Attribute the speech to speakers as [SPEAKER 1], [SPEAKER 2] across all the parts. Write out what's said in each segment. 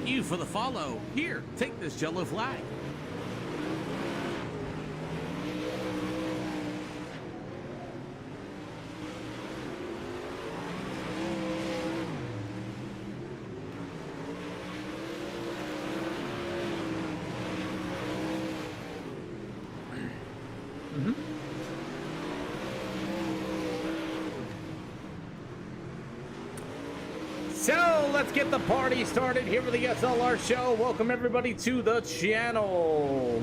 [SPEAKER 1] Thank you for the follow. Here, take this Jello flag. So let's get the party started here with the SLR show. Welcome everybody to the channel.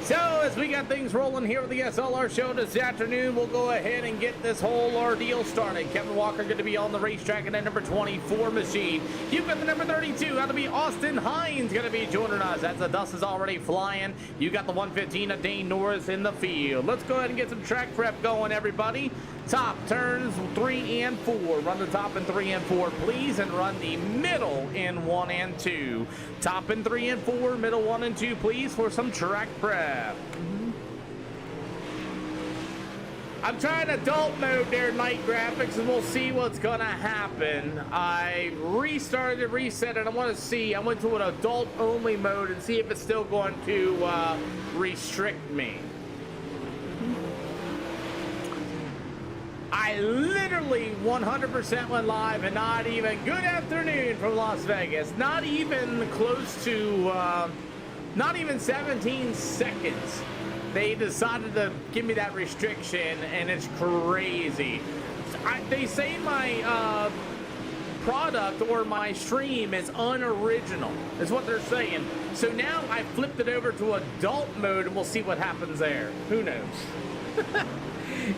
[SPEAKER 1] So as we got things rolling here with the SLR show this afternoon, we'll go ahead and get this whole ordeal started. Kevin Walker going to be on the racetrack in that number 24 machine. You've got the number 32. That'll be Austin Hines going to be joining us as the dust is already flying. You got the 115 of Dane Norris in the field. Let's go ahead and get some track prep going, everybody. Top turns 3 and 4. Run the top in 3 and 4, please, and run the middle in 1 and 2. Top in 3 and 4, middle 1 and 2, please, for some track prep. I'm trying adult mode there, Night Graphics, and we'll see what's gonna happen. I restarted and reset it. I want to see. I went to an adult only mode and see if it's still going to restrict me. I literally 100% went live and not even good afternoon from Las Vegas. Not even close to, not even 17 seconds. They decided to give me that restriction, and it's crazy. They say my product or my stream is unoriginal, is what they're saying. So now I flipped it over to adult mode, and we'll see what happens there. Who knows?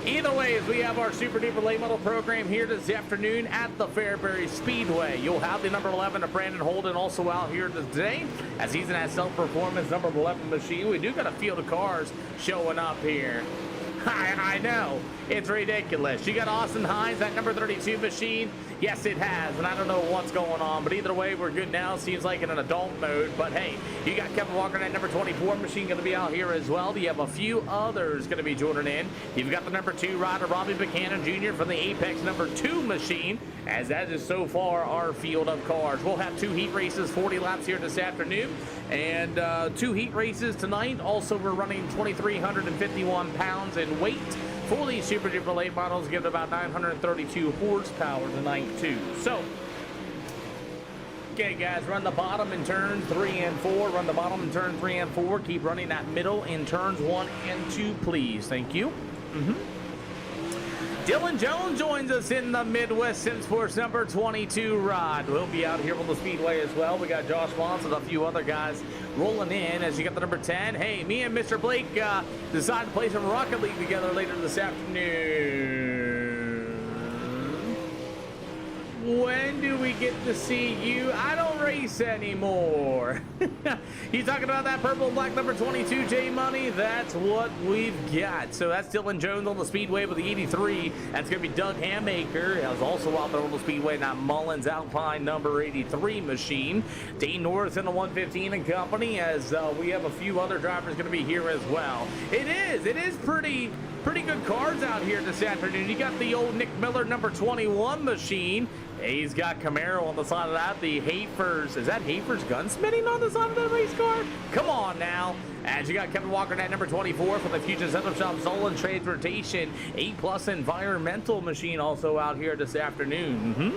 [SPEAKER 1] Either way, as we have our super duper late model program here this afternoon at the Fairbury Speedway. You'll have the number 11 of Brandon Holden also out here today as he's in that self-performance number 11 machine. We do got a field of cars showing up here. I know, it's ridiculous. You got Austin Hines, that number 32 machine. Yes, it has, and I don't know what's going on, but either way, we're good now. Seems like in an adult mode, but hey, you got Kevin Walker, that number 24 machine, going to be out here as well. You have a few others going to be joining in. You've got the number 2 rider, Robbie Buchanan Jr. from the Apex number 2 machine, as that is so far our field of cars. We'll have 2 heat races, 40 laps here this afternoon, and 2 heat races tonight. Also, we're running 2,351 pounds in weight. For these super duper late models, give it about 932 horsepower tonight too. So, okay guys, run the bottom in turns 3 and 4. Run the bottom in turn 3 and 4. Keep running that middle in turns 1 and 2, please. Thank you. Dylan Jones joins us in the Midwest Sim Sports number 22 rod. We'll be out here on the Speedway as well. We got Josh Wants and a few other guys rolling in as you got the number 10. Hey, me and Mr. Blake decided to play some Rocket League together later this afternoon. When do we get to see you? I don't race anymore. You talking about that purple and black number 22 J Money? That's what we've got. So that's Dylan Jones on the Speedway with the 83. That's going to be Doug Hammaker. That was also out there on the Speedway in that Mullins Alpine number 83 machine. Dane Norris in the 115 and company, as we have a few other drivers going to be here as well. It is pretty good cars out here this afternoon. You got the old Nick Miller number 21 machine. He's got Camaro on the side of that. The Hafers, is that Hafers gunsmithing on the side of that race car? Come on now. As you got Kevin Walker at number 24 for the Future Center Shop Zolan Transportation 8+ environmental machine also out here this afternoon.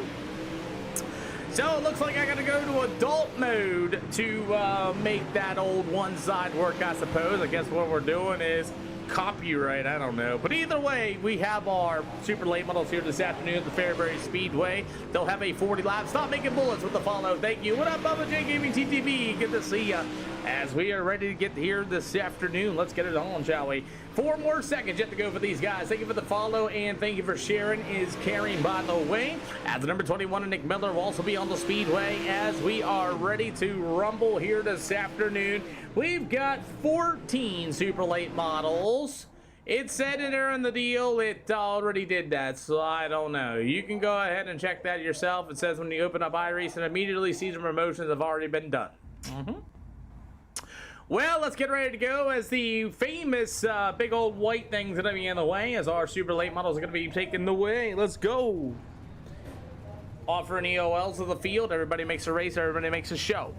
[SPEAKER 1] So it looks like I gotta go to adult mode to make that old one side work, I suppose. I guess what we're doing is copyright, I don't know. But either way, we have our super late models here this afternoon at the Fairbury Speedway. They'll have a 40 lap. Stop making bullets with the follow. Thank you. What up, Bubba J Gaming TTV? Good to see ya. As we are ready to get here this afternoon, let's get it on, shall we? 4 more seconds yet to go for these guys. Thank you for the follow and thank you for sharing. Is carrying, by the way, as the number 21 and Nick Miller will also be on the Speedway as we are ready to rumble here this afternoon. We've got 14 super late models. It said in there in the deal, it already did that, so I don't know. You can go ahead and check that yourself. It says when you open up Iracing, immediately season promotions have already been done. Well, let's get ready to go as the famous big old white thing's going to be in the way as our super late models are going to be taking the way. Let's go. Offering EOLs to the field. Everybody makes a race. Everybody makes a show.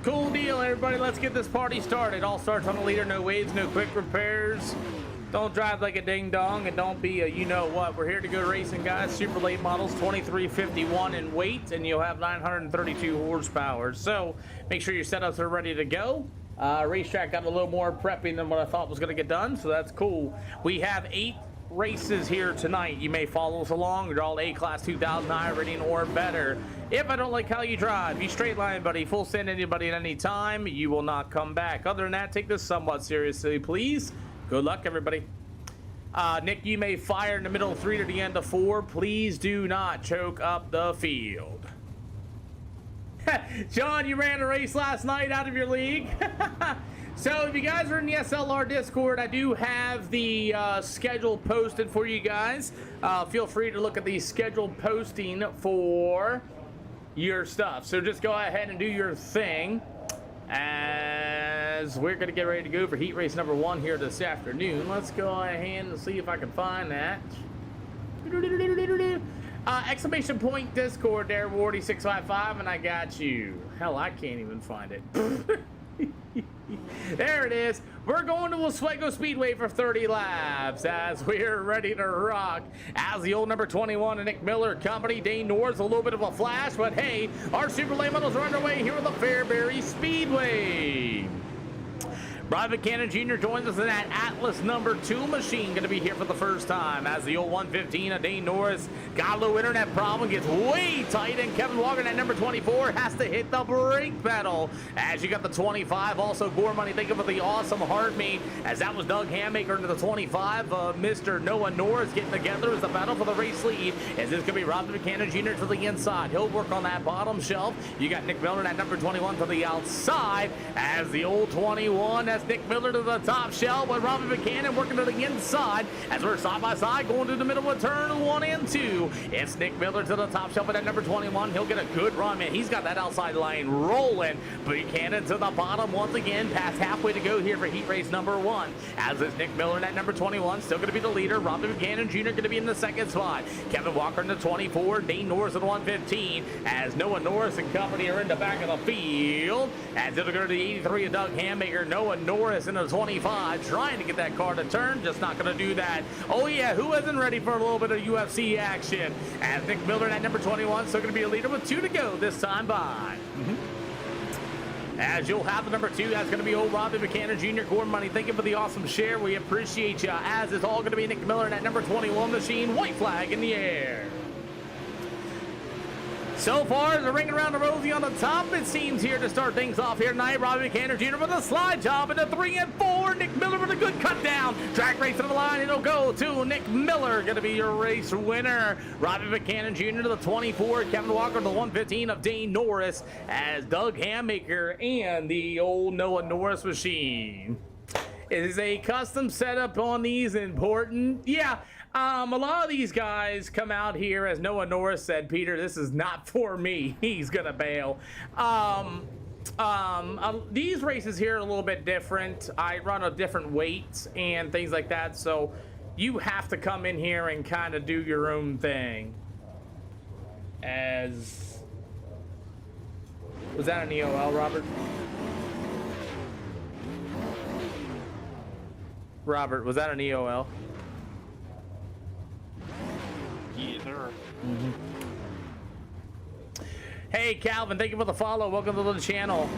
[SPEAKER 1] Cool deal, everybody. Let's get this party started. All starts on the leader. No waves, no quick repairs. Don't drive like a ding dong, and don't be a you know what. We're here to go racing, guys. Super late models, 2351 in weight, and you'll have 932 horsepower. So make sure your setups are ready to go. Racetrack got a little more prepping than what I thought was going to get done, so that's cool. We have 8 races here tonight. You may follow us along. You're all A-Class 2009 rating or better. If I don't like how you drive, you straight line, buddy. Full send anybody at any time. You will not come back. Other than that, take this somewhat seriously, please. Good luck, everybody. Nick, you may fire in the middle of 3 to the end of 4. Please do not choke up the field. John, you ran a race last night out of your league. So if you guys are in the SLR Discord, I do have the schedule posted for you guys. Feel free to look at the schedule posting for your stuff. So just go ahead and do your thing as we're going to get ready to go for heat race number 1 here this afternoon. Let's go ahead and see if I can find that. Exclamation point Discord there, Wardy655, and I got you. Hell, I can't even find it. There it is. We're going to Oswego Speedway for 30 laps as we're ready to rock. As the old number 21 and Nick Miller Company, Dane Norris, a little bit of a flash, but hey, our super late models are underway here at the Fairbury Speedway. Brian Buchanan Jr. joins us in that Atlas number 2 machine, going to be here for the first time as the old 115 of Dane Norris got a little internet problem, gets way tight, and Kevin Walker, that number 24, has to hit the brake pedal. As you got the 25, also Gore Money, think of the awesome heartbeat, as that was Doug Hammaker into the 25. Mr. Noah Norris getting together as the battle for the race lead, as this going to be Robin Buchanan Jr. to the inside. He'll work on that bottom shelf. You got Nick Miller, that number 21, to the outside, as the old 21, that's Nick Miller to the top shelf, with Robin Buchanan working to the inside as we're side by side going to the middle of turn 1 and 2. It's Nick Miller to the top shelf at that number 21. He'll get a good run, man. He's got that outside line rolling. Buchanan to the bottom once again, past halfway to go here for heat race number 1. As is Nick Miller in that number 21, still going to be the leader. Robin Buchanan Jr. going to be in the second spot. Kevin Walker in the 24, Dane Norris in the 115, as Noah Norris and company are in the back of the field. As it'll go to the 83 of Doug Hammaker, Noah Norris in the 25, trying to get that car to turn, just not going to do that. Oh yeah, who isn't ready for a little bit of UFC action? As Nick Miller at number 21, still going to be a leader with 2 to go this time by. As you'll have the number 2, that's going to be old Robin Buchanan Jr. Core Money. Thank you for the awesome share. We appreciate you. As it's all going to be Nick Miller in that number 21 machine. White flag in the air. So far, as they're ringing around the rosy on the top, it seems here to start things off here tonight. Robbie Buchanan Jr. with a slide job into 3 and 4. Nick Miller with a good cut down. Track race to the line. It'll go to Nick Miller, going to be your race winner. Robbie Buchanan Jr. to the 24. Kevin Walker to the 115 of Dane Norris, as Doug Hammaker and the old Noah Norris machine. Is a custom setup on these important? Yeah. A lot of these guys come out here, as Noah Norris said, Peter, this is not for me. He's gonna bail. These races here are a little bit different. I run a different weight and things like that, so you have to come in here and kind of do your own thing. As was that an EOL, Robert? Robert, was that an EOL?
[SPEAKER 2] Either.
[SPEAKER 1] Hey Calvin, thank you for the follow. Welcome to the channel.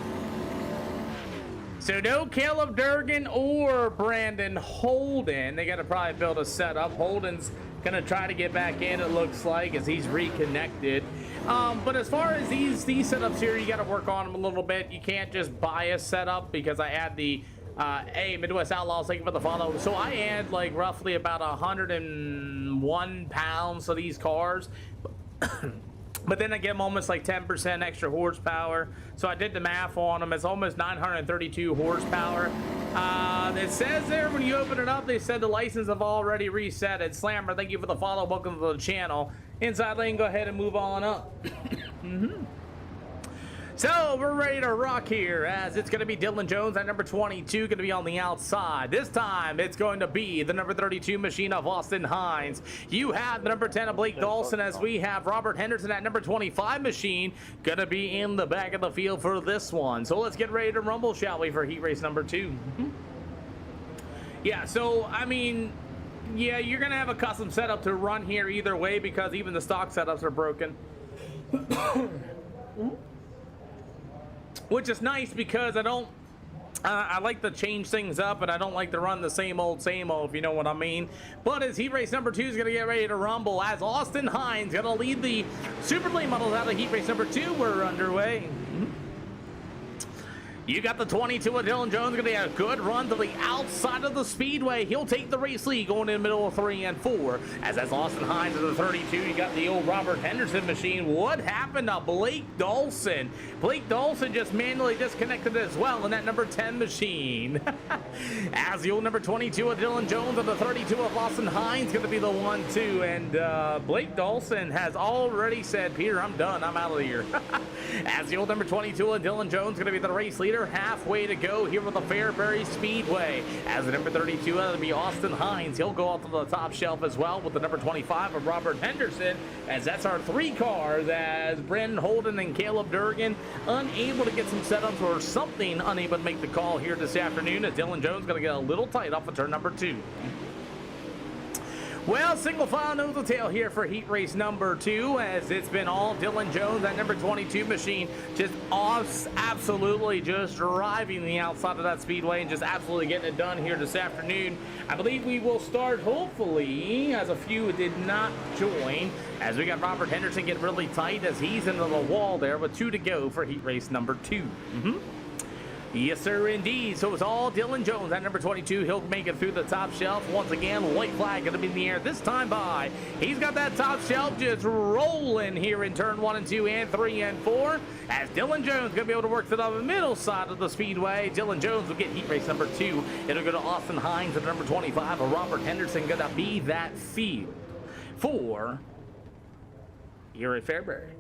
[SPEAKER 1] So no Caleb Durgan or Brandon Holden. They got to probably build a setup. Holden's gonna try to get back in, it looks like, as he's reconnected. But as far as these setups here, you got to work on them a little bit. You can't just buy a setup, because I add the Midwest Outlaws, thank you for the follow. So I add like roughly about 101 pounds to these cars. But then I get them almost like 10% extra horsepower. So I did the math on them. It's almost 932 horsepower. It says there when you open it up, they said the license have already reset it. Slammer, thank you for the follow. Welcome to the channel. Inside lane, go ahead and move on up. So we're ready to rock here, as it's going to be Dylan Jones at number 22, going to be on the outside. This time it's going to be the number 32 machine of Austin Hines. You have the number 10 of Blake Dawson, as we have Robert Henderson at number 25 machine, going to be in the back of the field for this one. So let's get ready to rumble, shall we, for heat race number 2. Yeah, so I mean, yeah, you're going to have a custom setup to run here either way, because even the stock setups are broken. Which is nice, because I like to change things up, and I don't like to run the same old, if you know what I mean. But as heat race number 2 is going to get ready to rumble, as Austin Hines going to lead the Super Late models out of heat race number 2, we're underway. You got the 22 of Dylan Jones, going to be a good run to the outside of the speedway. He'll take the race lead going in the middle of 3 and 4. As that's Austin Hines at the 32. You got the old Robert Henderson machine. What happened to Blake Dawson? Blake Dawson just manually disconnected as well in that number 10 machine. As the old number 22 of Dylan Jones and the 32 of Austin Hines going to be the 1-2. And Blake Dawson has already said, Peter, I'm done. I'm out of here. As the old number 22 of Dylan Jones going to be the race leader. Halfway to go here with the Fairbury Speedway. As the number 32, that'll be Austin Hines. He'll go off to the top shelf as well with the number 25 of Robert Henderson, as that's our 3 cars, as Brandon Holden and Caleb Durgan unable to get some setups or something, unable to make the call here this afternoon, as Dylan Jones going to get a little tight off of turn number 2. Well, single file nose to tail here for heat race number 2, as it's been all Dylan Jones, that number 22 machine, just absolutely just driving the outside of that speedway and just absolutely getting it done here this afternoon. I believe we will start, hopefully, as a few did not join, as we got Robert Henderson getting really tight as he's into the wall there with 2 to go for heat race number 2. Yes, sir, indeed. So it's all Dylan Jones at number 22. He'll make it through the top shelf. Once again, white flag going to be in the air this time by. He's got that top shelf just rolling here in turn 1 and 2 and 3 and 4. As Dylan Jones going to be able to work to the middle side of the speedway. Dylan Jones will get heat race number 2. It'll go to Austin Hines at number 25. Robert Henderson going to be that field for here at Fairbury.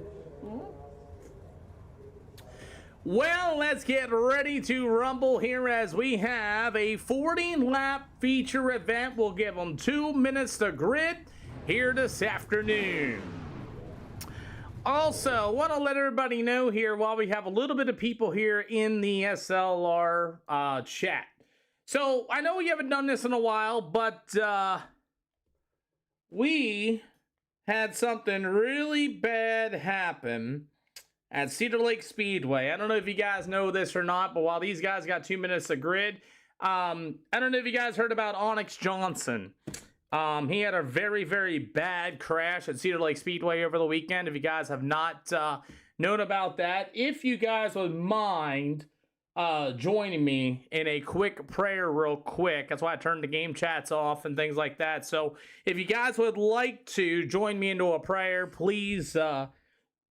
[SPEAKER 1] Well, let's get ready to rumble here, as we have a 40-lap feature event. We'll give them 2 minutes to grid here this afternoon. Also, want to let everybody know here while we have a little bit of people here in the SLR chat. So, I know we haven't done this in a while, but we had something really bad happen at Cedar Lake Speedway. I don't know if you guys know this or not, but while these guys got 2 minutes to grid, I don't know if you guys heard about Onyx Johnson. He had a very, very bad crash at Cedar Lake Speedway over the weekend. If you guys have not known about that, if you guys would mind joining me in a quick prayer real quick. That's why I turned the game chats off and things like that. So if you guys would like to join me into a prayer, please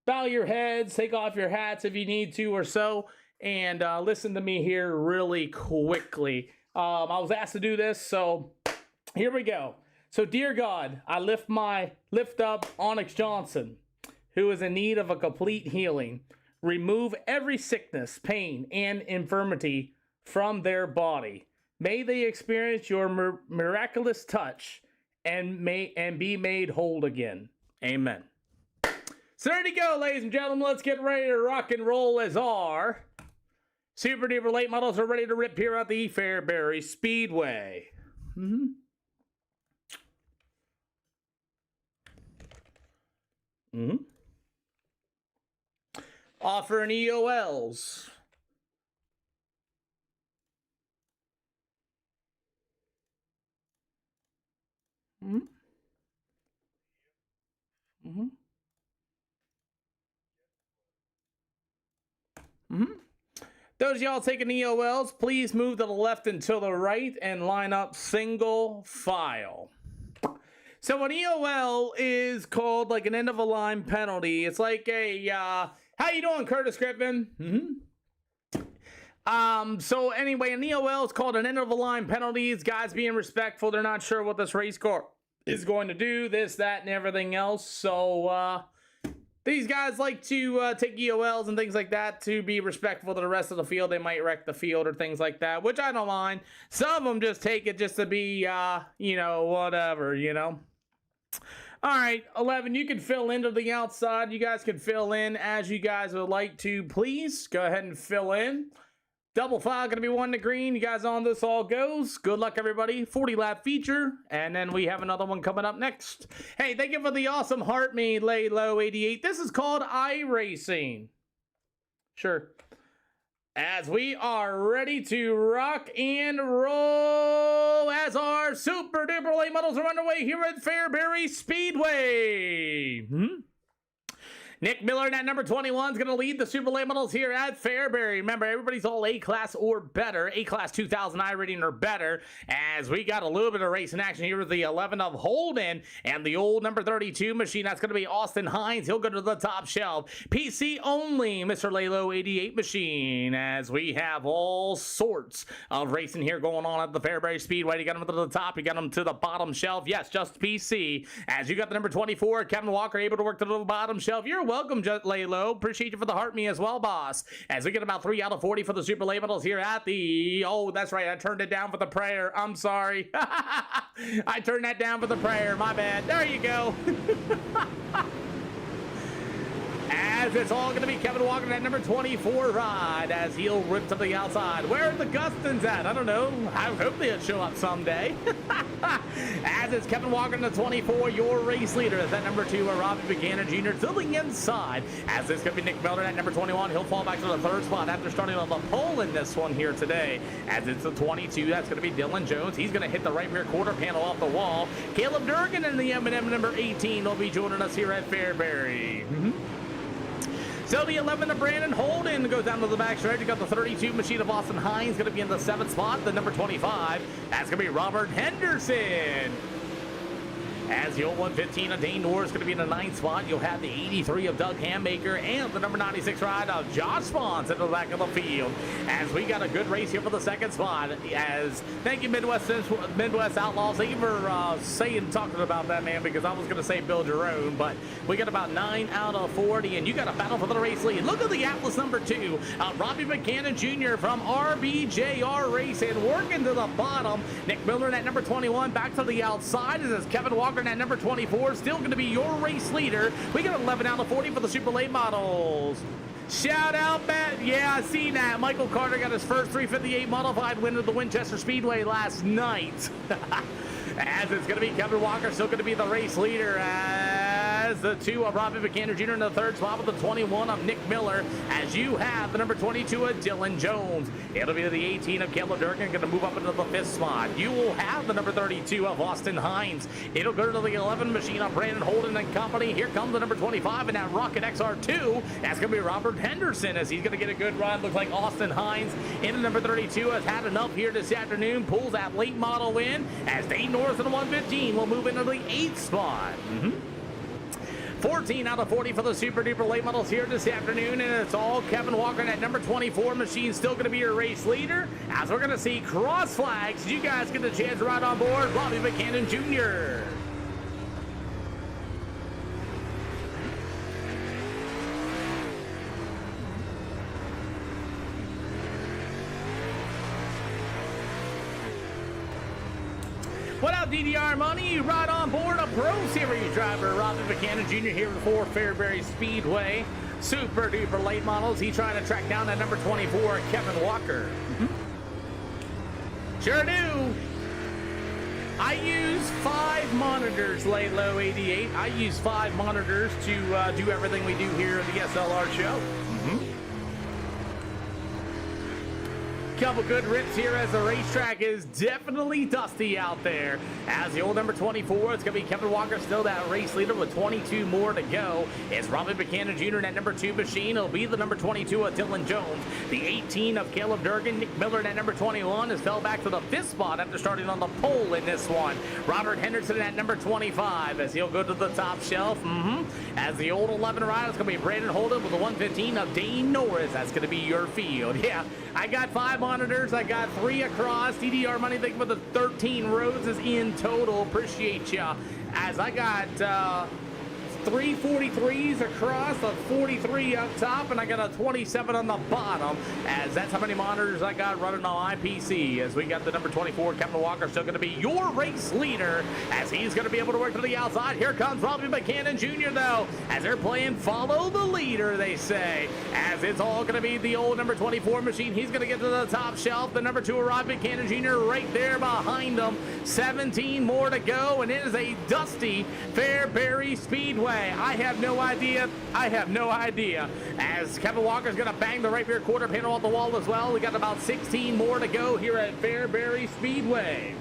[SPEAKER 1] bow your heads, take off your hats if you need to or so, and listen to me here really quickly. I was asked to do this, so here we go. So, dear God, I lift up Onyx Johnson, who is in need of a complete healing. Remove every sickness, pain, and infirmity from their body. May they experience your miraculous touch and be made whole again. Amen. So there you go, ladies and gentlemen. Let's get ready to rock and roll, as our super duper late models are ready to rip here at the Fairbury Speedway. Offering EOLs. Those of y'all taking EOLs, please move to the left and to the right and line up single file. So an EOL is called like an end of a line penalty. It's like a how you doing, Curtis Griffin? So anyway, an EOL is called an end of a line penalty. It's guys being respectful. They're not sure what this race car is going to do, this, that, and everything else. So these guys like to take EOLs and things like that to be respectful to the rest of the field. They might wreck the field or things like that, which I don't mind. Some of them just take it just to be, you know, whatever, you know. All right, 11, you can fill into the outside. You guys can fill in as you guys would like to, please. Go ahead and fill in. Double file going to be 1 to green. You guys on this all goes. Good luck, everybody. 40 lap feature. And then we have another one coming up next. Hey, thank you for the awesome heart me, Lay Low 88. This is called Iracing. Sure. As we are ready to rock and roll as our super duper late models are underway here at Fairbury Speedway. Nick Miller at number 21 is going to lead the Super Late Models here at Fairbury. Remember, everybody's all A-Class or better, A-Class 2000 I rating or better, as we got a little bit of racing action here with the 11 of Holden and the old number 32 machine. That's going to be Austin Hines. He'll go to the top shelf. PC only, Mr. Lalo 88 machine, as we have all sorts of racing here going on at the Fairbury Speedway. You got them to the top, you got them to the bottom shelf. Yes, just PC, as you got the number 24, Kevin Walker, able to work to the bottom shelf. You're welcome, Laylo. Appreciate you for the heart me as well, boss. As we get about 3 out of 40 for the Super Late Models here at the... Oh, that's right. I turned it down for the prayer. I'm sorry. I turned that down for the prayer. My bad. There you go. As it's all going to be Kevin Walker at number 24 ride as he'll rip to the outside. Where are the Gustons at? I don't know. I hope they'll show up someday. As it's Kevin Walker in the 24, your race leader is at number 2, Robbie Buchanan Jr. to the inside. As it's going to be Nick Miller at number 21. He'll fall back to the 3rd spot after starting on the pole in this one here today. As it's the 22, that's going to be Dylan Jones. He's going to hit the right rear quarter panel off the wall. Caleb Durgan in the M&M number 18 will be joining us here at Fairbury. So the 11 of Brandon Holden goes down to the back stretch. You got the 32 machine of Austin Hines going to be in the 7th spot. The number 25, that's going to be Robert Henderson. As the old 115 of Dane Noor is going to be in the 9th spot. You'll have the 83 of Doug Hammaker and the number 96 ride of Josh Spons into the back of the field. As we got a good race here for the 2nd spot. As thank you, Midwest Outlaws. Thank you for talking about that, man, because I was going to say build your own, but we got about 9 out of 40, and you got a battle for the race lead. Look at the Atlas number 2, Robbie Buchanan Jr. from RBJR Racing, working to the bottom. Nick Miller at number 21, back to the outside. As Kevin Walker at number 24, still going to be your race leader. We got 11 out of 40 for the Super Late Models. Shout out, Matt. Yeah, I seen that. Michael Carter got his first 358 modified win at the Winchester Speedway last night. As it's going to be Kevin Walker, still going to be the race leader, as the 2 of Robbie Buchanan Jr. in the 3rd spot with the 21 of Nick Miller, as you have the number 22 of Dylan Jones. It'll be the 18 of Caleb Durgan, going to move up into the 5th spot. You will have the number 32 of Austin Hines. It'll go to the 11 machine of Brandon Holden and company. Here comes the number 25 in that Rocket XR2. That's going to be Robert Henderson, as he's going to get a good run. Looks like Austin Hines in the number 32 has had enough here this afternoon. Pulls that late model win, as Dane North in the 115 will move into the 8th spot. 14 out of 40 for the Super Duper Late Models here this afternoon, and it's all Kevin Walker at number 24 machine, still going to be your race leader, as we're going to see cross flags. You guys get the chance right on board. Robbie Buchanan Jr. What up, DDR Money? Right on board, a Pro Series driver, Robbie Buchanan Jr. here for Fairbury Speedway. Super duper late models. He's trying to track down that number 24, Kevin Walker. Sure do. I use 5 monitors, Laylo 88. I use 5 monitors to do everything we do here at the SLR show. couple good rips here as the racetrack is definitely dusty out there. As the old number 24, it's going to be Kevin Walker, still that race leader with 22 more to go. It's Robbie Buchanan Jr. in that number 2 machine. It'll be the number 22 of Dylan Jones. The 18 of Caleb Durgan. Nick Miller in that number 21 has fell back to the 5th spot after starting on the pole in this one. Robert Henderson at number 25 as he'll go to the top shelf. As the old 11 rider, it's going to be Brandon Holden with the 115 of Dane Norris. That's going to be your field. Yeah, I got 5 monitors. I got 3 across. DDR money, thank you for the 13 roses in total. Appreciate ya. As I got 3 43s across, a 43 up top, and I got a 27 on the bottom, as that's how many monitors I got running on IPC. As we got the number 24, Kevin Walker, still going to be your race leader, as he's going to be able to work to the outside. Here comes Robbie Buchanan Jr., though, as they're playing follow the leader, they say, as it's all going to be the old number 24 machine. He's going to get to the top shelf. The number 2, Robbie Buchanan Jr., right there behind him. 17 more to go, and it is a dusty Fairbury Speedway. I have no idea. As Kevin Walker's going to bang the right rear quarter panel off the wall as well. We got about 16 more to go here at Fairbury Speedway.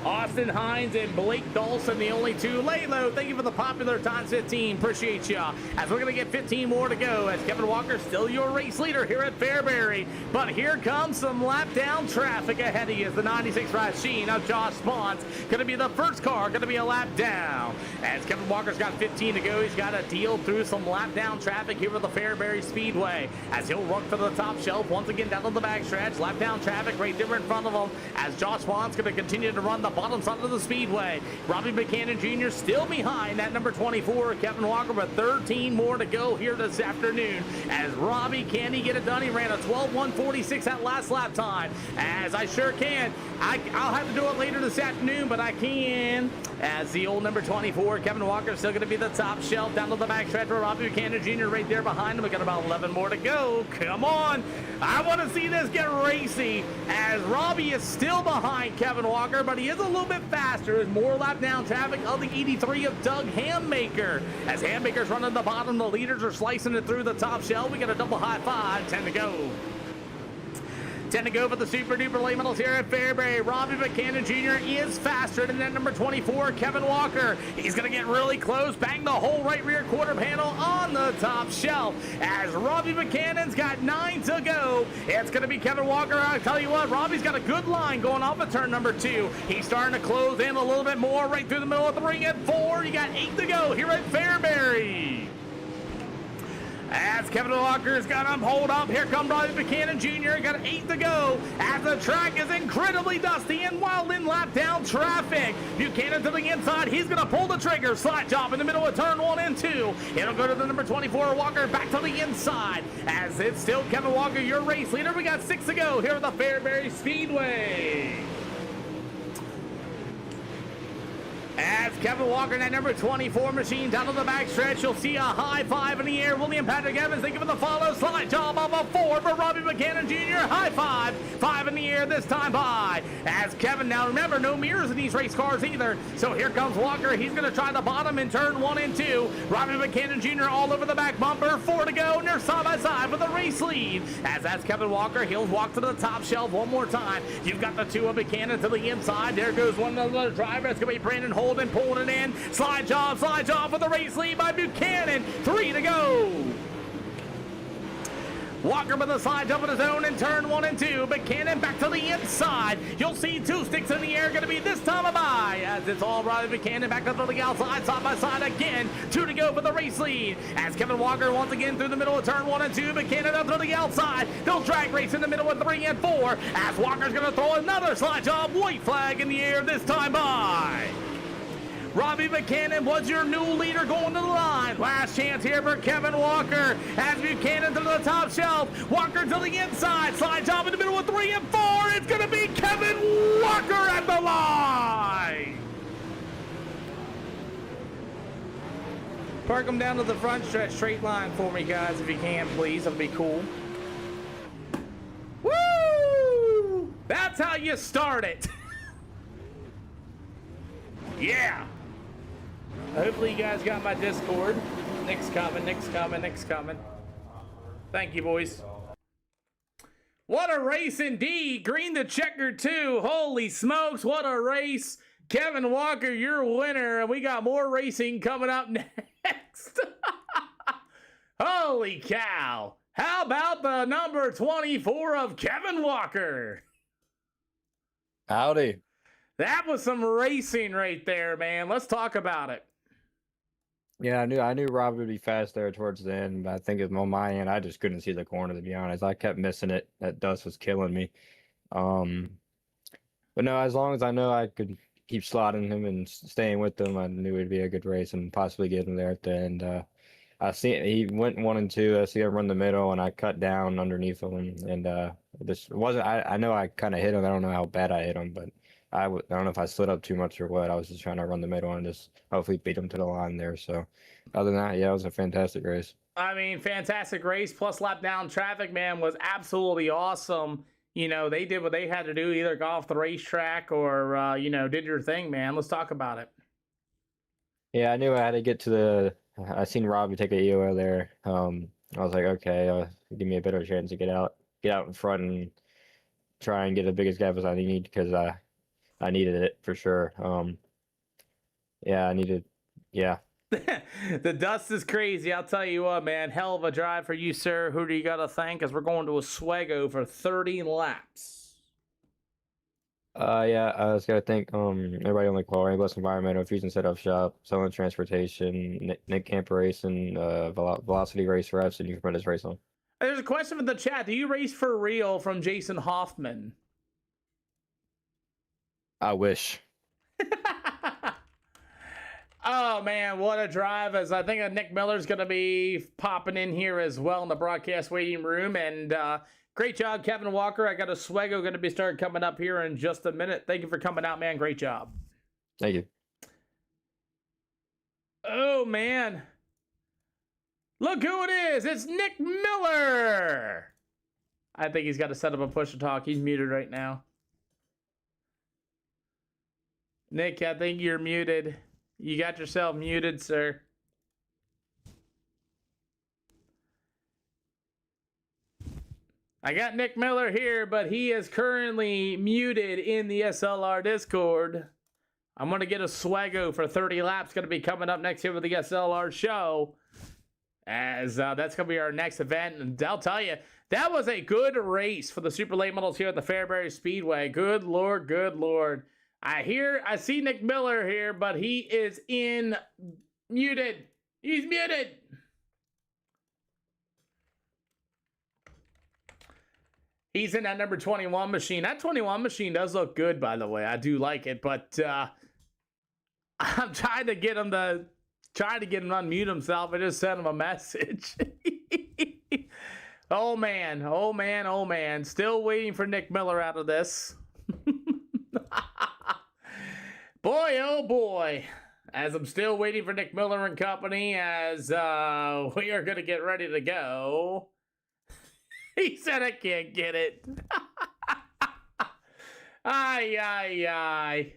[SPEAKER 1] Austin Hines and Blake Dawson, the only 2. Laylo, thank you for the popular times 15. Appreciate ya. As we're going to get 15 more to go, as Kevin Walker still your race leader here at Fairbury. But here comes some lap down traffic ahead of you. The 96 Rasheen of Josh Spons going to be the first car, going to be a lap down. As Kevin Walker's got 15 to go, he's got to deal through some lap down traffic here at the Fairbury Speedway. As he'll run for the top shelf once again down on the back stretch. Lap down traffic right there in front of him. As Josh Spons going to continue to run the bottom side of the speedway. Robbie Buchanan Jr. still behind that number 24, Kevin Walker, but 13 more to go here this afternoon. As Robbie, can he get it done? He ran a 12:146 that last lap time. As I sure can. I'll have to do it later this afternoon, but I can. As the old number 24, Kevin Walker, still going to be the top shelf down to the back stretch for Robbie Buchanan Jr. right there behind him. We got about 11 more to go. Come on. I want to see this get racy, as Robbie is still behind Kevin Walker, but he is a little bit faster. There's more lap down traffic of the 83 of Doug Hammaker. As Hammaker's running the bottom, the leaders are slicing it through the top shelf. We got a double high 5, 10 to go. 10 to go for the super duper late models here at Fairbury. Robbie Buchanan Jr. is faster than that number 24, Kevin Walker. He's going to get really close, bang the whole right rear quarter panel on the top shelf. As Robbie Buchanan's got 9 to go, it's going to be Kevin Walker. I'll tell you what, Robbie's got a good line going off of turn number 2. He's starting to close in a little bit more right through the middle of the ring at 4. You got 8 to go here at Fairbury. As Kevin Walker's got him hold up, here comes Robbie Buchanan Jr. Got 8 to go as the track is incredibly dusty and wild in lap down traffic. Buchanan to the inside. He's going to pull the trigger. Slide job in the middle of turn 1 and 2. It'll go to the number 24, Walker, back to the inside. As it's still Kevin Walker, your race leader. We got 6 to go here at the Fairbury Speedway. As Kevin Walker in that number 24 machine down to the back stretch, you'll see a high 5 in the air. William Patrick Evans, thank you for the follow. Slide job of a 4 for Robbie Buchanan Jr. High 5. 5 in the air this time by. As Kevin, now remember, no mirrors in these race cars either. So here comes Walker. He's going to try the bottom in turn 1 and 2. Robbie Buchanan Jr. all over the back bumper. 4 to go, and they're side by side for the race lead. As that's Kevin Walker. He'll walk to the top shelf one more time. You've got the 2 of Buchanan to the inside. There goes one other driver. It's going to be Brandon Holden pulling it in. Slide job for the race lead by Buchanan. 3 to go. Walker with a slide jump of his own in turn 1 and 2. Buchanan back to the inside. You'll see 2 sticks in the air, going to be this time a bye. As it's all Robbie Buchanan back up to the outside, side by side again. 2 to go for the race lead. As Kevin Walker once again through the middle of turn 1 and 2. Buchanan up to the outside. They'll drag race in the middle of 3 and 4. As Walker's going to throw another slide job. White flag in the air this time by. Robbie Buchanan was your new leader going to the line. Last chance here for Kevin Walker. As Buchanan to the top shelf. Walker to the inside. Slide job in the middle of 3 and 4. It's going to be Kevin Walker at the line. Park them down to the front stretch, straight line for me, guys, if you can, please. That'll be cool. Woo! That's how you start it. Yeah. Hopefully you guys got my Discord. Nick's coming. Thank you, boys. What a race indeed. Green the checker too. Holy smokes, what a race. Kevin Walker, your winner. And we got more racing coming up next. Holy cow. How about the number 24 of Kevin Walker?
[SPEAKER 3] Howdy.
[SPEAKER 1] That was some racing right there, man. Let's talk about it.
[SPEAKER 3] Yeah, I knew Rob would be fast there towards the end, but I think on my end, I just couldn't see the corner, to be honest. I kept missing it. That dust was killing me. But no, as long as I know I could keep slotting him and staying with him, I knew it'd be a good race and possibly get him there at the end. I see he went 1 and 2. I see him run the middle, and I cut down underneath him, and this wasn't. I know I kind of hit him. I don't know how bad I hit him, but I don't know if I slid up too much or what. I was just trying to run the middle and just hopefully beat him to the line there. So other than that, yeah, it was a fantastic race.
[SPEAKER 1] I mean, fantastic race plus lap down traffic, man, was absolutely awesome. You know, they did what they had to do, either go off the racetrack or, did your thing, man. Let's talk about it.
[SPEAKER 3] Yeah, I knew I had to get to the. I seen Robbie take a EOL there. I was like, okay, give me a better chance to get out in front and try and get the biggest gap as I need because I needed it for sure. Yeah, I needed. Yeah.
[SPEAKER 1] The dust is crazy. I'll tell you what, man. Hell of a drive for you, sir. Who do you got to thank? As we're going to Oswego for 30 laps.
[SPEAKER 3] Yeah, I was gonna thank everybody on the call, Rainbow Environmental, Fusion Setup Shop, Selling Transportation, Nick Camper Racing, Velocity Race Refs, and you can this race on.
[SPEAKER 1] There's a question in the chat. Do you race for real from Jason Hoffman?
[SPEAKER 3] I wish.
[SPEAKER 1] Oh, man, what a drive. As I think Nick Miller's going to be popping in here as well in the broadcast waiting room. And great job, Kevin Walker. I got Oswego going to be starting coming up here in just a minute. Thank you for coming out, man. Great job.
[SPEAKER 3] Thank you.
[SPEAKER 1] Oh, man. Look who it is. It's Nick Miller. I think he's got to set up a push to talk. He's muted right now. Nick, I think you're muted. You got yourself muted, sir. I got Nick Miller here, but he is currently muted in the SLR Discord. I'm going to get Oswego for 30 laps. Going to be coming up next here with the SLR show. As that's going to be our next event. And I'll tell you, that was a good race for the super late models here at the Fairbury Speedway. Good Lord, good Lord. I see Nick Miller here, but he is muted. He's muted. He's in that number 21 machine. That 21 machine does look good, by the way. I do like it, but I'm trying to get him to unmute himself. I just sent him a message. Oh man, oh man, oh man. Still waiting for Nick Miller out of this. Boy, oh boy, as I'm still waiting for Nick Miller and company, as we are going to get ready to go. He said I can't get it. Ay, ay, ay.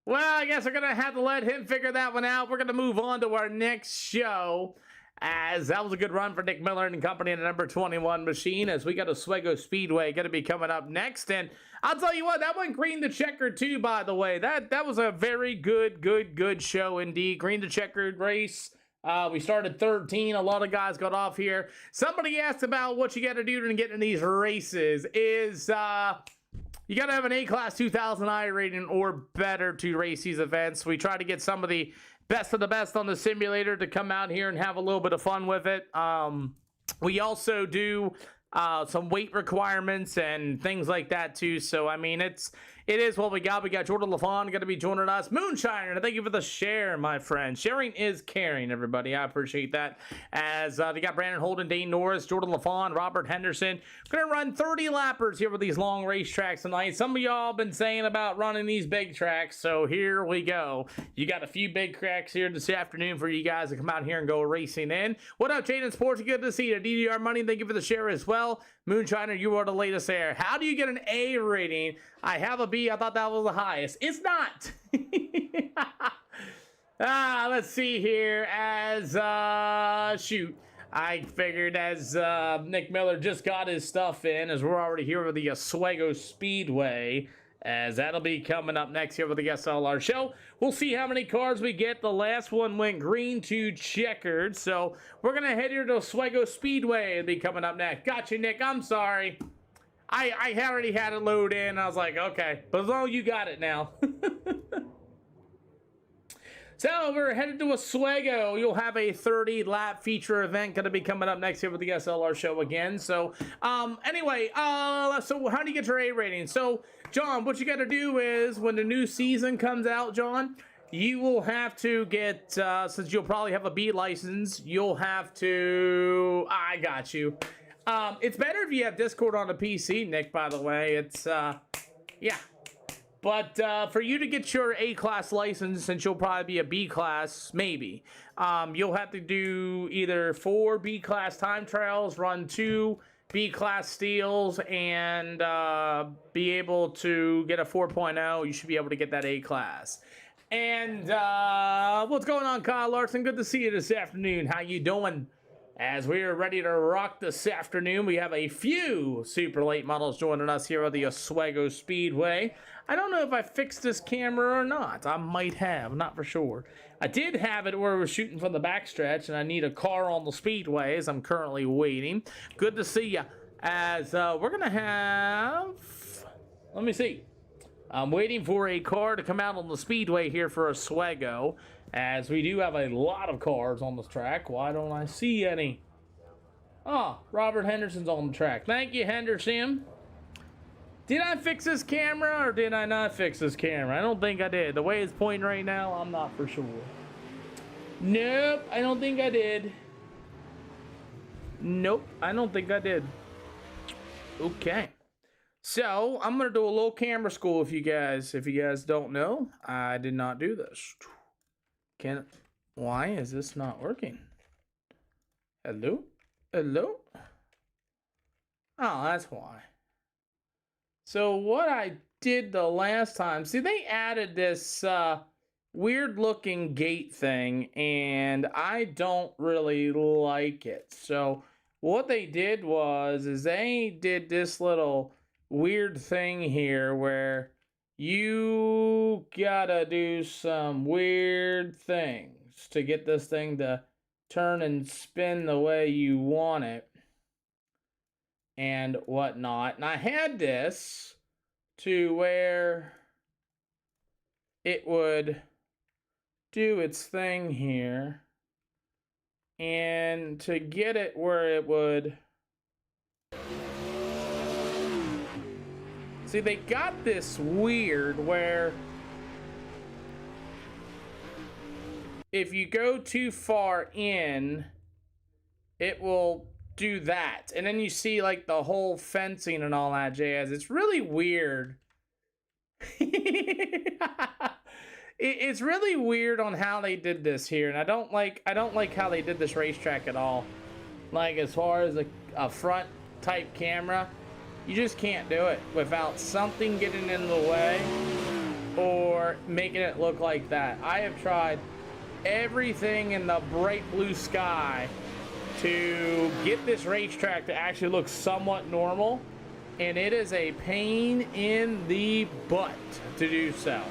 [SPEAKER 1] Well, I guess we're going to have to let him figure that one out. We're going to move on to our next show, as that was a good run for Nick Miller and company in the number 21 machine, as we got Oswego Speedway going to be coming up next. And I'll tell you what, that went green the checkered too, by the way. That was a very good show indeed. Green the checkered race. We started 13. A lot of guys got off here. Somebody asked about what you got to do to get in these races. Is you got to have an A-Class 2000i rating or better to race these events. We try to get some of the best on the simulator to come out here and have a little bit of fun with it. We also do some weight requirements and things like that too. So I mean, it is what we got. We got Jordan LaFawn going to be joining us. Moonshiner, thank you for the share, my friend. Sharing is caring, everybody. I appreciate that. As we got Brandon Holden, Dane Norris, Jordan LaFawn, Robert Henderson. We're going to run 30 lappers here with these long racetracks tonight. Some of y'all been saying about running these big tracks, so here we go. You got a few big tracks here this afternoon for you guys to come out here and go racing in. What up, Jaden Sports? Good to see you. DDR Money, thank you for the share as well. Moonshiner, you are the latest there. How do you get an A rating? I have a B. I thought that was the highest. It's not. Let's see here. As shoot. I figured as Nick Miller just got his stuff in, as we're already here with the Oswego Speedway, as that'll be coming up next here with the SLR show. We'll see how many cars we get. The last one went green to checkered, so we're going to head here to Oswego Speedway. It'll be coming up next. Gotcha, Nick. I'm sorry. I already had it load in. I was like, okay, but as long as you got it now. So we're headed to Oswego. You'll have a 30-lap feature event going to be coming up next here with the SLR show again. So anyway, so how do you get your A rating? So John, what you got to do is when the new season comes out, John, you will have to get, since you'll probably have a B license, you'll have to, I got you. It's better if you have Discord on the PC, Nick, by the way. It's, yeah. But for you to get your A-class license, since you'll probably be a B-class, maybe, you'll have to do either 4 B-class time trials, run 2 B-class steals, and be able to get a 4.0. You should be able to get that A-class. And what's going on, Kyle Larson? Good to see you this afternoon. How you doing? As we are ready to rock this afternoon, we have a few super late models joining us here at the Oswego Speedway. I don't know if I fixed this camera or not. I might have, not for sure. I did have it where we're shooting from the backstretch, and I need a car on the speedway as I'm currently waiting. Good to see you. As we're going to have... Let me see. I'm waiting for a car to come out on the speedway here for Oswego, as we do have a lot of cars on this track. Why don't I see any? Oh, Robert Henderson's on the track. Thank you, Henderson. Did I fix this camera or did I not fix this camera? I don't think I did. The way it's pointing right now, I'm not for sure. Nope, I don't think I did. Nope, I don't think I did. Okay. So, I'm going to do a little camera school if you guys don't know. I did not do this. Why is this not working? Hello? Hello? Oh, that's why. So what I did the last time, see, they added this weird looking gate thing, and I don't really like it. So what they did is they did this little weird thing here where you gotta do some weird things to get this thing to turn and spin the way you want it and whatnot. And I had this to where it would do its thing here, and to get it where it would... See, they got this weird where if you go too far in, it will do that. And then you see like the whole fencing and all that jazz. It's really weird. It's really weird on how they did this here. And I don't like how they did this racetrack at all. Like as far as a front type camera, you just can't do it without something getting in the way or making it look like that. I have tried everything in the bright blue sky to get this racetrack to actually look somewhat normal, and it is a pain in the butt to do so.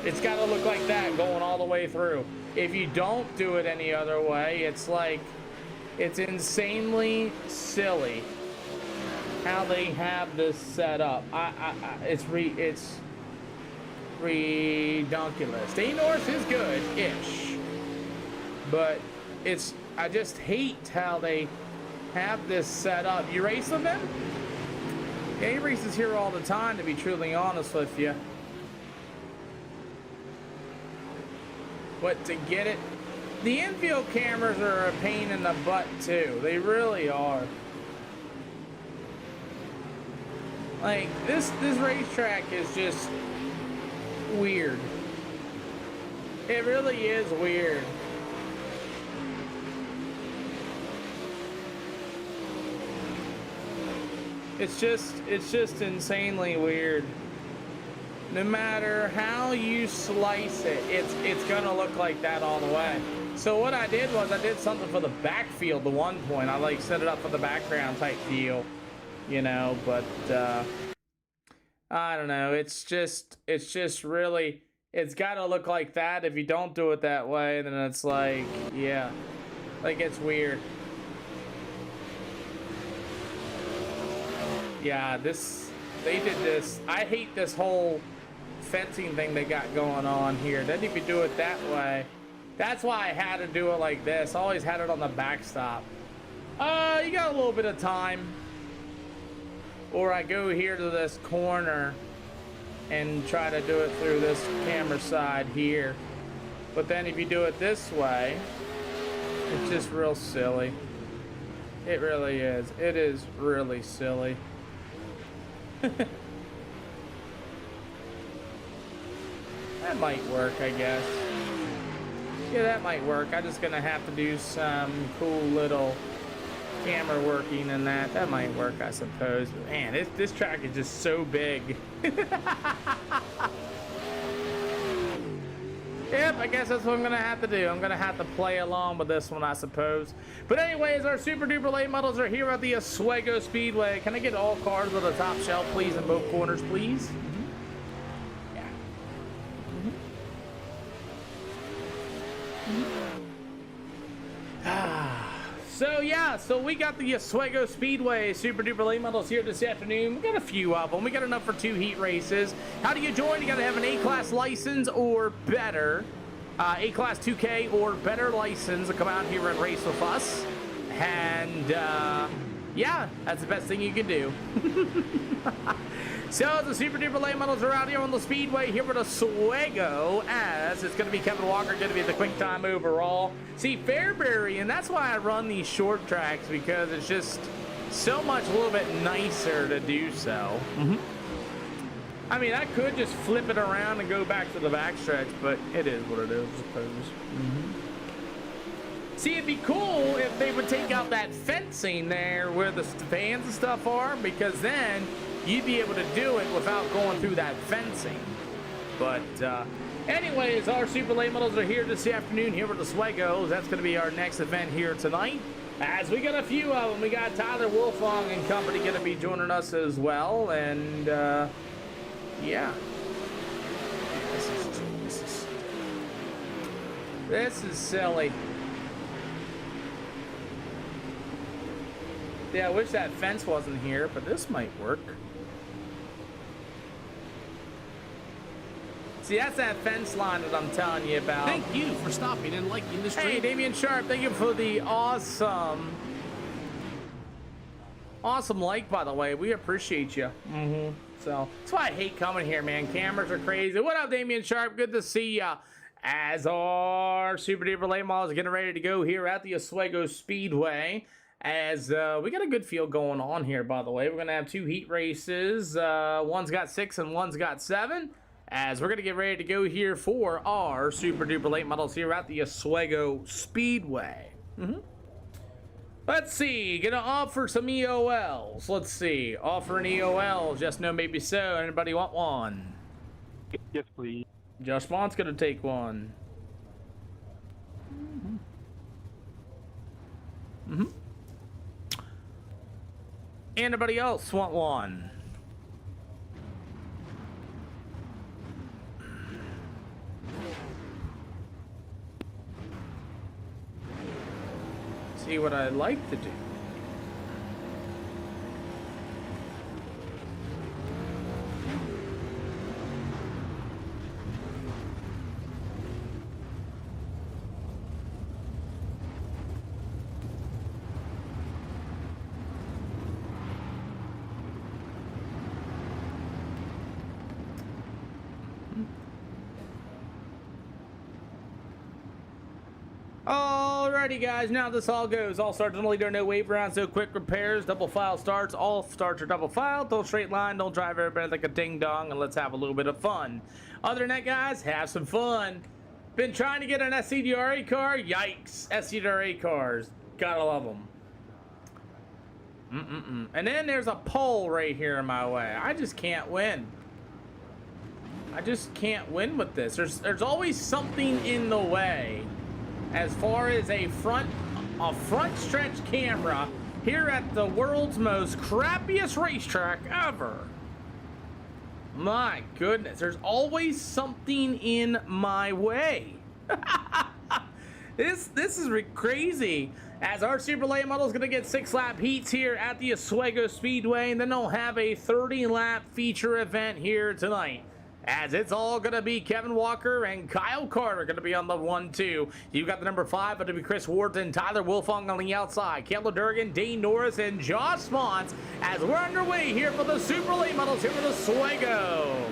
[SPEAKER 1] It's got to look like that going all the way through. If you don't do it any other way, it's like, it's insanely silly how they have this set up. It's redonkulous. Day North is good-ish, but I just hate how they have this set up. You race with them? Yeah, he races here all the time, to be truly honest with you. But to get it, the infield cameras are a pain in the butt too. They really are. Like this racetrack is just weird. It really is weird. It's just insanely weird. No matter how you slice it, it's gonna look like that all the way. So what I did was I did something for the backfield at one point. I like set it up for the background type deal, you know, but I don't know. It's just really, it's got to look like that. If you don't do it that way, then it's like, yeah, like it's weird. Yeah, they did this. I hate this whole fencing thing they got going on here. Then if you do it that way, that's why I had to do it like this. I always had it on the backstop. You got a little bit of time. Or I go here to this corner and try to do it through this camera side here. But then if you do it this way, it's just real silly. It really is. It is really silly. That might work, I guess. Yeah, that might work. I'm just gonna have to do some cool little camera working and that. That might work, I suppose. But man, this track is just so big. Yep, I guess that's what I'm gonna have to do. I'm gonna have to play along with this one, I suppose. But anyways, our super duper late models are here at the Oswego Speedway. Can I get all cars on the top shelf, please, in both corners, please? Yeah. So we got the Oswego Speedway super duper late models here this afternoon. We got a few of them. We got enough for 2 heat races. How do you join? You got to have an A-class license or better. A-class 2K or better license to come out here and race with us. And yeah, that's the best thing you can do. So the super duper late models are out here on the speedway here with Oswego, as it's going to be Kevin Walker, going to be the quick time overall. See, Fairbury, and that's why I run these short tracks, because it's just so much a little bit nicer to do so. I mean, I could just flip it around and go back to the backstretch, but it is what it is, I suppose. See, it'd be cool if they would take out that fencing there where the fans and stuff are, because then you'd be able to do it without going through that fencing. But anyways, our super late models are here this afternoon here with the Oswego. That's going to be our next event here tonight. As we got a few of them, we got Tyler Wolfong and company going to be joining us as well. And yeah. This is silly. Yeah, I wish that fence wasn't here, but this might work. See, that's that fence line that I'm telling you about.
[SPEAKER 4] Thank you for stopping and liking the stream.
[SPEAKER 1] Hey, Damian Sharp, thank you for the awesome like, by the way. We appreciate you. So, that's why I hate coming here, man. Cameras are crazy. What up, Damian Sharp? Good to see ya. As our super duper late models getting ready to go here at the Oswego Speedway. As we got a good field going on here, by the way. We're going to have 2 heat races. One's got 6 and one's got 7. As we're going to get ready to go here for our super duper late models here at the Oswego Speedway. Let's see. Going to offer some EOLs. Let's see. Offer an EOL. Just no, maybe so. Anybody want one?
[SPEAKER 2] Yes, please.
[SPEAKER 1] Josh Mont's going to take one. Anybody else want one? See what I'd like to do. Alrighty, guys, now this all goes. All starts normally during no wave rounds, no quick repairs, double file starts. All starts are double file. Don't straight line, don't drive everybody like a ding dong, and let's have a little bit of fun. Other than that, guys, have some fun. Been trying to get an SCDRA car? Yikes. SCDRA cars. Gotta love them. And then there's a pole right here in my way. I just can't win. I just can't win with this. There's always something in the way. as far as a front stretch camera here at the world's most crappiest racetrack ever. My goodness, there's always something in my way. This is crazy. As our super late model is going to get 6-lap heats here at the Oswego Speedway, and then they'll have a 30-lap feature event here tonight. As it's all going to be Kevin Walker and Kyle Carter going to be on the 1-2. You've got the number 5, but it'll be Chris Wharton, Tyler Wilfong on the outside, Caleb Durgan, Dane Norris, and Josh Spons as we're underway here for the super late models here for the Oswego.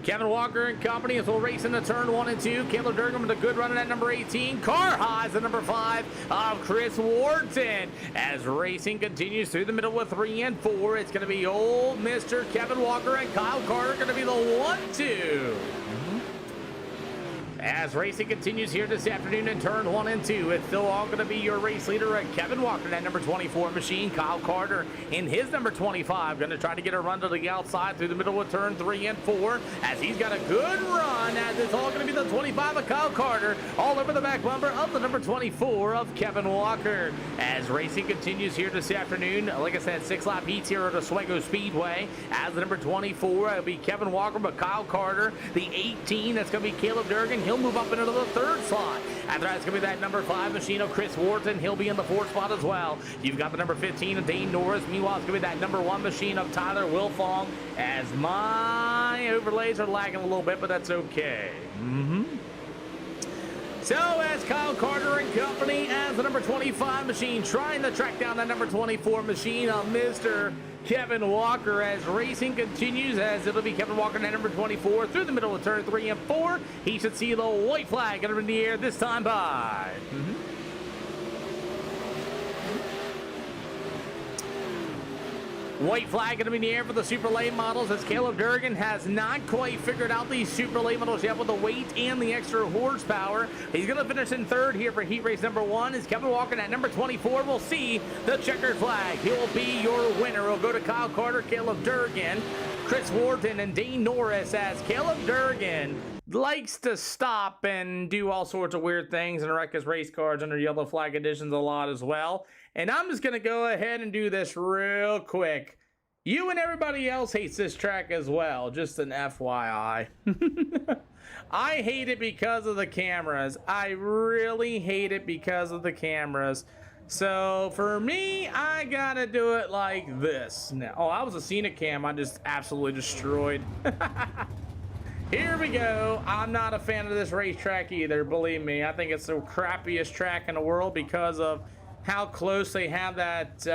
[SPEAKER 1] Kevin Walker and company as we'll race into turn 1 and 2. Caleb Durgan with a good run at number 18. Car highs at number 5 of Chris Wharton. As racing continues through the middle with 3 and 4, it's going to be old Mr. Kevin Walker and Kyle Carter going to be the 1-2. As racing continues here this afternoon in turn 1 and 2, it's still all going to be your race leader, Kevin Walker, that number 24 machine. Kyle Carter in his number 25, going to try to get a run to the outside through the middle of turn 3 and 4, as he's got a good run, as it's all going to be the 25 of Kyle Carter, all over the back bumper of the number 24 of Kevin Walker. As racing continues here this afternoon, like I said, 6-lap heats here at Oswego Speedway. As the number 24, it'll be Kevin Walker, but Kyle Carter, the 18, that's going to be Caleb Durgan. He'll move up into the 3rd slot. After that, it's going to be that number 5 machine of Chris Wharton. He'll be in the 4th spot as well. You've got the number 15 of Dane Norris. Meanwhile, it's going to be that number 1 machine of Tyler Wilfong, as my overlays are lagging a little bit, but that's okay. So as Kyle Carter and company as the number 25 machine trying to track down that number 24 machine of Mr. Kevin Walker, as racing continues, as it'll be Kevin Walker at number 24 through the middle of turn 3 and 4. He should see the white flag in the air this time by. White flag going to be in the air for the super late models, as Caleb Durgan has not quite figured out these super late models yet with the weight and the extra horsepower. He's going to finish in 3rd here for heat race number 1. As Kevin Walker at number 24 will see the checkered flag. He will be your winner. It'll go to Kyle Carter, Caleb Durgan, Chris Wharton, and Dane Norris, as Caleb Durgan likes to stop and do all sorts of weird things and wreck his race cars under yellow flag editions a lot as well. And I'm just going to go ahead and do this real quick. You and everybody else hates this track as well, just an FYI. I hate it because of the cameras. I really hate it because of the cameras. So for me, I gotta do it like this. Now, oh, I was a scenic cam I just absolutely destroyed. Here we go. I'm not a fan of this racetrack either, believe me. I think it's the crappiest track in the world because of how close they have that,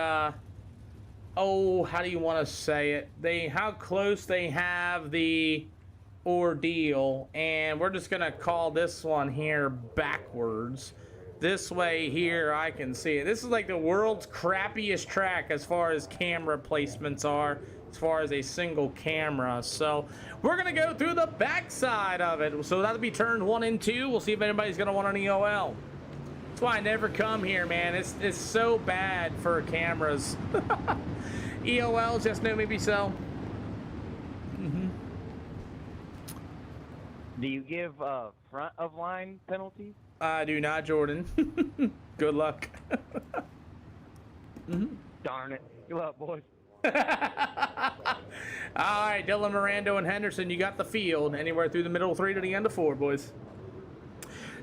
[SPEAKER 1] oh, how do you want to say it? How close they have the ordeal, and we're just gonna call this one here backwards. This way here, I can see it. This is like the world's crappiest track as far as camera placements are, as far as a single camera. So we're gonna go through the backside of it. So that'll be turn 1 and 2. We'll see if anybody's gonna want an EOL. That's why I never come here, man. It's so bad for cameras. EOLs, just no, maybe so.
[SPEAKER 5] Do you give front of line penalties?
[SPEAKER 1] I do not, Jordan. Good luck.
[SPEAKER 5] Darn it. Good luck, boys.
[SPEAKER 1] All right, Dylan, Mirando, and Henderson, you got the field. Anywhere through the middle 3 to the end of 4, boys.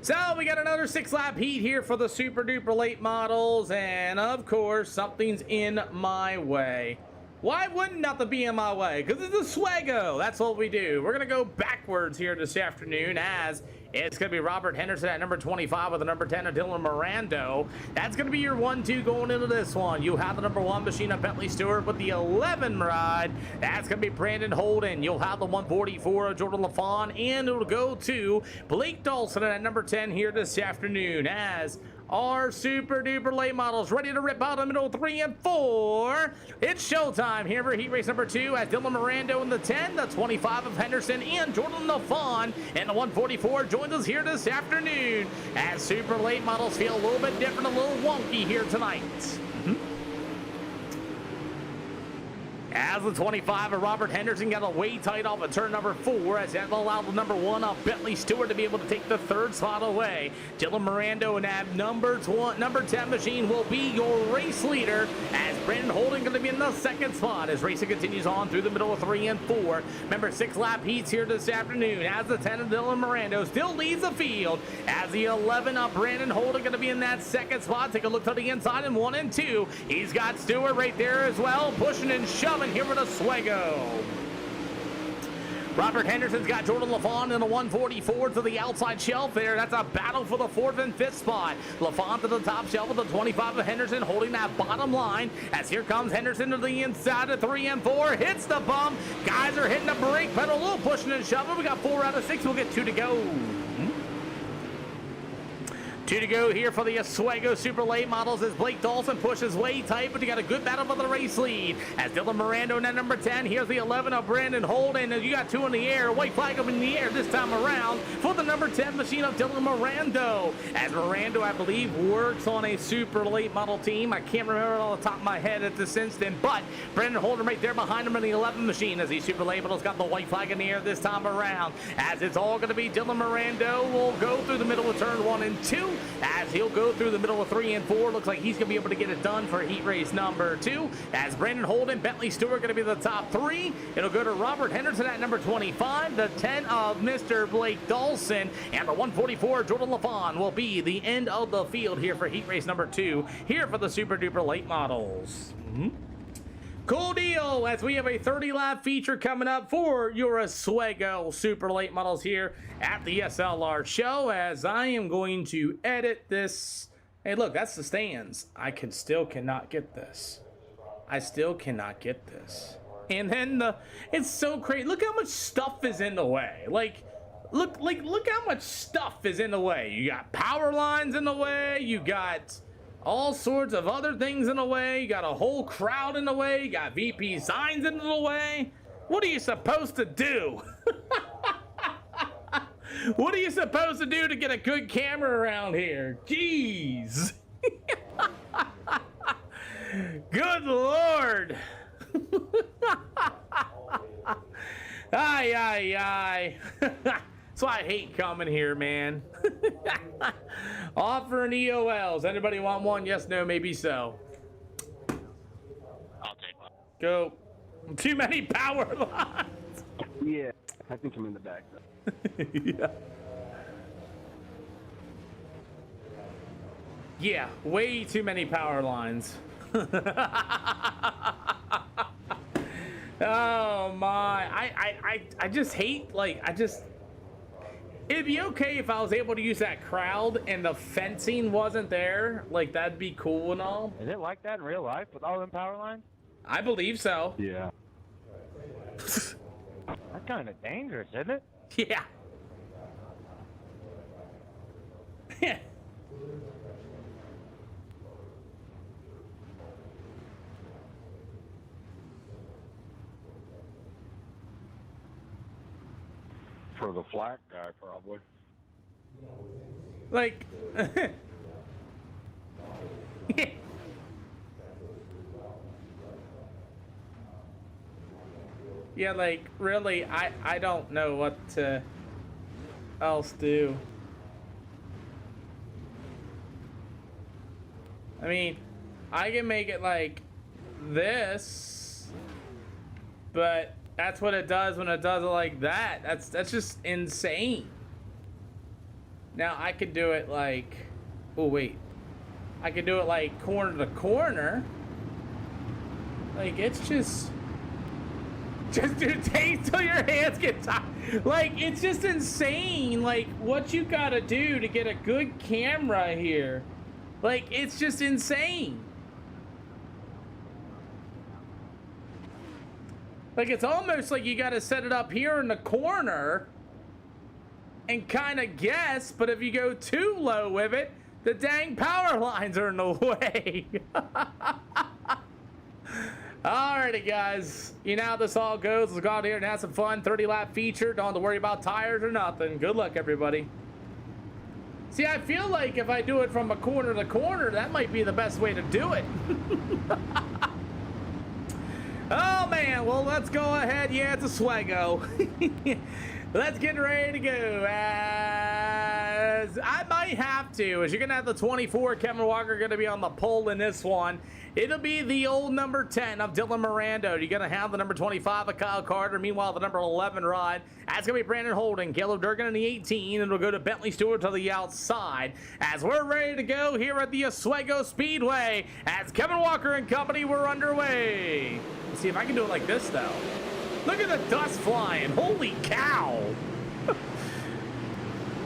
[SPEAKER 1] So we got another 6-lap heat here for the super duper late models, and of course something's in my way. Why wouldn't nothing be in my way? Because it's Oswego. That's what we do. We're gonna go backwards here this afternoon, as it's gonna be Robert Henderson at number 25 with the number 10 of Dylan Mirando. That's gonna be your 1-2 going into this one. You have the number 1 machine of Bentley Stewart with the 11 ride. That's gonna be Brandon Holden. You'll have the 144 of Jordan LaFawn, and it'll go to Blake Dawson at number 10 here this afternoon, as our super duper late models ready to rip out the middle 3 and 4. It's showtime here for heat race number 2 at Dylan Mirando in the 10, the 25 of Henderson, and Jordan LaFawn, and the 144 joins us here this afternoon, as super late models feel a little bit different, a little wonky here tonight. As the 25 of Robert Henderson got away tight off of turn number 4, as that allowed the number 1 of Bentley Stewart to be able to take the 3rd spot away. Dylan Mirando and that number 10 machine will be your race leader, as Brandon Holden going to be in the 2nd spot as racing continues on through the middle of 3 and 4. Remember, 6-lap heats here this afternoon, as the 10 of Dylan Mirando still leads the field, as the 11 of Brandon Holden going to be in that 2nd spot. Take a look to the inside in 1 and 2. He's got Stewart right there as well, pushing and shoving here for the Oswego. Robert Henderson's got Jordan LaFont in the 144 to the outside shelf there. That's a battle for the 4th and 5th spot. LaFont to the top shelf with the 25 of Henderson holding that bottom line. As here comes Henderson to the inside of 3 and 4. Hits the bump. Guys are hitting the brake pedal, a little pushing and shoving. We got 4 out of 6. We'll get 2 to go. 2 to go here for the Oswego Super Late Models as Blake Dawson pushes way tight, but you got a good battle for the race lead. As Dylan Mirando in that number 10, here's the 11 of Brandon Holden, and you got 2 in the air. White flag up in the air this time around for the number 10 machine of Dylan Mirando. As Mirando, I believe, works on a Super Late Model team. I can't remember it off the top of my head at this instant, but Brandon Holden right there behind him in the 11 machine as these Super Late Models got the white flag in the air this time around. As it's all going to be Dylan Mirando will go through the middle of turn 1 and 2. As he'll go through the middle of 3 and 4. Looks like he's going to be able to get it done for heat race number 2. As Brandon Holden, Bentley Stewart going to be the top 3. It'll go to Robert Henderson at number 25. The 10 of Mr. Blake Dawson. And the 144 Jordan LaFont will be the end of the field here for heat race number 2 here for the Super Duper Late Models. Cool deal, as we have a 30-lap feature coming up for your Oswego Super Late Models here at the SLR show, as I am going to edit this. Hey, look, that's the stands. I still cannot get this. I still cannot get this. And then it's so crazy. Look how much stuff is in the way. Look how much stuff is in the way. You got power lines in the way. You got all sorts of other things in the way. You got a whole crowd in the way. You got VP signs in the way. What are you supposed to do? What are you supposed to do to get a good camera around here? Jeez. Good Lord. Aye. That's why I hate coming here, man. Offering EOLs. Anybody want one? Yes, no, maybe so.
[SPEAKER 2] I'll take one.
[SPEAKER 1] Go. Too many power lines.
[SPEAKER 2] Yeah, I think I'm in the back though.
[SPEAKER 1] Yeah. Yeah, way too many power lines. Oh my. I just hate, it'd be okay if I was able to use that crowd and the fencing wasn't there. Like, that'd be cool and all.
[SPEAKER 5] Is it like that in real life with all them power lines?
[SPEAKER 1] I believe so.
[SPEAKER 2] Yeah.
[SPEAKER 5] That's kind of dangerous, isn't it?
[SPEAKER 1] Yeah. Yeah.
[SPEAKER 2] For the flat guy, probably.
[SPEAKER 1] Like, yeah, like, really, I don't know what to else do. I mean, I can make it like this, but that's what it does when it does it like that. That's just insane. Now I could do it like, oh wait, I could do it like corner to corner. Like, it's just do taste till your hands get tired. Like, it's just insane. Like, what you gotta do to get a good camera here. Like, it's just insane. Like, it's almost like you gotta set it up here in the corner and kind of guess, but if you go too low with it, the dang power lines are in the way. Alrighty, guys. You know how this all goes. Let's go out here and have some fun. 30-lap feature. Don't have to worry about tires or nothing. Good luck, everybody. See, I feel like if I do it from a corner to corner, that might be the best way to do it. Oh man, well let's go ahead. Yeah, it's a Swego. Let's get ready to go. As I might have to, as you're gonna have the 24 Kevin Walker gonna be on the pole in this one. It'll be the old number 10 of Dylan Miranda. You're gonna have the number 25 of Kyle Carter. Meanwhile, the number 11 ride, that's gonna be Brandon Holden, Caleb Durgan in the 18, and it'll go to Bentley Stewart to the outside. As we're ready to go here at the Oswego Speedway, as Kevin Walker and company, we're underway. Let's see if I can do it like this though. Look at the dust flying. Holy cow.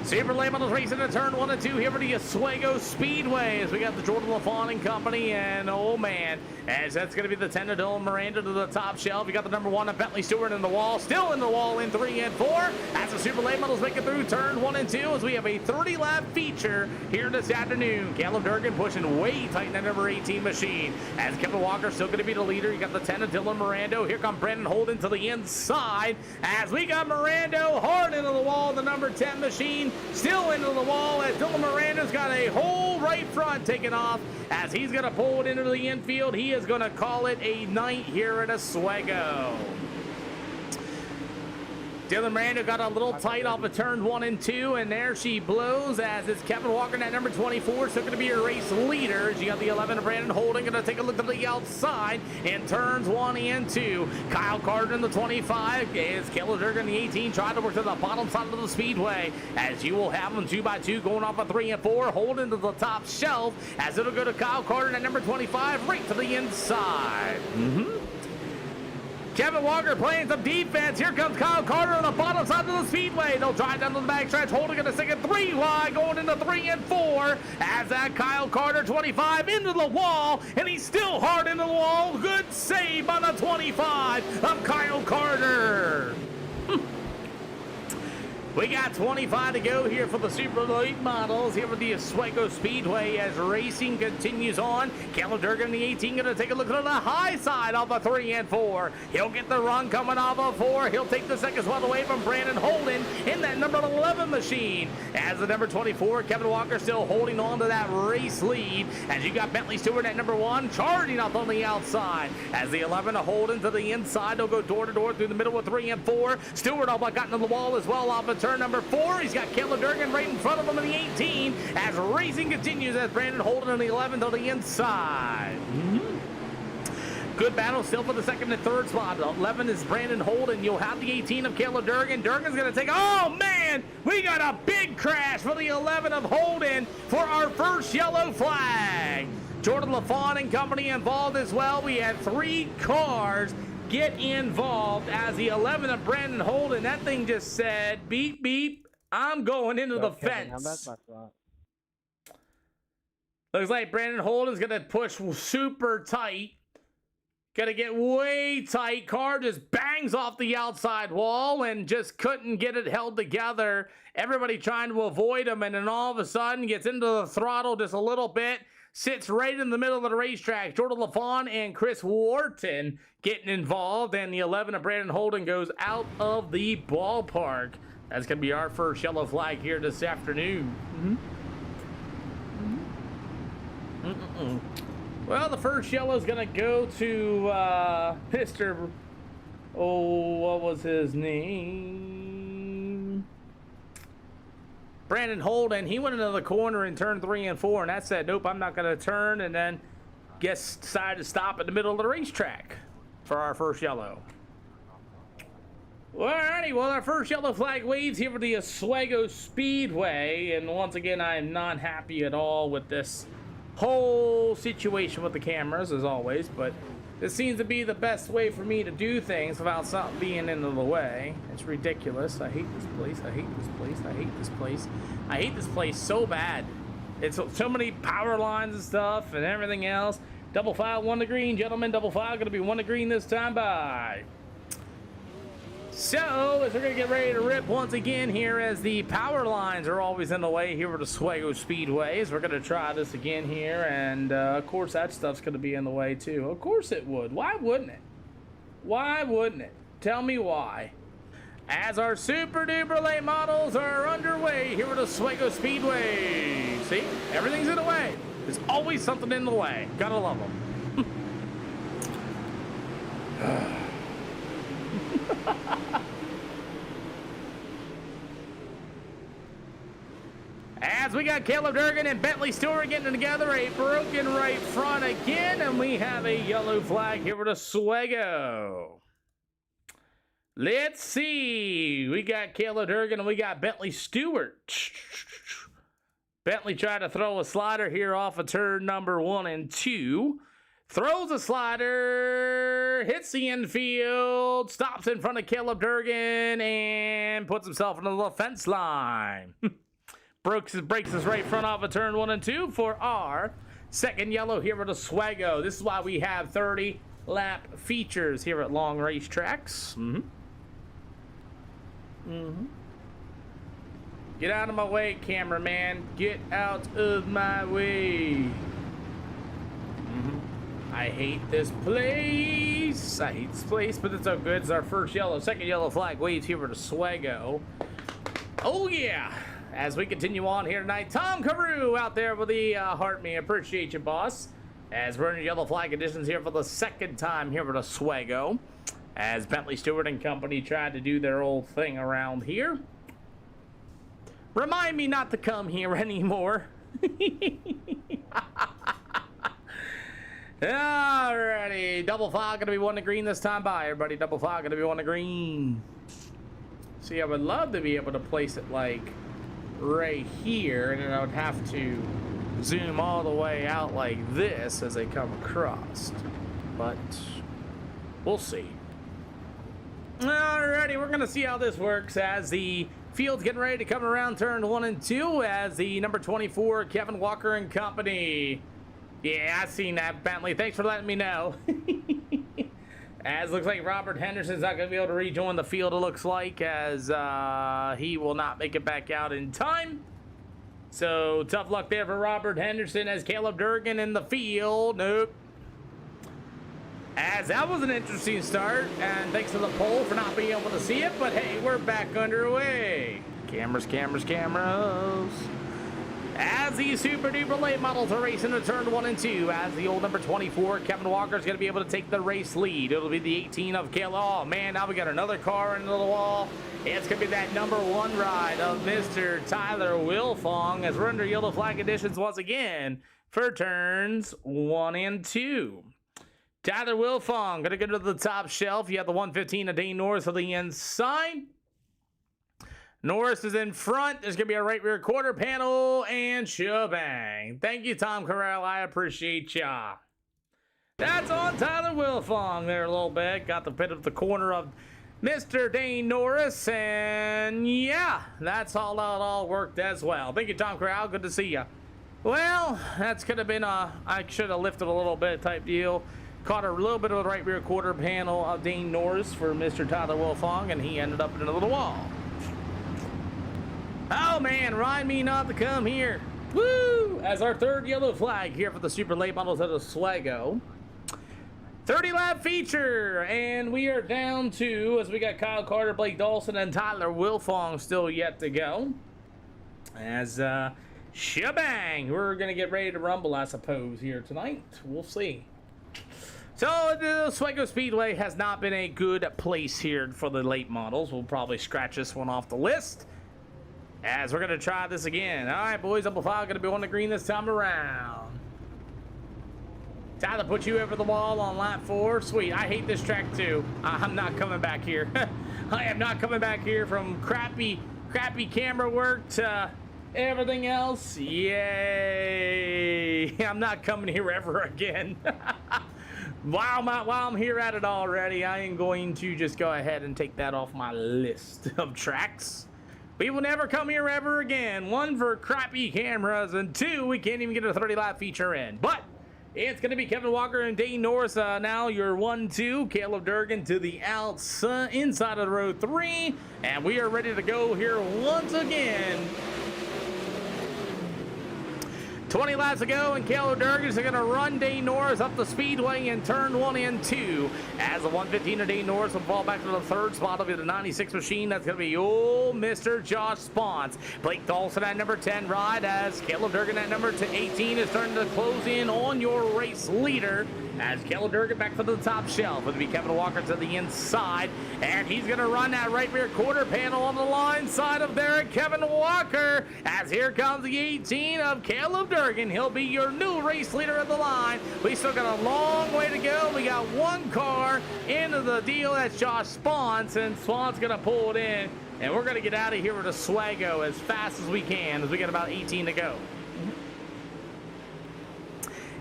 [SPEAKER 1] Super Late Models racing in turn 1 and 2 here for the Oswego Speedway as we got the Jordan LaFawn and company, and oh man, as that's going to be the 10 of Dylan Miranda to the top shelf. You got the number 1 of Bentley Stewart in the wall, still in the wall in 3 and 4 as the Super Late Models make it through turn 1 and 2 as we have a 30-lap feature here this afternoon. Caleb Durgan pushing way tight in that number 18 machine as Kevin Walker still going to be the leader. You got the 10 of Dylan Miranda. Here come Brandon Holden to the inside as we got Miranda hard into the wall, the number 10 machine. Still into the wall as Dylan Miranda's got a whole right front taken off as he's going to pull it into the infield. He is going to call it a night here at Oswego. Dylan Miranda got a little tight off of turn 1 and 2, and there she blows as it's Kevin Walker at number 24, still going to be your race leader. You got the 11 of Brandon Holden, going to take a look to the outside in turns 1 and 2. Kyle Carter in the 25 is Caleb Durgan in the 18, trying to work to the bottom side of the speedway as you will have them 2 by 2 going off of 3 and 4, Holden to the top shelf as it'll go to Kyle Carter at number 25 right to the inside. Kevin Walker playing some defense. Here comes Kyle Carter on the bottom side of the speedway. They'll drive down to the backstretch. Holding in a second 3 wide, going into 3 and 4. As that Kyle Carter 25 into the wall, and he's still hard into the wall. Good save on the 25 of Kyle Carter. We got 25 to go here for the Super Late Models here for the Oswego Speedway as racing continues on. Caleb Durgan, the 18, going to take a look at the high side off of 3 and 4. He'll get the run coming off of 4. He'll take the second spot away from Brandon Holden in that number 11 machine. As the number 24, Kevin Walker still holding on to that race lead. As you got Bentley Stewart at number 1, charging up on the outside. As the 11 Holden to the inside, they'll go door to door through the middle of 3 and 4. Stewart all but got into the wall as well off of turn number 4. He's got Caleb Durgan right in front of him in the 18 as racing continues as Brandon Holden in the 11 to the inside. Good battle still for the second and third spot. 11 is Brandon Holden. You'll have the 18 of Caleb Durgan. Durgan's going to take, oh man, we got a big crash for the 11 of Holden for our first yellow flag. Jordan LaFawn and company involved as well. We had 3 cars get involved as the 11 of Brandon Holden. That thing just said, beep, beep, I'm going into the fence. Looks like Brandon Holden's going to push super tight. Going to get way tight. Car just bangs off the outside wall and just couldn't get it held together. Everybody trying to avoid him, and then all of a sudden gets into the throttle just a little bit. Sits right in the middle of the racetrack. Jordan LaFawn and Chris Wharton getting involved, and the 11 of Brandon Holden goes out of the ballpark. That's going to be our first yellow flag here this afternoon. Well, the first yellow is going to go to Mr. Oh, what was his name? Brandon Holden. He went into the corner in turn 3 and 4, and that said, nope, I'm not going to turn, and then decided to stop in the middle of the racetrack for our first yellow. Alrighty, well, our first yellow flag waves here for the Oswego Speedway, and once again, I am not happy at all with this whole situation with the cameras, as always, but this seems to be the best way for me to do things without something being into the way. It's ridiculous. I hate this place. I hate this place. I hate this place. I hate this place so bad. It's so many power lines and stuff and everything else. Double file, 1 to green, gentlemen. Double file, going to be 1 to green this time. Bye. So, as we're going to get ready to rip once again here, as the power lines are always in the way here at Oswego Speedways, we're going to try this again here, and of course that stuff's going to be in the way too. Of course it would. Why wouldn't it? Why wouldn't it? Tell me why. As our super duper late models are underway here at Oswego Speedway. See? Everything's in the way. There's always something in the way. Gotta love them. As we got Caleb Durgan and Bentley Stewart getting together, a broken right front again, and we have a yellow flag here for Oswego. Let's see. We got Caleb Durgan and we got Bentley Stewart. Bentley tried to throw a slider here off of turn number 1 and 2. Throws a slider, hits the infield, stops in front of Caleb Durgan, and puts himself into the fence line. Breaks his right front off of turn 1 and 2 for our second yellow here at Oswego. This is why we have 30 lap features here at long race tracks. Get out of my way, cameraman. Get out of my way. I hate this place. I hate this place, but it's all good. It's our first yellow. Second yellow flag waves here at Oswego. Oh, yeah. As we continue on here tonight, Tom Carew out there with the heart me. Appreciate you, boss. As we're in yellow flag editions here for the second time here at Oswego. As Bentley Stewart and company tried to do their old thing around here. Remind me not to come here anymore. Alrighty, double fog gonna be one to green this time. Bye, everybody. Double fog gonna be one to green. See, I would love to be able to place it like right here, and then I would have to zoom all the way out like this as they come across. But we'll see. Alrighty, we're gonna see how this works as the field's getting ready to come around turn 1 and 2 as the number 24 Kevin Walker and company. Yeah, I seen that, Bentley. Thanks for letting me know. As looks like Robert Henderson's not going to be able to rejoin the field, it looks like, as he will not make it back out in time. So, tough luck there for Robert Henderson as Caleb Durgan in the field. Nope. As that was an interesting start, and thanks to the poll for not being able to see it, but hey, we're back underway. Cameras, cameras, cameras. As these super duper late models are racing to turn 1 and 2, as the old number 24 Kevin Walker is going to be able to take the race lead. It'll be the 18 of Caleb. Oh man, now we got another car into the wall. It's going to be that number 1 ride of Mr. Tyler Wilfong as we're under yellow flag editions once again for turns 1 and 2. Tyler Wilfong going to go to the top shelf. You have the 115 of Dane Norris on the inside. Norris is in front. There's going to be a right rear quarter panel and shebang. Thank you, Tom Corral. I appreciate ya. That's on Tyler Wilfong there a little bit. Got the bit of the corner of Mr. Dane Norris. And yeah, that's all it all worked as well. Thank you, Tom Corral. Good to see ya. Well, that's could have been a I should have lifted a little bit type deal. Caught a little bit of the right rear quarter panel of Dane Norris for Mr. Tyler Wilfong, and he ended up in a little wall. Oh man, remind me not to come here. Woo! As our third yellow flag here for the super late models at Oswego. 30 lap feature, and we are down to, as we got Kyle Carter, Blake Dawson, and Tyler Wilfong still yet to go. As shebang, we're gonna get ready to rumble, I suppose, here tonight. We'll see. So the Oswego Speedway has not been a good place here for the late models. We'll probably scratch this one off the list. As we're going to try this again. All right, boys, double five going to be on the green this time around. Tyler, put you over the wall on lap 4. Sweet. I hate this track, too. I'm not coming back here. I am not coming back here from crappy camera work to everything else. Yay. I'm not coming here ever again. While I'm here at it already, I am going to just go ahead and take that off my list of tracks. We will never come here ever again. 1, for crappy cameras, and 2, we can't even get a 30 lap feature in. But it's going to be Kevin Walker and Dane Norris now. Your 1-2. Caleb Durgan to the outside, inside of the row 3. And we are ready to go here once again. 20 laps to go, and Caleb Durgan's going to run Dane Norris up the speedway in turn 1 and 2. As the 115 of Dane Norris will fall back to the third spot. It'll be the 96 machine. That's going to be old Mr. Josh Spons. Blake Dawson at number 10 ride, as Caleb Durgan at number 18 is starting to close in on your race leader. As Caleb Durgan back to the top shelf. It'll be Kevin Walker to the inside. And he's going to run that right rear quarter panel on the line side of there at Kevin Walker. As here comes the 18 of Caleb Durgan. He'll be your new race leader of the line. We still got a long way to go. We got one car into the deal. That's Josh Spons. And Spons going to pull it in. And we're going to get out of here with a Swago as fast as we can, as we got about 18 to go.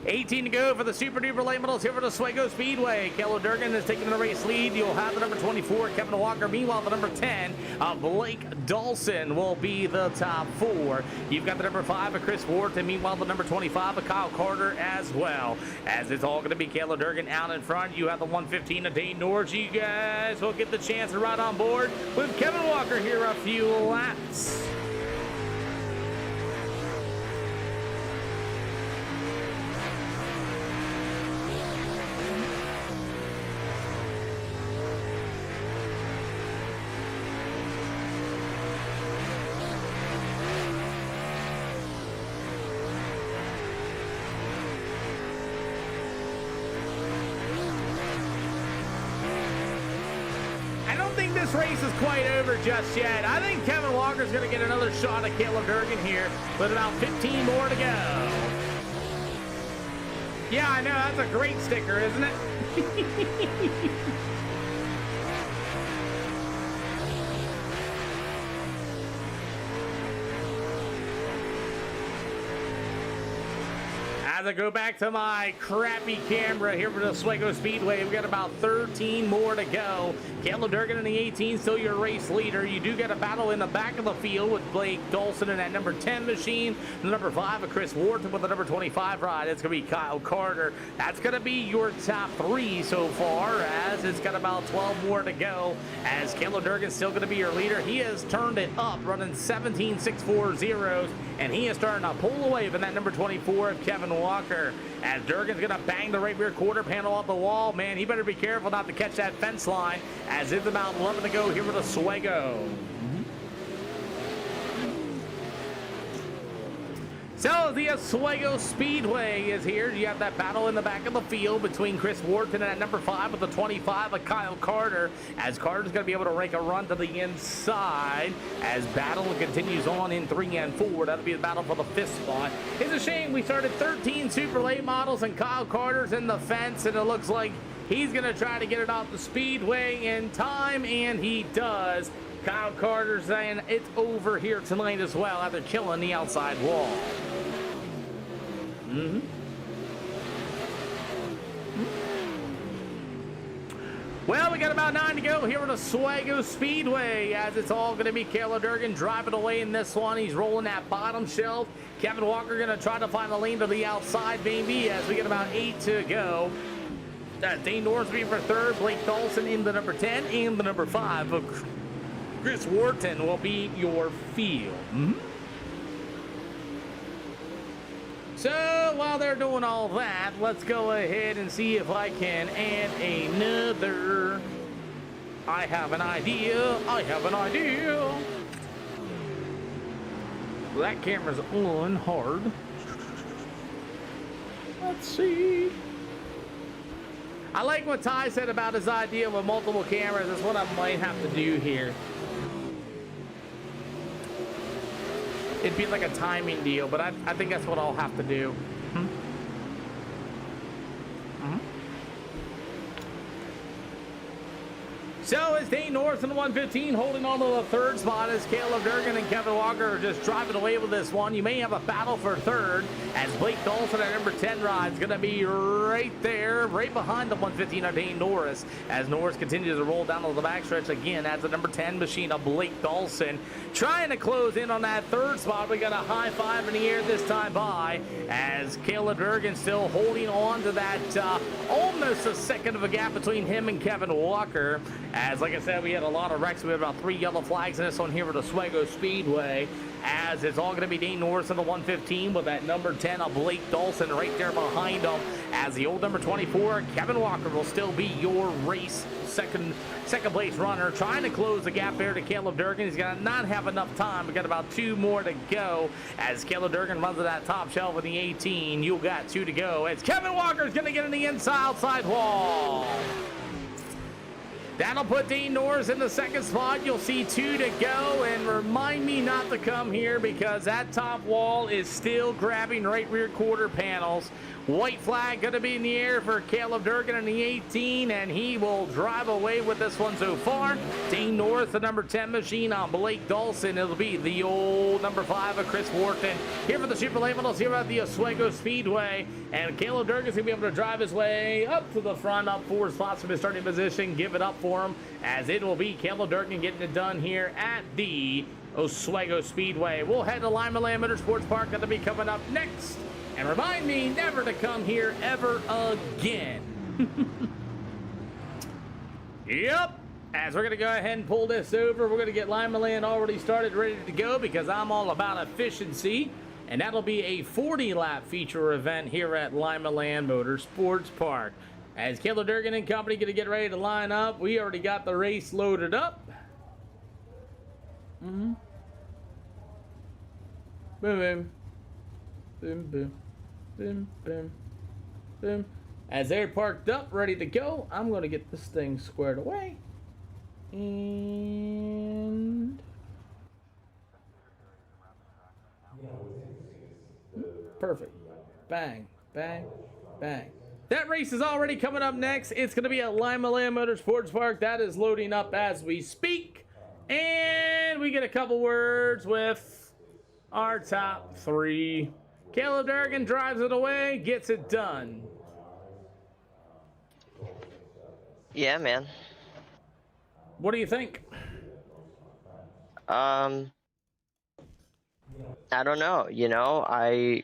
[SPEAKER 1] 18 to go for the Super Duper late models here for the Swago Speedway. Caleb Durgan is taking the race lead. You'll have the number 24, Kevin Walker. Meanwhile, the number 10, Blake Dawson will be the top 4. You've got the number 5 of Chris Wharton. Meanwhile, the number 25 of Kyle Carter as well. As it's all going to be Caleb Durgan out in front. You have the 115 of Dane Norris. You guys will get the chance to ride on board with Kevin Walker here a few laps. This race is quite over just yet. I think Kevin Walker's going to get another shot at Caleb Durgan here with about 15 more to go. Yeah, I know. That's a great sticker, isn't it? As I go back to my crappy camera here for the Swago Speedway, we've got about 13 more to go. Caleb Durgan in the 18, still your race leader. You do get a battle in the back of the field with Blake Dawson in that number 10 machine. The number 5 of Chris Wharton with the number 25 ride. It's going to be Kyle Carter. That's going to be your top 3 so far, as it's got about 12 more to go. As Caleb Durgan's still going to be your leader. He has turned it up, running 17.640s, and he is starting to pull away from that number 24 of Kevin Walker. As Durgan's going to bang the right rear quarter panel off the wall. Man, he better be careful not to catch that fence line, as it's about 11 to go here with a Swago. So the Oswego Speedway is here. You have that battle in the back of the field between Chris Wharton and at number 5 with the 25 of Kyle Carter, as Carter's going to be able to make a run to the inside as battle continues on in 3 and 4. That'll be the battle for the 5th spot. It's a shame we started 13 super late models and Kyle Carter's in the fence, and it looks like he's going to try to get it off the speedway in time, and he does. Kyle Carter saying it's over here tonight as well after killing the outside wall. Well, we got about 9 to go here at Oswego Speedway, as it's all going to be Caleb Durgan driving away in this one. He's rolling that bottom shelf. Kevin Walker going to try to find the lane to the outside, baby, as we get about 8 to go. Dane Norris will be for 3rd. Blake Dawson in the number 10 and the number 5 of Chris Wharton will be your field. So while they're doing all that, let's go ahead and see if I can add another. I have an idea. That camera's on hard. Let's see. I like what Ty said about his idea with multiple cameras. That's what I might have to do here. It'd be like a timing deal, but I think that's what I'll have to do. So it's Dane Norris in the 115 holding on to the 3rd spot as Caleb Durgan and Kevin Walker are just driving away with this one. You may have a battle for 3rd as Blake Dawson at number 10 ride is going to be right there, right behind the 115 of Dane Norris, as Norris continues to roll down to the backstretch again as the number 10 machine of Blake Dawson trying to close in on that 3rd spot. We got a high 5 in the air this time by, as Caleb Durgan still holding on to that almost a second of a gap between him and Kevin Walker. As, like I said, we had a lot of wrecks. We had about 3 yellow flags in this one here at Oswego Speedway. as it's all going to be Dean Norris in the 115 with that number 10 of Blake Dawson right there behind him, as the old number 24, Kevin Walker, will still be your race second place runner, trying to close the gap there to Caleb Durgan. He's going to not have enough time. We got about 2 more to go as Caleb Durgan runs to that top shelf in the 18. You got 2 to go as Kevin Walker's going to get in the outside wall. That'll put Dean Norris in the second spot. You'll see 2 to go, and remind me not to come here because that top wall is still grabbing right rear quarter panels. White flag going to be in the air for Caleb Durgan in the 18, and he will drive away with this one so far. Dean Norris, the number 10 machine on Blake Dawson. It'll be the old number 5 of Chris Wharton. Here for the Super Late Models here at the Oswego Speedway. And Caleb Durgan's going to be able to drive his way up to the front, up 4 spots from his starting position. Give it up for him, as it will be Caleb Durgan getting it done here at the Oswego Speedway. We'll head to Lima Land Motorsports Park. That'll be coming up next. And remind me never to come here ever again. Yep. As we're going to go ahead and pull this over, we're going to get Lima Land already started, ready to go, because I'm all about efficiency. And that'll be a 40-lap feature event here at Lima Land Motorsports Park. As Caleb Durgan and company going to get ready to line up, we already got the race loaded up. Boom, boom. Boom, boom. Boom, boom, boom. As they're parked up, ready to go, I'm going to get this thing squared away. And perfect. Bang, bang, bang. That race is already coming up next. It's going to be at Lima Land Motorsports Park. That is loading up as we speak. And we get a couple words with our top 3. Caleb Durgan drives it away, gets it done.
[SPEAKER 6] Yeah, man.
[SPEAKER 1] What do you think?
[SPEAKER 6] I don't know. You know, I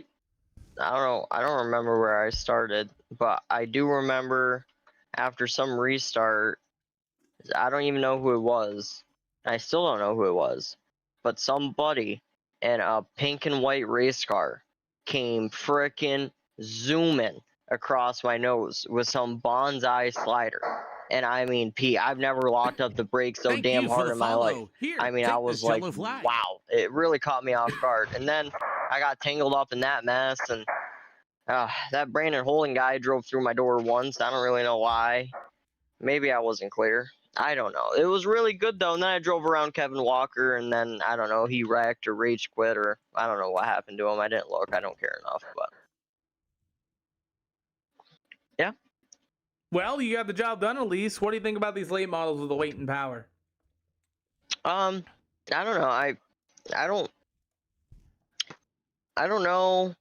[SPEAKER 6] don't know. I don't remember where I started, but I do remember after some restart, I don't even know who it was. I still don't know who it was, but somebody in a pink and white race car came frickin' zooming across my nose with some bonsai slider. And I mean, Pete, I've never locked up the brakes so
[SPEAKER 4] Thank
[SPEAKER 6] damn
[SPEAKER 4] you for
[SPEAKER 6] hard
[SPEAKER 4] the
[SPEAKER 6] in my
[SPEAKER 4] follow.
[SPEAKER 6] life.
[SPEAKER 4] Here,
[SPEAKER 6] I mean,
[SPEAKER 4] take
[SPEAKER 6] I was
[SPEAKER 4] this
[SPEAKER 6] like,
[SPEAKER 4] yellow flag.
[SPEAKER 6] wow, it really caught me off guard. And then I got tangled up in that mess, and that Brandon Holden guy drove through my door once. I don't really know why. Maybe I wasn't clear. I don't know. It was really good, though. And then I drove around Kevin Walker, and then, I don't know, he wrecked or rage quit, or I don't know what happened to him. I didn't look. I don't care enough, but yeah.
[SPEAKER 1] Well, you got the job done at least. What do you think about these late models with the weight and power?
[SPEAKER 6] I don't know. I don't know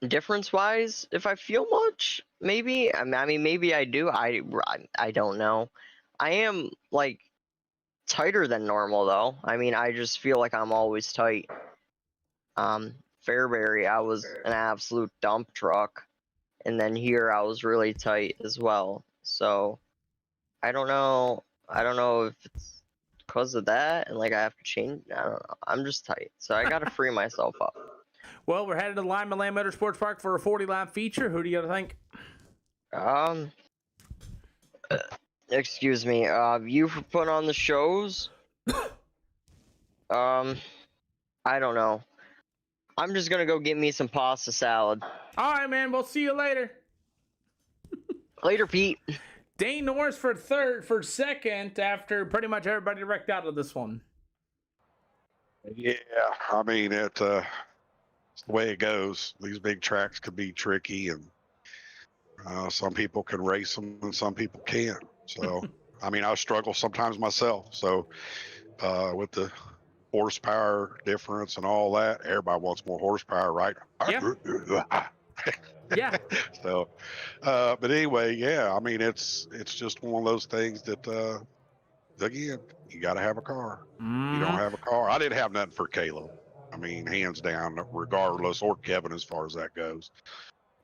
[SPEAKER 6] difference-wise if I feel much. Maybe. I mean, maybe I do. I don't know. I am, like, tighter than normal, though. I mean, I just feel like I'm always tight. Fairbury, I was an absolute dump truck. And then here I was really tight as well. So, I don't know. I don't know if it's because of that and, like, I have to change. I don't know. I'm just tight. So, I got to free myself up.
[SPEAKER 1] Well, we're headed to Lima Land Motorsports Park for a 40-lap feature. Who do you think?
[SPEAKER 6] Excuse me, you for putting on the shows? I don't know. I'm just gonna go get me some pasta salad.
[SPEAKER 1] All right, man. We'll see you later.
[SPEAKER 6] Later, Pete.
[SPEAKER 1] Dane Norris for second after pretty much everybody wrecked out of this one.
[SPEAKER 2] Yeah, I mean, it's the way it goes. These big tracks could be tricky, and some people can race them and some people can't. So, I mean, I struggle sometimes myself. So, with the horsepower difference and all that, everybody wants more horsepower, right?
[SPEAKER 1] Yeah. Yeah.
[SPEAKER 2] So, but anyway, yeah, I mean, it's just one of those things that, again, you got to have a car. You don't have a car. I didn't have nothing for Caleb. I mean, hands down, regardless, or Kevin as far as that goes.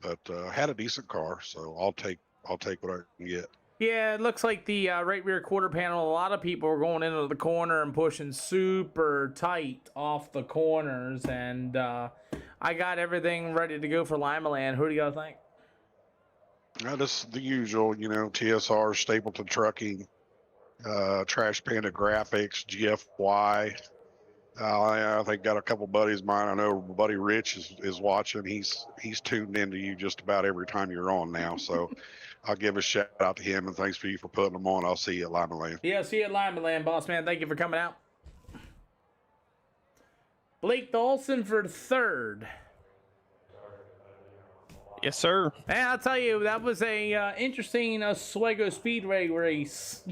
[SPEAKER 2] But had a decent car, so I'll take what I can get.
[SPEAKER 1] Yeah, it looks like the right rear quarter panel, a lot of people are going into the corner and pushing super tight off the corners. And I got everything ready to go for Lima Land. Who do you guys think?
[SPEAKER 2] This is the usual, you know, TSR, Stapleton Trucking, Trash Panda Graphics, GFY. I think got a couple buddies of mine. I know Buddy Rich is watching. He's tuned into you just about every time you're on now. So I'll give a shout out to him and thanks for you for putting them on. I'll see you at Lima Land.
[SPEAKER 1] Yeah, see you at Lima Land, boss man. Thank you for coming out. Blake Dawson for third.
[SPEAKER 7] Yes, sir.
[SPEAKER 1] Hey, I'll tell you, that was a interesting Oswego Speedway race.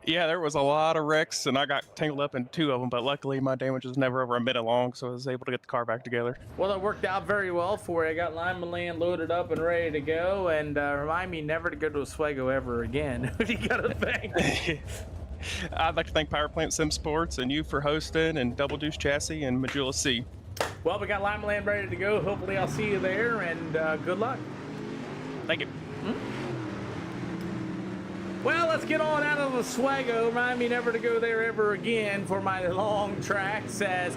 [SPEAKER 7] Yeah, there was a lot of wrecks, and I got tangled up in 2 of them, but luckily my damage was never over a minute long, so I was able to get the car back together.
[SPEAKER 1] Well, it worked out very well for you. I got Lima Land loaded up and ready to go, and remind me never to go to Oswego ever again. Who do you got to thank?
[SPEAKER 7] I'd like to thank Power Plant Sim Sports and you for hosting, and Double Deuce Chassis and Modesl C.
[SPEAKER 1] Well, we got Lima Land ready to go. Hopefully I'll see you there, and good luck.
[SPEAKER 7] Thank you.
[SPEAKER 1] Well, let's get on out of Oswego. Remind me never to go there ever again for my long track. Says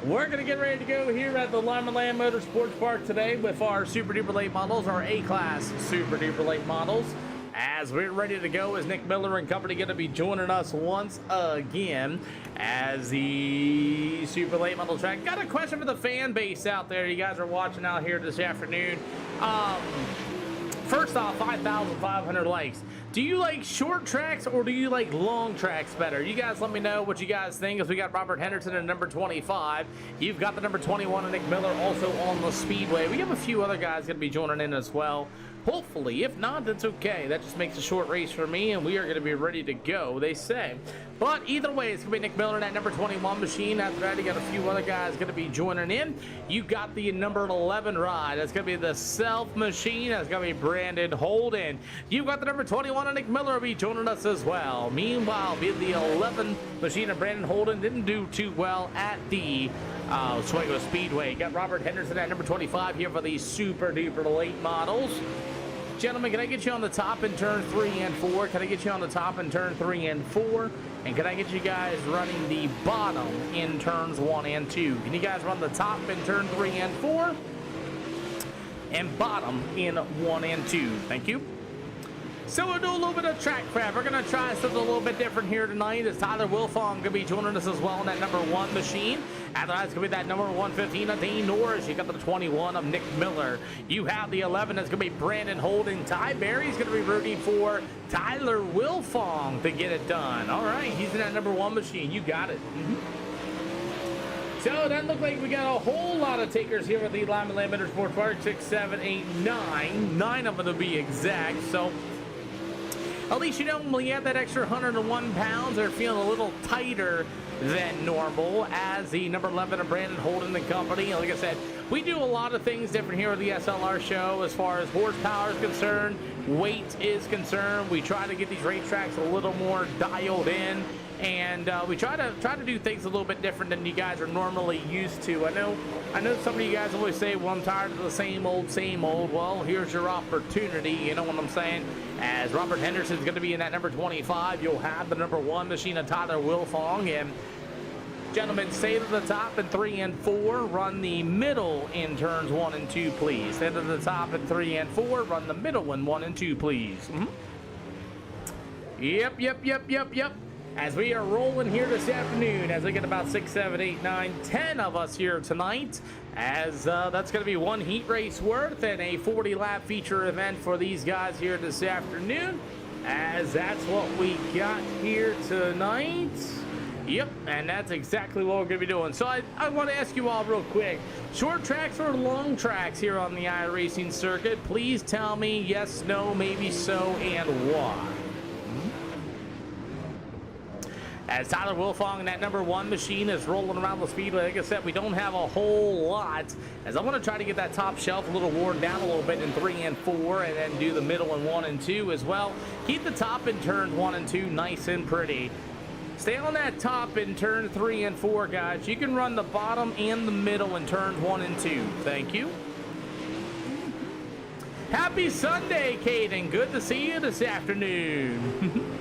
[SPEAKER 1] we're going to get ready to go here at the Lima Land Motorsports Park today with our Super Duper Late models, our A-Class Super Duper Late models. As we're ready to go, is Nick Miller and company going to be joining us once again as the Super Late Model track. Got a question for the fan base out there. You guys are watching out here this afternoon. First off, 5,500 likes. Do you like short tracks or do you like long tracks better? You guys let me know what you guys think, as we got Robert Henderson at number 25. You've got the number 21 and Nick Miller also on the speedway. We have a few other guys going to be joining in as well. Hopefully, if not, that's okay. That just makes a short race for me, and we are going to be ready to go, they say. But either way, it's going to be Nick Miller in that number 21 machine. After that, you got a few other guys going to be joining in. You got the number 11 ride. That's going to be the Self machine. That's going to be Brandon Holden. You've got the number 21 and Nick Miller will be joining us as well. Meanwhile, being the 11 machine of Brandon Holden didn't do too well at the Oswego Speedway. Got Robert Henderson at number 25 here for the Super Duper Late models. Gentlemen, can I get you on the top in turn 3 and 4? Can I get you on the top in turn 3 and 4? And can I get you guys running the bottom in turns 1 and 2? Can you guys run the top in turn 3 and 4? And bottom in 1 and 2. Thank you. So we'll do a little bit of track prep. We're going to try something a little bit different here tonight, as Tyler Wilfong going to be joining us as well in that number 1 machine. After that's going to be that number 115 of Dean Norris. You got the 21 of Nick Miller. You have the 11 that's going to be Brandon Holden. Ty Berry's going to be rooting for Tyler Wilfong to get it done. All right, he's in that number 1 machine. You got it. So it doesn't look like we got a whole lot of takers here at the Lima Land Motorsports Park. 6, 7, 8, 9. 9 of them to be exact. So at least you know when you have that extra 101 pounds, they're feeling a little tighter than normal, as the number 11 of Brandon Holden and company. Like I said, we do a lot of things different here at the SLR show as far as horsepower is concerned, weight is concerned. We try to get these racetracks a little more dialed in, and we try to do things a little bit different than you guys are normally used to. I know some of you guys always say, well, I'm tired of the same old. Well, here's your opportunity, you know what I'm saying? As Robert Henderson's going to be in that number 25, you'll have the number 1 machine of Tyler Wilfong. And gentlemen, stay to the top in 3 and 4. Run the middle in turns 1 and 2, please. Stay to the top in 3 and 4. Run the middle in 1 and 2, please. Yep. As we are rolling here this afternoon, as we get about 6, 7, 8, 9, 10 of us here tonight, as that's going to be 1 heat race worth and a 40-lap feature event for these guys here this afternoon, as that's what we got here tonight. Yep, and that's exactly what we're going to be doing. So I want to ask you all real quick, short tracks or long tracks here on the iRacing circuit? Please tell me yes, no, maybe so, and why. As Tyler Wilfong in that number 1 machine is rolling around the speedway, like I said, we don't have a whole lot, as I want to try to get that top shelf a little worn down a little bit in 3 and 4, and then do the middle in 1 and 2 as well. Keep the top in turns 1 and 2 nice and pretty. Stay on that top in turn 3 and 4, guys. You can run the bottom and the middle in turns 1 and 2. Thank you. Happy Sunday, Caden. Good to see you this afternoon.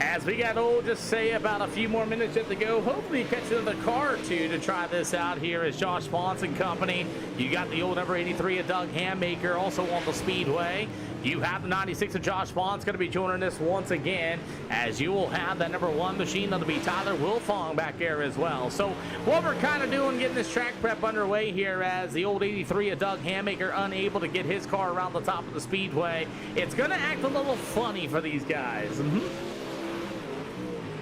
[SPEAKER 1] As we got just say about a few more minutes yet to go. Hopefully you catch another car or two to try this out here as Josh Ponce and company. You got the old number 83 of Doug Hammaker also on the speedway. You have the 96 of Josh Ponce going to be joining us once again, as you will have that number 1 machine that'll be Tyler Wilfong back there as well. So what we're kind of doing, getting this track prep underway here, as the old 83 of Doug Hammaker unable to get his car around the top of the speedway. It's going to act a little funny for these guys.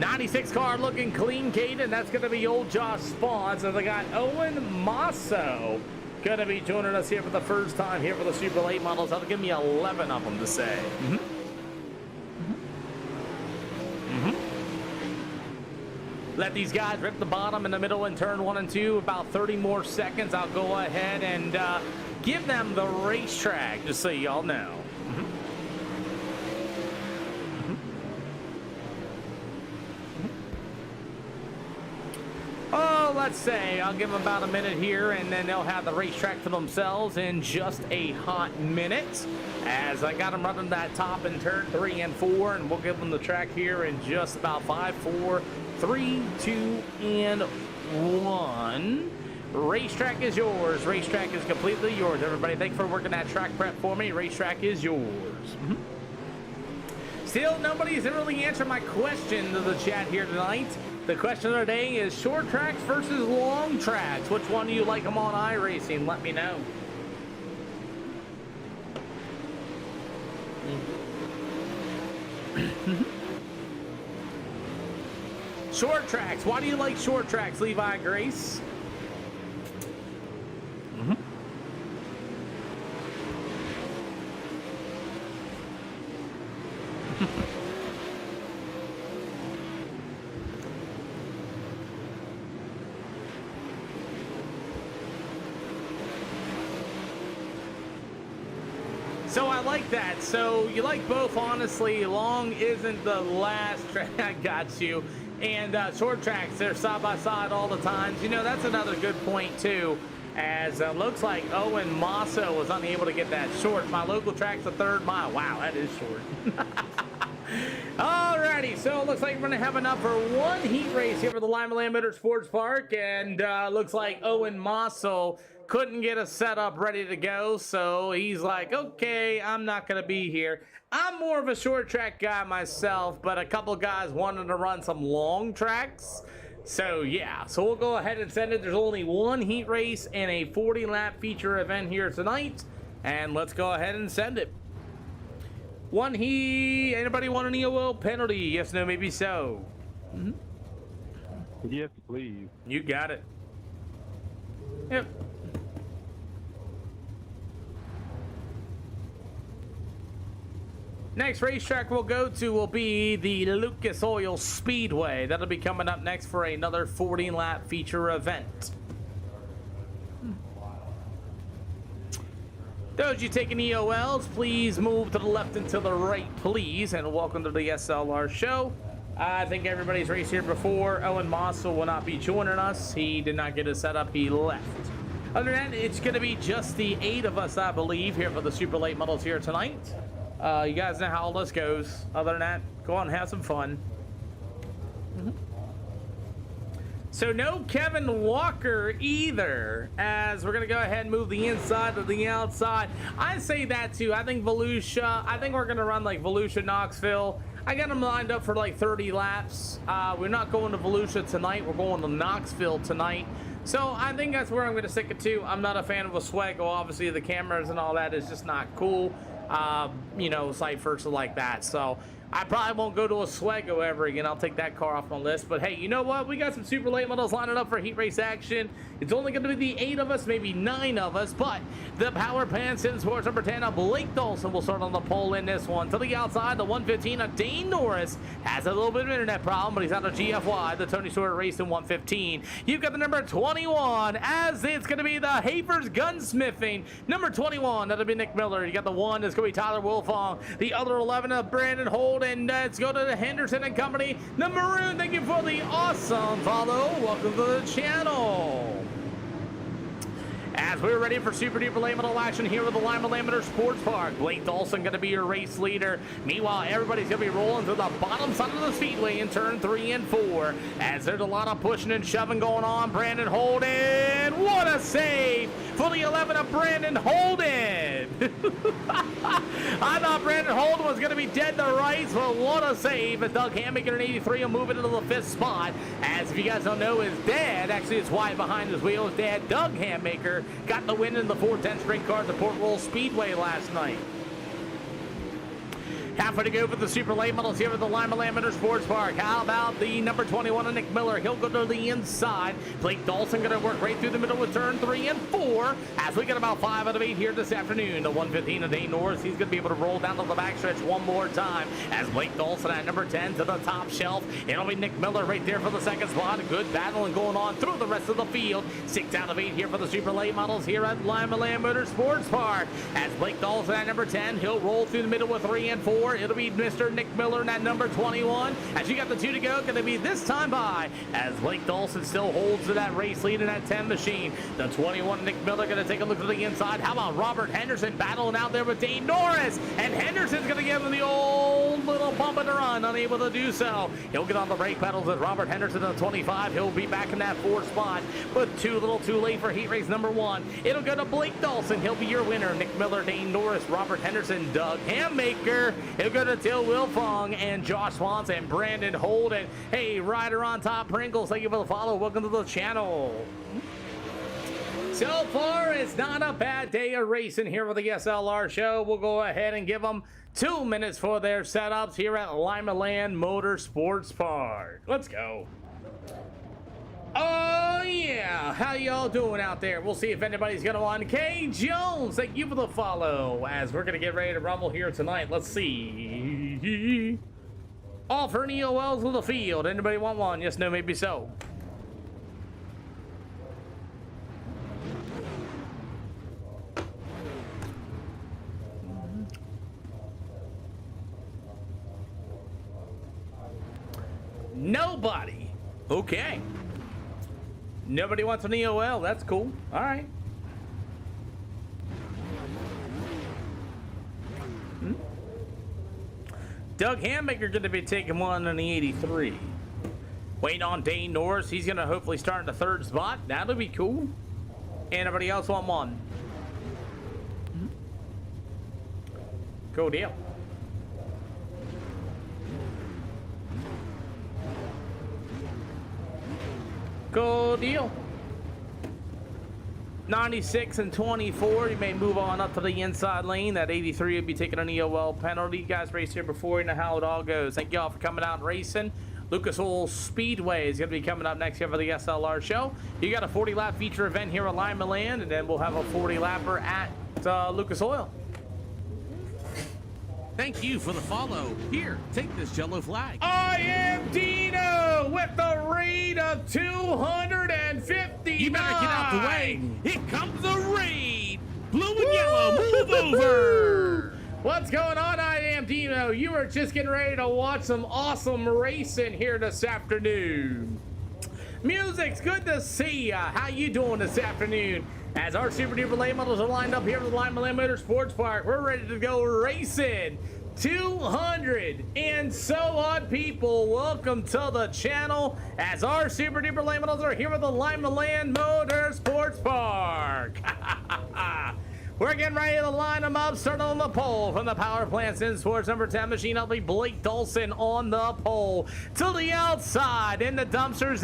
[SPEAKER 1] 96 car looking clean, Caden. That's going to be old Josh Spawns. And they got Owen Masso going to be joining us here for the first time here for the Super Late models. That'll give me 11 of them to say. Let these guys rip the bottom in the middle in turn 1 and 2. About 30 more seconds. I'll go ahead and give them the racetrack, just so y'all know. Oh, let's say I'll give them about a minute here, and then they'll have the racetrack for themselves in just a hot minute, as I got them running that top in turn 3 and 4, and we'll give them the track here in just about 5, 4, 3, 2, and 1. Racetrack is yours. Racetrack is completely yours, everybody. Thanks for working that track prep for me. Racetrack is yours. Still, nobody's really answered my question to the chat here tonight. The question of the day is short tracks versus long tracks. Which one do you like them on iRacing? Let me know. Short tracks. Why do you like short tracks, Levi Grace? So I like that. So you like both, honestly. Long isn't the last track. I got you. And short tracks, they're side by side all the times. You know, that's another good point too, as looks like Owen Masso was unable to get that short. My local track's the 3rd mile. Wow, that is short. Alrighty, so it looks like we're going to have enough for one heat race here for the Lima Land Motorsports Park, and looks like Owen Masso couldn't get a setup ready to go, so he's like, okay, I'm not going to be here. I'm more of a short track guy myself, but a couple guys wanted to run some long tracks. So yeah, so we'll go ahead and send it. There's only one heat race and a 40-lap feature event here tonight, and let's go ahead and send it. One heat. Anybody want an EOL penalty? Yes, no, maybe so.
[SPEAKER 5] Yes, please.
[SPEAKER 1] You got it. Yep. Next racetrack we'll go to will be the Lucas Oil Speedway. That'll be coming up next for another 40-lap feature event. Those you taking EOLs, please move to the left and to the right, please. And welcome to the SLR show. I think everybody's raced here before. Owen Mossel will not be joining us. He did not get a setup. He left. Other than that, it's going to be just the 8 of us, I believe, here for the Super Late Models here tonight. You guys know how all this goes. Other than that, go on and have some fun. So no Kevin Walker either, as we're going to go ahead and move the inside to the outside. I say that too. I think Volusia, I think we're going to run like Volusia Knoxville. I got them lined up for like 30 laps. We're not going to Volusia tonight. We're going to Knoxville tonight. So I think that's where I'm going to stick it to. I'm not a fan of Oswego. Obviously, the cameras and all that is just not cool. You know, site first like that. So I probably won't go to Oswego ever again. I'll take that car off my list. But hey, you know what? We got some Super Late Models lining up for heat race action. It's only going to be the 8 of us, maybe 9 of us. But the Power Pants in Sports number 10 of Blake Dawson will start on the pole in this one. To the outside, the 115 of Dane Norris has a little bit of an internet problem, but he's out of GFY, the Tony Stewart Racing 115. You've got the number 21, as it's going to be the Hafers Gunsmithing. Number 21, that'll be Nick Miller. You got the 1, it's going to be Tyler Wolfong. The other 11 of Brandon Holt, and let's go to the Henderson and Company. The Maroon, thank you for the awesome follow. Welcome to the channel. as we're ready for super duper late model action here with the Lima Laminer Sports Park. Blake Dawson going to be your race leader. Meanwhile, everybody's going to be rolling to the bottom side of the speedway in turn 3 and 4, as there's a lot of pushing and shoving going on. Brandon Holden, what a save for the 11 of Brandon Holden. I thought Brandon Holden was going to be dead to rights, but what a save. And Doug Hammaker in 83 will move into the 5th spot. As if you guys don't know, his dad, actually his wife behind his wheel, his dad, Doug Hammaker, got the win in the 410 sprint car at the Port Royal Speedway last night. Halfway to go for the super late models here at the Lima Laminer Sports Park. How about the number 21 of Nick Miller? He'll go to the inside. Blake Dawson going to work right through the middle with turn 3 and 4. As we get about 5 out of 8 here this afternoon. The 115 of Dane Norris. He's going to be able to roll down to the backstretch one more time. As Blake Dawson at number 10 to the top shelf. It'll be Nick Miller right there for the 2nd spot. A good battling going on through the rest of the field. 6 out of 8 here for the super late models here at Lima Laminer Sports Park. As Blake Dawson at number 10, he'll roll through the middle with 3 and 4. It'll be Mr. Nick Miller in that number 21. As you got the 2 to go, going to be this time by, as Blake Dawson still holds to that race lead in that 10 machine. The 21, Nick Miller, going to take a look to the inside. How about Robert Henderson battling out there with Dane Norris? And Henderson's going to give him the old little bump and run, unable to do so. He'll get on the brake pedals with Robert Henderson at 25. He'll be back in that 4th spot, but a little too late for heat race number 1. It'll go to Blake Dawson. He'll be your winner. Nick Miller, Dane Norris, Robert Henderson, Doug Hammaker. He'll go to Till Wilfong and Josh Swanson and Brandon Holden. Hey, Rider on Top Pringles, thank you for the follow. Welcome to the channel. So far, it's not a bad day of racing here with the SLR show. We'll go ahead and give them 2 minutes for their setups here at Lima Land Motorsports Park. Let's go. Oh yeah, how y'all doing out there? We'll see if anybody's gonna want. K Jones, thank you for the follow. As we're gonna get ready to rumble here tonight. Let's see. Offer NEOLs with the field. Anybody want one? Yes, no, maybe so. Nobody. Okay. Nobody wants an EOL. That's cool. All right. Doug Hammaker going to be taking one on the 83. Waiting on Dane Norris. He's going to hopefully start in the 3rd spot. That'll be cool. Anybody else want one? Cool deal. Cool deal. 96 and 24. You may move on up to the inside lane. That 83 will be taking an EOL penalty. You guys raced here before. You know how it all goes. Thank y'all for coming out and racing. Lucas Oil Speedway is going to be coming up next here for the SLR show. You got a 40-lap feature event here at Lima Land, and then we'll have a 40-lapper at Lucas Oil.
[SPEAKER 4] Thank you for the follow. Here, take this yellow flag.
[SPEAKER 1] I am Dino with the rate of 250.
[SPEAKER 4] You better get out the way. Here comes the raid. Blue and yellow, move over.
[SPEAKER 1] What's going on? I am Dino. You are just getting ready to watch some awesome racing here this afternoon. Music's good to see ya. How you doing this afternoon? As our super duper late models are lined up here at the Lima Land Motorsports Park, we're ready to go racing. 200 and so on people, welcome to the channel as our super duper late models are here with the Lima Land Motorsports Park. We're getting ready to line them up, starting on the pole from the power plant in sports number 10 machine. It'll be Blake Dawson on the pole. To the outside in the dumpsters,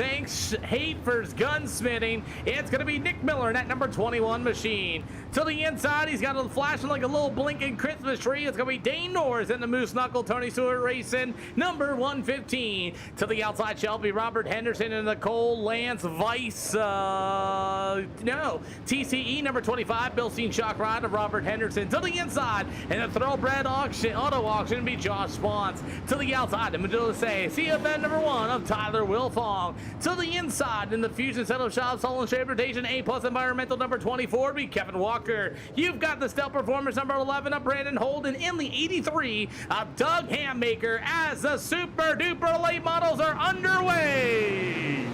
[SPEAKER 1] Hafer's gunsmithing. It's going to be Nick Miller in that number 21 machine. To the inside, he's got it flashing like a little blinking Christmas tree. It's going to be Dane Norris in the Moose Knuckle, Tony Stewart Racing, number 115. To the outside, Shelby Robert Henderson and Nicole Lance Weiss. TCE number 25, Bill Steen Shock Ride of Robert Henderson. To the inside, and the thoroughbred auto auction be Josh Spons. To the outside, the Modesl CFN number 1 of Tyler Wilfong. To the inside, in the Fusion Setup Shop, Solon Transportation A+ Environmental number 24 be Kevin Walker. You've got the Stealth Performance number 11 of Brandon Holden in the 83 of Doug Hammaker as the super duper late models are underway.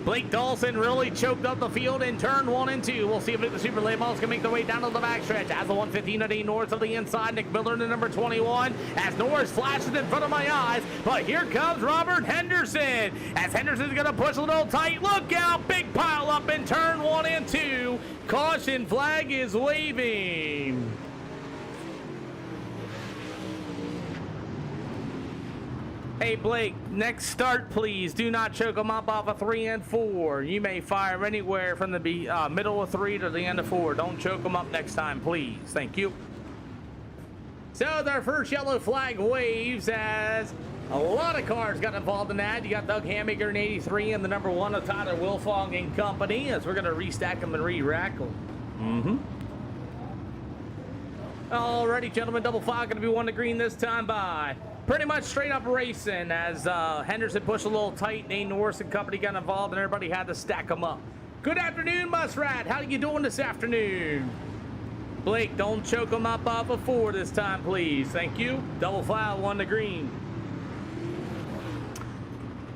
[SPEAKER 1] Blake Dawson really choked up the field in turn 1 and 2. We'll see if the Super Late Models can make their way down to the backstretch. As the 115 at north of the inside, Nick Miller to number 21. As Norris flashes in front of my eyes, but here comes Robert Henderson. As Henderson's gonna push a little tight. Look out, big pile up in turn 1 and 2. Caution flag is waving. Hey Blake, next start please. Do not choke them up off of 3 and 4. You may fire anywhere from the middle of 3 to the end of 4. Don't choke them up next time, please. Thank you. So their first yellow flag waves as a lot of cars got involved in that. You got Doug Hammaker in 83 and the number 1 of Tyler Wilfong and company as we're going to restack them and re-rack them. Alrighty, gentlemen, double file going to be 1 to green this time by pretty much straight up racing as Henderson pushed a little tight. Nate Norris and company got involved and everybody had to stack them up. Good afternoon, Muskrat. How you doing this afternoon? Blake, don't choke them up off of 4 this time, please. Thank you. Double file, 1 to green.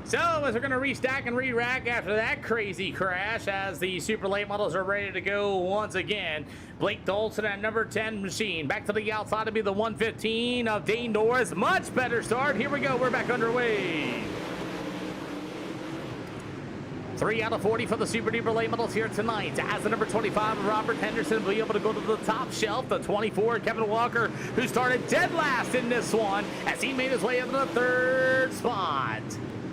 [SPEAKER 1] So, as we're going to restack and re-rack after that crazy crash, as the super late models are ready to go once again. Blake Dawson at number 10 machine. Back to the outside to be the 115 of Dane Norris. Much better start. Here we go. We're back underway. 3 out of 40 for the super duper late models here tonight. As the number 25, Robert Henderson will be able to go to the top shelf. The 24, Kevin Walker, who started dead last in this one, as he made his way up to the 3rd spot.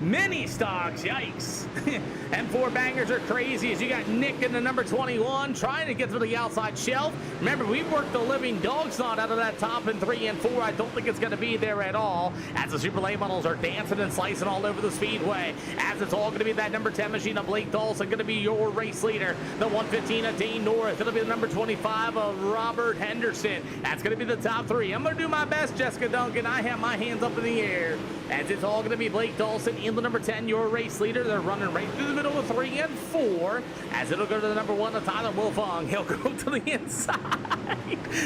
[SPEAKER 1] Mini stocks, yikes. M4 bangers are crazy as you got Nick in the number 21 trying to get to the outside shelf. Remember, we worked the living dog snot out of that top in 3 and 4. I don't think it's going to be there at all as the super late models are dancing and slicing all over the speedway. As it's all going to be that number 10 machine of Blake Dawson going to be your race leader. The 115 of Dane Norris going to be the number 25 of Robert Henderson. That's going to be the top 3. I'm going to do my best, Jessica Duncan. I have my hands up in the air as it's all going to be Blake Dawson in the number 10, your race leader. They're running right through the middle of 3 and 4 as it'll go to the number 1 of Tyler Wilfong. He'll go to the inside.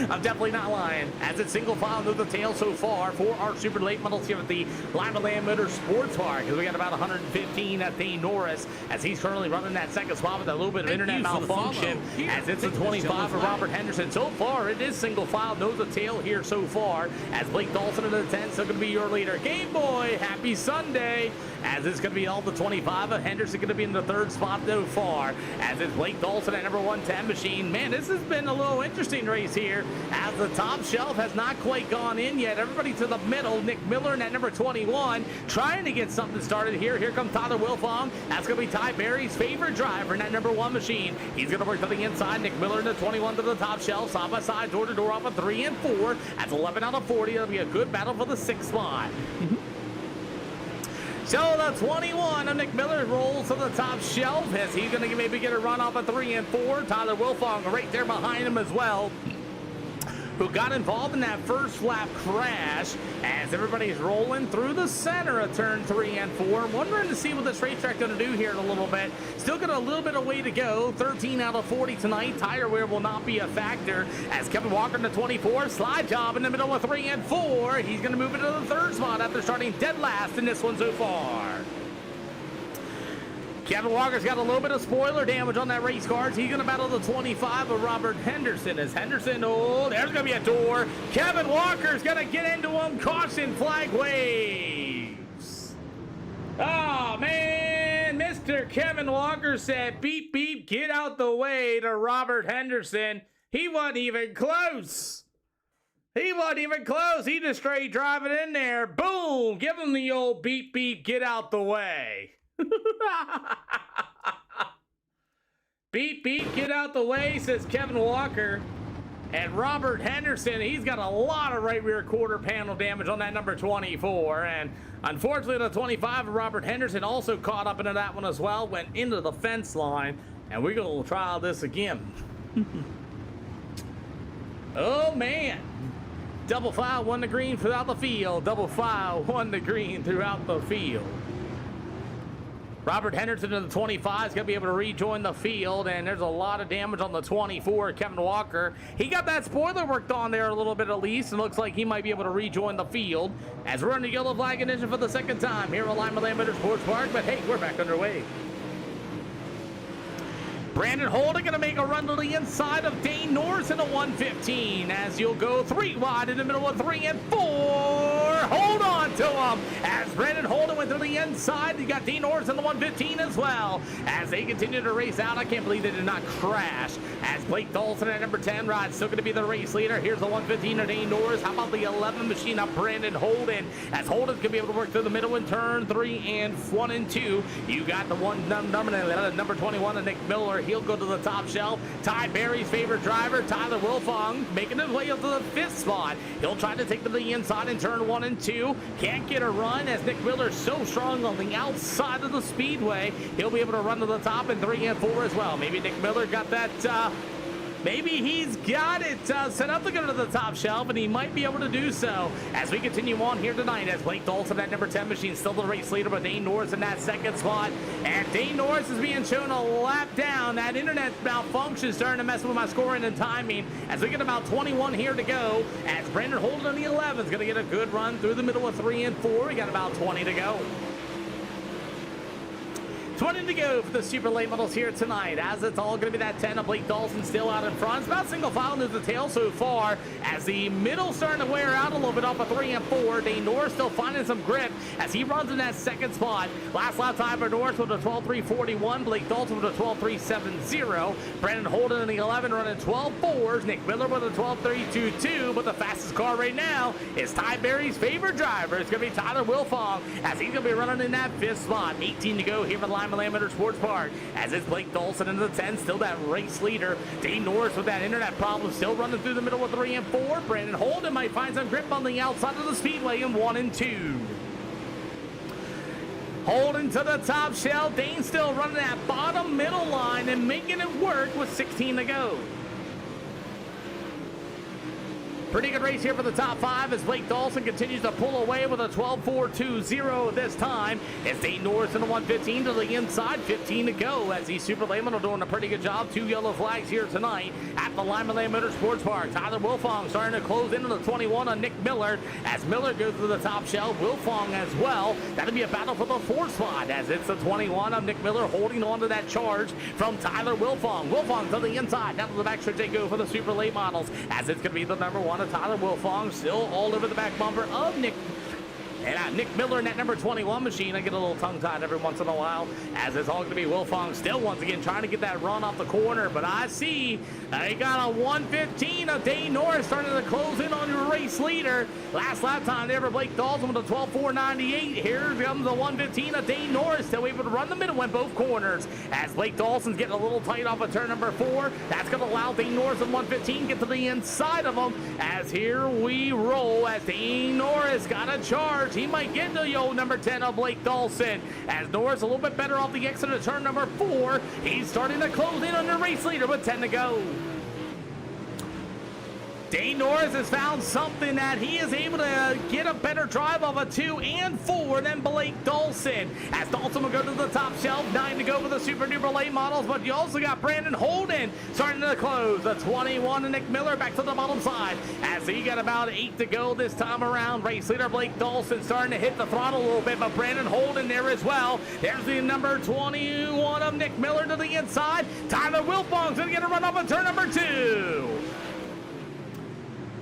[SPEAKER 1] I'm definitely not lying as it's single file through the tail so far for our super late models here at the Lima Land Motor Sports Park. We got about 115 at Dane Norris as he's currently running that second spot with a little bit of internet malfunction as it's a 25 for Robert Henderson. So far it is single file nose to tail here so far as Blake Dawson in the 10 still going to be your leader. Game Boy, happy Sunday as it's going to be all the 25 of Henderson going to be in the 3rd spot so far as it's Blake Dawson at number 110 machine. Man, this has been a little interesting race here as the top shelf has not quite gone in yet. Everybody to the middle. Nick Miller in at number 21 trying to get something started here. Here comes Tyler Wilfong. That's going to be Ty Berry's favorite driver in that number 1 machine. He's going to work to the inside. Nick Miller in the 21 to the top shelf. Side by side, door to door off of 3 and 4. That's 11 out of 40. It'll be a good battle for the 6th spot. So the 21 of Nick Miller rolls to the top shelf as he's going to maybe get a run off of 3 and 4. Tyler Wilfong right there behind him as well, who got involved in that first lap crash as everybody's rolling through the center of turn 3 and 4. Wondering to see what this racetrack going to do here in a little bit. Still got a little bit of way to go. 13 out of 40 tonight. Tire wear will not be a factor as Kevin Walker in the 24. Slide job in the middle of 3 and 4. He's going to move into the 3rd spot after starting dead last in this one so far. Kevin Walker's got a little bit of spoiler damage on that race car. He's going to battle the 25 of Robert Henderson. As Henderson, oh, there's going to be a door. Kevin Walker's going to get into him. Caution flag waves. Oh, man. Mr. Kevin Walker said, beep, beep, get out the way to Robert Henderson. He wasn't even close. He wasn't even close. He just straight driving in there. Boom. Give him the old beep, beep, get out the way. Beep, beep, get out the way, says Kevin Walker. And Robert Henderson, he's got a lot of right rear quarter panel damage on that number 24. And unfortunately, the 25 of Robert Henderson also caught up into that one as well, went into the fence line. And we're going to try this again. Oh, man. Double file, 1 to green throughout the field. Double file, 1 to green throughout the field. Robert Henderson in the 25 is going to be able to rejoin the field, and there's a lot of damage on the 24, Kevin Walker. He got that spoiler worked on there a little bit at least, and looks like he might be able to rejoin the field as we're in the yellow flag ignition for the 2nd time here at Lima Land Motor Sports Park. But hey, we're back underway. Brandon Holden going to make a run to the inside of Dane Norris in the 115 as you'll go 3 wide in the middle of 3 and 4. Hold on to him as Brandon Holden went to the inside. You got Dane Norris in the 115 as well as they continue to race out. I can't believe they did not crash as Blake Dawson at number 10 ride still going to be the race leader. Here's the 115 of Dane Norris. How about the 11 machine of Brandon Holden as Holden's going to be able to work through the middle in turn 3 and 1 and 2. You got the number 21 of Nick Miller. He'll go to the top shelf. Ty Berry's favorite driver, Tyler Wilfong, making his way up to the 5th spot. He'll try to take to the inside in turn 1 and 2. Can't get a run as Nick Miller's so strong on the outside of the speedway. He'll be able to run to the top in 3 and 4 as well. Maybe Nick Miller got that maybe he's got it set up to go to the top shelf, and he might be able to do so as we continue on here tonight as Blake Dawson, that number 10 machine, still the race leader, but Dane Norris in that 2nd spot. And Dane Norris is being shown a lap down. That internet malfunction starting to mess with my scoring and timing as we get about 21 here to go as Brandon Holden on the 11 is going to get a good run through the middle of 3 and 4. We got about 20 to go. 20 to go for the super late models here tonight, as it's all going to be that 10 of Blake Dawson still out in front. It's about single file near the tail so far, as the middle starting to wear out a little bit off of 3 and 4. Dane Norris still finding some grip as he runs in that 2nd spot. Last lap time for Norris with a 12.341. Blake Dawson with a 12.370. Brandon Holden in the 11 running 12.4s. Nick Miller with a 12.322. But the fastest car right now is Ty Berry's favorite driver. It's going to be Tyler Wilfong as he's going to be running in that 5th spot. 18 to go here for the Lima Lambetter Sports Park as it's Blake Dawson in the 10, still that race leader. Dane Norris with that internet problem still running through the middle of 3 and 4. Brandon Holden might find some grip on the outside of the speedway in 1 and 2. Holden to the top shelf. Dane still running that bottom middle line and making it work with 16 to go. Pretty good race here for the top 5 as Blake Dawson continues to pull away with a 12.420 this time. It's Dane Norris in the 115 to the inside, 15 to go as these Super Laymen are doing a pretty good job. 2 yellow flags here tonight at the Lima Lambetter Sports Park. Tyler Wilfong starting to close into the 21 on Nick Miller as Miller goes to the top shelf. Wilfong as well. That'll be a battle for the 4th spot as it's the 21 of Nick Miller holding on to that charge from Tyler Wilfong. Wilfong to the inside. Down to the backstretch they go for the Super Late models as it's going to be the number 1 of Tyler Wilfong, still all over the back bumper of Nick Miller in that number 21 machine. I get a little tongue-tied every once in a while as it's all going to be Wilfong still once again trying to get that run off the corner, but I see they got a 115 of Dane Norris starting to close in on your race leader. Last lap time there for Blake Dawson with a 12.498. Here comes the 115 of Dane Norris, still able to run the middle in both corners as Blake Dawson's getting a little tight off of turn number 4. That's going to allow Dane Norris in 115 get to the inside of him as here we roll as Dane Norris got a charge. He might get to the old number 10 of Blake Dawson as Norris a little bit better off the exit of turn number 4. He's starting to close in on the race leader with 10 to go. Dane Norris has found something that he is able to get a better drive of a 2 and 4 than Blake Dawson. As Dawson will go to the top shelf, 9 to go for the Super Duper Late models, but you also got Brandon Holden starting to close. The 21 and Nick Miller back to the bottom side as he got about 8 to go this time around. Race leader Blake Dawson starting to hit the throttle a little bit, but Brandon Holden there as well. There's the number 21 of Nick Miller to the inside. Tyler Wilfong's going to get a run up on turn number 2.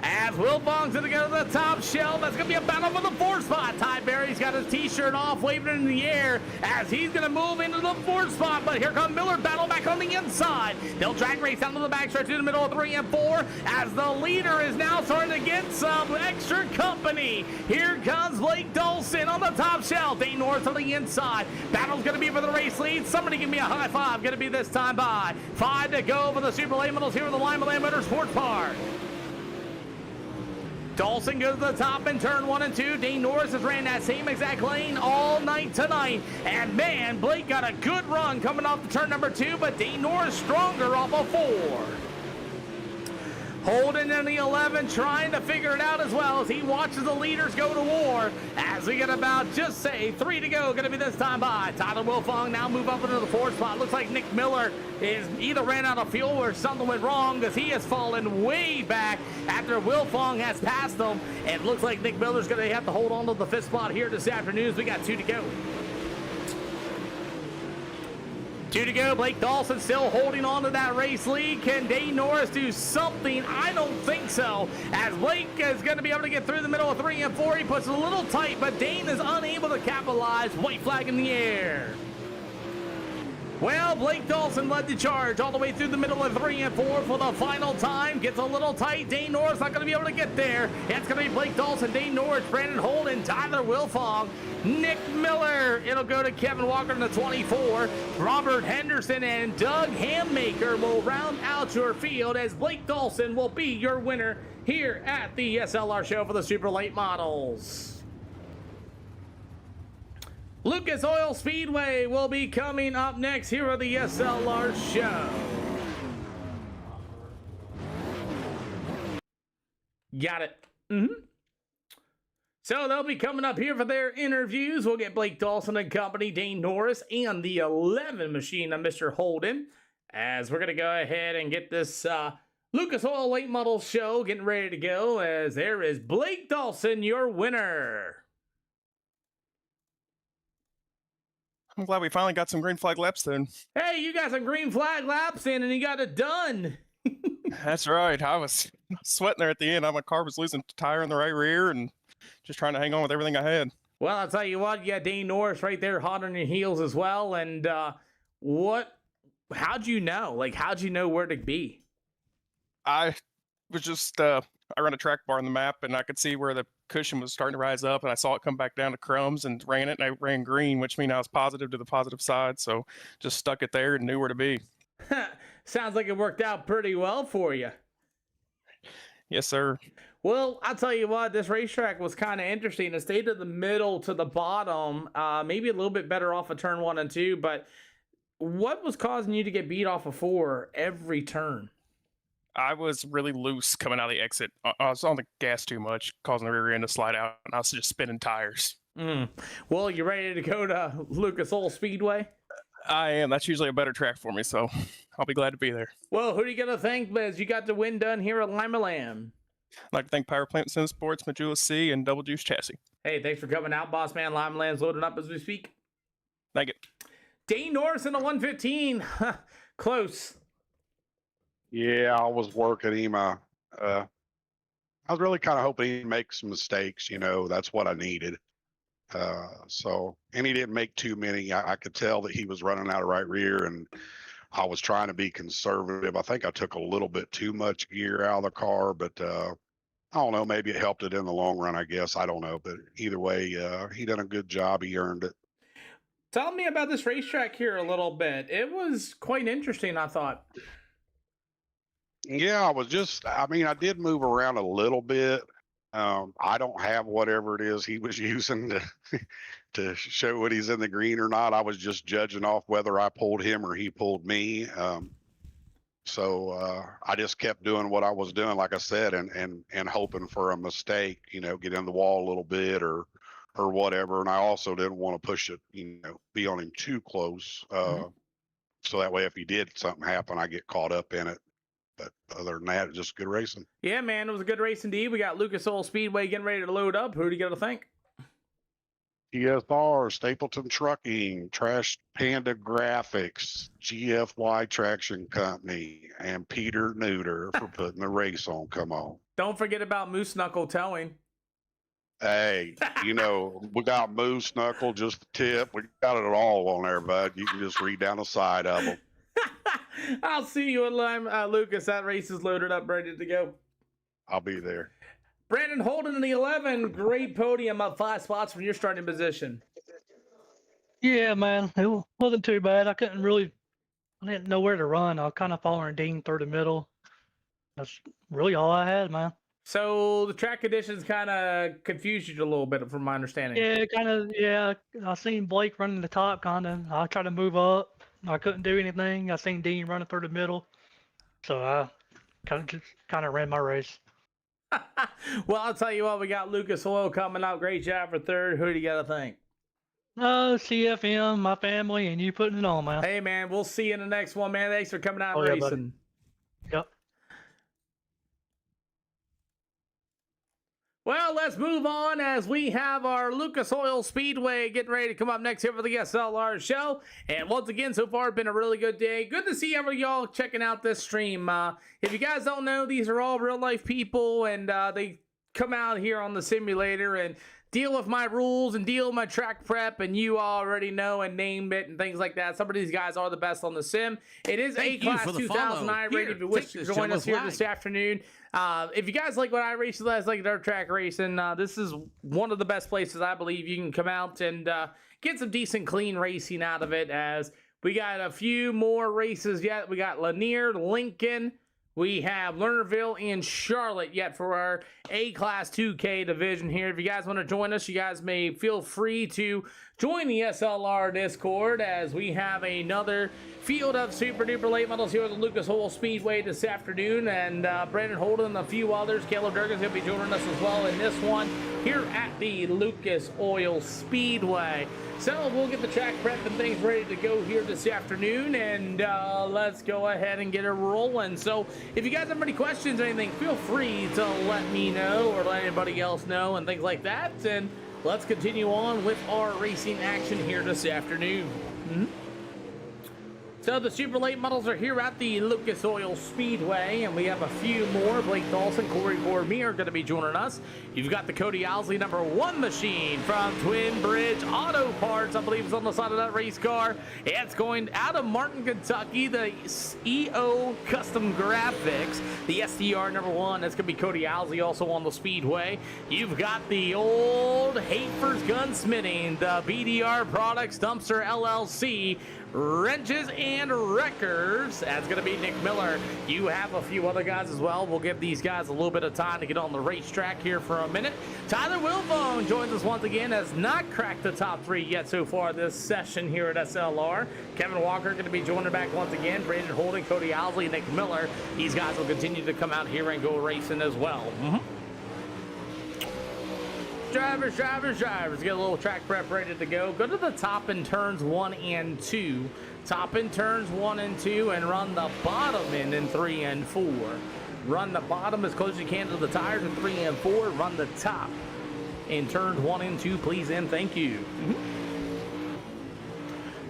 [SPEAKER 1] As Wilfong's going to go to the top shelf, that's going to be a battle for the 4th spot. Ty Berry's got his t-shirt off, waving it in the air as he's going to move into the 4th spot. But here comes Miller, battle back on the inside. They'll drag race down to the backstretch in the middle of 3 and 4 as the leader is now starting to get some extra company. Here comes Blake Dawson on the top shelf. Dane Norris on the inside. Battle's going to be for the race lead. Somebody give me a high five. Going to be this time by 5 to go for the Super Late models here at the Lima Lambetter Sports Park. Dawson goes to the top in turn 1 and 2. Dane Norris has ran that same exact lane all night tonight. And man, Blake got a good run coming off the turn number 2, but Dane Norris stronger off of 4. Holden in the 11 trying to figure it out as well as he watches the leaders go to war as we get about just say 3 to go. Going to be this time by Tyler Wilfong now move up into the 4th spot. Looks like Nick Miller is either ran out of fuel or something went wrong because he has fallen way back after Wilfong has passed him. And it looks like Nick Miller's going to have to hold on to the 5th spot here this afternoon as we got 2 to go. Two to go. Blake Dawson still holding on to that race lead. Can Dane Norris do something? I don't think so. As Blake is going to be able to get through the middle of 3 and 4. He puts it a little tight, but Dane is unable to capitalize. White flag in the air. Well, Blake Dawson led the charge all the way through the middle of 3 and 4 for the final time. Gets a little tight. Dane Norris not going to be able to get there. It's going to be Blake Dawson, Dane Norris, Brandon Holden, Tyler Wilfong, Nick Miller. It'll go to Kevin Walker in the 24. Robert Henderson and Doug Hammaker will round out your field as Blake Dawson will be your winner here at the SLR show for the Super Late Models. Lucas Oil Speedway will be coming up next here on the SLR show. Got it. So they'll be coming up here for their interviews. We'll get Blake Dawson and company, Dane Norris, and the 11 machine of Mr. Holden. As we're going to go ahead and get this Lucas Oil Late Model show getting ready to go, as there is Blake Dawson, your winner.
[SPEAKER 7] I'm glad we finally got some green flag laps then.
[SPEAKER 1] Hey, you got some green flag laps in and you got it done.
[SPEAKER 7] That's right. I was sweating there at the end. My car was losing tire in the right rear and just trying to hang on with everything I had.
[SPEAKER 1] Well, I'll tell you what, you got Dane Norris right there hot on your heels as well. And how'd you know? Like, how'd you know where to be?
[SPEAKER 7] I was just, I ran a track bar on the map and I could see where the cushion was starting to rise up and I saw it come back down to crumbs and ran it and I ran green, which means I was positive to the positive side. So just stuck it there and knew where to be.
[SPEAKER 1] Sounds like it worked out pretty well for you.
[SPEAKER 7] Yes, sir.
[SPEAKER 1] Well, I'll tell you what, this racetrack was kind of interesting. It stayed to the middle to the bottom, maybe a little bit better off of turn 1 and 2, but what was causing you to get beat off of 4 every turn?
[SPEAKER 7] I was really loose coming out of the exit. I was on the gas too much, causing the rear end to slide out, and I was just spinning tires.
[SPEAKER 1] Well, you ready to go to Lucas Oil Speedway?
[SPEAKER 7] I am. That's usually a better track for me, so I'll be glad to be there.
[SPEAKER 1] Well, who do you got to thank, Liz? You got the win done here at Lima Lamb.
[SPEAKER 7] I'd like to thank Power Plant Sim Sports, Modesl C, and Double Juice Chassis.
[SPEAKER 1] Hey, thanks for coming out, boss man. Lima Lamb's loading up as we speak.
[SPEAKER 7] Thank you.
[SPEAKER 1] Dane Norris in the 115. Close.
[SPEAKER 2] Yeah, I was working him. I was really kind of hoping he'd make some mistakes. You know, that's what I needed. And he didn't make too many. I could tell that he was running out of right rear, and I was trying to be conservative. I think I took a little bit too much gear out of the car, but I don't know. Maybe it helped it in the long run, I guess. I don't know. But either way, he done a good job. He earned it.
[SPEAKER 1] Tell me about this racetrack here a little bit. It was quite interesting, I thought.
[SPEAKER 2] Yeah, I did move around a little bit. I don't have whatever it is he was using to show what he's in the green or not. I was just judging off whether I pulled him or he pulled me. So I just kept doing what I was doing, like I said, and hoping for a mistake, you know, get in the wall a little bit or whatever. And I also didn't want to push it, you know, be on him too close. So that way, if he did something happen, I get caught up in it. But other than that, just good racing.
[SPEAKER 1] Yeah, man, it was a good race indeed. We got Lucas Oil Speedway getting ready to load up. Who do you got to thank?
[SPEAKER 2] TSR, Stapleton Trucking, Trash Panda Graphics, GFY Traction Company, and Peter Neuter for putting the race on. Come on.
[SPEAKER 1] Don't forget about Moose Knuckle Towing.
[SPEAKER 2] Hey, you know, we got Moose Knuckle, just the tip. We got it all on there, bud. You can just read down the side of them.
[SPEAKER 1] I'll see you at Lucas. That race is loaded up, ready to go.
[SPEAKER 2] I'll be there.
[SPEAKER 1] Brandon Holden in the 11. Great podium, up 5 spots from your starting position.
[SPEAKER 8] Yeah, man. It wasn't too bad. I didn't know where to run. I was kind of following Dean through the middle. That's really all I had, man.
[SPEAKER 1] So the track conditions kind of confused you a little bit, from my understanding.
[SPEAKER 8] Yeah. I seen Blake running the top, kind of. I tried to move up. I couldn't do anything. I seen Dean running through the middle. So I kind of ran my race.
[SPEAKER 1] Well, I'll tell you what, we got Lucas Oil coming out. Great job for third. Who do you got to thank?
[SPEAKER 8] CFM, my family, and you putting it on, man.
[SPEAKER 1] Hey, man, we'll see you in the next one, man. Thanks for coming out and
[SPEAKER 8] Yeah,
[SPEAKER 1] racing.
[SPEAKER 8] Buddy. Yep.
[SPEAKER 1] Well, let's move on as we have our Lucas Oil Speedway getting ready to come up next here for the SLR show. And once again, so far, it's been a really good day. Good to see every y'all checking out this stream. If you guys don't know, these are all real life people, and they come out here on the simulator and deal with my rules and deal with my track prep, and you already know and name it and things like that. Some of these guys are the best on the sim. It is A-Class 2009 rated. If you wish to join us here this afternoon. If you guys like what I race, you guys like dirt track racing, this is one of the best places I believe you can come out and get some decent clean racing out of it, as we got a few more races yet. We got Lanier, Lincoln, we have Lernerville and Charlotte yet for our A-Class 2K division here. If you guys want to join us, you guys may feel free to join the SLR Discord, as we have another field of super duper late models here at the Lucas Oil Speedway this afternoon. And Brandon Holden and a few others. Caleb Durgan's going to be joining us as well in this one here at the Lucas Oil Speedway. So we'll get the track prep and things ready to go here this afternoon, and let's go ahead and get it rolling. So if you guys have any questions or anything, feel free to let me know or let anybody else know and things like that. And let's continue on with our racing action here this afternoon. So the super late models are here at the Lucas Oil Speedway, and we have a few more. Blake Dawson, Corey Cormier are going to be joining us. You've got the Cody Owsley #1 machine from Twin Bridge Auto Parts, I believe is on the side of that race car. It's going out of Martin, Kentucky, the EO Custom Graphics, the STR #1. That's going to be Cody Owsley, also on the Speedway. You've got the old Hafer's Gunsmithing, the BDR Products Dumpster LLC, Wrenches and Wreckers. That's going to be Nick Miller. You have a few other guys as well. We'll give these guys a little bit of time to get on the racetrack here for a minute. Tyler Wilfone joins us once again. Has not cracked the top 3 yet so far this session here at SLR. Kevin Walker going to be joining back once again. Brandon Holden, Cody Owsley, Nick Miller. These guys will continue to come out here and go racing as well. Drivers, get a little track prep ready to go. Go to the top in turns 1 and 2. Top in turns 1 and 2, and run the bottom in 3 and 4. Run the bottom as close as you can to the tires in 3 and 4. Run the top in turns 1 and 2, please, and thank you.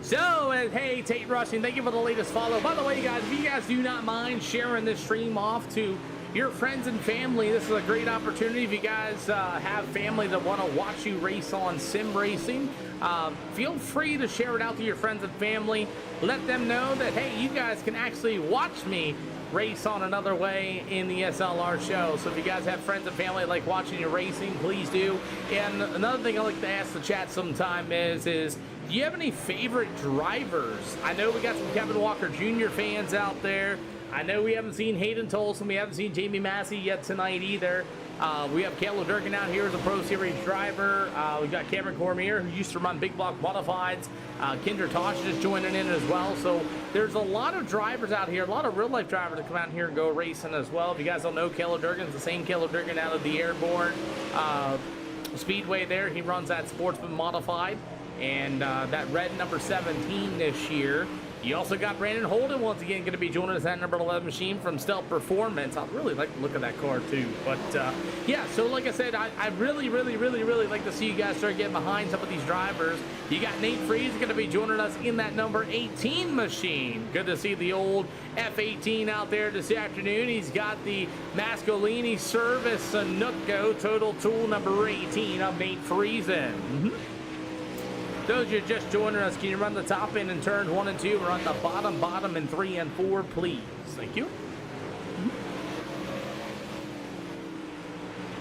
[SPEAKER 1] So, hey, Tate Rushing, thank you for the latest follow. By the way, guys, if you guys do not mind sharing this stream off to your friends and family, this is a great opportunity. If you guys have family that want to watch you race on sim racing, feel free to share it out to your friends and family. Let them know that, hey, you guys can actually watch me race on another way in the SLR show. So if you guys have friends and family that like watching you racing, please do. And another thing I like to ask the chat sometime is do you have any favorite drivers? I know we got some Kevin Walker Jr. fans out there. I know we haven't seen Hayden Tolson. We haven't seen Jamie Massey yet tonight either. We have Caleb Durgan out here as a Pro Series driver. We've got Cameron Cormier, who used to run Big Block Modifieds. Kinder Tosh is joining in as well. So there's a lot of drivers out here, a lot of real-life drivers that come out here and go racing as well. If you guys don't know, Caleb Durgan's the same Caleb Durgan out of the Airborne Speedway there. He runs that Sportsman Modified and that red number 17 this year. You also got Brandon Holden once again going to be joining us, that number 11 machine from Stealth Performance. I really like the look of that car too. But yeah, so like I said, I really like to see you guys start getting behind some of these drivers. You got Nate Freeze going to be joining us in that number 18 machine. Good to see the old F18 out there this afternoon. He's got the Mascolini Service Sunoco Total Tool number 18 of Nate Friesen. Those you're just joining us, can you run the top end in turns 1 and 2, and run the bottom in 3 and 4, please? Thank you.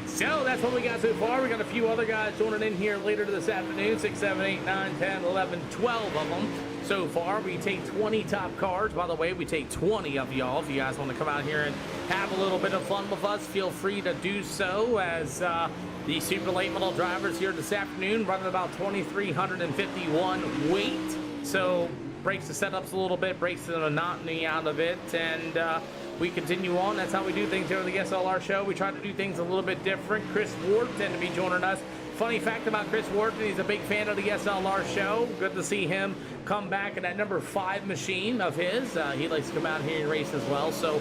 [SPEAKER 1] So that's what we got so far. We got a few other guys joining in here later this afternoon. 6, 7, 8, 9, 10, 11, 12 of them so far. We take 20 top cars. By the way, we take 20 of y'all. If you guys want to come out here and have a little bit of fun with us, feel free to do so, as the super late model drivers here this afternoon running about 2,351 weight. So breaks the setups a little bit, breaks the monotony out of it, and we continue on. That's how we do things here on the SLR show. We try to do things a little bit different. Chris Ward tend to be joining us. Funny fact about Chris Wharton, he's a big fan of the SLR show. Good to see him come back in that number 5 machine of his. He likes to come out here and race as well. So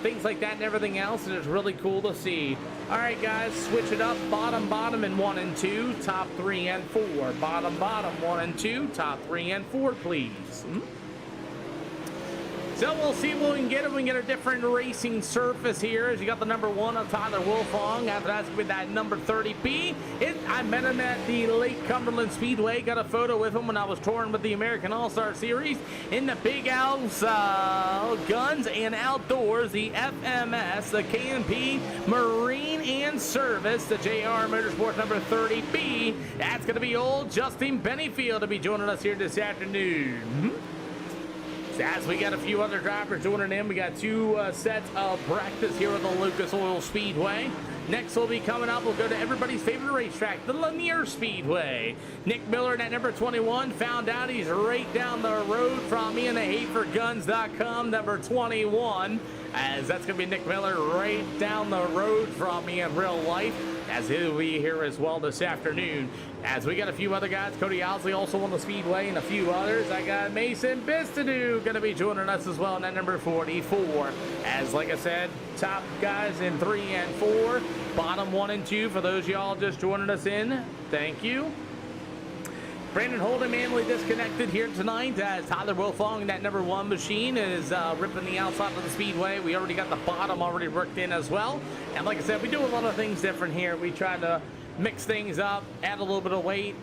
[SPEAKER 1] things like that and everything else, and it's really cool to see. All right, guys, switch it up. Bottom, bottom, and 1 and 2. Top 3 and 4. Bottom, bottom, 1 and 2. Top 3 and 4, please. So we'll see what we can get if we can get a different racing surface here. As you got the number 1 of Tyler Wolfong. After that's with that number 30P. I met him at the Lake Cumberland Speedway. Got a photo with him when I was touring with the American All-Star Series in the Big Al's Guns and Outdoors, the FMS, the K&P Marine and Service, the JR Motorsports number 30B. That's going to be old Justin Bennyfield to be joining us here this afternoon. As we got a few other drivers joining in, we got 2 sets of practice here at the Lucas Oil Speedway. Next will be coming up, we'll go to everybody's favorite racetrack, the Lanier Speedway. Nick Miller at number 21 found out he's right down the road from me in the hateforguns.com, number 21. As that's going to be Nick Miller right down the road from me in real life, as he'll be here as well this afternoon. As we got a few other guys, Cody Owsley also on the Speedway and a few others. I got Mason Bistadu going to be joining us as well in that number 44. As like I said, top guys in 3 and 4, bottom 1 and 2 for those y'all just joining us in. Thank you. Brandon Holden manually disconnected here tonight as Tyler Wolfong in that number 1 machine is ripping the outside of the Speedway. We already got the bottom already worked in as well. And like I said, we do a lot of things different here. We try to mix things up, add a little bit of weight,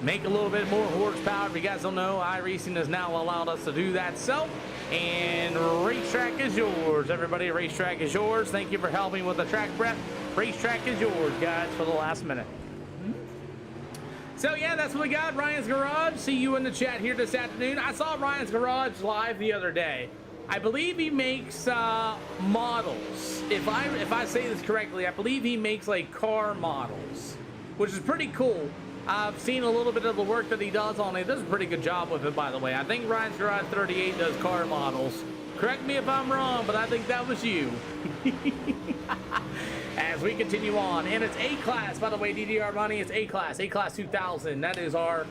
[SPEAKER 1] make a little bit more horsepower. If you guys don't know, iRacing has now allowed us to do that. So, and racetrack is yours. Everybody, racetrack is yours. Thank you for helping with the track prep. Racetrack is yours, guys, for the last minute. So yeah, that's what we got. Ryan's Garage. See you in the chat here this afternoon. I saw Ryan's Garage live the other day. I believe he makes models. If I say this correctly, I believe he makes like car models, which is pretty cool. I've seen a little bit of the work that he does on it. He does a pretty good job with it, by the way. I think Ryan's Garage 38 does car models. Correct me if I'm wrong, but I think that was you. As we continue on, and it's A-Class, by the way, DDR Money, it's A-Class 2000. That is our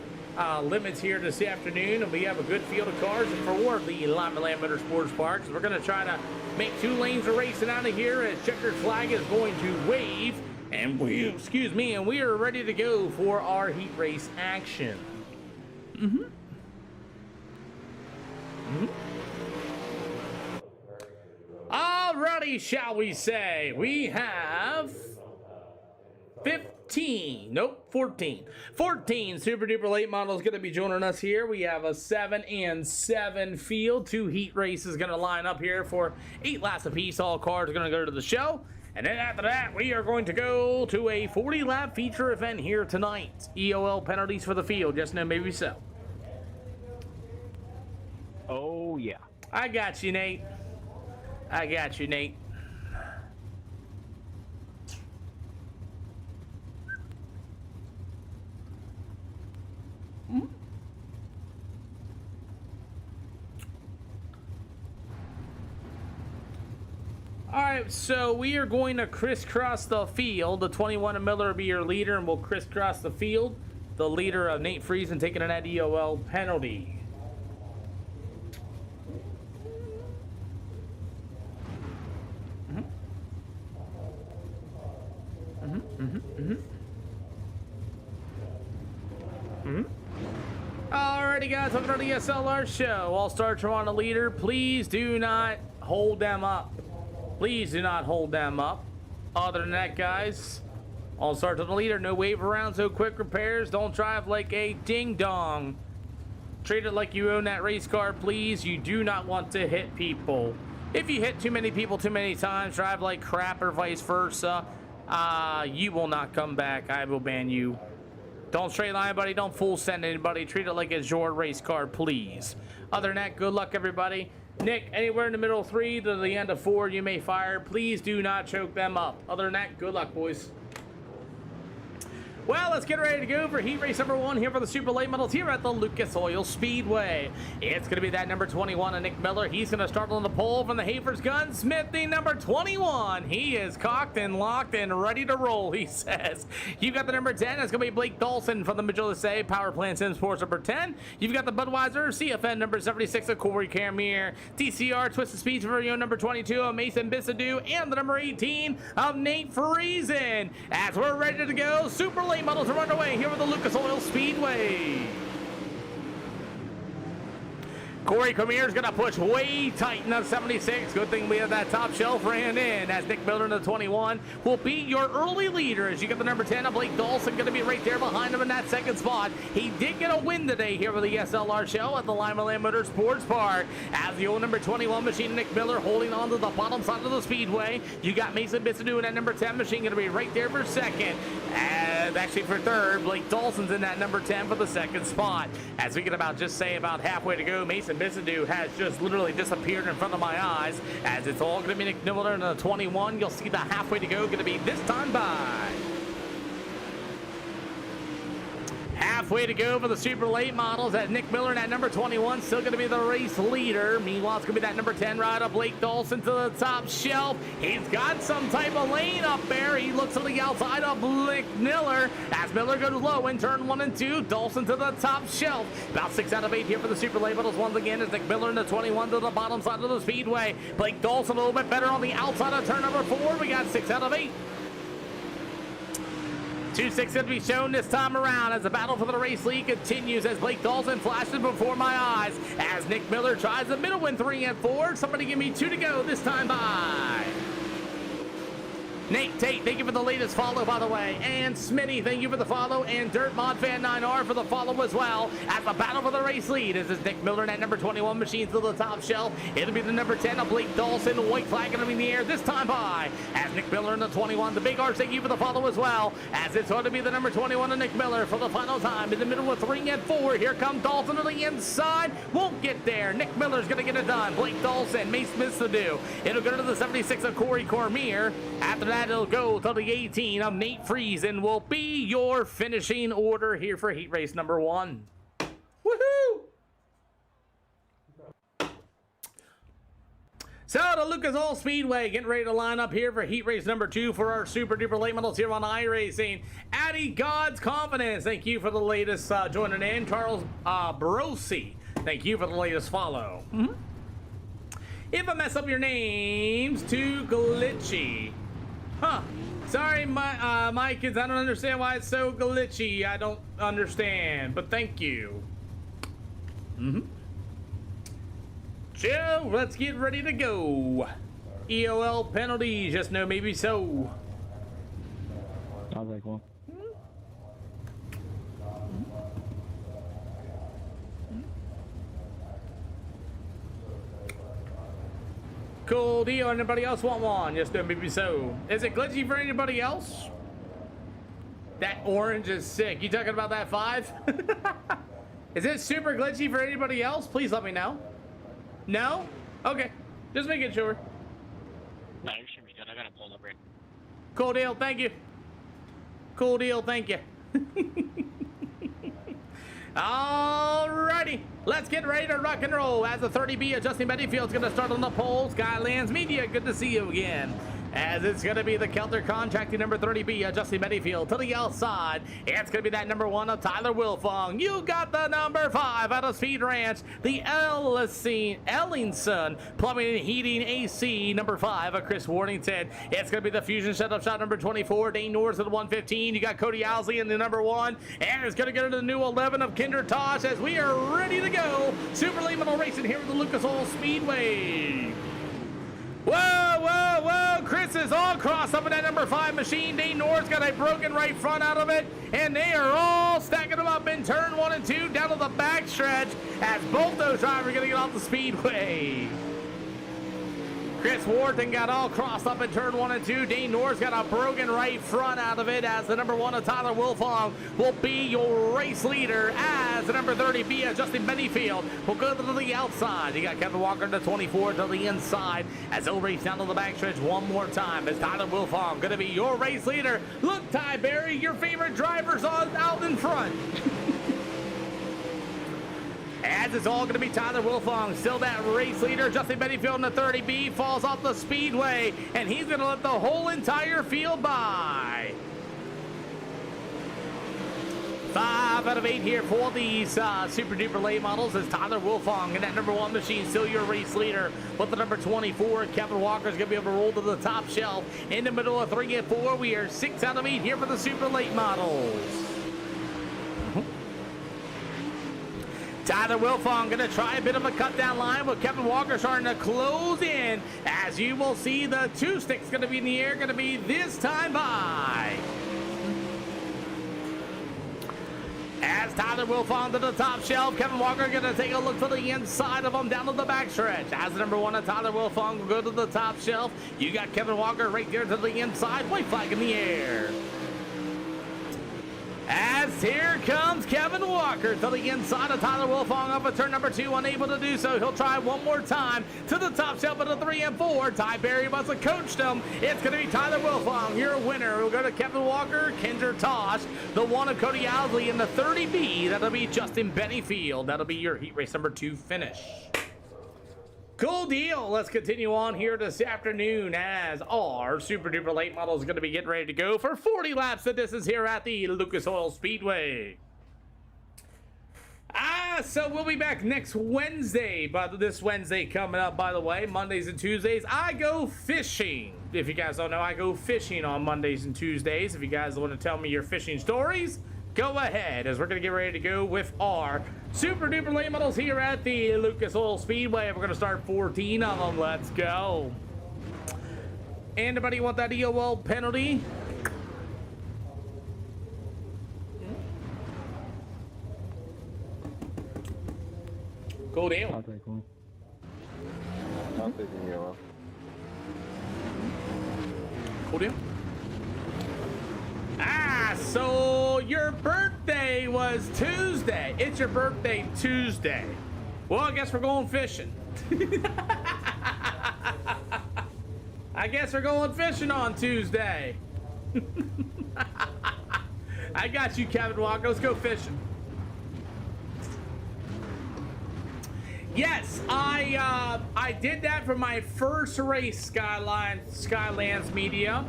[SPEAKER 1] limits here this afternoon, and we have a good field of cars and for the Lima Land Motorsports Parks. We're going to try to make 2 lanes of racing out of here as checkered flag is going to wave, and we are ready to go for our heat race action. Alrighty, shall we say, we have 14 super duper late models going to be joining us here. We have a 7 and 7 field. 2 heat races going to line up here for 8 laps apiece. All cars are going to go to the show. And then after that, we are going to go to a 40-lap feature event here tonight. EOL penalties for the field. Just no, maybe so.
[SPEAKER 5] Oh, yeah.
[SPEAKER 1] I got you, Nate. I got you, Nate. All right, so we are going to crisscross the field. The 21 Miller will be your leader, and we'll crisscross the field. The leader of Nate Friesen taking an EOL penalty. Alrighty, guys, welcome to the SLR show. All-Star Toronto leader, please do not hold them up. Please do not hold them up. Other than that, guys, All-Star Toronto leader, no wave around, no quick repairs. Don't drive like a ding-dong. Treat it like you own that race car, please. You do not want to hit people. If you hit too many people too many times, drive like crap or vice versa, you will not come back. I will ban you. Don't straight line anybody. Don't full send anybody. Treat it like it's your race car, please. Other than that, good luck, everybody. Nick, anywhere in the middle of 3 to the end of 4, you may fire. Please do not choke them up. Other than that, good luck, boys. Well, let's get ready to go for heat race number 1 here for the Super Late Models here at the Lucas Oil Speedway. It's going to be that number 21 of Nick Miller. He's going to start on the pole from the Hafer's Gunsmith, the number 21. He is cocked and locked and ready to roll, he says. You've got the number 10. That's going to be Blake Dawson from the Modesl Power Plant Sim Sports number 10. You've got the Budweiser CFN number 76 of Corey Camere, TCR Twisted Speeds for your number 22 of Mason Bissadu, and the number 18 of Nate Friesen. As we're ready to go, Super Late Models are underway here with the Lucas Oil Speedway. Corey Camere's going to push way tight in the 76. Good thing we have that top shelf ran in, as Nick Miller in the 21 will be your early leader. As you get the number 10 of Blake Dawson going to be right there behind him in that second spot. He did get a win today here with the SLR show at the Lima Land Motorsports Park. As the old number 21 machine, Nick Miller holding on to the bottom side of the speedway. You got Mason Bissadu in that number 10 machine going to be right there for second. And actually for third, Blake Dawson's in that number 10 for the second spot. As we get about about halfway to go, Mason Bissadu has just literally disappeared in front of my eyes, as it's all going to be Nick Miller in the 21. You'll see the halfway to go going to be this time by. Halfway to go for the Super Late Models at Nick Miller in at number 21, still going to be the race leader. Meanwhile, it's going to be that number 10 rider, Blake Dawson, to the top shelf. He's got some type of lane up there. He looks to the outside of Blake Miller. As Miller goes low in turn 1 and 2, Dawson to the top shelf. About 6 out of 8 here for the Super Late Models. Once again, is Nick Miller in the 21 to the bottom side of the speedway. Blake Dawson a little bit better on the outside of turn number 4. We got 6 out of 8. 2-6 to be shown this time around as the battle for the race lead continues, as Blake Dawson flashes before my eyes as Nick Miller tries the middle in 3 and 4. Somebody give me 2 to go this time by. Nate Tate, thank you for the latest follow, by the way. And Smitty, thank you for the follow. And Dirt Mod Fan 9R for the follow as well. As the battle for the race lead is Nick Miller in that number 21 machine to the top shelf. It'll be the number 10 of Blake Dawson. White flag going to be in the air this time by. As Nick Miller in the 21. The Big R's, thank you for the follow as well. As it's going to be the number 21 of Nick Miller for the final time. In the middle of 3 and 4. Here comes Dawson to the inside. Won't get there. Nick Miller's going to get it done. Blake Dawson, Mace Smith to do. It'll go to the 76 of Corey Cormier. After that, it'll go to the 18 of Nate Friesen. Will be your finishing order here for heat race number 1. Woohoo! So the Lucas Oil Speedway getting ready to line up here for heat race number 2 for our super duper late models here on Iracing. Addy God's Confidence, thank you for the latest joining in. Charles Brosi, thank you for the latest follow. If I mess up your names, too glitchy. Huh. Sorry, my kids, I don't understand why it's so glitchy. I don't understand, but thank you. Joe, let's get ready to go. EOL penalties, just no, maybe so.
[SPEAKER 5] I'll take one.
[SPEAKER 1] Cool deal. Anybody else want one? Yes, no, maybe so. Is it glitchy for anybody else? That orange is sick. You talking about that 5? Is it super glitchy for anybody else? Please let me know. No? Okay. Just making sure.
[SPEAKER 9] No, you should be good. I got it pulled up right.
[SPEAKER 1] Cool deal. Thank you. Cool deal. Thank you. Alrighty, let's get ready to rock and roll as the 30B of Justin Bettyfield's going to start on the pole. Skylands Media, good to see you again. As it's going to be the Kelter Contracting number 30B of Justin Bettyfield to the outside. It's going to be that number 1 of Tyler Wilfong. You got the number 5 out of Speed Ranch, the Ellingson Plumbing and Heating AC number 5 of Chris Warrington. It's going to be the Fusion Setup Shot number 24, Dane Norris at the 115. You got Cody Owsley in the number 1. And it's going to go to the new 11 of Kinder Tosh as we are ready to go. Super Late Model Racing here at the Lucas Oil Speedway. Whoa, whoa, whoa. Chris is all crossed up in that number 5 machine. Dane Norris got a broken right front out of it. And they are all stacking them up in turn 1 and 2 down to the back stretch as both those drivers are going to get off the speedway. Chris Wharton got all crossed up in turn 1 and 2. Dane Norris got a broken right front out of it as the number 1 of Tyler Wilfong will be your race leader, as the number 30 B of Justin Bennyfield will go to the outside. You got Kevin Walker to 24 to the inside as he'll race down to the backstretch one more time as Tyler Wilfong going to be your race leader. Look, Ty Berry, your favorite driver's out in front. As it's all going to be Tyler Wilfong, still that race leader. Justin Bennyfield in the 30B falls off the speedway, and he's going to let the whole entire field by. 5 out of 8 here for these super duper late models as Tyler Wilfong in that number 1 machine, still your race leader with the number 24. Kevin Walker's going to be able to roll to the top shelf in the middle of 3 and 4. We are 6 out of 8 here for the super late models. Tyler Wilfong going to try a bit of a cut down line with Kevin Walker starting to close in. As you will see, the 2 sticks going to be in the air, going to be this time by. As Tyler Wilfong to the top shelf, Kevin Walker going to take a look to the inside of him down to the backstretch. As the number 1 of Tyler Wilfong will go to the top shelf, you got Kevin Walker right there to the inside, white flag in the air. As here comes Kevin Walker to the inside of Tyler Wilfong up at turn number 2, unable to do so. He'll try one more time to the top shelf of the 3 and 4. Ty Berry must have coached him. It's going to be Tyler Wilfong, your winner. We'll go to Kevin Walker, Kendra Tosh, the 1 of Cody Owsley in the 30B. That'll be Justin Bennyfield. That'll be your heat race number 2 finish. Cool deal. Let's continue on here this afternoon as our super duper late model is going to be getting ready to go for 40 laps of distance here at the Lucas Oil Speedway. So we'll be back next Wednesday, but this Wednesday coming up, by the way, Mondays and Tuesdays, I go fishing. If you guys don't know, I go fishing on Mondays and Tuesdays. If you guys want to tell me your fishing stories, go ahead, as we're going to get ready to go with our super duper late models here at the Lucas Oil Speedway. We're going to start 14 of them. Let's go. Anybody want that EOL penalty? Cool deal.
[SPEAKER 3] I'll take one. I'll take the EOL.
[SPEAKER 1] Cool deal. So your birthday was Tuesday. It's your birthday Tuesday. Well, I guess we're going fishing. I guess we're going fishing on Tuesday. I got you, Kevin Walker. Let's go fishing. Yes, I did that for my first race, Skylands Media.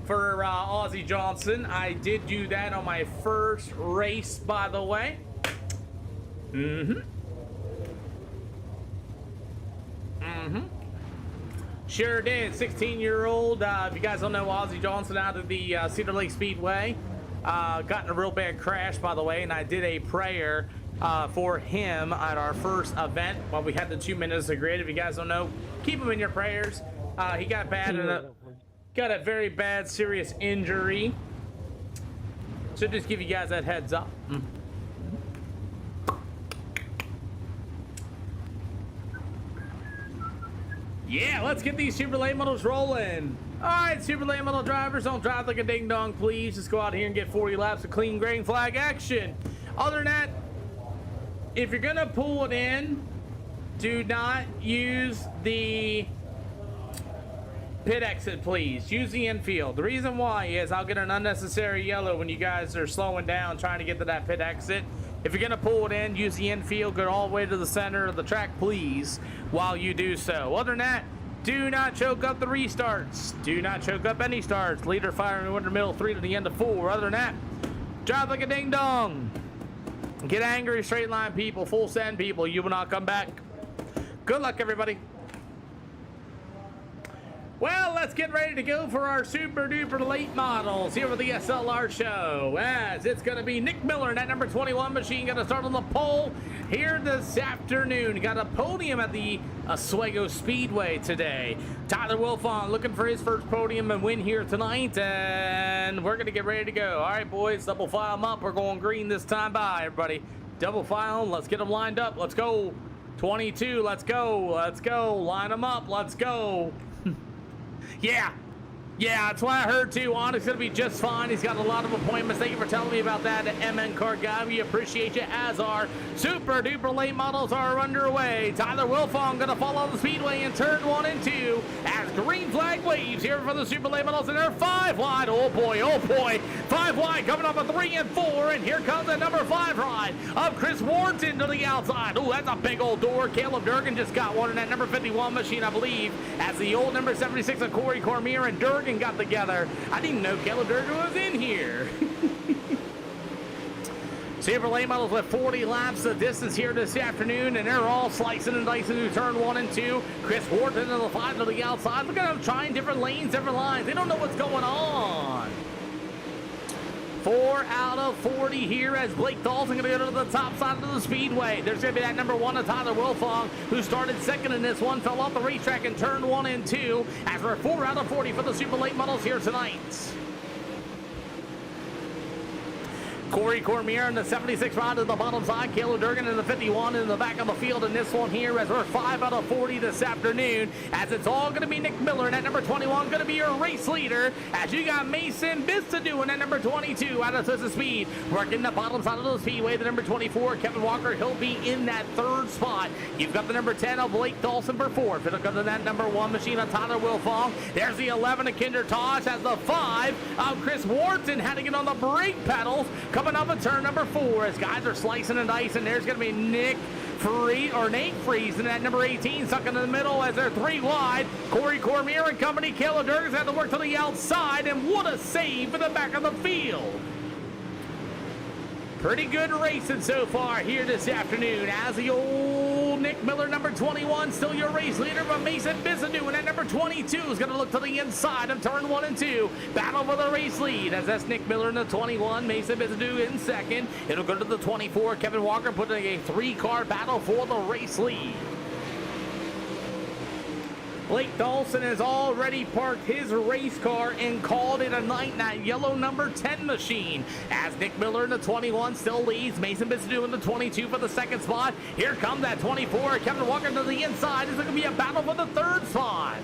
[SPEAKER 1] For Ozzy Johnson. I did do that on my first race, by the way. Sure did. 16-year-old. If you guys don't know, Ozzy Johnson out of the Cedar Lake Speedway. Got in a real bad crash, by the way, and I did a prayer for him at our first event while we had the 2 minutes of grid. If you guys don't know, keep him in your prayers. He got bad in got a very bad, serious injury. So just give you guys that heads up. Yeah, let's get these super late models rolling. All right, super late model drivers, don't drive like a ding dong, please. Just go out here and get 40 laps of clean green flag action. Other than that, if you're gonna pull it in, do not use the pit exit, please. Use the infield. The reason why is I'll get an unnecessary yellow when you guys are slowing down trying to get to that pit exit. If you're gonna pull it in, use the infield. Go all the way to the center of the track, please, while you do so. Other than that, do not choke up the restarts. Do not choke up any starts. Leader fire in winter middle 3 to the end of 4. Other than that, drive like a ding dong. Get angry, straight line people, full send people. You will not come back. Good luck, everybody. Well, let's get ready to go for our super duper late models here with the SLR show, as it's going to be Nick Miller in that number 21 machine going to start on the pole here this afternoon. Got a podium at the Oswego Speedway today. Tyler Wilfong looking for his first podium and win here tonight, and we're going to get ready to go. All right, boys, double file them up. We're going green this time. Bye, everybody. Double file them. Let's get them lined up. Let's go. 22, let's go. Let's go. Line them up. Let's go. Yeah. Yeah, that's what I heard too. Onyx going to be just fine. He's got a lot of appointments. Thank you for telling me about that, MN Car Guy. We appreciate you, as our super duper late models are underway. Tyler Wilfong going to follow the speedway in turn 1 and 2 as green flag waves here for the super late models, and they're 5 wide. Oh boy, 5 wide coming up a 3 and 4, and here comes the number 5 ride of Chris Wharton to the outside. Oh, that's a big old door. Caleb Durgan just got one in that number 51 machine, I believe, as the old number 76 of Corey Cormier and Durgan got together. I didn't know Caleb Durgan was in here. Super late models with 40 laps of distance here this afternoon, and they're all slicing and dicing through turn 1 and 2. Chris Wharton to the 5 to the outside. Look at them trying different lanes, different lines. They don't know what's going on. 4 out of 40 here as Blake Dawson going to go to the top side of the speedway. There's going to be that number 1 of Tyler Wilfong, who started second in this one, fell off the racetrack in turn 1 and 2, as we're 4 out of 40 for the super late models here tonight. Corey Cormier in the 76 ride to the bottom side. Caleb Durgan in the 51 in the back of the field in this one here, as we're 5 out of 40 this afternoon, as it's all going to be Nick Miller, and that number 21 going to be your race leader, as you got Mason Bistadu in that number 22 out of Twisted Speed, working the bottom side of the speedway. The number 24, Kevin Walker, he'll be in that 3rd spot. You've got the number 10 of Blake Dawson for 4th. It'll go to that number 1 machine of Tyler Wilfong. There's the 11 of Kinder Tosh, as the 5 of Chris Wharton had to get on the brake pedals, coming up in turn number 4 as guys are slicing and dicing. There's going to be Nate Freeze in that number 18, stuck in the middle as they're 3 wide. Corey Cormier and company. Caleb Durgan's had to work to the outside, and what a save in the back of the field. Pretty good racing so far here this afternoon, as the old Nick Miller, number 21, still your race leader, but Mason Bistadu and that number 22 is going to look to the inside of turn 1 and 2. Battle for the race lead, as that's Nick Miller in the 21, Mason Bistadu in second. It'll go to the 24, Kevin Walker, putting a 3-car battle for the race lead. Blake Dawson has already parked his race car and called it a night in that yellow number 10 machine, as Nick Miller in the 21 still leads. Mason Bistadu in the 22 for the 2nd spot. Here comes that 24. Kevin Walker to the inside. Is it going to be a battle for the 3rd spot?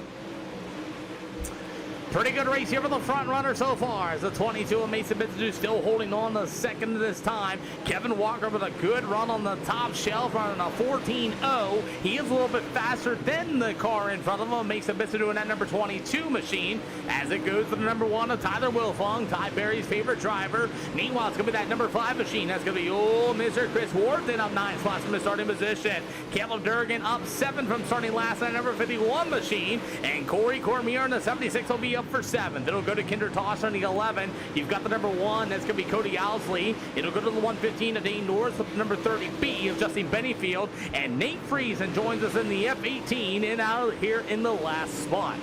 [SPEAKER 1] Pretty good race here for the front runner so far, as the 22 of Mason Bistadu still holding on the second this time. Kevin Walker with a good run on the top shelf, running a 14.0. He is a little bit faster than the car in front of him. Mason Bistadu in that number 22 machine, as it goes to the number 1 of Tyler Wilfong, Ty Berry's favorite driver. Meanwhile, it's going to be that number 5 machine. That's going to be old Mr. Chris Wharton up 9 spots from the starting position. Caleb Durgan up 7 from starting last in that number 51 machine. And Corey Cormier in the 76 will be up for 7th. It'll go to Kinder Tosh on the 11. You've got the number 1. That's going to be Cody Owsley. It'll go to the 115 of Dane Norris with the number 30B of Justin Bennyfield. And Nate Friesen joins us in the F18 and out here in the last spot.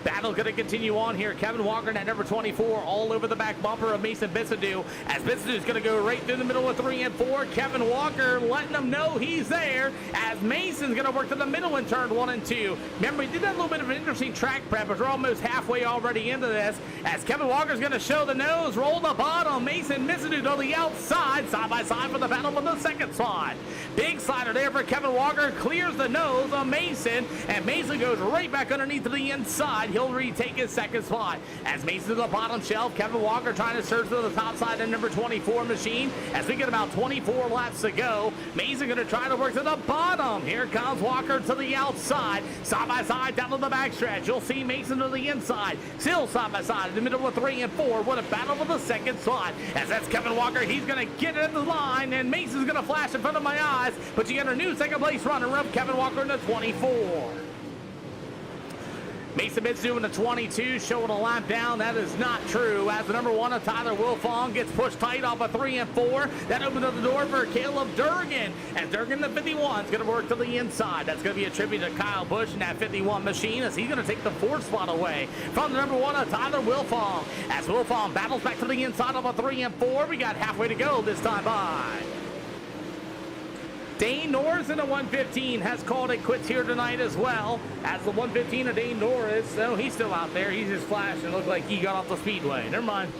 [SPEAKER 1] Battle going to continue on here. Kevin Walker at number 24 all over the back bumper of Mason Bistadu, as Bistadu is going to go right through the middle of 3 and 4. Kevin Walker letting them know he's there, as Mason's going to work to the middle in turn 1 and 2. Remember, we did that little bit of an interesting track prep, but we're almost halfway already into this, as Kevin Walker's going to show the nose, roll the bottom. Mason Bistadu to the outside, side by side for the battle for the 2nd spot. Big slider there for Kevin Walker, clears the nose on Mason, and Mason goes right back underneath to the inside. He'll retake his 2nd spot, as Mason to the bottom shelf. Kevin Walker trying to surge to the top side of number 24 machine, as we get about 24 laps to go. Mason going to try to work to the bottom. Here comes Walker to the outside, side by side down to the backstretch. You'll see Mason to the inside, still side by side in the middle of 3 and 4. What a battle for the 2nd spot, as that's Kevin Walker. He's going to get it at the line, and Mason's going to flash in front of my eyes, but you get a new 2nd place runner-up, Kevin Walker in the 24. Mason Bistadu in the 22 showing a lap down. That is not true, as the number 1 of Tyler Wilfong gets pushed tight off of 3 and 4. That opens up the door for Caleb Durgan, and Durgan the 51 is going to work to the inside. That's going to be a tribute to Kyle Busch in that 51 machine, as he's going to take the 4th spot away from the number 1 of Tyler Wilfong, as Wilfong battles back to the inside of a 3 and 4. We got halfway to go this time by. Dane Norris in the 115 has called it quits here tonight as well, as the 115 of Dane Norris, no, he's still out there. He's just flashing. Looked like he got off the speedway. Never mind.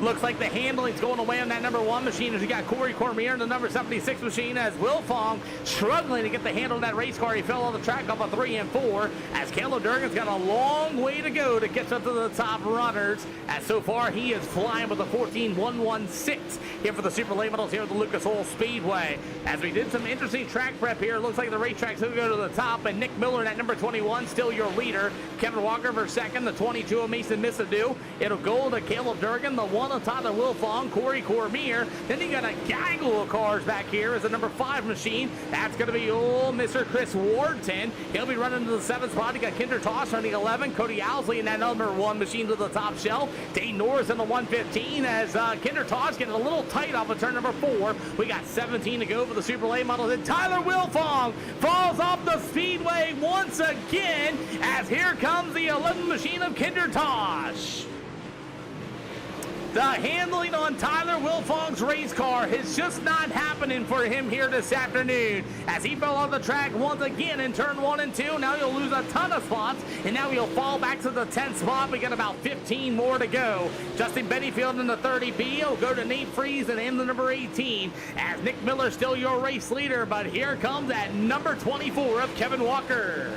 [SPEAKER 1] Looks like the handling's going away on that number 1 machine as you got Corey Cormier in the number 76 machine as Wilfong struggling to get the handle of that race car. He fell on the track off of 3 and 4 as Caleb Durgan's got a long way to go to catch up to the top runners, as so far he is flying with a 14.116 here for the Super Late Models here at the Lucas Oil Speedway. As we did some interesting track prep here, it looks like the racetrack's going to go to the top, and Nick Miller in at number 21 still your leader. Kevin Walker for second, the 22 of Mason Missadu. It'll go to Caleb Durgan, the 1 of Tyler Wilfong, Corey Cormier. Then you got a gaggle of cars back here as the number 5 machine. That's going to be old Mr. Chris Wharton. He'll be running to the 7th spot. You got Kinder Toss running 11, Cody Owsley in that number 1 machine to the top shelf. Dane Norris in the 115 as Kinder Toss getting a little tight off of turn number 4. We got 17 to go for the Super Late Models, and Tyler Wilfong falls off the speedway once again as here comes the 11 machine of Kinder Tosh. The handling on Tyler Wilfong's race car is just not happening for him here this afternoon as he fell off the track once again in turn 1 and 2. Now he'll lose a ton of spots, and now he'll fall back to the 10th spot. We got about 15 more to go. Justin Bennyfield in the 30B. He'll go to Nate Freeze and in the number 18 as Nick Miller still your race leader, but here comes at number 24 of Kevin Walker.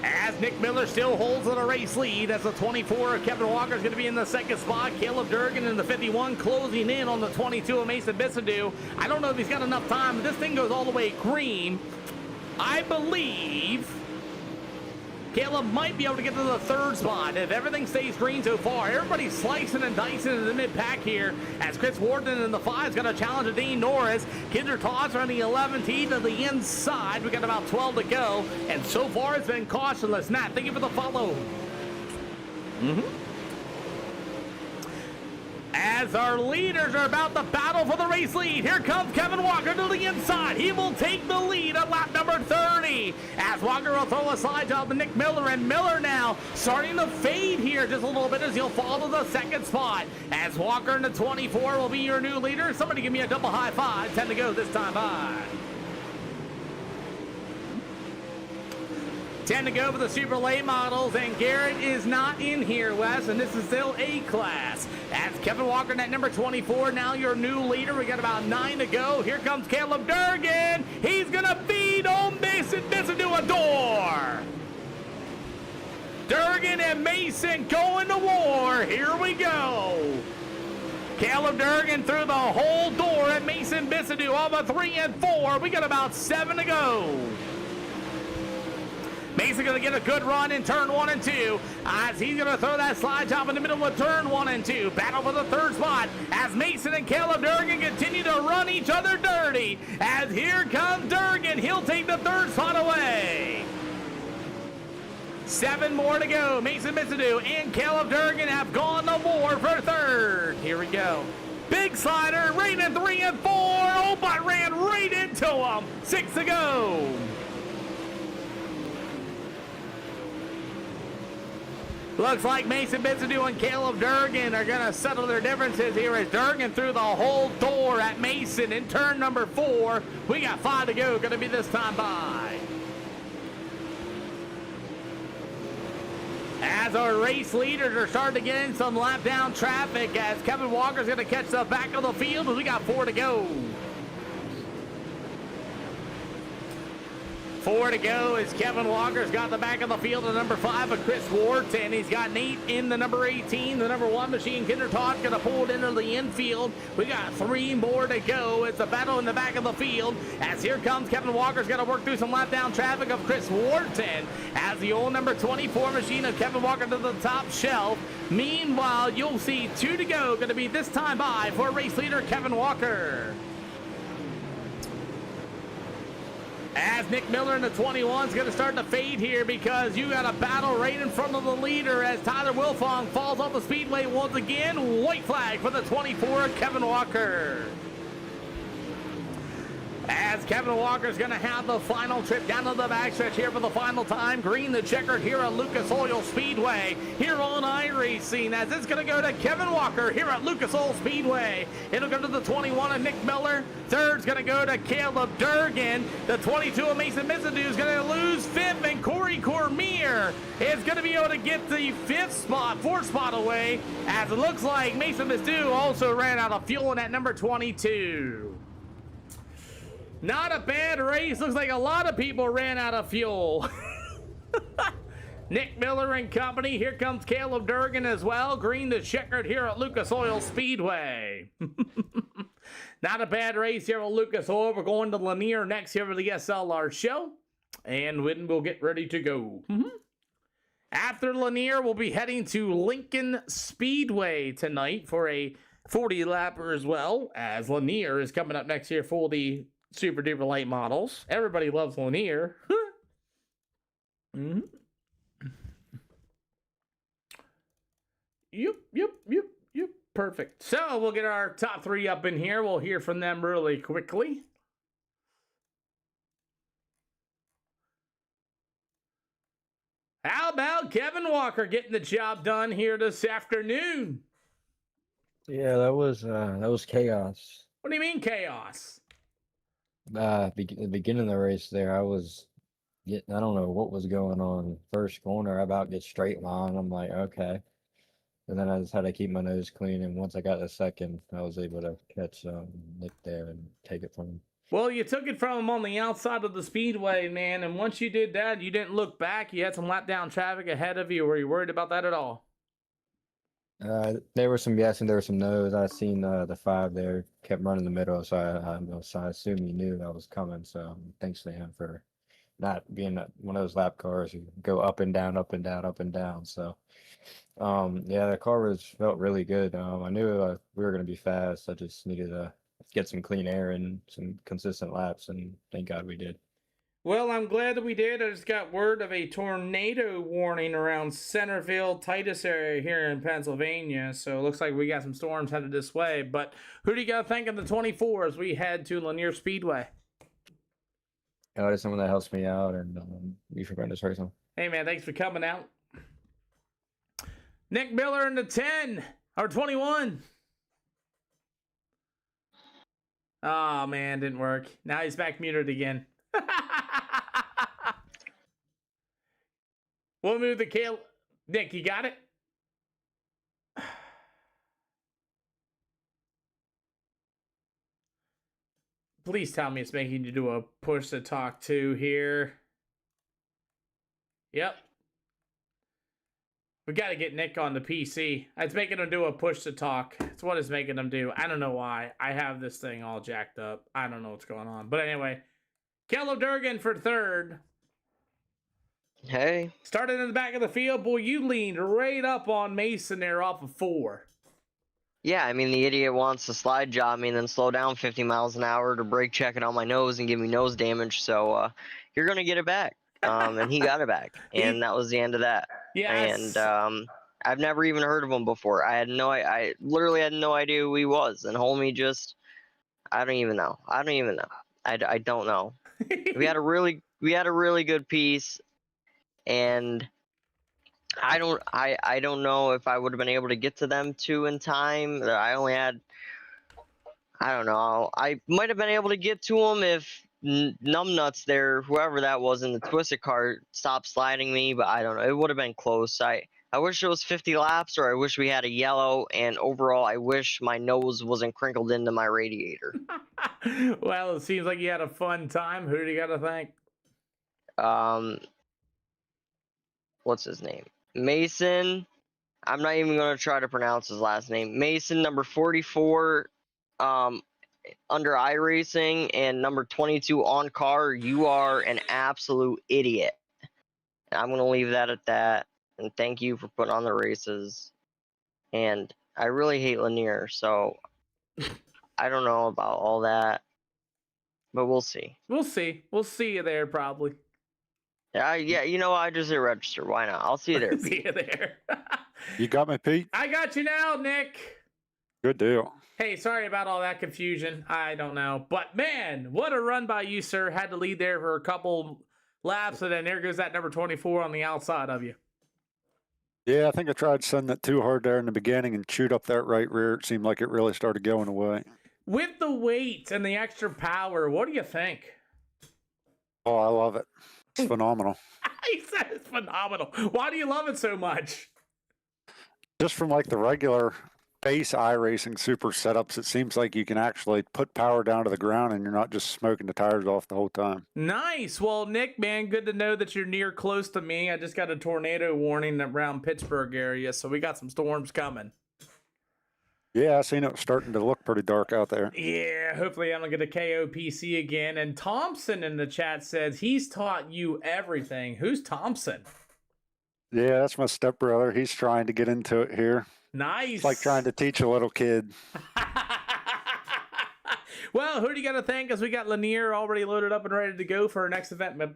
[SPEAKER 1] As Nick Miller still holds the race lead as the 24 of Kevin Walker is going to be in the 2nd spot. Caleb Durgan in the 51 closing in on the 22 of Mason Bissadu. I don't know if he's got enough time, but this thing goes all the way green. I believe Caleb might be able to get to the 3rd spot if everything stays green so far. Everybody's slicing and dicing in the mid-pack here as Chris Wharton in the 5 is going to challenge a Dean Norris. Kinder Toss on the 11 tee to the inside. We got about 12 to go, and so far it's been cautionless. Matt, thank you for the follow. As our leaders are about to battle for the race lead, here comes Kevin Walker to the inside. He will take the lead at lap number 30. As Walker will throw a slide job to Nick Miller, and Miller now starting to fade here just a little bit as he'll fall to the 2nd spot. As Walker in the 24 will be your new leader. Somebody give me a double high five. 10 to go this time by. 10 to go for the Super Late Models, and Garrett is not in here, Wes, and this is still A-class. As Kevin Walker in at number 24, now your new leader. We got about 9 to go. Here comes Caleb Durgan. He's going to feed on Mason Bissadu a door. Durgan and Mason going to war. Here we go. Caleb Durgan through the whole door at Mason Bissadu off of 3 and 4. We got about 7 to go. Mason going to get a good run in turn 1 and 2 as he's going to throw that slide job in the middle of turn 1 and 2. Battle for the 3rd spot as Mason and Caleb Durgan continue to run each other dirty. As here comes Durgan. He'll take the 3rd spot away. 7 more to go. Mason Bissadu and Caleb Durgan have gone to war for 3rd. Here we go. Big slider, right in 3 and 4. Oh, but ran right into him. 6 to go. Looks like Mason Bissadu and Caleb Durgan are going to settle their differences here as Durgan threw the whole door at Mason in turn number 4. We got 5 to go. Going to be this time by. As our race leaders are starting to get in some lap down traffic as Kevin Walker's going to catch the back of the field as we got 4 to go. 4 to go as Kevin Walker's got the back of the field at number 5 of Chris Wharton. He's got Nate in the number 18. The number 1 machine, Kinder Todd, going to pull it into the infield. We got 3 more to go. It's a battle in the back of the field as here comes Kevin Walker's got to work through some lap down traffic of Chris Wharton as the old number 24 machine of Kevin Walker to the top shelf. Meanwhile, you'll see 2 to go. Going to be this time by for race leader Kevin Walker. As Nick Miller in the 21 is going to start to fade here because you got a battle right in front of the leader as Tyler Wilfong falls off the speedway once again. White flag for the 24, Kevin Walker. as Kevin Walker's going to have the final trip down to the backstretch here for the final time. Green the checkered here at Lucas Oil Speedway here on Iracing, as it's going to go to Kevin Walker here at Lucas Oil Speedway. It'll go to the 21 of Nick Miller. Third's going to go to Caleb Durgan. The 22 of Mason Mizadu is going to lose fifth, and Corey Cormier is going to be able to get the fourth spot away, as it looks like Mason Mizadu also ran out of fuel in that number 22. Not a bad race. Looks like a lot of people ran out of fuel. Nick Miller and company. Here comes Caleb Durgan as well. Green the checkered here at Lucas Oil Speedway. Not a bad race here at Lucas Oil. We're going to Lanier next here for the SLR show. And then we'll get ready to go. After Lanier, we'll be heading to Lincoln Speedway tonight for a 40 lapper as well, as Lanier is coming up next year for the super duper late models. Everybody loves Lanier. Yep. Perfect. So we'll get our top three up in here. We'll hear from them really quickly. How about Kevin Walker getting the job done here this afternoon?
[SPEAKER 3] Yeah, that was chaos.
[SPEAKER 1] What do you mean chaos?
[SPEAKER 3] The beginning of the race there, I don't know what was going on. First corner, I about get straight line. I'm like, okay. And then I just had to keep my nose clean. And once I got the second, I was able to catch Nick there and take it from him.
[SPEAKER 1] Well, you took it from him on the outside of the speedway, man. And once you did that, you didn't look back. You had some lap down traffic ahead of you. Were you worried about that at all?
[SPEAKER 3] There were some yes and there were some no's. I seen the 5 there kept running the middle, so I assume he knew that was coming. So thanks to him for not being one of those lap cars who go up and down, up and down, up and down. So yeah, the car felt really good. I knew we were going to be fast. I just needed to get some clean air and some consistent laps, and thank God we did.
[SPEAKER 1] Well, I'm glad that we did. I just got word of a tornado warning around Centerville, Titus area here in Pennsylvania. So it looks like we got some storms headed this way. But who do you got to thank of the 24 as we head to Lanier Speedway?
[SPEAKER 3] There's someone that helps me out, and you forgot this race on.
[SPEAKER 1] Hey, man, thanks for coming out. Nick Miller in the 10, or 21. Oh, man, didn't work. Now he's back muted again. We'll move the Kale. Nick, you got it? Please tell me it's making you do a push to talk to here. Yep. We got to get Nick on the PC. It's making him do a push to talk. It's what it's making him do. I don't know why. I have this thing all jacked up. I don't know what's going on. But anyway, Caleb Durgan for third.
[SPEAKER 6] Hey.
[SPEAKER 1] Started in the back of the field. Boy, you leaned right up on Mason there off of 4.
[SPEAKER 6] Yeah, I mean, the idiot wants to slide job me and then slow down 50 miles an hour to brake check it on my nose and give me nose damage. So you're going to get it back. And he got it back. And that was the end of that.
[SPEAKER 1] Yes.
[SPEAKER 6] And I've never even heard of him before. I literally had no idea who he was. And homie just, I don't even know. I don't know. We had a really good piece. And I don't know if I would have been able to get to them 2 in time. I only had, I don't know. I might have been able to get to them if Numbnuts there, whoever that was in the twisted car, stopped sliding me. But I don't know. It would have been close. I wish it was 50 laps, or I wish we had a yellow. And overall, I wish my nose wasn't crinkled into my radiator.
[SPEAKER 1] Well, it seems like you had a fun time. Who do you got to thank?
[SPEAKER 6] What's his name? Mason. I'm not even going to try to pronounce his last name. Mason, number 44, under Iracing, and number 22 on car. You are an absolute idiot. And I'm going to leave that at that. And thank you for putting on the races. And I really hate Lanier, so I don't know about all that. But we'll see.
[SPEAKER 1] We'll see. We'll see you there probably.
[SPEAKER 6] Yeah, you know, I just hit register. Why not? I'll see you there.
[SPEAKER 1] See you there.
[SPEAKER 2] You got me, Pete?
[SPEAKER 1] I got you now, Nick.
[SPEAKER 10] Good deal.
[SPEAKER 1] Hey, sorry about all that confusion. I don't know. But man, what a run by you, sir. Had to lead there for a couple laps, and then there goes that number 24 on the outside of you.
[SPEAKER 10] Yeah, I think I tried sending it too hard there in the beginning and chewed up that right rear. It seemed like it really started going away.
[SPEAKER 1] With the weight and the extra power, what do you think?
[SPEAKER 10] Oh, I love it. It's phenomenal.
[SPEAKER 1] He said it's phenomenal. Why do you love it so much?
[SPEAKER 10] Just from like the regular base iRacing super setups, it seems like you can actually put power down to the ground and you're not just smoking the tires off the whole time.
[SPEAKER 1] Nice. Well, Nick, man, good to know that you're near close to me. I just got a tornado warning around Pittsburgh area, so we got some storms coming.
[SPEAKER 10] Yeah, I seen it was starting to look pretty dark out there.
[SPEAKER 1] Yeah, hopefully I don't get a KO PC again. And Thompson in the chat says he's taught you everything. Who's Thompson?
[SPEAKER 10] Yeah, that's my stepbrother. He's trying to get into it here.
[SPEAKER 1] Nice.
[SPEAKER 10] It's like trying to teach a little kid.
[SPEAKER 1] Well, who do you got to thank as we got Lanier already loaded up and ready to go for our next event, man?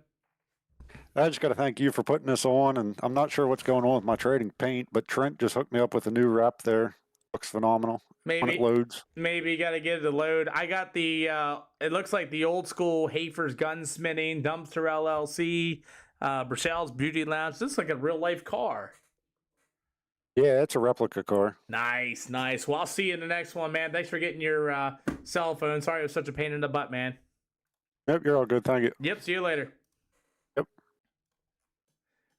[SPEAKER 10] I just got to thank you for putting this on, and I'm not sure what's going on with my trading paint, but Trent just hooked me up with a new wrap there. Looks phenomenal when it loads.
[SPEAKER 1] Maybe you got to get it to load. I got the, it looks like the old school Hafer's Gunsmithing, Dumpster LLC, Brachel's Beauty Lounge. This is like a real life car.
[SPEAKER 10] Yeah, it's a replica car.
[SPEAKER 1] Nice, nice. Well, I'll see you in the next one, man. Thanks for getting your cell phone. Sorry it was such a pain in the butt, man.
[SPEAKER 10] Yep, you're all good. Thank you.
[SPEAKER 1] Yep, see you later.
[SPEAKER 10] Yep.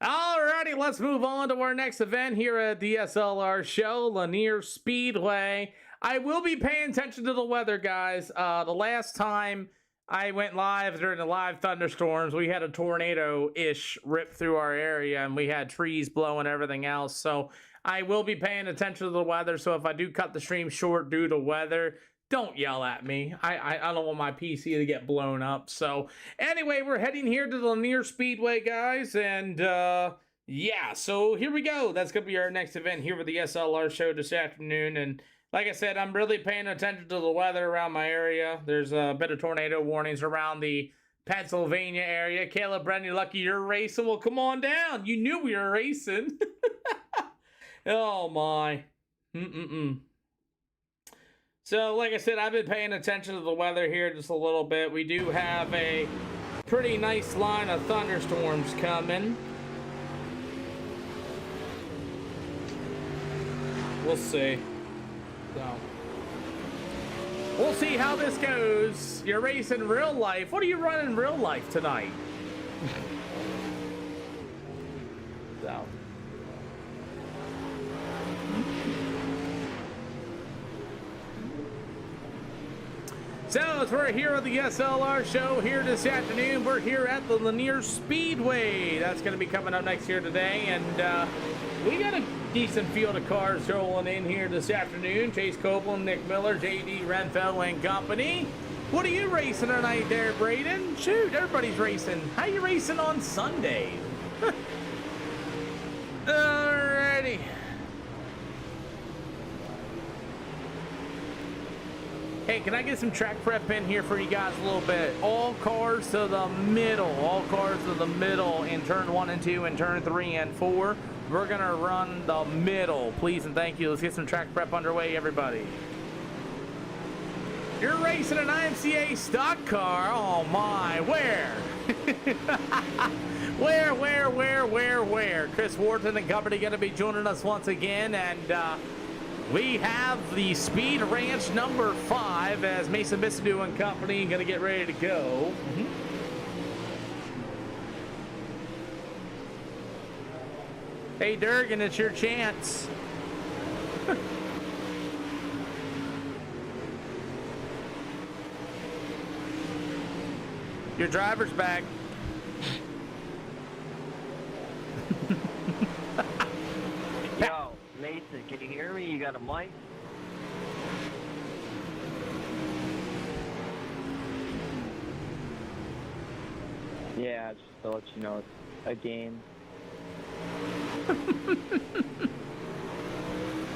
[SPEAKER 1] Alrighty, let's move on to our next event here at the SLR show, Lanier Speedway. I will be paying attention to the weather, guys. The last time I went live during the live thunderstorms, we had a tornado-ish rip through our area, and we had trees blowing everything else. So I will be paying attention to the weather. So if I do cut the stream short due to weather, don't yell at me. I don't want my PC to get blown up. So anyway, we're heading here to the Lanier Speedway, guys. And yeah, so here we go. That's going to be our next event here with the SLR show this afternoon. And like I said, I'm really paying attention to the weather around my area. There's a bit of tornado warnings around the Pennsylvania area. Caleb, Brendan, lucky you're racing. Well, come on down. You knew we were racing. Oh, my. So, like I said, I've been paying attention to the weather here just a little bit. We do have a pretty nice line of thunderstorms coming. We'll see. So, we'll see how this goes. You're racing real life. What are you running in real life tonight? So, as we're here at the SLR show here this afternoon, we're here at the Lanier Speedway. That's going to be coming up next here today, and we got a decent field of cars rolling in here this afternoon. Chase Copeland, Nick Miller, JD Renfell and company. What are you racing tonight there, Braden? Shoot, everybody's racing. How you racing on Sunday? Alrighty. Hey, can I get some track prep in here for you guys a little bit? All cars to the middle. All cars to the middle in turn 1 and 2 and turn 3 and 4. We're going to run the middle. Please and thank you. Let's get some track prep underway, everybody. You're racing an IMCA stock car. Oh, my. Where? Where? Chris Wharton and company going to be joining us once again, and we have the Speed Ranch number 5 as Mason Bissadu and company going to get ready to go. Hey, Durgan, it's your chance. Your driver's back.
[SPEAKER 6] Yo, Mason, can you hear me? You got a mic?
[SPEAKER 5] Yeah, just to let you know, it's a game.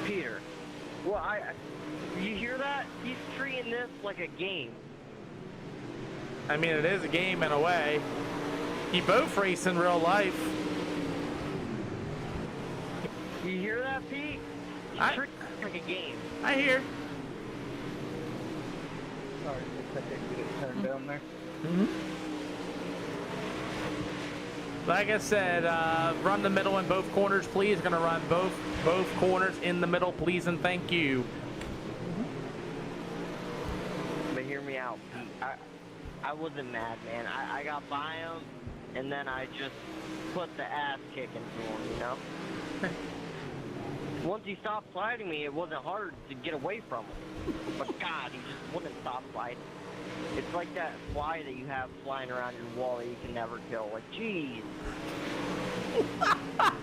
[SPEAKER 6] Peter, well, you hear that? He's treating this like a game.
[SPEAKER 1] I mean, it is a game in a way. You both race in real life.
[SPEAKER 6] You hear that, Pete? He's treating it like a game.
[SPEAKER 1] I hear.
[SPEAKER 5] Sorry, looks like I can get it turned down there.
[SPEAKER 1] Like I said, run the middle in both corners, please. Gonna run both corners in the middle, please, and thank you.
[SPEAKER 6] But hear me out, Pete. I wasn't mad, man. I got by him, and then I just put the ass kick into him, you know? Once he stopped sliding me, it wasn't hard to get away from him. But God, he just wouldn't stop sliding. It's like that fly that you have flying around your wall that you can never kill. Like, jeez.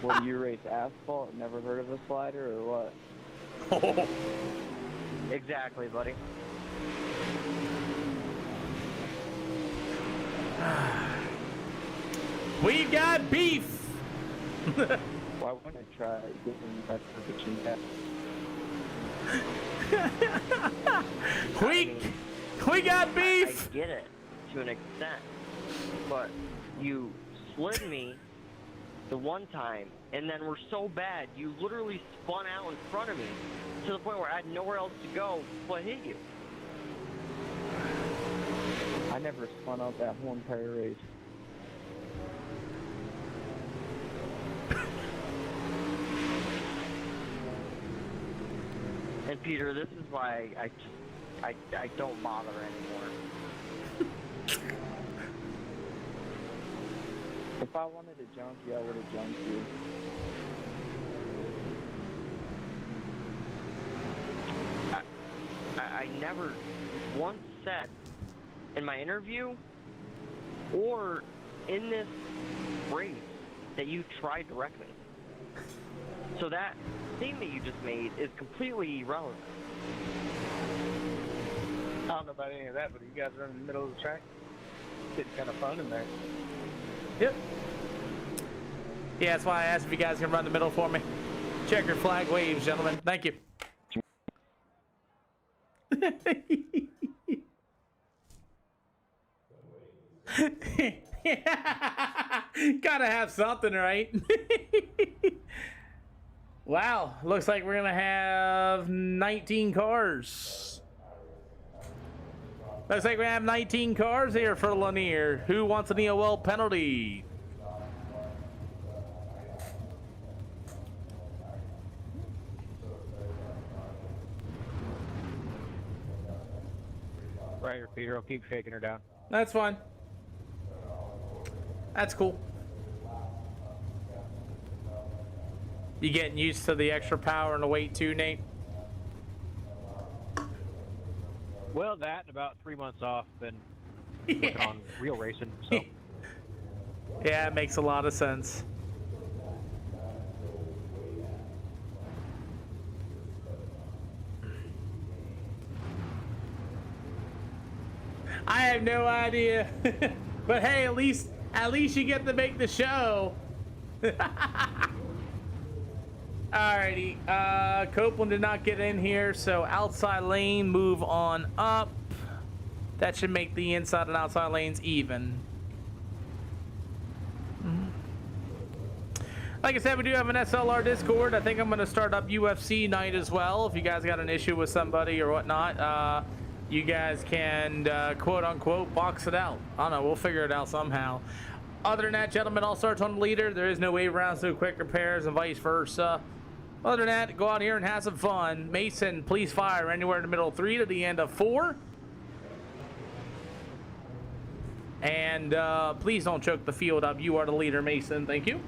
[SPEAKER 5] What, do you race asphalt? Never heard of a slider or what?
[SPEAKER 6] Exactly, buddy.
[SPEAKER 1] We got beef.
[SPEAKER 5] Why wouldn't I try getting that for the chin tap?
[SPEAKER 1] We got beef.
[SPEAKER 6] I get it to an extent, but you slid me the one time, and then were so bad you literally spun out in front of me to the point where I had nowhere else to go but hit you.
[SPEAKER 5] I never spun out that whole entire race.
[SPEAKER 6] And Peter, this is why I don't bother anymore.
[SPEAKER 5] If I wanted to jump you, I would have jumped you.
[SPEAKER 6] I never once said in my interview or in this race that you tried to wreck me. So that statement you just made is completely irrelevant.
[SPEAKER 5] I don't know about any of that, but you guys are in the middle of the track. It's kind of fun in there.
[SPEAKER 1] Yep. Yeah, that's why I asked if you guys can run the middle for me. Check your flag waves, gentlemen. Thank you. Gotta have something, right? Wow, looks like we're gonna have 19 cars. Looks like we have 19 cars here for Lanier. Who wants an EOL penalty?
[SPEAKER 5] Right here, Peter. I'll keep shaking her down.
[SPEAKER 1] That's fine. That's cool. You getting used to the extra power and the weight too, Nate?
[SPEAKER 5] Well, that and about 3 months off. Been working on real racing, so.
[SPEAKER 1] Yeah, it makes a lot of sense. I have no idea. But hey, at least you get to make the show. Alrighty, Copeland did not get in here, so outside lane, move on up. That should make the inside and outside lanes even. Like I said, we do have an SLR Discord. I think I'm going to start up UFC night as well. If you guys got an issue with somebody or whatnot, you guys can, quote unquote, box it out. I don't know, we'll figure it out somehow. Other than that, gentlemen, all starts on the leader. There is no wave rounds, no quick repairs, and vice versa. Other than that, go out here and have some fun. Mason, please fire anywhere in the middle of 3 to the end of 4. And please don't choke the field up. You are the leader, Mason. Thank you.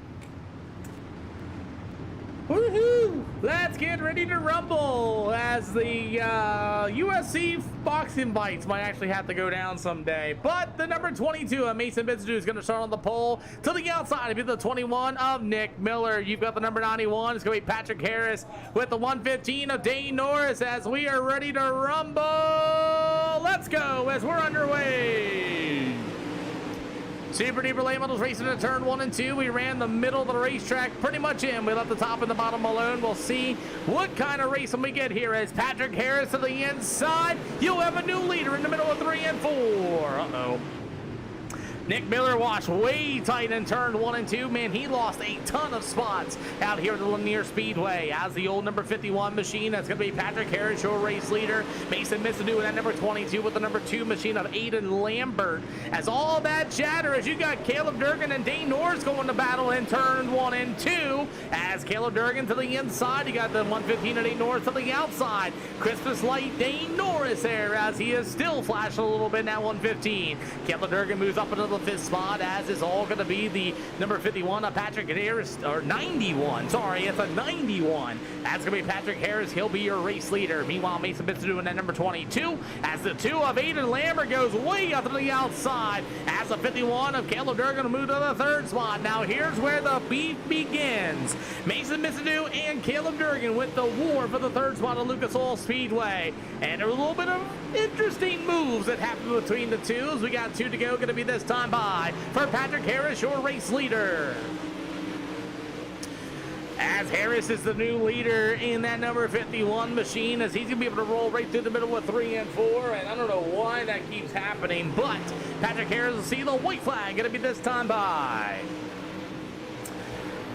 [SPEAKER 1] Woohoo! Let's get ready to rumble as the UFC boxing fights might actually have to go down someday. But the number 22 of Mason Bitzdu is going to start on the pole. To the outside, it'll be the 21 of Nick Miller. You've got the number 91. It's going to be Patrick Harris with the 115 of Dane Norris as we are ready to rumble. Let's go as we're underway. Super Duper Late Models racing in turn 1 and 2. We ran the middle of the racetrack pretty much in. We left the top and the bottom alone. We'll see what kind of racing we get here as Patrick Harris to the inside. You'll have a new leader in the middle of 3 and 4. Uh-oh. Nick Miller washed way tight in turn 1 and 2. Man, he lost a ton of spots out here at the Lanier Speedway. As the old number 51 machine, that's going to be Patrick Harris, your race leader. Mason Missadu in that number 22 with the number 2 machine of Aiden Lambert. As all that chatter, as you got Caleb Durgan and Dane Norris going to battle in turn 1 and 2. As Caleb Durgan to the inside, you got the 115 of Dane Norris to the outside. Christmas light Dane Norris there, as he is still flashing a little bit now 115. Caleb Durgan moves up into the 5th spot, as is all going to be the number 51 of Patrick Harris, or 91, sorry, it's a 91. That's going to be Patrick Harris. He'll be your race leader. Meanwhile, Mason Mitsuru in that number 22, as the 2 of Aiden Lambert goes way up to the outside, as the 51 of Caleb Durgan will move to the 3rd spot. Now here's where the beef begins. Mason Mitsuru and Caleb Durgan with the war for the 3rd spot of Lucas Oil Speedway. And a little bit of interesting moves that happened between the two. As we got 2 to go, going to be this time by for Patrick Harris, your race leader. As Harris is the new leader in that number 51 machine, as he's going to be able to roll right through the middle with 3 and 4, and I don't know why that keeps happening, but Patrick Harris will see the white flag, going to be this time by.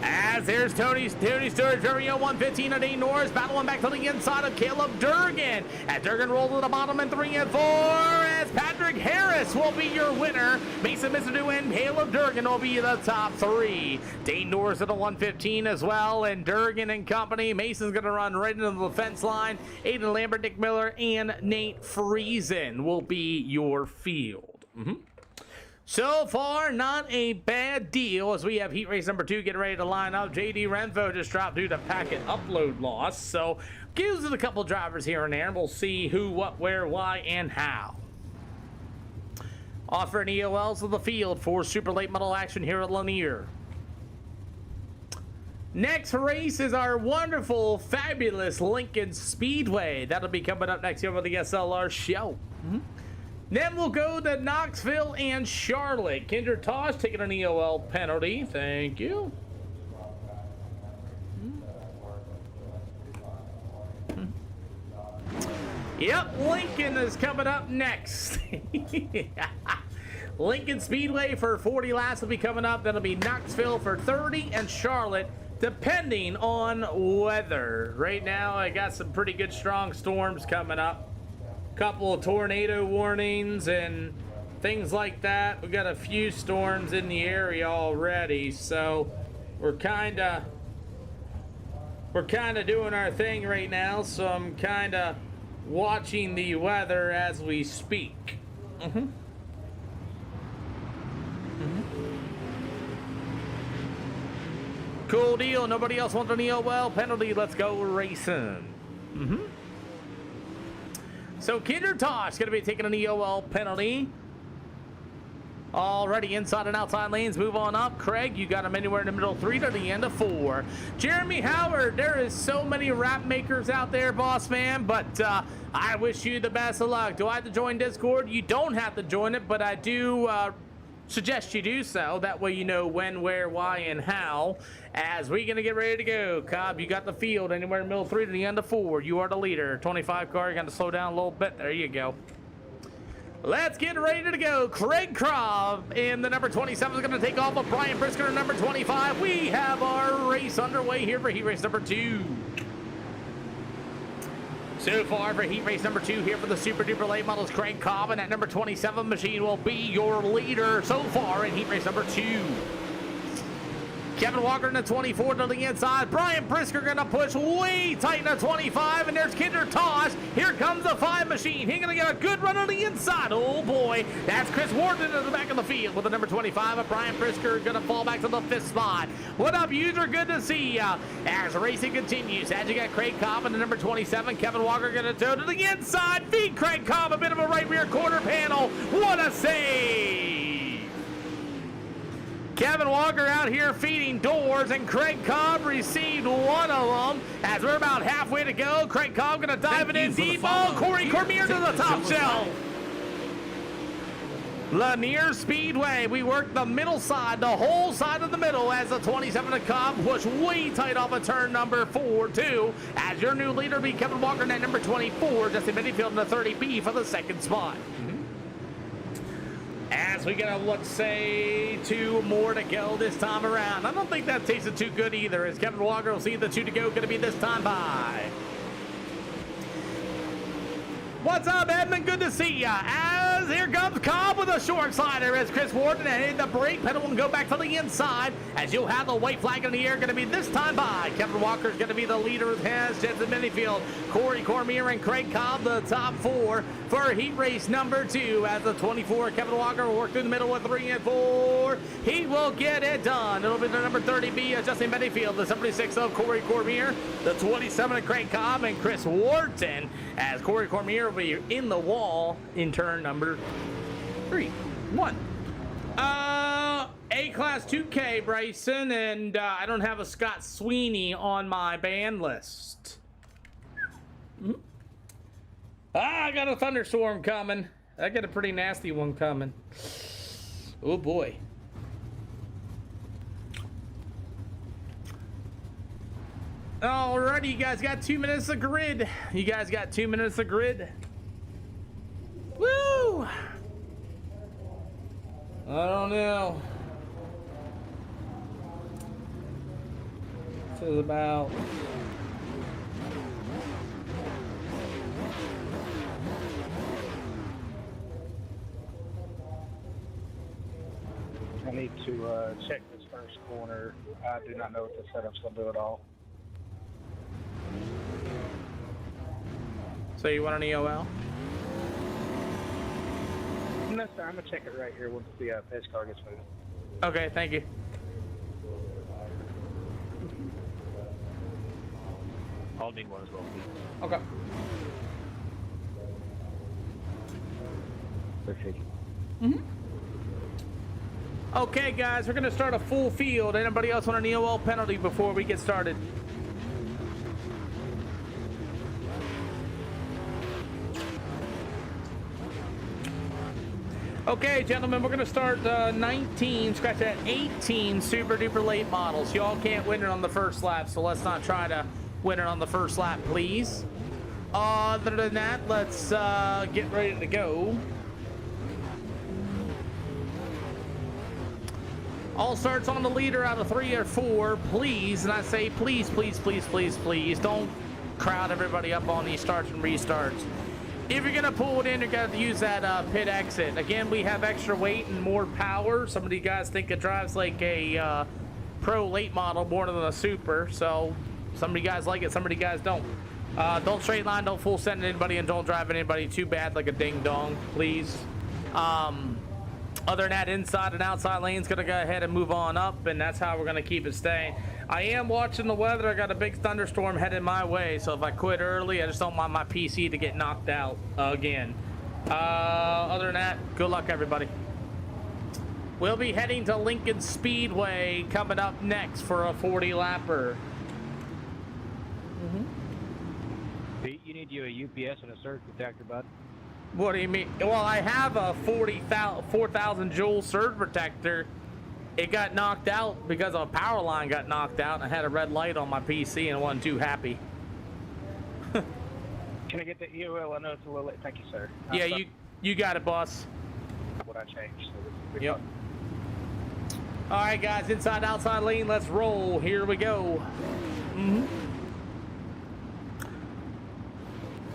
[SPEAKER 1] As there's Tony Stewart, Jeremy 115 of Dane Norris, battling back to the inside of Caleb Durgan. As Durgan rolls to the bottom in 3 and 4, as Patrick Harris will be your winner. Mason Missadu and Caleb Durgan will be the top 3. Dane Norris at the 115 as well, and Durgan and company. Mason's going to run right into the fence line. Aiden Lambert, Nick Miller, and Nate Friesen will be your field. So far, not a bad deal, as we have heat race number 2 getting ready to line up. JD Renfro just dropped due to packet upload loss, so gives it a couple drivers here and there, and we'll see who, what, where, why, and how. Offering EOLs of the field for super late model action here at Lanier. Next race is our wonderful, fabulous Lincoln Speedway. That'll be coming up next here on the SLR show. Then we'll go to Knoxville and Charlotte. Kendra Tosh taking an EOL penalty. Thank you. Yep, Lincoln is coming up next. Lincoln Speedway for 40 laps will be coming up. That'll be Knoxville for 30 and Charlotte, depending on weather. Right now, I got some pretty good strong storms coming up. Couple of tornado warnings and things like that. We got a few storms in the area already, so we're kind of doing our thing right now. So I'm kind of watching the weather as we speak. Cool deal. Nobody else wants an EOL penalty. Let's go racing. So Kendra Tosh going to be taking an EOL penalty. Already inside and outside lanes. Move on up. Craig, you got him anywhere in the middle 3 to the end of 4. Jeremy Howard, there is so many rap makers out there, boss man, but I wish you the best of luck. Do I have to join Discord? You don't have to join it, but I do suggest you do so. That way you know when, where, why, and how. As we're going to get ready to go. Cobb, you got the field anywhere in the middle 3 to the end of 4. You are the leader. 25 car, you're going to slow down a little bit. There you go. Let's get ready to go. Craig Cobb in the number 27 is going to take off of Brian Brisker in number 25. We have our race underway here for heat race number 2. So far for heat race number 2 here for the super duper late models, Craig Cobb, and that number 27 machine will be your leader so far in heat race number 2. Kevin Walker in the 24 to the inside. Brian Brisker going to push way tight in the 25, and there's Kendra Tosh. Here comes the 5 machine. He's going to get a good run on the inside. Oh boy, that's Chris Warden in the back of the field with the number 25 of Brian Brisker going to fall back to the 5th spot. What up, user? Good to see ya. As racing continues, as you got Craig Cobb in the number 27, Kevin Walker going to toe to the inside. Feed Craig Cobb a bit of a right rear quarter panel. What a save! Kevin Walker out here feeding doors, and Craig Cobb received one of them. As we're about halfway to go, Craig Cobb going to dive it in deep. Oh, Corey Cormier to the top shelf. Lanier Speedway, we work the middle side, the whole side of the middle, as the 27 of Cobb push way tight off of turn number 4, too. As your new leader be Kevin Walker in that number 24, Justin Minifield in the 30B for the 2nd spot. As we gonna look, say, 2 more to go this time around. I don't think that tasted too good either, as Kevin Walker will see the 2 to go gonna be this time by. What's up, Edmund? Good to see ya. As here comes Cobb with a short slider as Chris Warden hit the brake pedal and go back to the inside. As you'll have the white flag in the air, going to be this time by. Kevin Walker's going to be the leader of has Jensen Minifield, Corey Cormier, and Craig Cobb, the top 4 for heat race number 2. As the 24, Kevin Walker will work through the middle with 3 and 4. He will get it done. It'll be the number 30B, Justin Minifield, the 76 of Corey Cormier, the 27 of Craig Cobb, and Chris Wharton, as Corey Cormier will be in the wall in turn number 3. 1. A-Class 2K, Bryson, and I don't have a Scott Sweeney on my ban list. I got a thunderstorm coming. I got a pretty nasty one coming. Oh boy. Alrighty, you guys got 2 minutes of grid. You guys got 2 minutes of grid. Woo! I don't know. This is about...
[SPEAKER 11] I need to check this first corner. I do not know what the setup's going to do at all.
[SPEAKER 1] So you want an EOL?
[SPEAKER 11] No, sir. I'm going to check it right here once the pace car gets moving.
[SPEAKER 1] Okay, thank you.
[SPEAKER 5] I'll need one as well, please.
[SPEAKER 1] Okay.
[SPEAKER 5] Appreciate
[SPEAKER 1] Mm-hmm. Okay, guys, we're going to start a full field. Anybody else want an EOL penalty before we get started? Okay, gentlemen, we're going to start 19, scratch that, 18 super duper late models. Y'all can't win it on the first lap, so let's not try to win it on the first lap, please. Other than that, let's get ready to go. All starts on the leader out of 3 or 4, please. And I say please, please, please, please, please. Don't crowd everybody up on these starts and restarts. If you're gonna pull it in, you're gonna use that pit exit. Again, we have extra weight and more power. Some of you guys think it drives like a pro late model more than a super. So some of you guys like it, some of you guys don't. Don't straight line, don't full send anybody, and don't drive anybody too bad like a ding dong, please. Other than that, inside and outside lane's gonna go ahead and move on up, and that's how we're gonna keep it staying. I am watching the weather. I got a big thunderstorm headed my way, so if I quit early, I just don't want my PC to get knocked out again. Other than that, good luck, everybody. We'll be heading to Lincoln Speedway coming up next for a 40-lapper.
[SPEAKER 5] Pete, you need you a UPS and a surge protector, bud.
[SPEAKER 1] What do you mean? Well, I have a 4,000 joule surge protector. It got knocked out because a power line got knocked out, and I had a red light on my PC and wasn't too happy.
[SPEAKER 11] Can I get the EOL? I know it's a little late. Thank you, sir.
[SPEAKER 1] Yeah, you got it, boss.
[SPEAKER 11] What I changed. So
[SPEAKER 1] yep. All right, guys, inside, outside lane, let's roll. Here we go.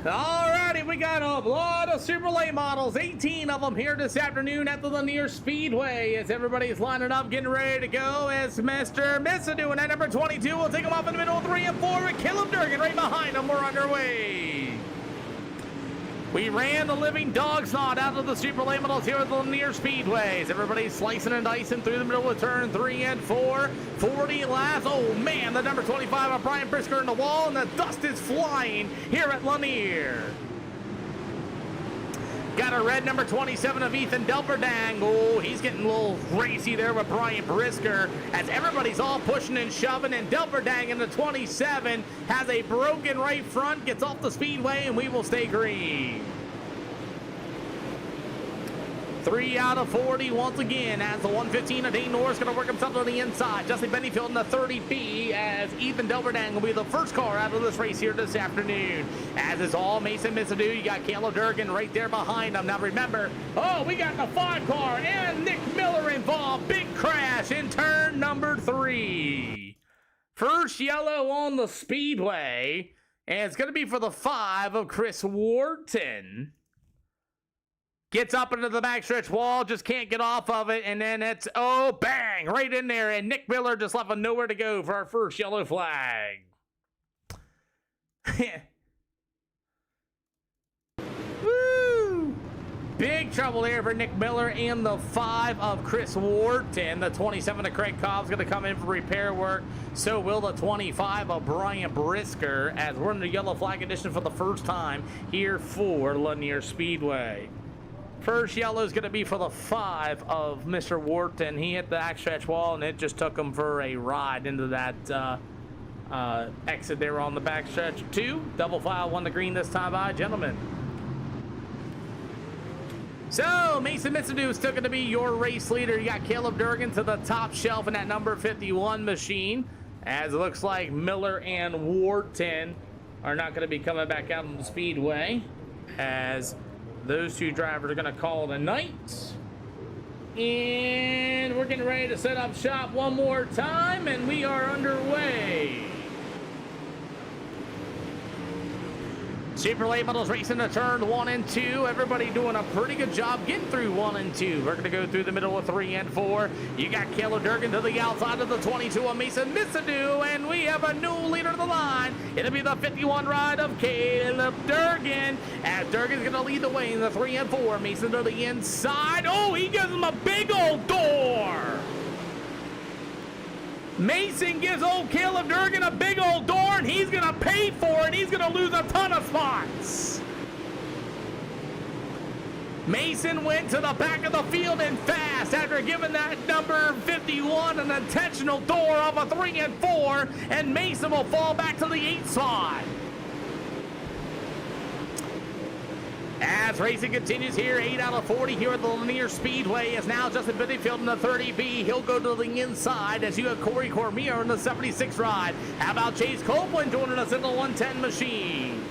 [SPEAKER 1] Alrighty, we got a lot of super late models, 18 of them here this afternoon at the Lanier Speedway. As everybody's lining up, getting ready to go, as Mr. Missa doing at number 22. We'll take him off in the middle, 3 and 4, and Caleb Durgan right behind him. We're underway. We ran the living dog's knot out of the super late models here at the Lanier Speedways. Everybody's slicing and dicing through the middle of turn 3 and 4. 40 laps. Oh man, the number 25 of Brian Brisker in the wall, and the dust is flying here at Lanier. Got a red number 27 of Ethan Delperdang. Oh, he's getting a little racy there with Brian Brisker as everybody's all pushing and shoving, and Delperdang in the 27 has a broken right front, gets off the speedway, and we will stay green. 3 out of 40 once again as the 115 of Dane Norris going to work himself to the inside. Justin Bennyfield in the 30B as Ethan Delverdang will be the first car out of this race here this afternoon. As is all Mason Missadoo, you got Caleb Durgan right there behind him. Now remember, we got the 5 car and Nick Miller involved. Big crash in turn number 3. First yellow on the speedway, and it's going to be for the 5 of Chris Wharton. Gets up into the backstretch wall, just can't get off of it, and then it's, bang, right in there, and Nick Miller just left with nowhere to go for our first yellow flag. Woo! Big trouble there for Nick Miller and the 5 of Chris Wharton. The 27 of Craig Cobb's going to come in for repair work. So will the 25 of Brian Brisker, as we're in the yellow flag edition for the first time here for Lanier Speedway. First yellow is going to be for the 5 of Mr. Wharton. He hit the backstretch wall, and it just took him for a ride into that exit there on the backstretch. 2, double file, 1 to green this time by, gentlemen. So, Mason Missadoo is still going to be your race leader. You got Caleb Durgan to the top shelf in that number 51 machine, as it looks like Miller and Wharton are not going to be coming back out on the speedway, as those 2 drivers are going to call it a night. And we're getting ready to set up shop one more time, and we are underway. Super Late Models racing to turn 1 and 2. Everybody doing a pretty good job getting through 1 and 2. We're going to go through the middle of 3 and 4. You got Caleb Durgan to the outside of the 22 of Mason Missadoo, and we have a new leader to the line. It'll be the 51 ride of Caleb Durgan, as Durgan's going to lead the way in the 3 and 4. Mason to the inside. He gives him a big old door. Mason gives old Caleb Durgan a big old door, and he's going to pay for it. He's going to lose a ton of spots. Mason went to the back of the field and fast after giving that number 51 an intentional door off a 3 and 4, and Mason will fall back to the 8th spot. As racing continues here, 8 out of 40 here at the Lanier Speedway is now Justin Bennyfield in the 30B. He'll go to the inside as you have Corey Cormier in the 76 ride. How about Chase Copeland joining us in the 110 machine?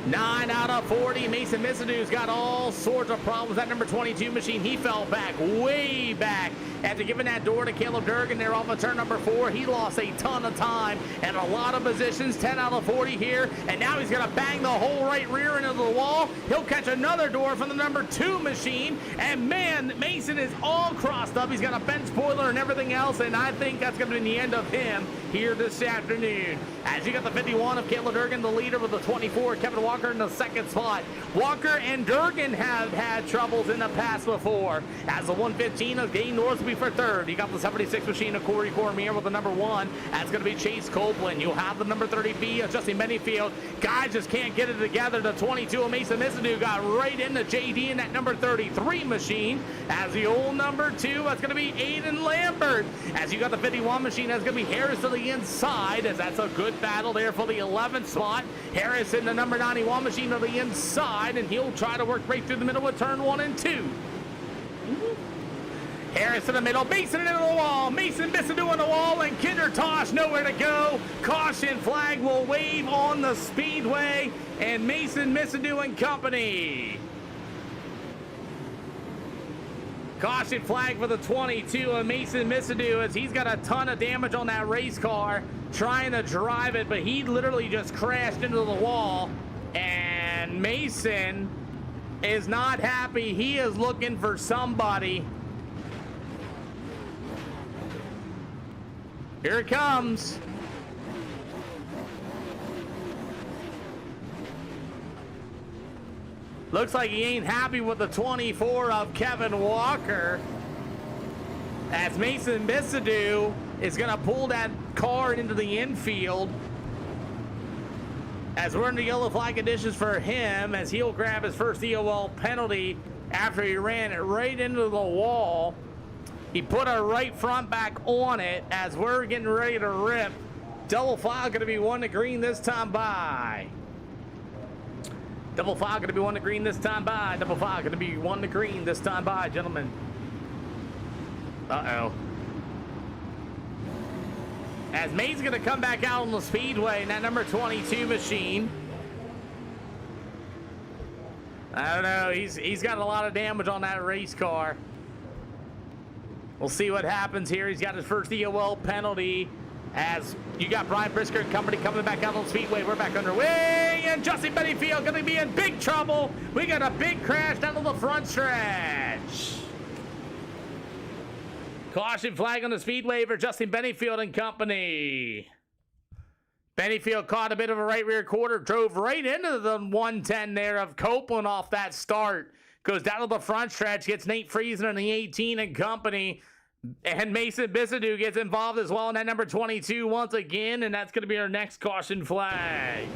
[SPEAKER 1] 9 out of 40. Mason Missadoo's got all sorts of problems. That number 22 machine, he fell back, way back. After giving that door to Caleb Durgan there off of turn number 4, he lost a ton of time and a lot of positions. 10 out of 40 here, and now he's going to bang the whole right rear into the wall. He'll catch another door from the number 2 machine, and man, Mason is all crossed up. He's got a bent spoiler and everything else, and I think that's going to be the end of him here this afternoon. As you got the 51 of Caleb Durgan, the leader, with the 24, Kevin Walker in the 2nd spot. Walker and Durgan have had troubles in the past before, as the 115 of Dane Norris will be for 3rd. You got the 76 machine of Corey Cormier with the number 1. That's going to be Chase Copeland. You'll have the number 30B of Justin Bennyfield. Guys just can't get it together. The 22 of Mason Missadoo got right into JD in that number 33 machine. As the old number 2, that's going to be Aiden Lambert. As you got the 51 machine, that's going to be Harris to the inside, as that's a good battle there for the 11th spot. Harris in the number 91 machine to the inside, and he'll try to work right through the middle with turn 1 and 2. Harris in the middle, Mason into the wall, Mason Missadoo in the wall, and Kinder Tosh nowhere to go. Caution flag will wave on the speedway, and Mason Missadoo and company. Caution flag for the 22 of Mason Missadoo, as he's got a ton of damage on that race car trying to drive it, but he literally just crashed into the wall, and Mason is not happy. He is looking for somebody. Here it comes. Looks like he ain't happy with the 24 of Kevin Walker, as Mason Missadoo is going to pull that car into the infield, as we're in the yellow flag conditions for him, as he'll grab his first EOL penalty after he ran it right into the wall. He put our right front back on it, as we're getting ready to rip. Double file going to be 1 to green this time by. Double 5 going to be one to green this time by. Double 5 going to be one to green this time by, gentlemen. Uh-oh. As May's going to come back out on the speedway in that number 22 machine. I don't know. He's got a lot of damage on that race car. We'll see what happens here. He's got his first EOL penalty. As you got Brian Brisker and company coming back out on the speedway. We're back underway, and Justin Bennyfield going to be in big trouble. We got a big crash down to the front stretch. Caution flag on the speedway for Justin Bennyfield and company. Bennyfield caught a bit of a right rear quarter, drove right into the 110 there of Copeland off that start. Goes down to the front stretch, gets Nate Friesen in the 18 and company. And Mason Bisadou gets involved as well in that number 22 once again, and that's going to be our next caution flag.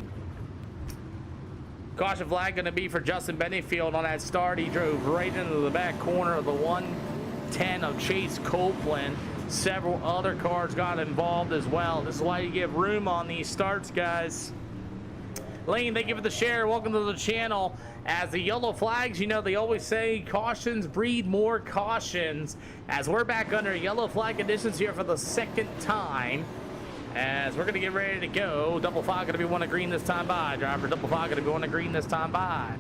[SPEAKER 1] Caution flag going to be for Justin Bennyfield on that start. He drove right into the back corner of the 110 of Chase Copeland. Several other cars got involved as well. This is why you give room on these starts, guys. Lane, thank you for the share. Welcome to the channel. As the yellow flags, you know, they always say cautions breed more cautions. As we're back under yellow flag conditions here for the second time. As we're going to get ready to go. Double 5 going to be one to green this time by. Driver, double 5 going to be one to green this time by.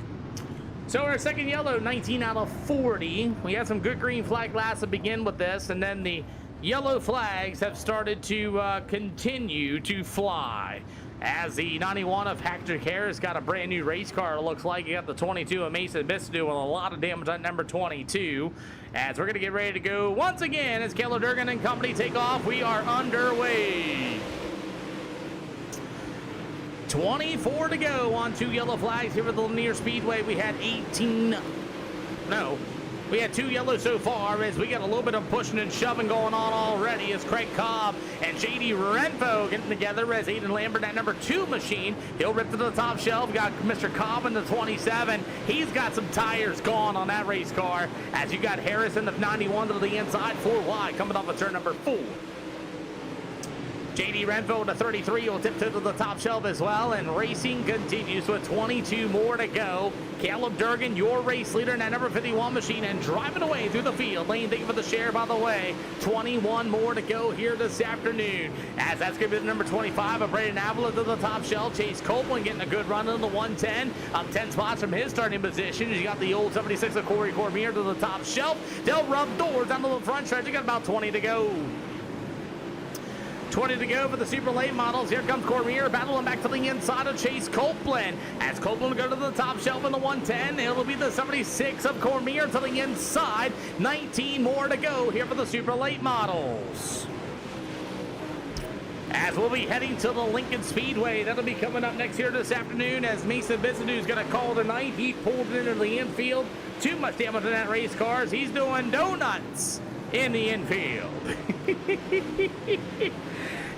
[SPEAKER 1] So our second yellow, 19 out of 40. We had some good green flag laps to begin with this, and then the yellow flags have started to continue to fly. As the 91 of Hector Harris got a brand new race car, it looks like. You got the 22 of Mason Bisadou with a lot of damage on number 22. As we're going to get ready to go once again as Keller Durgan and company take off, we are underway. 24 to go on 2 yellow flags here at the Lanier Speedway. We had 2 yellows so far, as we got a little bit of pushing and shoving going on already as Craig Cobb and JD Renfro getting together as Aiden Lambert, that number 2 machine. He'll rip to the top shelf. Got Mr. Cobb in the 27. He's got some tires gone on that race car, as you got Harris in the 91 to the inside, 4 wide, coming off of turn number 4. JD Renfro to 33 will tiptoe to the top shelf as well, and racing continues with 22 more to go. Caleb Durgan, your race leader in that number 51 machine, and driving away through the field. Lane, thank you for the share, by the way. 21 more to go here this afternoon, as that's going to be the number 25 of Braden Avila to the top shelf. Chase Copeland getting a good run in the 110, up 10 spots from his starting position. You got the old 76 of Corey Cormier to the top shelf. They'll rub doors down to the front stretch. You got about 20 to go. 20 to go for the super late models. Here comes Cormier battling back to the inside of Chase Copeland. As Copeland will go to the top shelf in the 110, it'll be the 76 of Cormier to the inside. 19 more to go here for the super late models. As we'll be heading to the Lincoln Speedway. That'll be coming up next here this afternoon, as Mason Bisadou is going to call tonight. He pulled into the infield. Too much damage in that race car. He's doing donuts in the infield.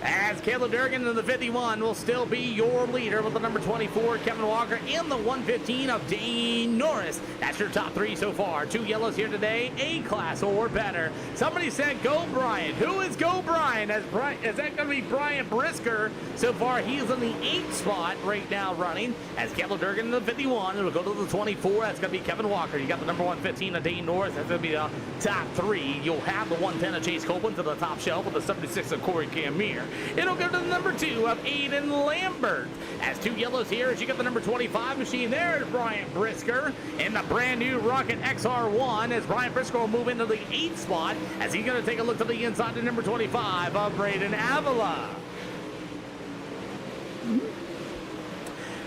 [SPEAKER 1] As Caleb Durgan in the 51 will still be your leader with the number 24, Kevin Walker, and the 115 of Dane Norris. That's your top 3 so far. 2 yellows here today, A-class or better. Somebody said go Brian. Who is go Brian? Is that going to be Brian Brisker? So far, he's in the 8th spot right now running. As Caleb Durgan in the 51, it'll go to the 24. That's going to be Kevin Walker. You got the number 115 of Dane Norris. That's going to be the top 3. You'll have the 110 of Chase Copeland to the top shelf with the 76 of Corey Camere. It'll go to the number 2 of Aiden Lambert. As 2 yellows here, as you got the number 25 machine. There's Brian Brisker in the brand new Rocket XR1, as Brian Brisker will move into the 8th spot, as he's going to take a look to the inside to number 25 of Braden Avila.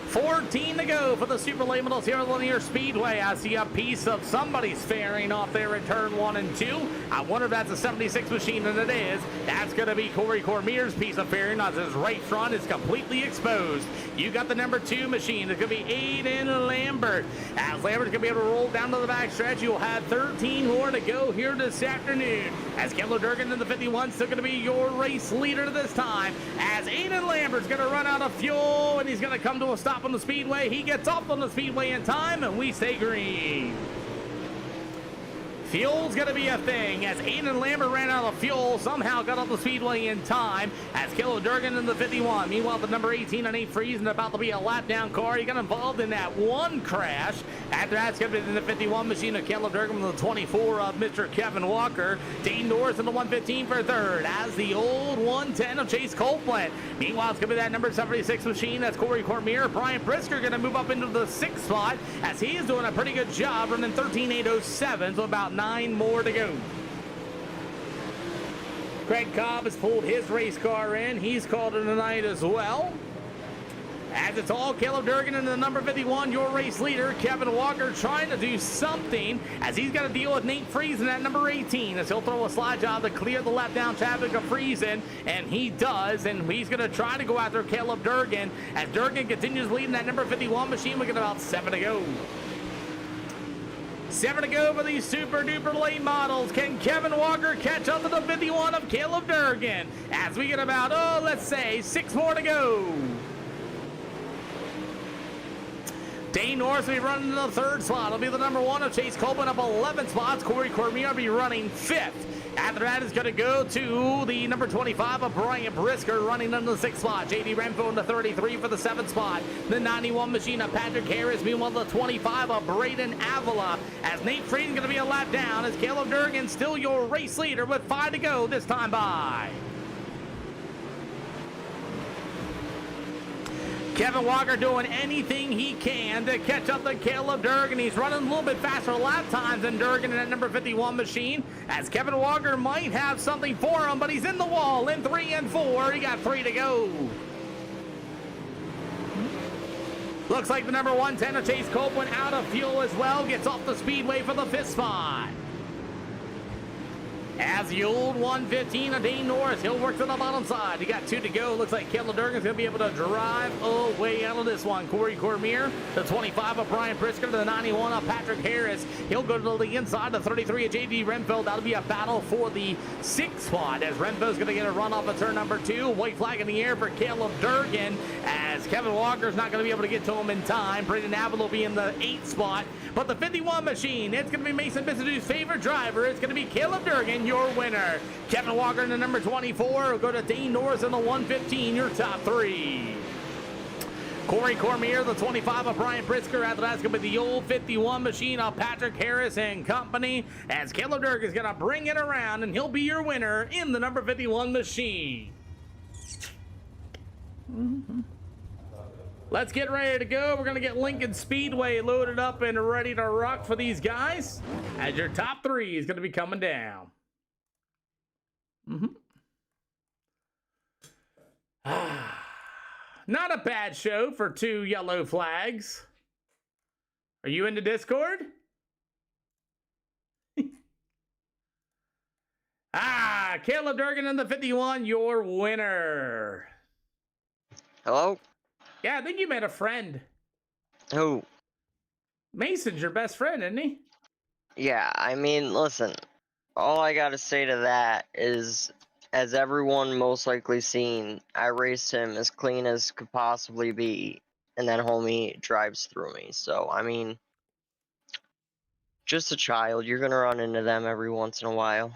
[SPEAKER 1] 14 to go for the super late models here at Linear Speedway. I see a piece of somebody's fairing off there in turn 1 and 2. I wonder if that's a 76 machine, and it is. That's going to be Corey Cormier's piece of fairing, as his right front is completely exposed. You got the number 2 machine. It's going to be Aiden Lambert. As Lambert's going to be able to roll down to the back stretch, you'll have 13 more to go here this afternoon. As Keller Durgan in the 51 still going to be your race leader this time. As Aiden Lambert's going to run out of fuel, and he's going to come to a stop on the speedway. He gets off on the speedway in time, and we stay green. Fuel's going to be a thing as Aiden Lambert ran out of fuel, somehow got off the speedway in time as Caleb Durgan in the 51. Meanwhile, the number 18 on 8 Friesen about to be a lap down car. He got involved in that one crash. After that, it's going to be in the 51 machine of Caleb Durgan with the 24 of Mr. Kevin Walker. Dane Norris in the 115 for third as the old 110 of Chase Copeland. Meanwhile, it's going to be that number 76 machine. That's Corey Cormier. Brian Brisker going to move up into the 6th spot as he is doing a pretty good job running 13.807, so about 9 more to go. Craig Cobb has pulled his race car in. He's called it a night as well. As it's all Caleb Durgan in the number 51, your race leader, Kevin Walker, trying to do something as he's got to deal with Nate Friesen at number 18 as he'll throw a slide job to clear the lap down traffic of Friesen, and he does, and he's going to try to go after Caleb Durgan as Durgan continues leading that number 51 machine. We got about 7 to go. 7 to go for these super duper late models. Can Kevin Walker catch up to the 51 of Caleb Durgan as we get about, let's say 6 more to go? Dane Norris will be running in the 3rd slot. It'll be the number 1 of Chase Copeland up 11 spots. Corey Cormier will be running 5th. After that, it's going to go to the number 25 of Brian Brisker running in the 6th slot. JD Renfro in the 33 for the 7th spot. The 91 machine of Patrick Harris. Meanwhile, the 25 of Braden Avila. As Nate Frieden going to be a lap down as Caleb Durgan still your race leader with 5 to go this time by. Kevin Walker doing anything he can to catch up to Caleb Durgan. He's running a little bit faster lap times than Durgan in that number 51 machine, as Kevin Walker might have something for him, but he's in the wall in 3 and 4. He got 3 to go. Looks like the number 110 of Chase Copeland out of fuel as well. Gets off the speedway for the 5th spot. As the old 115 of Dane Norris, he'll work to the bottom side. He got 2 to go. Looks like Caleb Durgan's going to be able to drive away out of this one. Corey Cormier, the 25 of Brian Prisker, the 91 of Patrick Harris. He'll go to the inside, the 33 of J.D. Renfeld. That'll be a battle for the 6th spot as Renfeld's going to get a run off of turn number 2. White flag in the air for Caleb Durgan as Kevin Walker's not going to be able to get to him in time. Braden Avila will be in the 8th spot. But the 51 machine, it's going to be Mason Bissadu's favorite driver. It's going to be Caleb Durgan, your winner. Kevin Walker in the number 24. We'll go to Dane Norris in the 115, your top 3. Corey Cormier, the 25 of Brian Prisker. After that's going to be the old 51 machine of Patrick Harris and company. As Caleb Durgan is going to bring it around, and he'll be your winner in the number 51 machine. Let's get ready to go. We're going to get Lincoln Speedway loaded up and ready to rock for these guys as your top 3 is going to be coming down. Not a bad show for 2 yellow flags. Are you into Discord? Caleb Durgan in the 51, your winner.
[SPEAKER 6] Hello?
[SPEAKER 1] Yeah, I think you met a friend.
[SPEAKER 6] Who?
[SPEAKER 1] Mason's your best friend, isn't he?
[SPEAKER 6] Yeah, I mean, listen. All I gotta say to that is, as everyone most likely seen, I raced him as clean as could possibly be, and then homie drives through me. So, I mean, just a child. You're gonna run into them every once in a while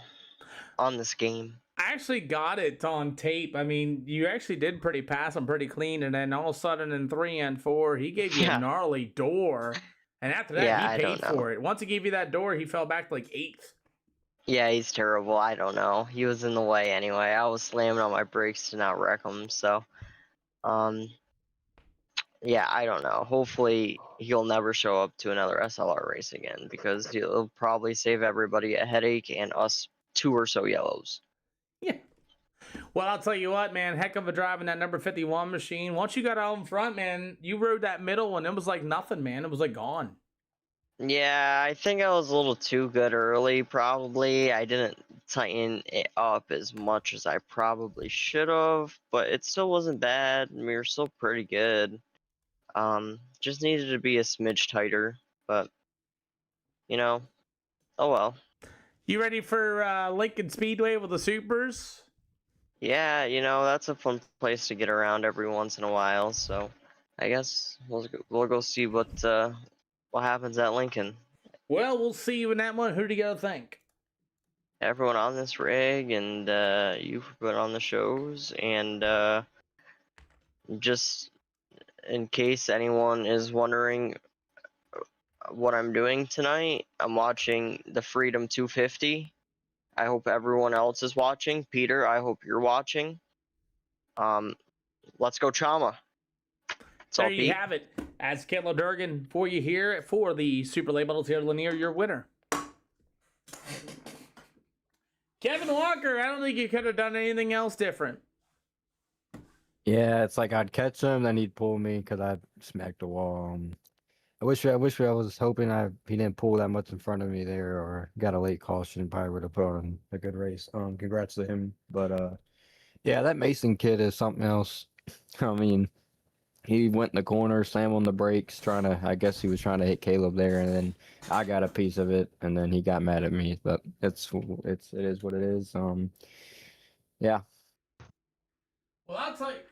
[SPEAKER 6] on this game.
[SPEAKER 1] I actually got it on tape. I mean, you actually did pretty pass him pretty clean, and then all of a sudden in 3 and 4, he gave you a gnarly door, and after that, he paid for it. Once he gave you that door, he fell back to like 8th.
[SPEAKER 6] Yeah, he's terrible. I don't know. He was in the way anyway. I was slamming on my brakes to not wreck him. So, yeah, I don't know. Hopefully, he'll never show up to another SLR race again because he'll probably save everybody a headache and us 2 or so yellows.
[SPEAKER 1] Yeah. Well, I'll tell you what, man. Heck of a drive in that number 51 machine. Once you got out in front, man, you rode that middle and it was like nothing, man. It was like gone.
[SPEAKER 6] Yeah, I think I was a little too good early, probably. I didn't tighten it up as much as I probably should have, but it still wasn't bad. We were still pretty good. Just needed to be a smidge tighter, but, you know, oh well.
[SPEAKER 1] You ready for Lincoln Speedway with the Supers?
[SPEAKER 6] Yeah, you know, that's a fun place to get around every once in a while, so I guess we'll go see what happens at Lincoln.
[SPEAKER 1] Well, we'll see you in that one. Who do you got to thank?
[SPEAKER 6] Everyone on this rig and you for putting on the shows, and just in case anyone is wondering what I'm doing tonight, I'm watching the Freedom 250. I hope everyone else is watching. Peter, I hope you're watching. Let's go Chama.
[SPEAKER 1] There you have it. As Kalo Durgan for you here for the Super Late Model Tier Linear, your winner. Kevin Walker, I don't think you could have done anything else different.
[SPEAKER 3] Yeah, it's like I'd catch him, then he'd pull me because I smacked the wall. I wish I was hoping he didn't pull that much in front of me there, or got a late caution. Probably would have put on a good race. Congrats to him. But yeah, that Mason kid is something else. I mean, he went in the corner, slammed on the brakes, I guess he was trying to hit Caleb there, and then I got a piece of it, and then he got mad at me. But it is what it is. Yeah.
[SPEAKER 1] Well,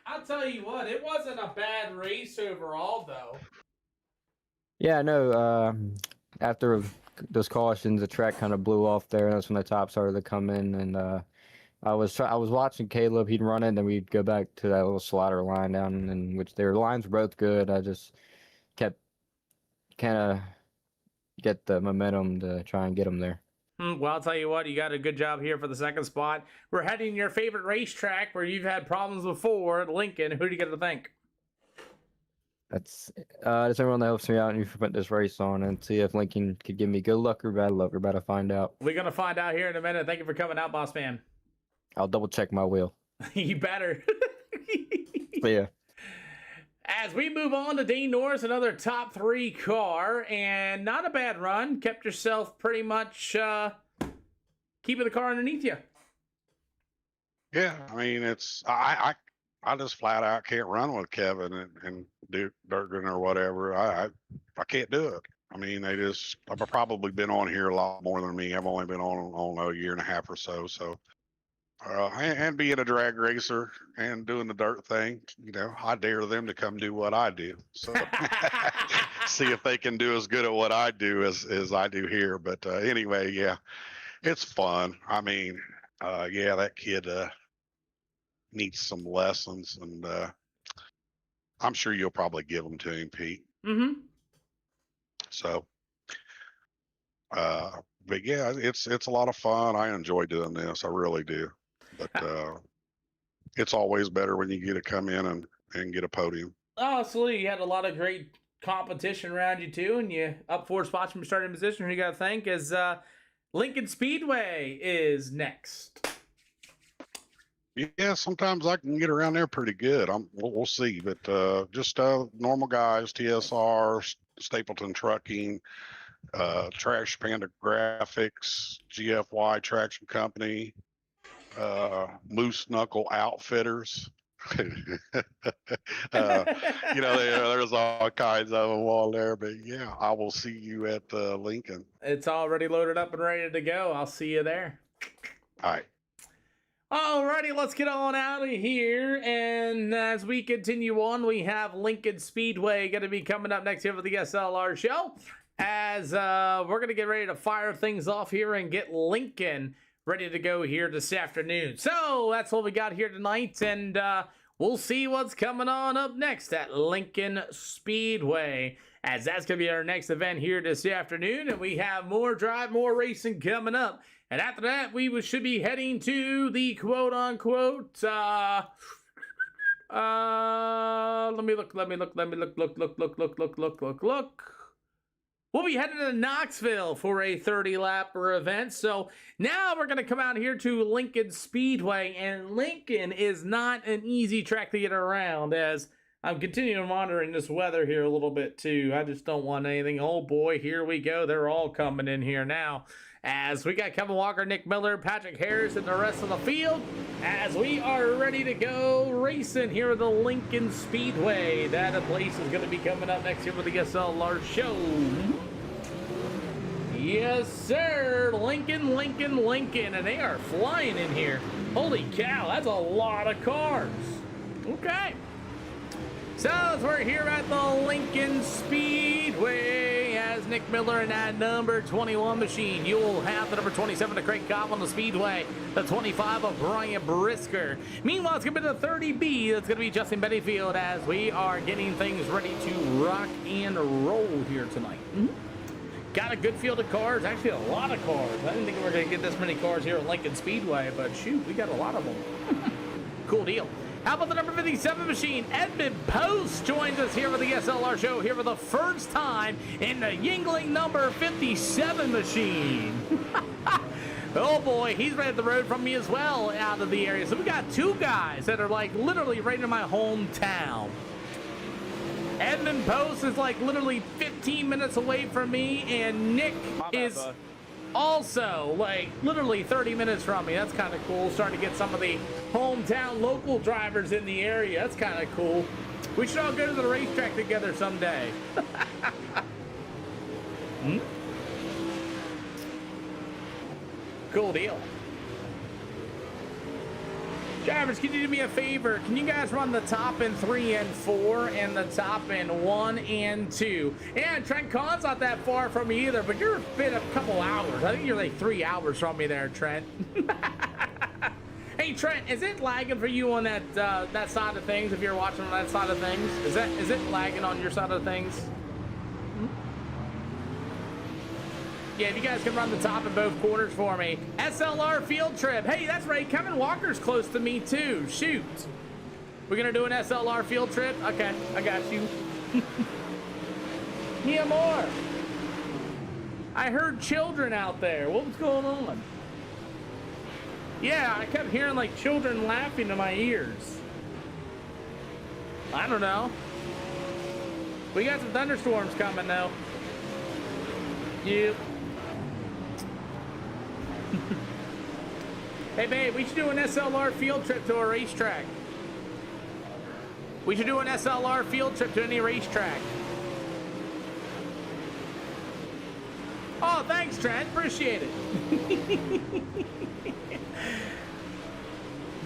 [SPEAKER 1] I'll tell you what, it wasn't a bad race overall, though.
[SPEAKER 3] Yeah, no. After those cautions, the track kind of blew off there, and that's when the top started to come in, and I was watching Caleb. He'd run it, and then we'd go back to that little slider line down, in which their lines were both good. I just kept kind of get the momentum to try and get them there.
[SPEAKER 1] Well, I'll tell you what, you got a good job here for the second spot. We're heading to your favorite racetrack where you've had problems before, Lincoln. Who do you get to thank?
[SPEAKER 3] That's everyone that helps me out and you put this race on, and see if Lincoln could give me good luck or bad luck. We're about to find out.
[SPEAKER 1] We're going to find out here in a minute. Thank you for coming out, boss man.
[SPEAKER 3] I'll double check my wheel.
[SPEAKER 1] You better.
[SPEAKER 3] Yeah.
[SPEAKER 1] As we move on to Dean Norris, another top 3 car, and not a bad run. Kept yourself pretty much keeping the car underneath you.
[SPEAKER 2] Yeah, I mean, I just flat out can't run with Kevin and Duke Durgan or whatever. I can't do it. I mean, I've probably been on here a lot more than me. I've only been on a year and a half or so. So, and being a drag racer and doing the dirt thing, I dare them to come do what I do. So see if they can do as good at what I do as I do here. But anyway, yeah, it's fun. I mean, yeah, that kid needs some lessons, and I'm sure you'll probably give them to him, Pete.
[SPEAKER 1] Mm-hmm.
[SPEAKER 2] So, but yeah, it's a lot of fun. I enjoy doing this. I really do. But it's always better when you get to come in and get a podium.
[SPEAKER 1] Oh, absolutely. You had a lot of great competition around you, too, and you up 4 spots from your starting position. Who you got to thank is Lincoln Speedway is next.
[SPEAKER 2] Yeah, sometimes I can get around there pretty good. We'll see, but just normal guys, TSR, Stapleton Trucking, Trash Panda Graphics, GFY Traction Company, Moose Knuckle Outfitters. There's all kinds of them on there, but yeah, I will see you at Lincoln.
[SPEAKER 1] It's already loaded up and ready to go. I'll see you there.
[SPEAKER 2] All right.
[SPEAKER 1] Alrighty, let's get on out of here. And as we continue on, we have Lincoln Speedway going to be coming up next here for the SLR show. As we're going to get ready to fire things off here and get Lincoln ready to go here this afternoon. So that's what we got here tonight. And we'll see what's coming on up next at Lincoln Speedway, as that's going to be our next event here this afternoon. And we have more drive, more racing coming up. And after that, we should be heading to the quote-unquote, let me look. We'll be heading to Knoxville for a 30-lapper event. So now we're going to come out here to Lincoln Speedway. And Lincoln is not an easy track to get around, as I'm continuing monitoring this weather here a little bit too. I just don't want anything. Oh boy, here we go. They're all coming in here now. As we got Kevin Walker, Nick Miller, Patrick Harris, and the rest of the field, as we are ready to go racing here at the Lincoln Speedway. That place is going to be coming up next year with the SLR show. Yes, sir. Lincoln, and they are flying in here. Holy cow, that's a lot of cars. Okay. So as we're here at the Lincoln Speedway, as Nick Miller in that number 21 machine, you'll have the number 27 to Craig Cobb on the Speedway, the 25 of Brian Brisker. Meanwhile, it's going to be the 30B. That's going to be Justin Bettyfield as we are getting things ready to rock and roll here tonight. Got a good field of cars, actually a lot of cars. I didn't think we were going to get this many cars here at Lincoln Speedway, but shoot, we got a lot of them. Cool deal. How about the number 57 machine? Edmund Post joins us here for the SLR show here for the first time in the Yingling number 57 machine. Oh boy, he's right at the road from me as well out of the area. So we got two guys that are like literally right in my hometown. Edmund Post is like literally 15 minutes away from me, and Nick is also like literally 30 minutes from me. That's kind of cool. Starting to get some of the hometown local drivers in the area. That's kind of cool. We should all go to the racetrack together someday. Cool deal. Drivers, can you do me a favor? Can you guys run the top in 3 and 4 and the top in 1 and 2? And Trent Kahn's not that far from me either, but you're been a couple hours. I think you're like 3 hours from me there, Trent. Hey Trent, is it lagging for you on that that side of things? If you're watching on that side of things, is it lagging on your side of things? Yeah, if you guys can run the top in both corners for me. SLR field trip. Hey, that's right. Kevin Walker's close to me too. Shoot. We're going to do an SLR field trip? Okay, I got you. Yeah, more. I heard children out there. What was going on? Yeah, I kept hearing like children laughing in my ears. I don't know. We got some thunderstorms coming though. Yep. Hey babe, we should do an SLR field trip to a racetrack. We should do an SLR field trip to any racetrack. Oh, thanks Trent, appreciate it.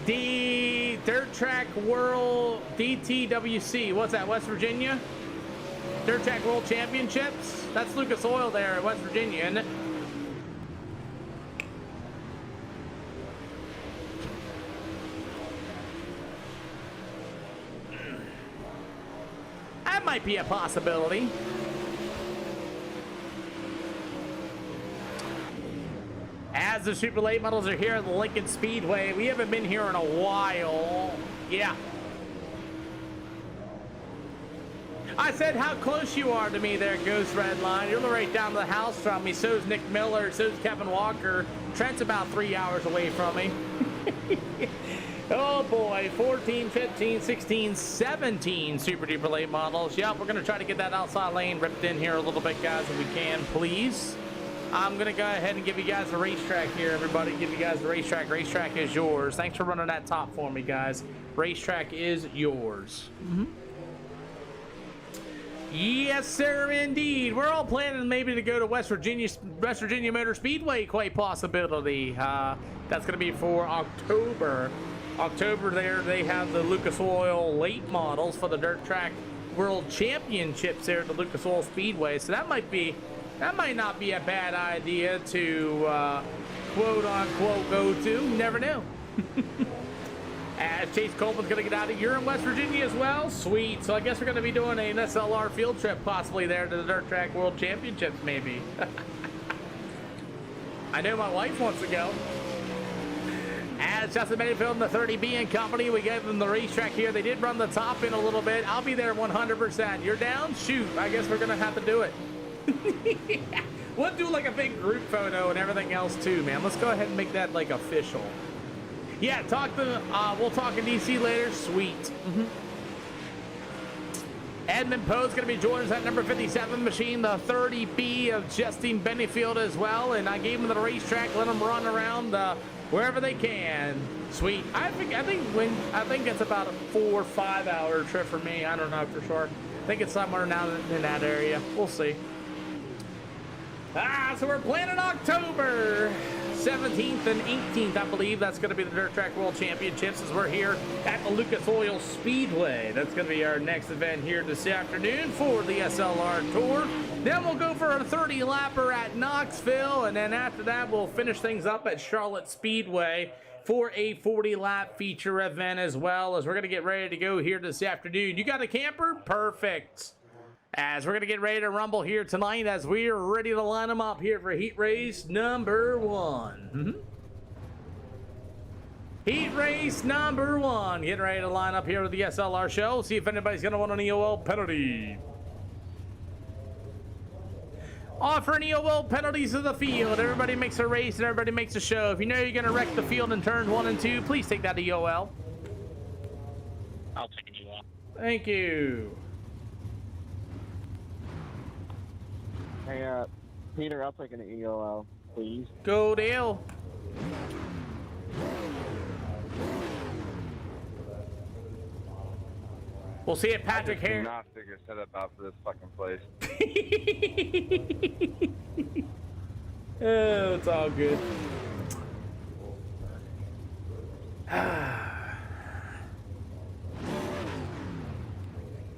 [SPEAKER 1] The Dirt Track World DTWC, what's that, West Virginia? Dirt Track World Championships? That's Lucas Oil there in West Virginia, isn't it? That might be a possibility. As the super late models are here at the Lincoln Speedway, we haven't been here in a while. Yeah. I said how close you are to me there, Ghost Redline. You're right down the house from me. So's Nick Miller. So's Kevin Walker. Trent's about 3 hours away from me. Oh boy, 14, 15, 16, 17 super duper late models. Yep, we're gonna try to get that outside lane ripped in here a little bit, guys, if we can, please. I'm gonna go ahead and give you guys a racetrack here, everybody. Give you guys a racetrack. Racetrack is yours. Thanks for running that top for me, guys. Racetrack is yours. Yes, sir, indeed. We're all planning maybe to go to West Virginia Motor Speedway, quite possibility. That's gonna be for October. October there, they have the Lucas Oil late models for the Dirt Track World Championships there at the Lucas Oil Speedway. So that might not be a bad idea to quote unquote go to. You never know. As Chase Coleman's gonna get out of, you're in West Virginia as well. Sweet. So I guess we're gonna be doing an SLR field trip possibly there to the Dirt Track World Championships maybe. I know my wife wants to go. As Justin Mayfield and the 30B and company, we gave them the racetrack here. They did run the top in a little bit. I'll be there 100%. You're down? Shoot. I guess we're going to have to do it. We'll do like a big group photo and everything else too, man. Let's go ahead and make that like official. Yeah, we'll talk in DC later. Sweet. Edmund Poe's going to be joining us at number 57 machine, the 30B of Justin Bennyfield as well. And I gave him the racetrack, let him run around wherever they can. Sweet. I think it's about a 4 or 5 hour trip for me. I don't know for sure. I think it's somewhere down in that area. We'll see. So we're planning October. 17th and 18th, I believe. That's going to be the Dirt Track World Championships as we're here at the Lucas Oil Speedway. That's going to be our next event here this afternoon for the SLR Tour. Then we'll go for a 30-lapper at Knoxville, and then after that, we'll finish things up at Charlotte Speedway for a 40-lap feature event as well, as we're going to get ready to go here this afternoon. You got a camper? Perfect. As we're going to get ready to rumble here tonight as we are ready to line them up here for heat race number 1. Heat race number 1. Getting ready to line up here with the SLR show. See if anybody's going to want an EOL penalty. Offering EOL penalties to the field. Everybody makes a race and everybody makes a show. If you know you're going to wreck the field in turns 1 and 2, please take that EOL.
[SPEAKER 9] I'll take an EOL.
[SPEAKER 1] Thank you.
[SPEAKER 12] Hey, Peter, I'll take an EOL, please.
[SPEAKER 1] Go Dale. We'll see if Patrick Harris.
[SPEAKER 12] Not figure setup out for this fucking place.
[SPEAKER 1] Oh, it's all good.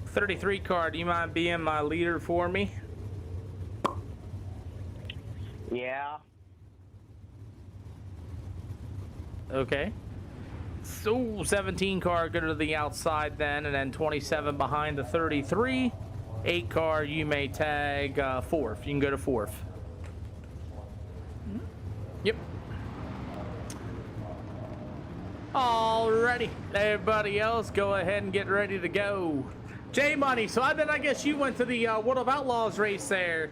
[SPEAKER 1] 33 car, do you mind being my leader for me?
[SPEAKER 12] Yeah.
[SPEAKER 1] Okay. So 17 car, go to the outside then, and then 27 behind the 33. 8 car, you may tag 4th. You can go to 4th. Yep. Alrighty, everybody else, go ahead and get ready to go. J Money, so I guess you went to the World of Outlaws race there.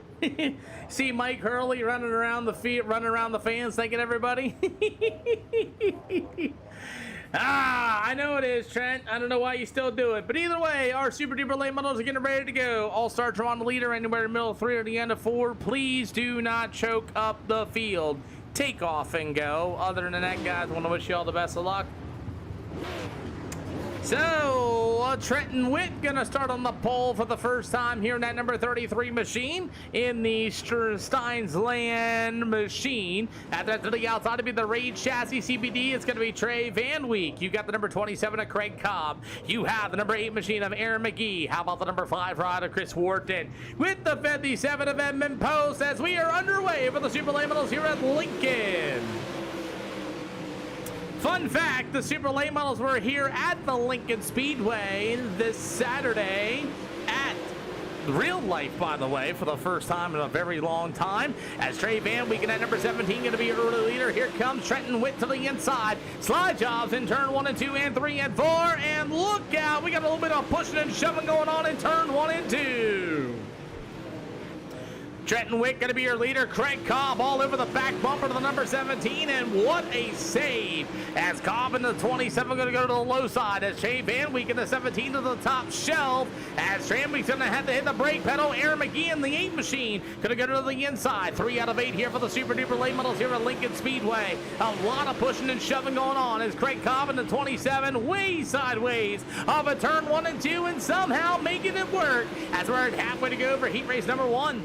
[SPEAKER 1] See Mike Hurley running around the field, running around the fans, thanking everybody. I know it is, Trent. I don't know why you still do it, but either way, our super duper late models are getting ready to go. All stars are on the leader, anywhere in the middle of 3 or the end of 4. Please do not choke up the field. Take off and go. Other than that, guys, I want to wish you all the best of luck. So, Trenton Witt gonna start on the pole for the first time here in that number 33 machine in the Steins Land machine. After that, to the outside to be the Rage Chassis CBD, it's gonna be Trey Van Week. You got the number 27 of Craig Cobb. You have the number 8 machine of Aaron McGee. How about the number 5 ride of Chris Wharton? With the 57 of Edmund Post as we are underway for the Super Late Models here at Lincoln. Fun fact, the Super Late Models were here at the Lincoln Speedway this Saturday at real life, by the way, for the first time in a very long time. As Trey Van Week at number 17 going to be your early leader. Here comes Trenton Witt to the inside. Slide jobs in turn 1 and 2 and 3 and 4. And look out, we got a little bit of pushing and shoving going on in turn 1 and 2. Trenton Witt going to be your leader. Craig Cobb all over the back bumper to the number 17, and what a save as Cobb in the 27 going to go to the low side as Trey Van Week in the 17 to the top shelf as Van Week's going to have to hit the brake pedal. Aaron McGee in the 8 machine going to go to the inside. 3 out of 8 here for the Super Duper Late Models here at Lincoln Speedway. A lot of pushing and shoving going on as Craig Cobb in the 27 way sideways of a turn 1 and 2 and somehow making it work as we're halfway to go for heat race number 1.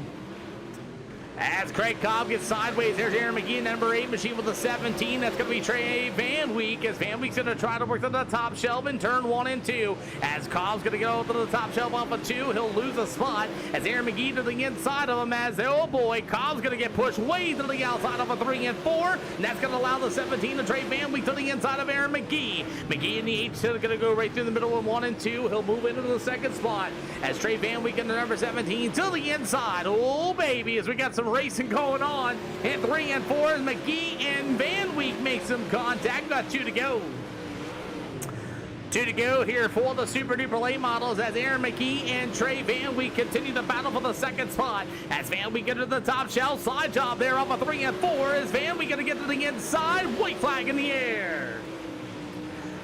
[SPEAKER 1] As Craig Cobb gets sideways, there's Aaron McGee, number 8 machine with the 17. That's going to be Trey Van Week, as Van Week's going to try to work to the top shelf in turn 1 and 2. As Cobb's going to go to the top shelf off of 2, he'll lose a spot. As Aaron McGee to the inside of him, as oh boy, Cobb's going to get pushed way to the outside of a 3 and 4. And that's going to allow the 17 to Trey Van Week to the inside of Aaron McGee. McGee in the 8 still going to go right through the middle of 1 and 2. He'll move into the second spot. As Trey Van Week in the number 17 to the inside. Oh baby, as we got some racing going on. And 3 and 4 as McGee and Van Week make some contact. Got 2 to go. 2 to go here for the Super Duper Late Models as Aaron McGee and Trey Van Week continue to battle for the second spot. As Van Week get to the top shelf, side job there up a 3 and 4. Is Van Week going to get to the inside? White flag in the air.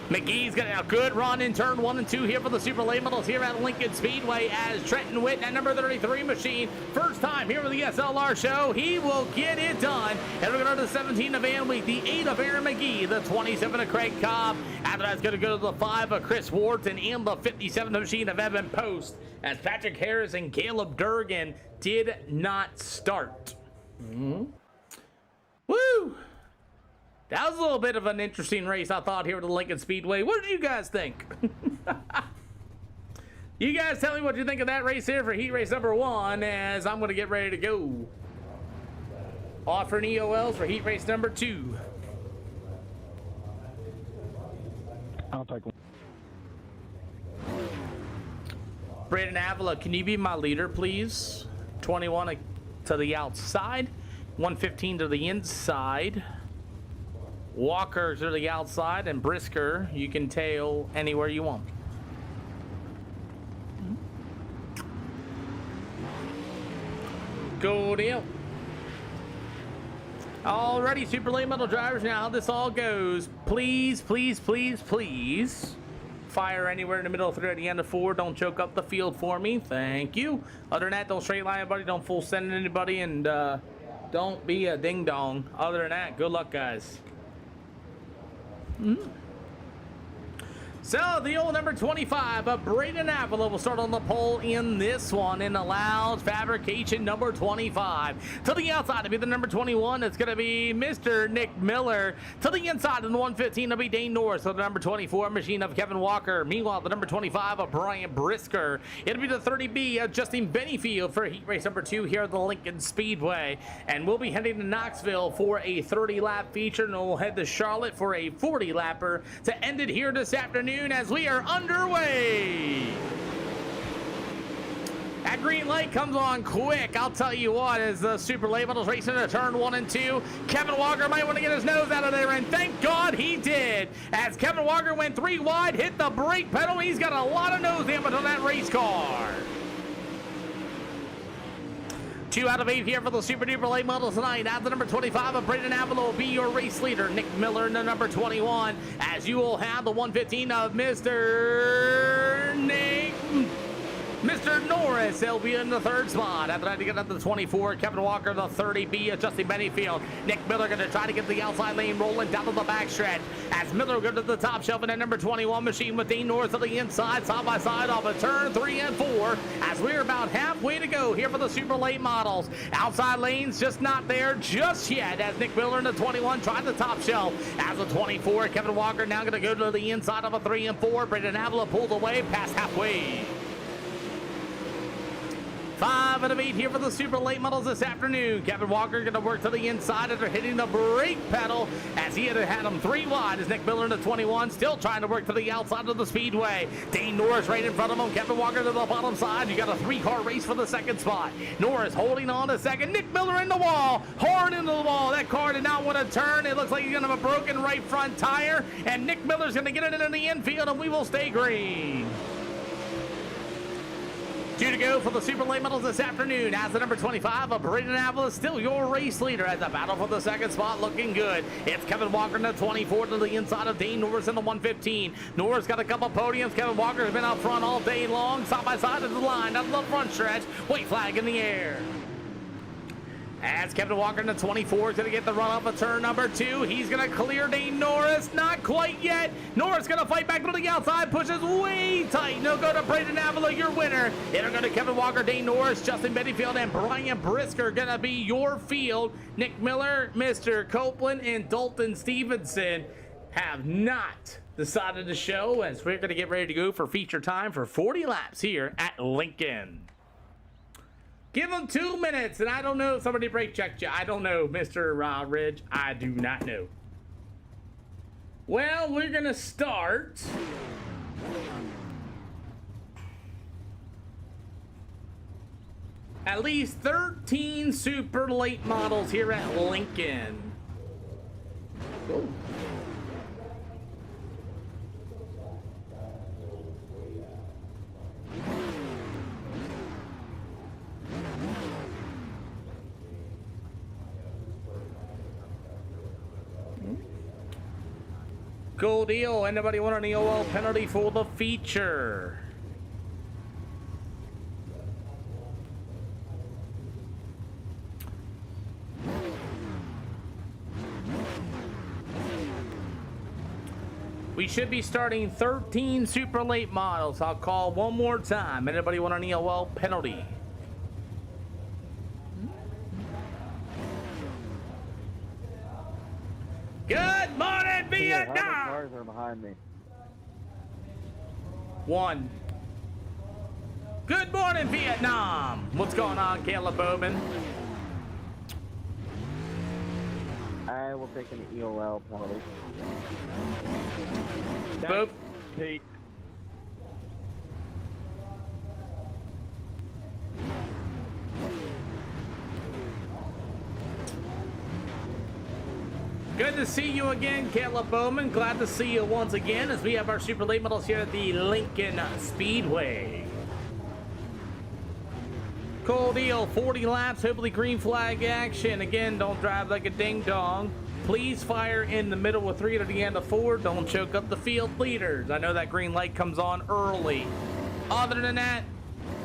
[SPEAKER 1] McGee's got a good run in turn 1 and 2 here for the Super Late Models here at Lincoln Speedway as Trenton Witt, that number 33 machine, first time here with the SLR show, he will get it done. And we're going to the 17 of Van Week, the 8 of Aaron McGee, the 27 of Craig Cobb. After that's going to go to the 5 of Chris Wharton and the 57 machine of Evan Post as Patrick Harris and Caleb Durgan did not start. Woo! That was a little bit of an interesting race, I thought, here at the Lincoln Speedway. What did you guys think? You guys tell me what you think of that race here for heat race number 1, as I'm going to get ready to go. Offering EOLs for heat race number 2.
[SPEAKER 11] I'll take one.
[SPEAKER 1] Brandon Avila, can you be my leader, please? 21 to the outside, 115 to the inside. Walker to the outside, and Brisker, you can tail anywhere you want. Go deal. Alrighty, super late model drivers, now how this all goes. Please, please, please, please fire anywhere in the middle of 3 at the end of 4. Don't choke up the field for me. Thank you. Other than that, don't straight line anybody, don't full send anybody, and don't be a ding dong. Other than that, good luck, guys. So the old number 25 of Braden Avila will start on the pole in this one in the Loud Fabrication number 25. To the outside to be the number 21, it's going to be Mr. Nick Miller. To the inside in the 115 will be Dane Norris. So the number 24 machine of Kevin Walker. Meanwhile, the number 25 of Brian Brisker. It'll be the 30B of Justin Bennyfield for heat race number 2 here at the Lincoln Speedway. And we'll be heading to Knoxville for a 30-lap feature, and we'll head to Charlotte for a 40-lapper to end it here this afternoon as we are underway. That green light comes on quick. I'll tell you what, as the super late models racing into turn 1 and 2, Kevin Walker might want to get his nose out of there, and thank God he did. As Kevin Walker went 3 wide, hit the brake pedal, he's got a lot of nose damage on that race car. 2 out of 8 here for the super duper late models tonight. At the number 25 of Braden Avila will be your race leader. Nick Miller in the number 21, as you will have the 115 of Mr. Norris. He'll be in the 3rd spot. After that, to get up to the 24, Kevin Walker, the 30B, Justin Bennyfield. Nick Miller going to try to get the outside lane rolling down to the backstretch. As Miller goes to the top shelf in that number 21 machine with Dean Norris to the inside, side by side off of turn 3 and 4. As we're about halfway to go here for the super late models. Outside lanes just not there just yet. As Nick Miller in the 21 tried the top shelf. As the 24, Kevin Walker now going to go to the inside of a 3 and 4. Braden Avila pulls away past halfway. 5 out of 8 here for the super late models this afternoon. Kevin Walker going to work to the inside after hitting the brake pedal, as he had him 3 wide. As Nick Miller in the 21 still trying to work to the outside of the speedway. Dane Norris right in front of him. Kevin Walker to the bottom side. You got a 3-car race for the 2nd spot. Norris holding on to 2nd. Nick Miller in the wall, hard into the wall. That car did not want to turn. It looks like he's going to have a broken right front tire, and Nick Miller's going to get it into the infield, and we will stay green. 2 to go for the super late models this afternoon. As the number 25 of Braden Avila, still your race leader, as the battle for the 2nd spot looking good. It's Kevin Walker in the 24 to the inside of Dane Norris in the 115. Norris got a couple podiums. Kevin Walker has been out front all day long, side by side of the line, out of the front stretch. White flag in the air. As Kevin Walker in the 24 is going to get the run up of turn number 2. He's going to clear Dane Norris. Not quite yet. Norris going to fight back to the outside. Pushes way tight. No go to Braden Avila, your winner. It'll go to Kevin Walker, Dane Norris, Justin Bennyfield, and Brian Brisker going to be your field. Nick Miller, Mr. Copeland, and Dalton Stevenson have not decided to show, as we're going to get ready to go for feature time for 40 laps here at Lincoln. Give them 2 minutes, and I don't know if somebody brake checked you. I don't know, Mr. Ridge. I do not know. Well, we're going to start. At least 13 super late models here at Lincoln. Cool. Cool deal. Anybody want an EOL penalty for the feature? We should be starting 13 super late models. I'll call one more time. Anybody want an EOL penalty? Good morning,
[SPEAKER 12] Peter, how many
[SPEAKER 1] Vietnam.
[SPEAKER 12] cars are behind me?
[SPEAKER 1] 1. Good morning, Vietnam. What's going on, Caleb Bowman?
[SPEAKER 12] I will take an EOL probably.
[SPEAKER 1] Boop.
[SPEAKER 5] Pete.
[SPEAKER 1] Good to see you again, Caleb Bowman. Glad to see you once again as we have our super late models here at the Lincoln Speedway. Cool deal, 40 laps, hopefully green flag action. Again, don't drive like a ding-dong. Please fire in the middle with 3 to the end of 4. Don't choke up the field leaders. I know that green light comes on early. Other than that,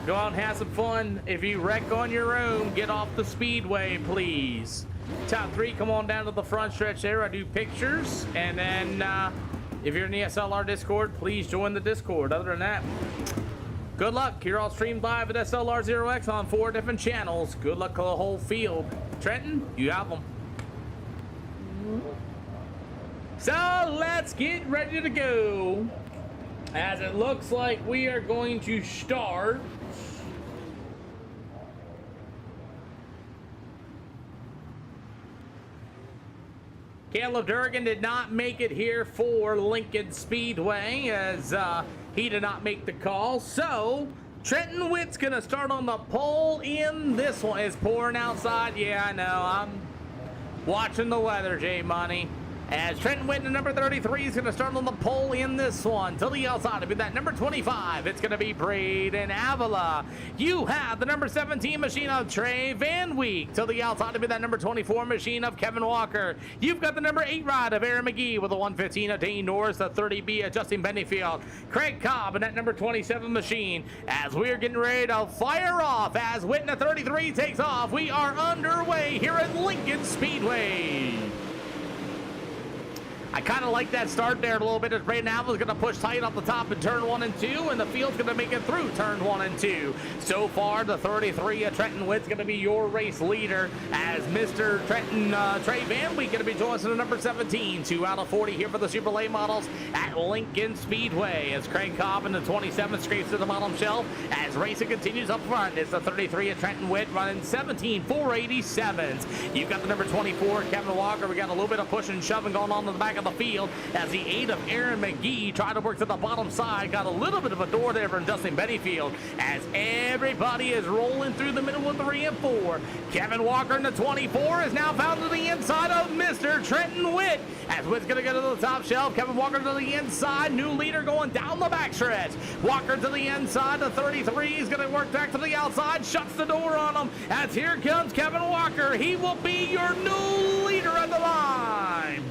[SPEAKER 1] go out and have some fun. If you wreck on your own, get off the speedway, please. Top 3, come on down to the front stretch there. I do pictures. And then if you're in the SLR Discord, please join the Discord. Other than that, good luck. You're all streamed live at SLR 0X on 4 different channels. Good luck to the whole field. Trenton, you have them. So let's get ready to go. As it looks like we are going to start. Caleb Durgan did not make it here for Lincoln Speedway as he did not make the call. So Trenton Witt's gonna start on the pole in this one. It's pouring outside. Yeah, I know. I'm watching the weather, J Money. As Trenton Witt, the number 33, is going to start on the pole in this one. To the outside, it'll be that number 25. It's going to be Braden Avila. You have the number 17 machine of Trey Van Week. To the outside, it'll be that number 24 machine of Kevin Walker. You've got the number 8 ride of Aaron McGee with the 115 of Dane Norris, the 30B of Justin Benefield. Craig Cobb and that number 27 machine. As we're getting ready to fire off, as Witt in the 33 takes off, we are underway here at Lincoln Speedway. I kind of like that start there a little bit as Braden Avila is going to push tight off the top in turn 1 and 2, and the field's going to make it through turn 1 and 2. So far, the 33 of Trenton Witt's going to be your race leader as Mr. Trenton Trey Van Week going to be joined to the number 17. 2 out of 40 here for the Super Late models at Lincoln Speedway as Craig Cobb in the 27 scrapes to the bottom shelf as racing continues up front. It's the 33 of Trenton Witt running 17 487s. You've got the number 24 Kevin Walker. We got a little bit of push and shoving going on in the back of the field as the 8 of Aaron McGee tried to work to the bottom side. Got a little bit of a door there from Justin Benefield as everybody is rolling through the middle of 3 and 4. Kevin Walker in the 24 is now found to the inside of Mr. Trenton Witt as Witt's going to go to the top shelf. Kevin Walker to the inside. New leader going down the backstretch. Walker to the inside. The 33 is going to work back to the outside. Shuts the door on him as here comes Kevin Walker. He will be your new leader at the line.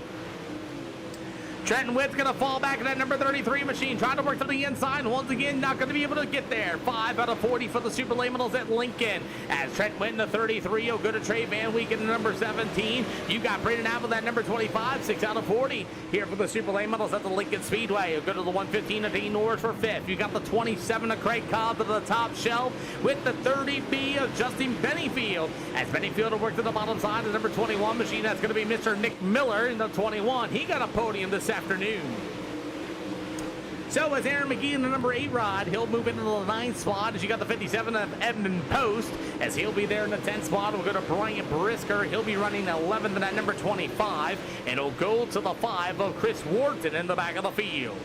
[SPEAKER 1] Trenton Witt's going to fall back in that number 33 machine. Trying to work to the inside. Once again, not going to be able to get there. 5 out of 40 for the Super Late models at Lincoln. As Trenton Witt in the 33. He'll go to Trey Van Week in the number 17. You got Braden Avila that number 25. 6 out of 40 here for the Super Late models at the Lincoln Speedway. He'll go to the 115 of Dean Norris for 5th. You got the 27 of Craig Cobb to the top shelf with the 30B of Justin Benefield. As Benefield will work to the bottom side, the number 21 machine. That's going to be Mr. Nick Miller in the 21. He got a podium this afternoon. So as Aaron McGee in the number 8 rod, he'll move into the 9th spot as you got the 57 of Edmund Post as he'll be there in the 10th spot. We'll go to Brian Brisker. He'll be running 11th in that number 25, and he'll go to the 5 of Chris Wharton in the back of the field.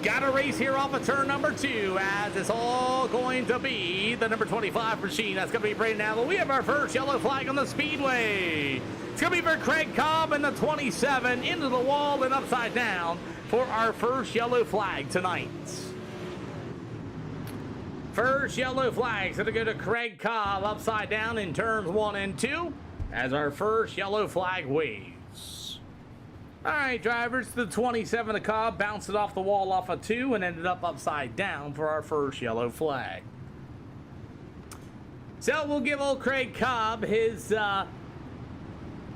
[SPEAKER 1] Got a race here off of turn number 2 as it's all going to be the number 25 machine. That's going to be Braden Avila. We have our first yellow flag on the speedway. It's going to be for Craig Cobb in the 27 into the wall and upside down for our first yellow flag tonight. First yellow flag is going to go to Craig Cobb upside down in turns 1 and 2 as our first yellow flag waves. All right, drivers, the 27 of Cobb bounced it off the wall off of 2 and ended up upside down for our first yellow flag. So we'll give old Craig Cobb his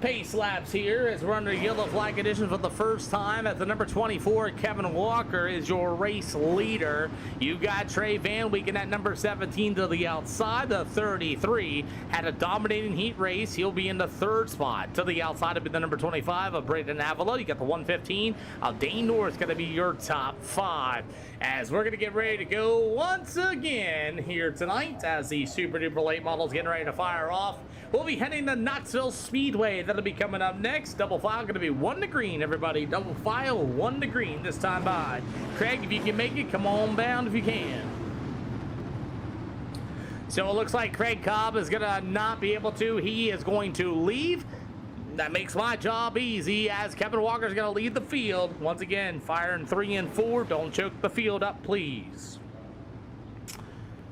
[SPEAKER 1] pace laps here as we're under yellow flag edition for the first time. At the number 24, Kevin Walker is your race leader. You got Trey Van Wieken at number 17 to the outside. The 33 had a dominating heat race. He'll be in the third spot. To the outside will be the number 25 of Braden Avila. You got the 115 of Dane Norris going to be your top 5. As we're going to get ready to go once again here tonight as the Super Duper Late Models getting ready to fire off. We'll be heading to Knoxville Speedway. That'll be coming up next. Double file going to be 1 to green, everybody. Double file 1 to green this time by. Craig, if you can make it, come on down if you can. So it looks like Craig Cobb is going to not be able to. He is going to leave. That makes my job easy as Kevin Walker is going to lead the field. Once again, firing 3 and 4. Don't choke the field up, please.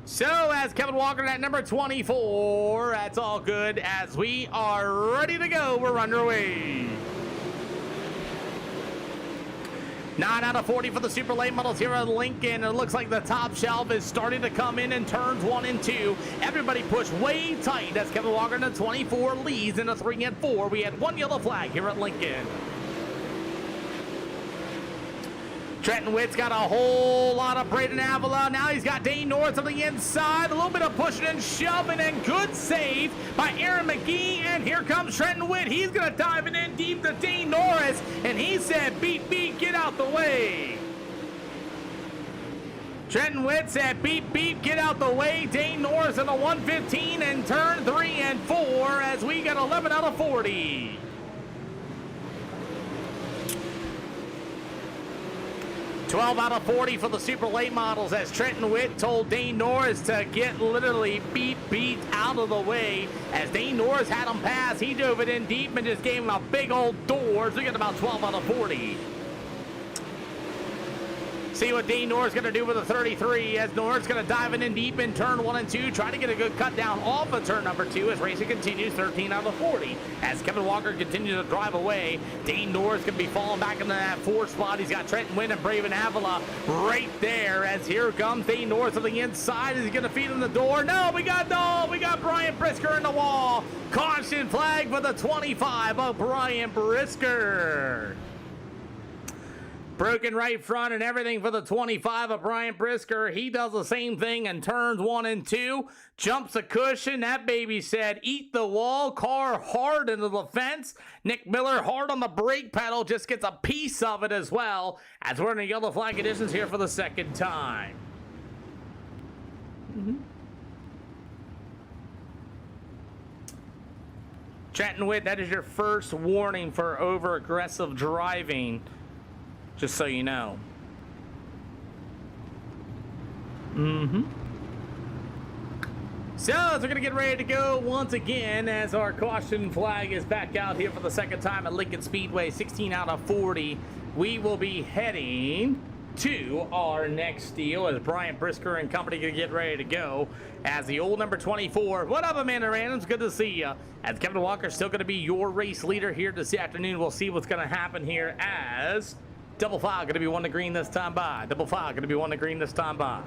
[SPEAKER 1] So as Kevin Walker at number 24, that's all good. As we are ready to go, we're underway. 9 out of 40 for the super late models here at Lincoln. It looks like the top shelf is starting to come in turns 1 and 2. Everybody push way tight as Kevin Walker in the 24 leads in the 3 and 4. We had 1 yellow flag here at Lincoln. Trenton Witt's got a whole lot of Braden Avila. Now he's got Dane Norris on the inside. A little bit of pushing and shoving, and good save by Aaron McGee. And here comes Trenton Witt. He's going to dive it in deep to Dane Norris. And he said, beep, beep, get out the way. Trenton Witt said, beep, beep, get out the way. Dane Norris in the 115 and turn 3 and 4 as we got 11 out of 40. $12 out of 40 for the super late models as Trenton Witt told Dane Norris to get literally beat out of the way. As Dane Norris had him pass, he dove it in deep and just gave him a big old door. So we got about 12 out of 40. See what Dane Norris is going to do with the 33 as Norris going to dive it in deep in turn 1 and 2. Try to get a good cut down off of turn number 2 as racing continues. 13 out of 40 as Kevin Walker continues to drive away. Dane Norris going to be falling back into that 4th spot. He's got Trenton Witt and Braden Avila right there as here comes Dane Norris on the inside. Is he going to feed him the door? No, we got Brian Brisker in the wall. Caution flag for the 25 of Brian Brisker. Broken right front and everything for the 25 of Brian Brisker. He does the same thing in turns 1 and 2. Jumps a cushion. That baby said, eat the wall. Car hard into the fence. Nick Miller hard on the brake pedal. Just gets a piece of it as well. As we're in the yellow flag editions here for the second time. Trenton Witt, that is your first warning for over-aggressive driving. Just so you know. So, as we're going to get ready to go once again as our caution flag is back out here for the second time at Lincoln Speedway, 16 out of 40. We will be heading to our next deal as Brian Brisker and company going to get ready to go as the old number 24. What up, Amanda Randoms? Good to see you. As Kevin Walker still going to be your race leader here this afternoon. We'll see what's going to happen here as double file going to be 1 to green this time by. Double file going to be 1 to green this time by.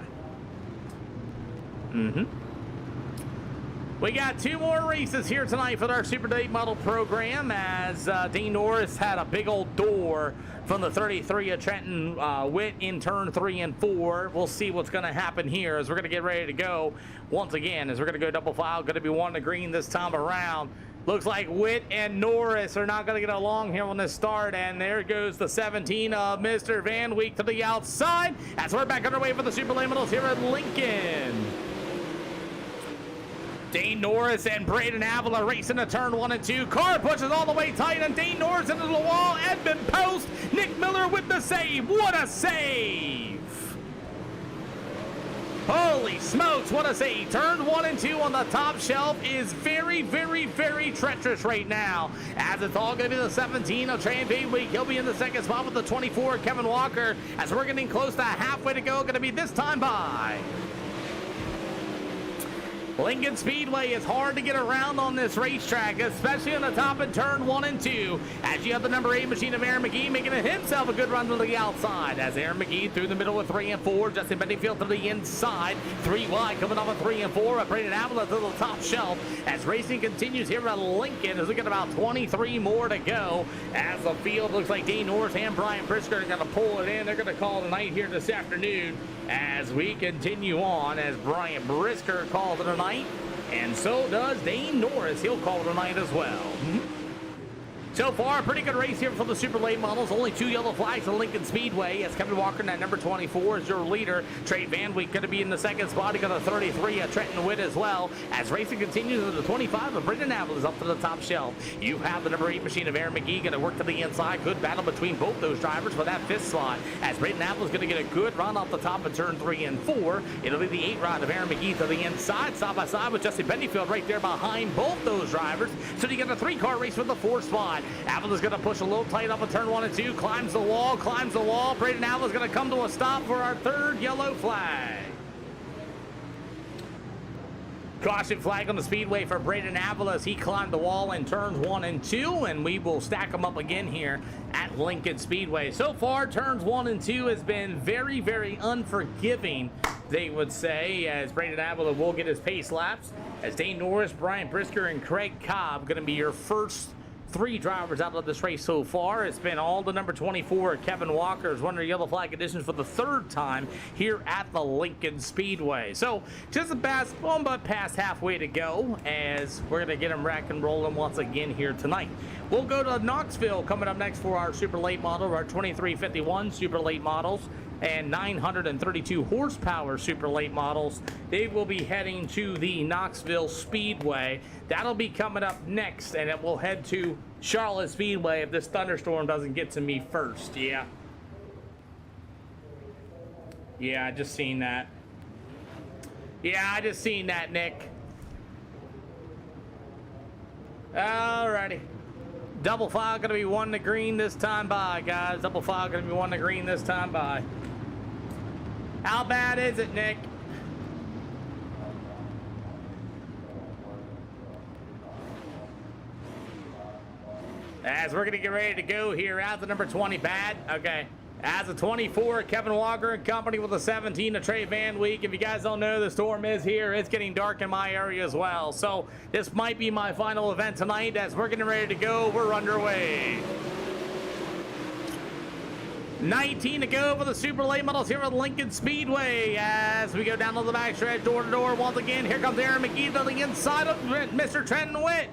[SPEAKER 1] We got 2 more races here tonight for our Super Late Model program as Dane Norris had a big old door from the 33 of Trenton Witt in turn 3 and 4. We'll see what's going to happen here as we're going to get ready to go once again as we're going to go double file. Going to be 1 to green this time around. Looks like Witt and Norris are not going to get along here on this start, and there goes the 17 of Mr. Van Wiek to the outside as we're back underway for the Super Late Models here at Lincoln. Dane Norris and Braden Avila racing to turn 1 and 2. Car pushes all the way tight, and Dane Norris into the wall. Edmund Post, Nick Miller with the save. What a save! Holy smokes, what a save. Turn 1 and 2 on the top shelf is very, very, very treacherous right now. As it's all going to be the 17 of Trey Van Wiek. He'll be in the second spot with the 24 Kevin Walker. As we're getting close to halfway to go, going to be this time by. Lincoln Speedway is hard to get around on this racetrack, especially on the top of turn 1 and 2. As you have the number 8 machine of Aaron McGee making it himself a good run to the outside. As Aaron McGee through the middle with 3 and 4. Justin Bedingfield to the inside. 3 wide coming off of 3 and 4. Brandon Avila to the top shelf. As racing continues here at Lincoln, as we got about 23 more to go. As the field looks like Dane Norris and Brian Brisker are going to pull it in. They're going to call it a night here this afternoon. As we continue on, as Brian Brisker calls it a night, and so does Dane Norris. He'll call it a night as well. So far, a pretty good race here for the super late models. Only 2 yellow flags at Lincoln Speedway. As Kevin Walker in that number 24 is your leader. Trey Van Week going to be in the second spot. He got a 33, Trenton Witt as well. As racing continues with the 25 of Brendan Avila is up to the top shelf. You have the number 8 machine of Aaron McGee going to work to the inside. Good battle between both those drivers for that 5th slot. As Brendan Avila is going to get a good run off the top of turn 3 and 4. It'll be the 8 rod of Aaron McGee to the inside, side by side with Justin Bedingfield right there behind both those drivers. So you got a 3-car race for the 4th spot. Avila's going to push a little tight off of turn 1 and 2, climbs the wall. Braden Avila is going to come to a stop for our 3rd yellow flag. Caution flag on the speedway for Braden Avila as he climbed the wall in turns 1 and 2, and we will stack them up again here at Lincoln Speedway. So far, turns 1 and 2 has been very, very unforgiving, they would say, as Braden Avila will get his pace laps. As Dane Norris, Brian Brisker, and Craig Cobb going to be your first 3 drivers out of this race so far. It's been all the number 24, Kevin Walker's one of the yellow flag additions for the 3rd time here at the Lincoln Speedway. So just past halfway to go as we're going to get them rack and rolling once again here tonight. We'll go to Knoxville coming up next for our super late model, our 2351 super late models and 932 horsepower super late models. They will be heading to the Knoxville Speedway. That'll be coming up next, and it will head to Charlotte Speedway if this thunderstorm doesn't get to me first. Yeah, I just seen that. Nick. Alrighty. Double file gonna be 1 to green this time by, guys. Double file gonna be 1 to green this time by. How bad is it, Nick? As we're gonna get ready to go here as the number 20 bad. Okay. As a 24, Kevin Walker and company with a 17 to Trey Van Week. If you guys don't know, the storm is here. It's getting dark in my area as well. So this might be my final event tonight. As we're getting ready to go, we're underway. 19 to go for the super late models here at Lincoln Speedway. As we go down to the backstretch, door to door once again. Here comes Aaron McGee to the inside of Mr. Trenton Witt.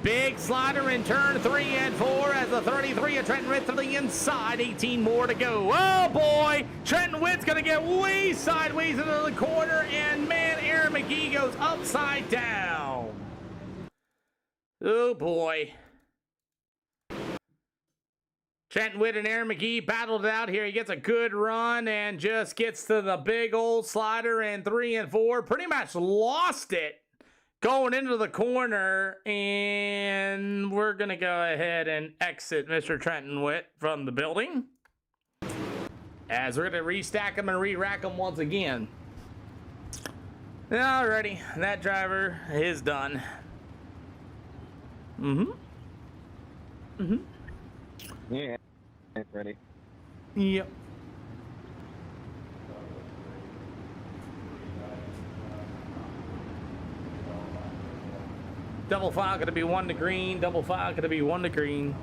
[SPEAKER 1] Big slider in turn 3 and 4 as the 33 of Trenton Witt to the inside. 18 more to go. Oh boy, Trenton Witt's gonna get way sideways into the corner, and man, Aaron McGee goes upside down. Oh boy. Trenton Witt and Aaron McGee battled it out here. He gets a good run and just gets to the big old slider in 3 and 4. Pretty much lost it going into the corner, and we're going to go ahead and exit Mr. Trenton Witt from the building. As we're going to restack him and re-rack him once again. Alrighty, that driver is done.
[SPEAKER 12] Yeah, ready.
[SPEAKER 1] Yep. Double file gonna be 1 to green. Double file gonna be 1 to green.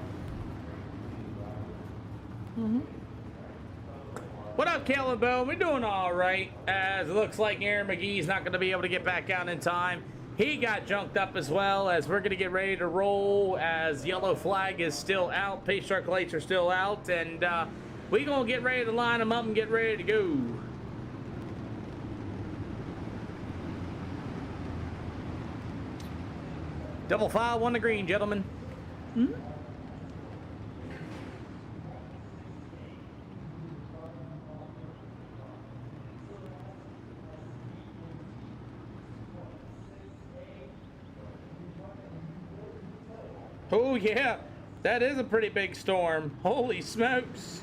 [SPEAKER 1] What up, Caleb Bell? We're doing all right. As it looks like Aaron McGee's not gonna be able to get back out in time. He got junked up as well, as we're going to get ready to roll as yellow flag is still out. Pace truck lights are still out, and we're going to get ready to line them up and get ready to go. Double file, 1 to green, gentlemen. Oh yeah, that is a pretty big storm. Holy smokes.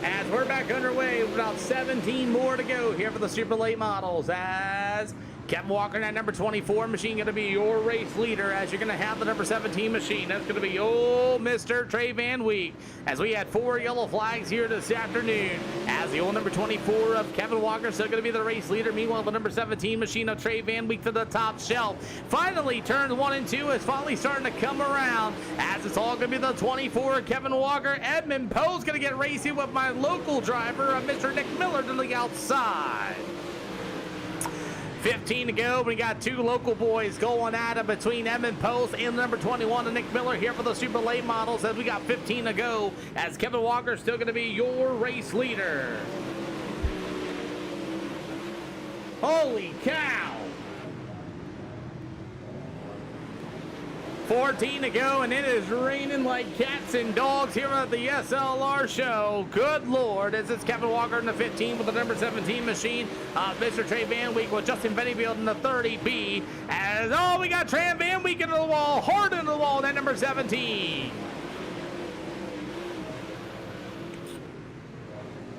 [SPEAKER 1] As we're back underway with about 17 more to go here for the super late models, as Kevin Walker, that number 24 machine, going to be your race leader, as you're going to have the number 17 machine. That's going to be old Mr. Trey Van Week, as we had 4 yellow flags here this afternoon, as the old number 24 of Kevin Walker still going to be the race leader. Meanwhile, the number 17 machine of Trey Van Week to the top shelf. Finally, turns 1 and 2 is finally starting to come around, as it's all going to be the 24 of Kevin Walker. Edmund Poe's going to get racing with my local driver, Mr. Nick Miller, to the outside. 15 to go. We got 2 local boys going at it between Edmund Post and number 21 and Nick Miller here for the super late models, as we got 15 to go, as Kevin Walker is still going to be your race leader. Holy cow. 14 to go, and it is raining like cats and dogs here at the SLR show. Good Lord, as it's Kevin Walker in the 15 with the number 17 machine. Mr. Trey Van Week with Justin Bennyfield in the 30B. As, oh, we got Trey Van Week into the wall, hard into the wall, that number 17.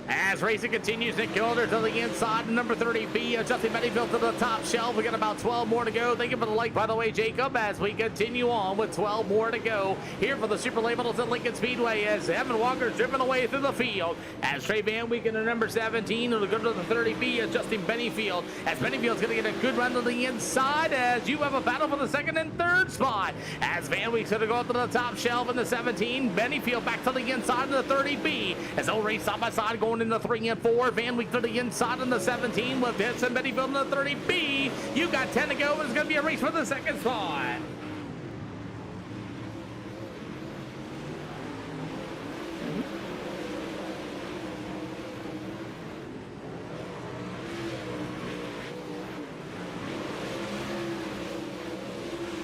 [SPEAKER 1] As racing continues, Nick Gilder to the inside, number 30B, Justin Bennyfield to the top shelf. We got about 12 more to go. Thank you for the like, by the way, Jacob, as we continue on with 12 more to go here for the super late models at Lincoln Speedway, as Evan Walker's driven away through the field, as Trey Van Week in the number 17 will go to the 30B, Justin Bennyfield, as Bennyfield's going to get a good run to the inside, as you have a battle for the second and third spot, as Van Week's going to go up to the top shelf in the 17, Bennyfield back to the inside of the 30B, as they'll race side by side going in the 3 and 4. Van Week to the inside in the 17 with Henson Bennyfield in the 30B. You got 10 to go, and it's going to be a race for the second spot.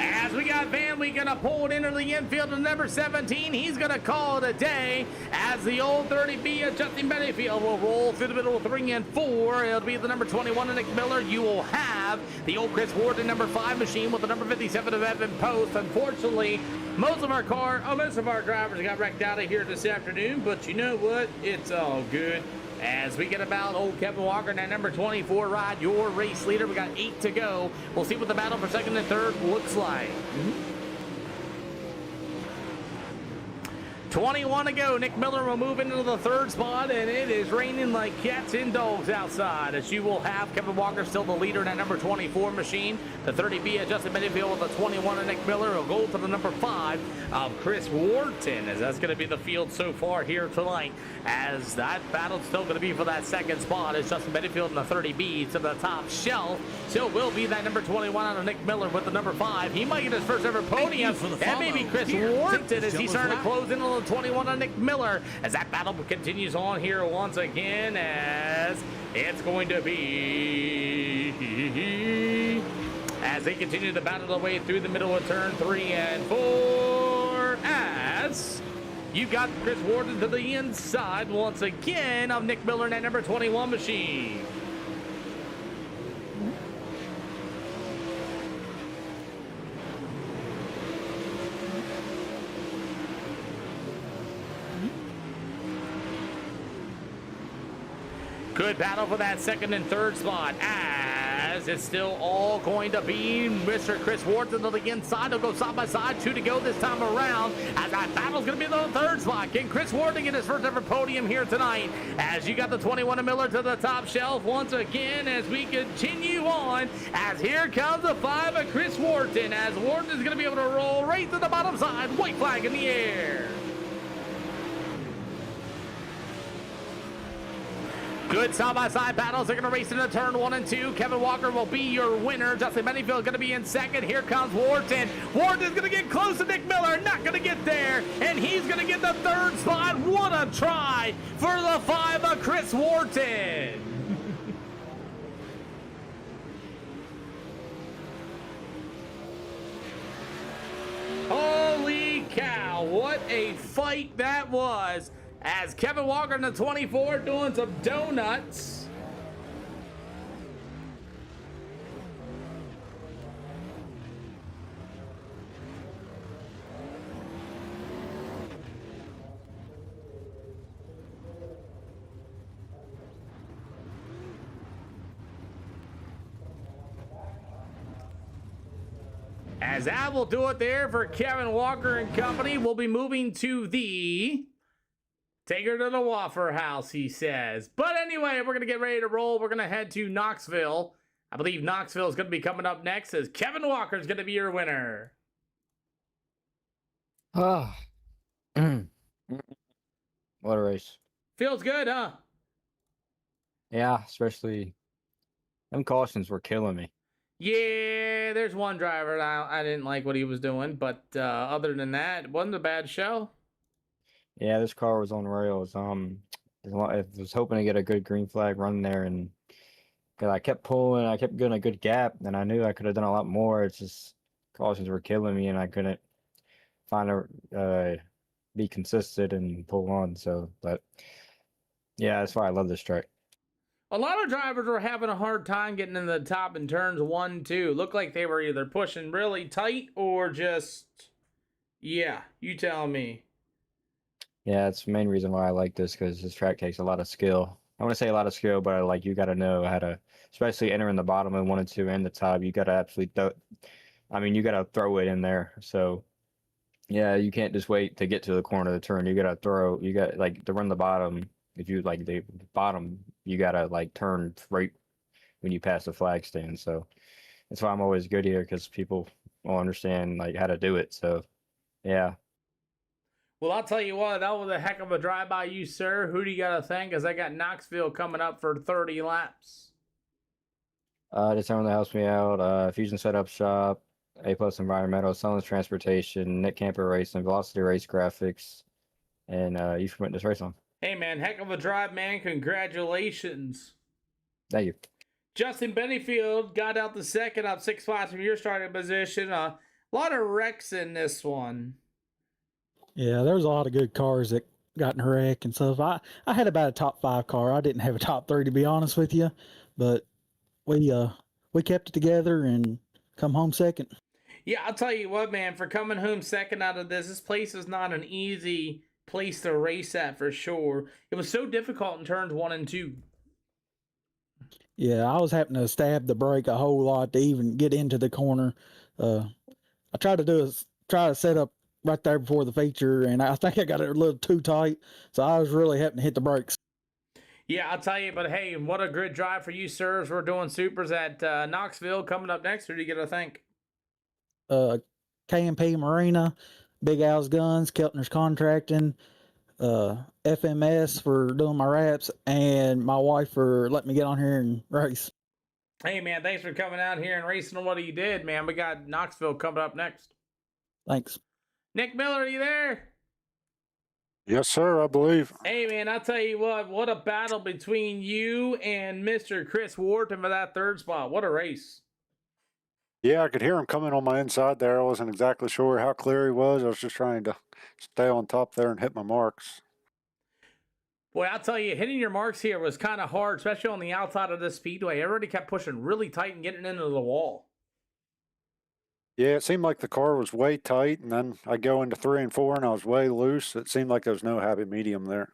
[SPEAKER 1] As we got Van Week gonna pull it into the infield of number 17. He's gonna call it a day, as the old 30B of Justin Bennyfield will roll through the middle of 3 and 4. It'll be the number 21 of Nick Miller. You will have the old Chris Ward, the number 5 machine, with the number 57 of Evan Post. Unfortunately, most of our drivers got wrecked out of here this afternoon, but you know what? It's all good. As we get about old Kevin Walker, that number 24 ride, your race leader. We got 8 to go. We'll see what the battle for second and third looks like. 21 to go. Nick Miller will move into the third spot, and it is raining like cats and dogs outside, as you will have Kevin Walker still the leader in that number 24 machine. The 30B of Justin Bennyfield with the 21 of Nick Miller will go to the number 5 of Chris Wharton, as that's going to be the field so far here tonight, as that battle's still going to be for that second spot, as Justin Bennyfield in the 30B to the top shelf. Still will be that number 21 out of Nick Miller with the number 5. He might get his first ever podium, and maybe Chris Wharton as he's starting to close in on the 21 on Nick Miller, as that battle continues on here once again, as it's going to be, as they continue to battle their way through the middle of turn 3 and 4, as you got Chris Wharton to the inside once again of Nick Miller in that number 21 machine. Good battle for that second and third spot, as it's still all going to be Mr. Chris Wharton to the inside. They'll go side by side, 2 to go this time around, as that battle's going to be the third spot. Can Chris Wharton get his first ever podium here tonight, as you got the 21 of Miller to the top shelf once again, as we continue on, as here comes the 5 of Chris Wharton, as Wharton is going to be able to roll right to the bottom side, white flag in the air. Good side-by-side battles. They're going to race into turn 1 and 2. Kevin Walker will be your winner. Justin Bennyfield going to be in second. Here comes Wharton. Wharton's going to get close to Nick Miller. Not going to get there. And he's going to get the third spot. What a try for the 5 of Chris Wharton. Holy cow. What a fight that was, as Kevin Walker in the 24 doing some donuts. As that will do it there for Kevin Walker and company. We'll be moving to the take her to the Waffle House, he says. But anyway, we're going to get ready to roll. We're going to head to Knoxville. I believe Knoxville is going to be coming up next as Kevin Walker is going to be your winner.
[SPEAKER 3] Oh. What a race.
[SPEAKER 1] Feels good, huh?
[SPEAKER 3] Yeah, especially them cautions were killing me.
[SPEAKER 1] Yeah, there's one driver I didn't like what he was doing, but other than that, it wasn't a bad show.
[SPEAKER 3] Yeah, this car was on rails. I was hoping to get a good green flag run there, and because I kept pulling, I kept getting a good gap, and I knew I could have done a lot more. It's just cautions were killing me, and I couldn't find be consistent and pull on. So, but yeah, that's why I love this track.
[SPEAKER 1] A lot of drivers were having a hard time getting in the top in turns 1, 2. Looked like they were either pushing really tight or just, yeah, you tell me.
[SPEAKER 3] Yeah, it's the main reason why I like this, because this track takes a lot of skill. I want to say a lot of skill, but like you got to know how to, especially entering the bottom of 1 and 2 and the top. You got to absolutely you got to throw it in there. So yeah, you can't just wait to get to the corner of the turn. You got to throw. You got like to run the bottom. If you like the bottom, you got to like turn right when you pass the flag stand. So that's why I'm always good here, because people will understand like how to do it. So yeah.
[SPEAKER 1] Well, I'll tell you what, that was a heck of a drive by you, sir. Who do you got to thank? As I got Knoxville coming up for 30 laps.
[SPEAKER 3] Just everyone that helps me out. Fusion Setup Shop, A+ Environmental, Sunless Transportation, Nick Camper Racing, Velocity Race Graphics, and you for putting this race on.
[SPEAKER 1] Hey, man, heck of a drive, man. Congratulations.
[SPEAKER 3] Thank you.
[SPEAKER 1] Justin Bennyfield got out the second, up 6 spots from your starting position. A lot of wrecks in this one.
[SPEAKER 13] Yeah, there's a lot of good cars that got in a wreck and stuff. I had about a top 5 car. I didn't have a top 3, to be honest with you, but we kept it together and come home second.
[SPEAKER 1] Yeah, I'll tell you what, man, for coming home second out of this place is not an easy place to race at for sure. It was so difficult in turns 1 and 2.
[SPEAKER 13] Yeah, I was having to stab the brake a whole lot to even get into the corner. I tried to set up right there before the feature, and I think I got it a little too tight, so I was really having to hit the brakes.
[SPEAKER 1] Yeah, I'll tell you, but hey, what a good drive for you, sirs. We're doing supers at Knoxville. Coming up next, who do you get to thank?
[SPEAKER 13] K&P Marina, Big Al's Guns, Keltner's Contracting, FMS for doing my wraps, and my wife for letting me get on here and race.
[SPEAKER 1] Hey, man, thanks for coming out here and racing on what you did, man. We got Knoxville coming up next.
[SPEAKER 13] Thanks.
[SPEAKER 1] Nick Miller, are you there?
[SPEAKER 10] Yes, sir, I believe.
[SPEAKER 1] Hey, man, I'll tell you what a battle between you and Mr. Chris Wharton for that 3rd spot. What a race.
[SPEAKER 10] Yeah, I could hear him coming on my inside there. I wasn't exactly sure how clear he was. I was just trying to stay on top there and hit my marks.
[SPEAKER 1] Boy, I'll tell you, hitting your marks here was kind of hard, especially on the outside of the speedway. Everybody kept pushing really tight and getting into the wall.
[SPEAKER 10] Yeah, it seemed like the car was way tight, and then I go into 3 and 4, and I was way loose. It seemed like there was no happy medium there.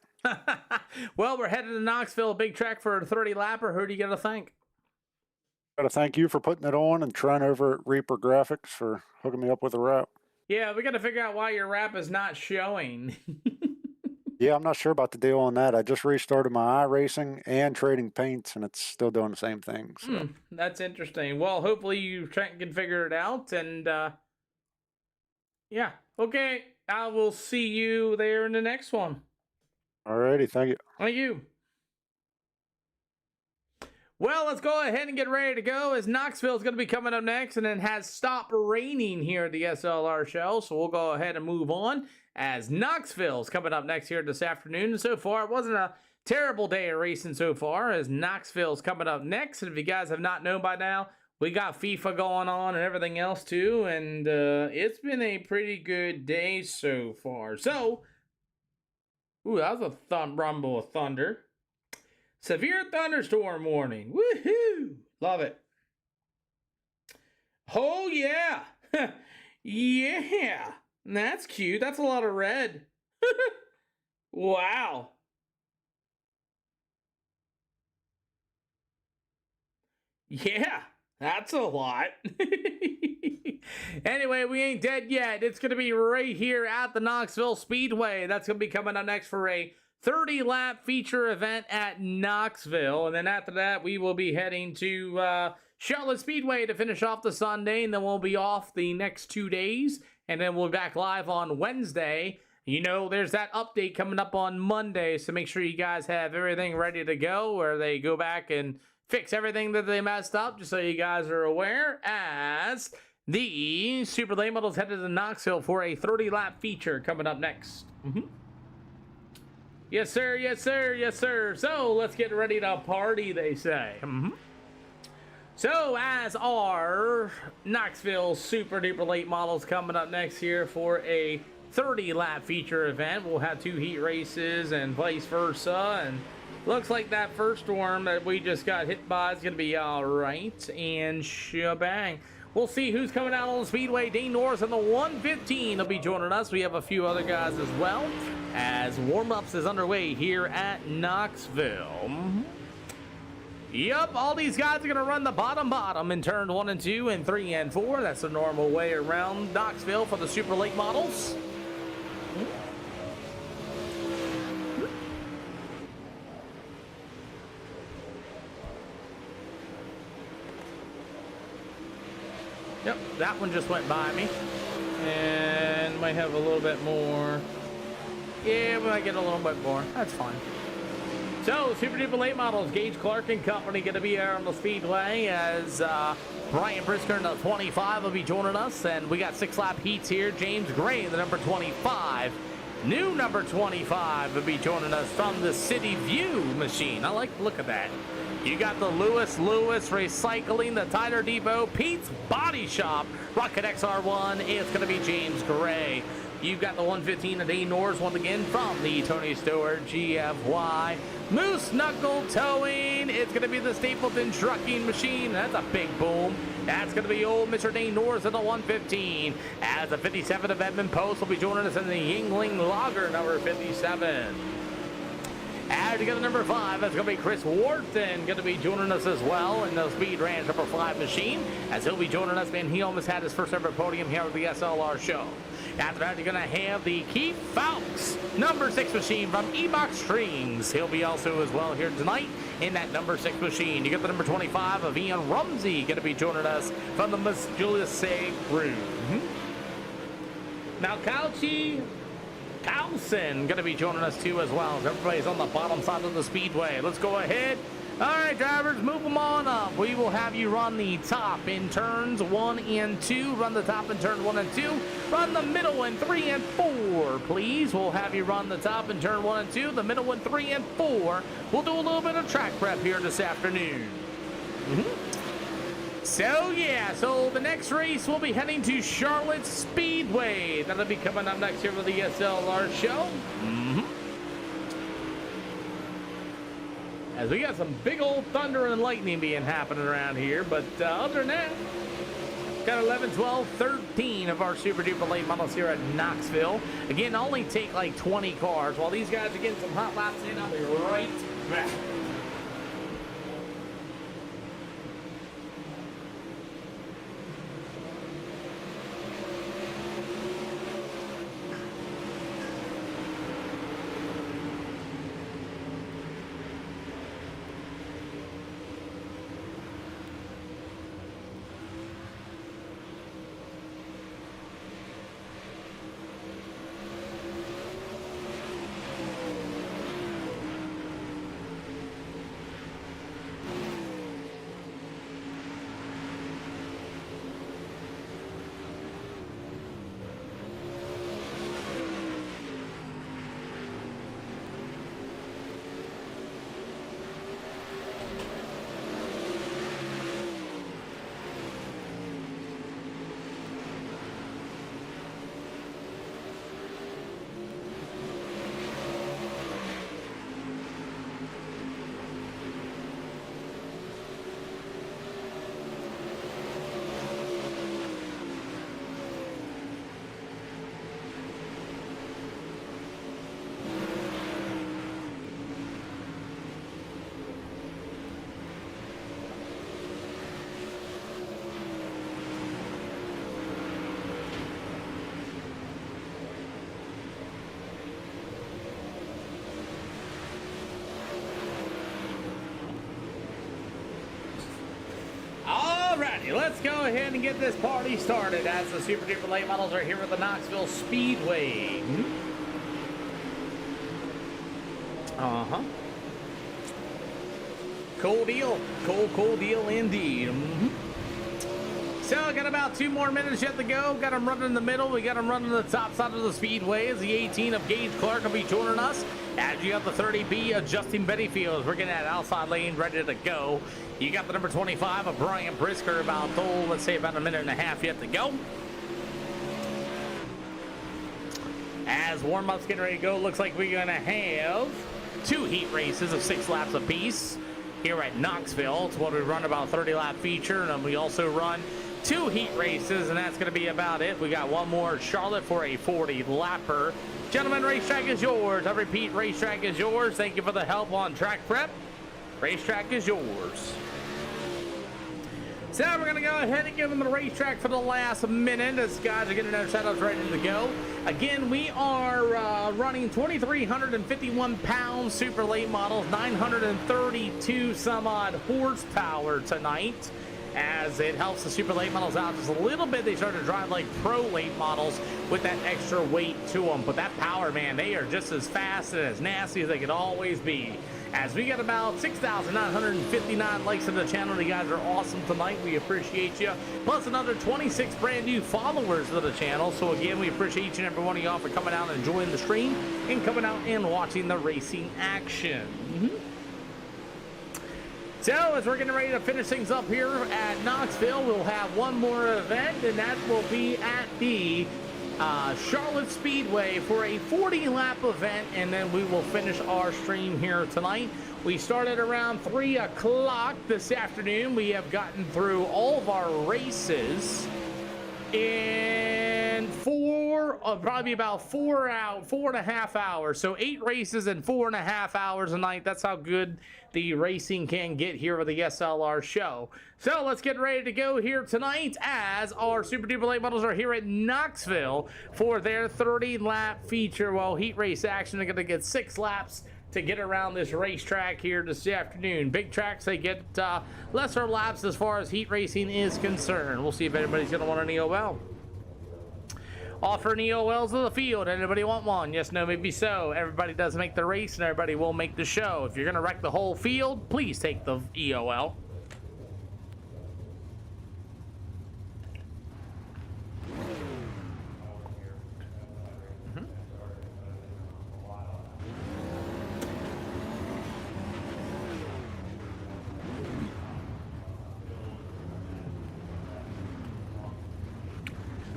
[SPEAKER 1] Well, we're headed to Knoxville, a big track for a 30-lapper. Who do you got to thank?
[SPEAKER 10] Got to thank you for putting it on, and Trent over at Reaper Graphics for hooking me up with a wrap.
[SPEAKER 1] Yeah, we got to figure out why your wrap is not showing.
[SPEAKER 10] Yeah, I'm not sure about the deal on that. I just restarted my iRacing and trading paints, and it's still doing the same thing. So.
[SPEAKER 1] That's interesting. Well, hopefully you can figure it out. And, yeah. Okay, I will see you there in the next one.
[SPEAKER 10] Alrighty, thank you.
[SPEAKER 1] Thank you. Well, let's go ahead and get ready to go, as Knoxville is going to be coming up next, and it has stopped raining here at the SLR show, so we'll go ahead and move on, as Knoxville is coming up next here this afternoon. And so far, it wasn't a terrible day of racing so far, as Knoxville is coming up next. And if you guys have not known by now, we got FIFA going on and everything else too, and it's been a pretty good day so far. So, ooh, that was a rumble of thunder. Severe thunderstorm warning. Woohoo! Love it. Oh, yeah. Yeah. That's cute. That's a lot of red. Wow. Yeah, that's a lot. Anyway, we ain't dead yet. It's going to be right here at the Knoxville Speedway. That's going to be coming up next for a 30-lap feature event at Knoxville. And then after that, we will be heading to Charlotte Speedway to finish off the Sunday. And then we'll be off the next 2 days. And then we'll be back live on Wednesday. You know, there's that update coming up on Monday. So make sure you guys have everything ready to go, where they go back and fix everything that they messed up, just so you guys are aware, as the Super Late Models headed to Knoxville for a 30-lap feature coming up next. Yes, sir, yes, sir, yes, sir. So let's get ready to party, they say. So as our Knoxville Super Duper Late Models coming up next here for a 30-lap feature event. We'll have 2 heat races and vice versa, and looks like that first storm that we just got hit by is going to be all right, and shebang. We'll see who's coming out on the speedway. Dane Norris in the 115 will be joining us. We have a few other guys as well, as warm-ups is underway here at Knoxville. Yep, all these guys are going to run the bottom in turn 1 and 2 and 3 and 4. That's the normal way around Knoxville for the Super Late Models. Yep, that one just went by me. And might have a little bit more. Yeah, we might get a little bit more. That's fine. So, Super Duper Late Models, Gage Clark and company going to be here on the speedway, as Brian Brisker in the 25 will be joining us. And we got 6-lap heats here. James Gray, the number 25. New number 25 will be joining us from the City View machine. I like the look of that. You got the Lewis Recycling, the Tyler Depot, Pete's Body Shop, Rocket XR1. It's going to be James Gray. You've got the 115 of Dane Norris once again from the Tony Stewart GFY. Moose Knuckle Towing. It's going to be the Stapleton Trucking Machine. That's a big boom. That's going to be old Mr. Dane Norris in the 115. As the 57 of Edmund Post will be joining us in the Yingling Lager number 57. As you got the number 5, that's going to be Chris Wharton, going to be joining us as well in the Speed Ranch number 5 machine, as he'll be joining us. Man, he almost had his first ever podium here at the SLR show. After that, you're going to have the Keith Fowkes number 6 machine from E-Box Strings. He'll be also as well here tonight in that number 6 machine. You get the number 25 of Ian Rumsey, going to be joining us from the Miss Julius Say crew. Now, Carlson going to be joining us too as well. Everybody's on the bottom side of the speedway. Let's go ahead. All right, drivers, move them on up. We will have you run the top in turns 1 and 2. Run the top in turn 1 and 2. Run the middle in 3 and 4, please. We'll have you run the top in turn 1 and 2, the middle in 3 and 4. We'll do a little bit of track prep here this afternoon. So, yeah, so the next race will be heading to Charlotte Speedway. That'll be coming up next here for the SLR show. As we got some big old thunder and lightning being happening around here. But other than that, got 11, 12, 13 of our Super Duper Late Models here at Knoxville. Again, only take like 20 cars. While these guys are getting some hot laps in, I'll be right back. righty, let's go ahead and get this party started as the Super Duper late models are here at the Knoxville Speedway. Uh-huh. Cool deal. Cool deal indeed. So, got about 2 more minutes yet to go. Got them running in the middle. We got them running the top side of the speedway as the 18 of Gage Clark will be joining us. As you got the 30B of Justin Bettyfields. We're getting that outside lane ready to go. You got the number 25 of Brian Brisker about, let's say about a minute and a half yet to go. As warm-up's getting ready to go, looks like we're going to have 2 heat races of 6 laps apiece here at Knoxville. It's what we run about a 30-lap feature, and then we also run 2 heat races, and that's going to be about it. We got one more Charlotte for a 40-lapper. Gentlemen, racetrack is yours. I repeat, racetrack is yours. Thank you for the help on track prep. Racetrack is yours. So we're going to go ahead and give them the racetrack for the last minute as guys are getting their setups ready to go. Again, we are running 2,351 pound super late models, 932 some odd horsepower tonight. As it helps the super late models out just a little bit. They start to drive like pro late models with that extra weight to them. But that power, man, they are just as fast and as nasty as they could always be. As we got about 6,959 likes on the channel. You guys are awesome tonight. We appreciate you. Plus another 26 brand new followers of the channel. So again, we appreciate each and every one of y'all for coming out and enjoying the stream and coming out and watching the racing action. So, as we're getting ready to finish things up here at Knoxville, we'll have one more event, and that will be at the Charlotte Speedway for a 40-lap event, and then we will finish our stream here tonight. We started around 3 o'clock this afternoon. We have gotten through all of our races in probably about 4.5 hours. So 8 races in 4.5 hours a night. That's how good the racing can get here with the SLR show. So let's get ready to go here tonight as our Super Duper late models are here at Knoxville for their 30-lap feature. Well, heat race action, they're going to get 6 laps to get around this racetrack here this afternoon. Big tracks, they get lesser laps as far as heat racing is concerned. We'll see if anybody's going to want an EOL. Offering EOLs to the field. Anybody want one? Yes, no, maybe so. Everybody does make the race and everybody will make the show. If you're going to wreck the whole field, please take the EOL.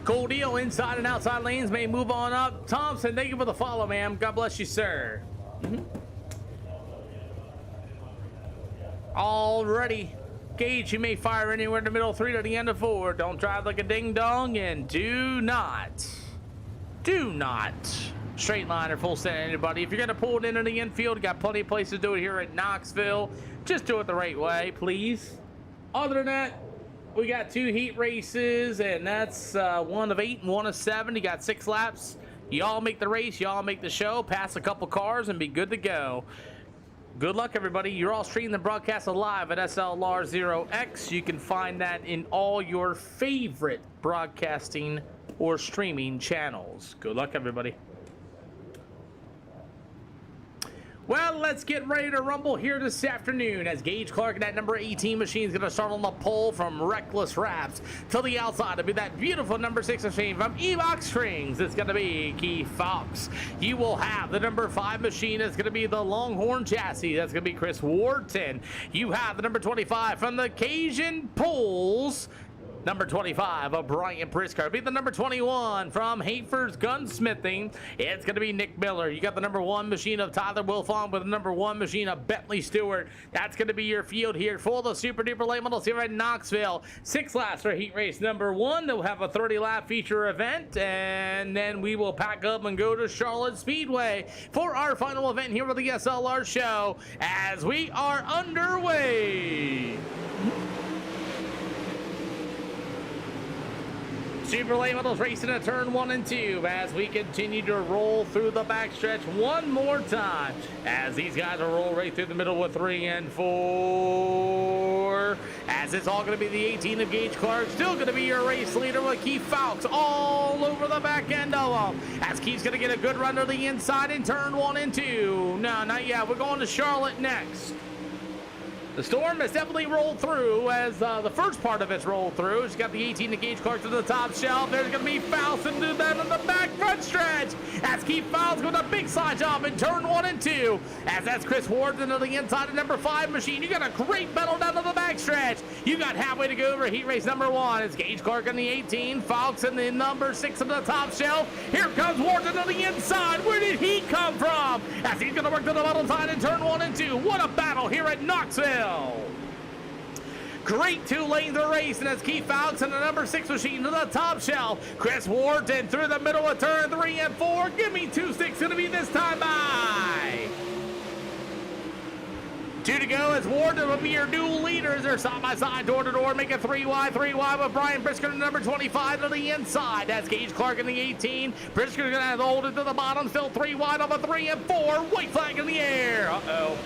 [SPEAKER 1] Cool deal. Inside and outside lanes may move on up. Thompson, thank you for the follow, ma'am. God bless you, sir. Alrighty. Gage, you may fire anywhere in the middle 3 to the end of 4. Don't drive like a ding-dong, and do not straight line or full set anybody. If you're going to pull it into the infield, you got plenty of places to do it here at Knoxville. Just do it the right way, please. Other than that, we got 2 heat races, and that's 1 of 8 and 1 of 7. You got 6 laps. Y'all make the race, y'all make the show, pass a couple cars, and be good to go. Good luck, everybody. You're all streaming the broadcast live at SLR0X. You can find that in all your favorite broadcasting or streaming channels. Good luck, everybody. Well, let's get ready to rumble here this afternoon as Gage Clark and that number 18 machine is going to start on the pole from Reckless Wraps to the outside. It'll be that beautiful number 6 machine from Evox Strings. It's going to be Keith Fox. You will have the number 5 machine. It's going to be the Longhorn Chassis. That's going to be Chris Wharton. You have the number 25 from the Cajun Pulls. Number 25 of Brian Prisker. Be the number 21 from Hafer's Gunsmithing. It's going to be Nick Miller. You got the number 1 machine of Tyler Wilfon with the number 1 machine of Bentley Stewart. That's going to be your field here for the Super Duper late models here at Knoxville. 6 laps for heat race number 1. They'll have a 30-lap feature event, and then we will pack up and go to Charlotte Speedway for our final event here with the SLR show as we are underway. Super late models racing at turn 1 and 2 as we continue to roll through the backstretch one more time as these guys will roll right through the middle with 3 and 4. Brisker, as it's all going to be the 18 of Gage Clark, still going to be your race leader with Keith Fowkes all over the back end of him, as Keith's going to get a good run to the inside in turn 1 and 2. No, not yet. We're going to Charlotte next. The storm has definitely rolled through as the first part of it's rolled through. She's got the 18 to Gage Clark to the top shelf. There's going to be Fowkes and do that on the back front stretch. As Keith Fowkes with a big side job in turn 1 and 2. As that's Chris Ward into the inside of number 5 machine. You got a great battle down to the back stretch. You got halfway to go over heat race number 1. It's Gage Clark in the 18. Fowkes in the number 6 on the top shelf. Here comes Ward into the inside. Where did he come from? As he's going to work to the bottom side in turn 1 and 2. What a battle here at Knoxville. Great 2 lanes of race, and as Keith Fowkes in the number 6 machine to the top shelf. Chris Wharton through the middle of turn 3 and 4. Give me 2-6 going to be this time by. 2 to go as Wharton will be your dual leaders. They're side by side, door to door, make it 3 wide with Brian Brisker in number 25 to the inside. That's Gage Clark in the 18. Brisker's going to have to hold it to the bottom, still 3 wide on the 3 and 4. White flag in the air. Uh-oh.